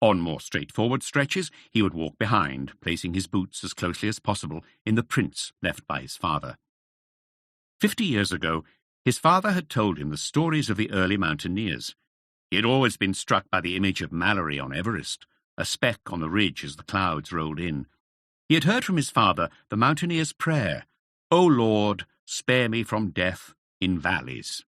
On more straightforward stretches, he would walk behind, placing his boots as closely as possible in the prints left by his father. 50 years ago, his father had told him the stories of the early mountaineers. He had always been struck by the image of Mallory on Everest, a speck on the ridge as the clouds rolled in. He had heard from his father the mountaineer's prayer, "O Lord, spare me from death in valleys."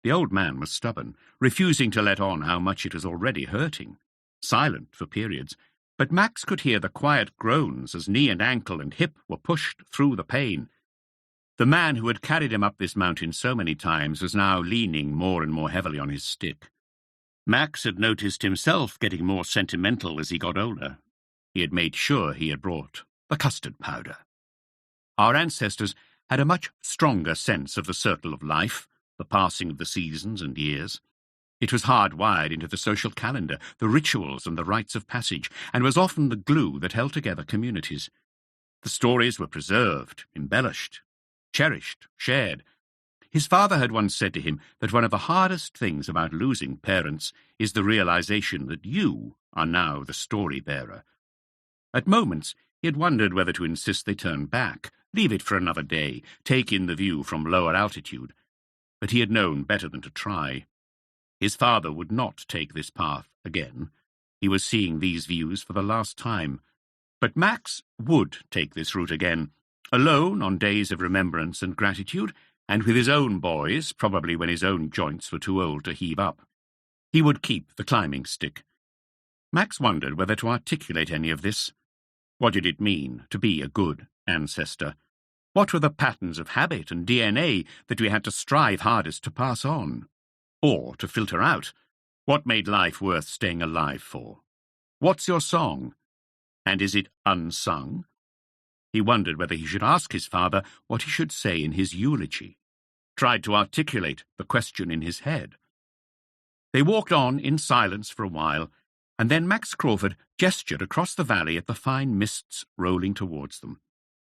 The old man was stubborn, refusing to let on how much it was already hurting, silent for periods, but Max could hear the quiet groans as knee and ankle and hip were pushed through the pain. The man who had carried him up this mountain so many times was now leaning more and more heavily on his stick. Max had noticed himself getting more sentimental as he got older. He had made sure he had brought the custard powder. Our ancestors had a much stronger sense of the circle of life, the passing of the seasons and years. It was hardwired into the social calendar, the rituals and the rites of passage, and was often the glue that held together communities. The stories were preserved, embellished, cherished, shared. His father had once said to him that one of the hardest things about losing parents is the realization that you are now the story-bearer. At moments, he had wondered whether to insist they turn back, leave it for another day, take in the view from lower altitude. But he had known better than to try. His father would not take this path again. He was seeing these views for the last time. But Max would take this route again, alone on days of remembrance and gratitude, and with his own boys, probably when his own joints were too old to heave up. He would keep the climbing stick. Max wondered whether to articulate any of this. What did it mean to be a good ancestor? What were the patterns of habit and DNA that we had to strive hardest to pass on? Or to filter out? What made life worth staying alive for? What's your song? And is it unsung? He wondered whether he should ask his father what he should say in his eulogy. Tried to articulate the question in his head. They walked on in silence for a while, and then Max Crawford gestured across the valley at the fine mists rolling towards them.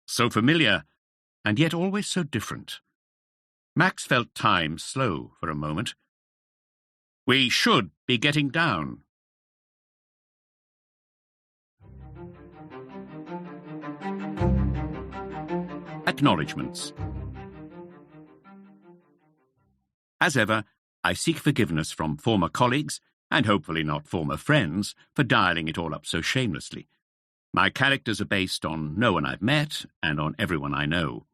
So familiar, and yet always so different. Max felt time slow for a moment. "We should be getting down." Acknowledgements. As ever, I seek forgiveness from former colleagues, and hopefully not former friends, for dialling it all up so shamelessly. My characters are based on no one I've met and on everyone I know.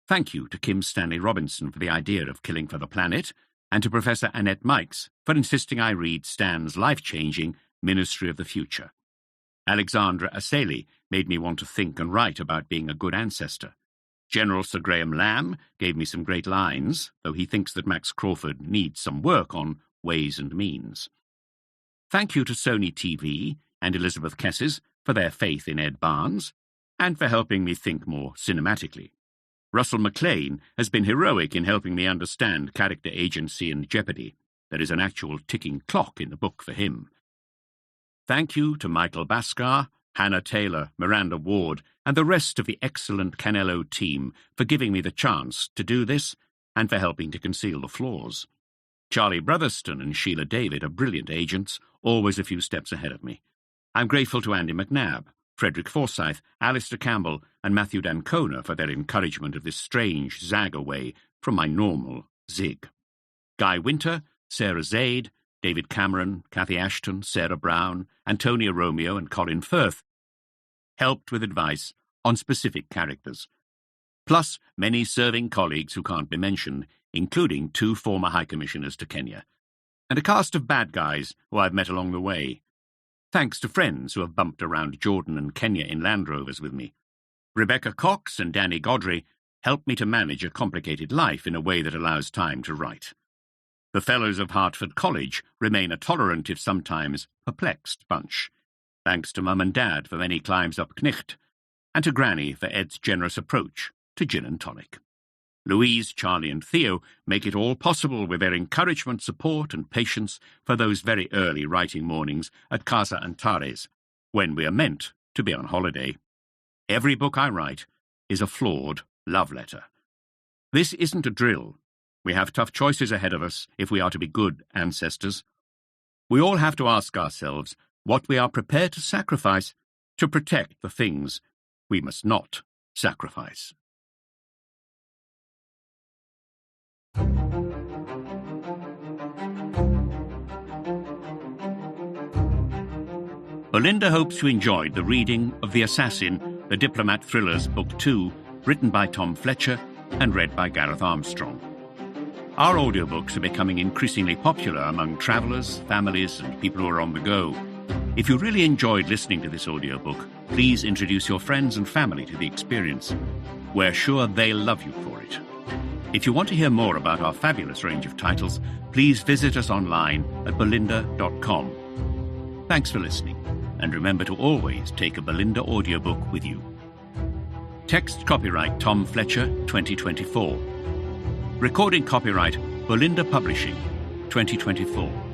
Thank you to Kim Stanley Robinson for the idea of Killing for the Planet, and to Professor Annette Mikes for insisting I read Stan's life-changing Ministry of the Future. Alexandra Aseli made me want to think and write about being a good ancestor. General Sir Graham Lamb gave me some great lines, though he thinks that Max Crawford needs some work on ways and means. Thank you to Sony TV and Elizabeth Kesses for their faith in Ed Barnes, and for helping me think more cinematically. Russell McLean has been heroic in helping me understand character agency and jeopardy. There is an actual ticking clock in the book for him. Thank you to Michael Baskar, Hannah Taylor, Miranda Ward, and the rest of the excellent Canelo team for giving me the chance to do this and for helping to conceal the flaws. Charlie Brotherston and Sheila David are brilliant agents, always a few steps ahead of me. I'm grateful to Andy McNabb, Frederick Forsyth, Alistair Campbell, and Matthew Dancona for their encouragement of this strange zag away from my normal zig. Guy Winter, Sarah Zaid, David Cameron, Cathy Ashton, Sarah Brown, Antonia Romeo, and Colin Firth helped with advice on specific characters, plus many serving colleagues who can't be mentioned, including 2 former High Commissioners to Kenya, and a cast of bad guys who I've met along the way. Thanks to friends who have bumped around Jordan and Kenya in Land Rovers with me. Rebecca Cox and Danny Godry helped me to manage a complicated life in a way that allows time to write. The Fellows of Hertford College remain a tolerant, if sometimes perplexed, bunch. Thanks to Mum and Dad for many climbs up Knicht, and to Granny for Ed's generous approach to gin and tonic. Louise, Charlie and Theo make it all possible with their encouragement, support and patience for those very early writing mornings at Casa Antares, when we are meant to be on holiday. Every book I write is a flawed love letter. This isn't a drill. We have tough choices ahead of us if we are to be good ancestors. We all have to ask ourselves what we are prepared to sacrifice to protect the things we must not sacrifice. Belinda hopes you enjoyed the reading of The Assassin, the Diplomat Thrillers Book 2, written by Tom Fletcher and read by Gareth Armstrong. Our audiobooks are becoming increasingly popular among travellers, families, and people who are on the go. If you really enjoyed listening to this audiobook, please introduce your friends and family to the experience. We're sure they'll love you for it. If you want to hear more about our fabulous range of titles, please visit us online at belinda.com. Thanks for listening, and remember to always take a Belinda audiobook with you. Text copyright Tom Fletcher, 2024. Recording copyright Belinda Publishing, 2024.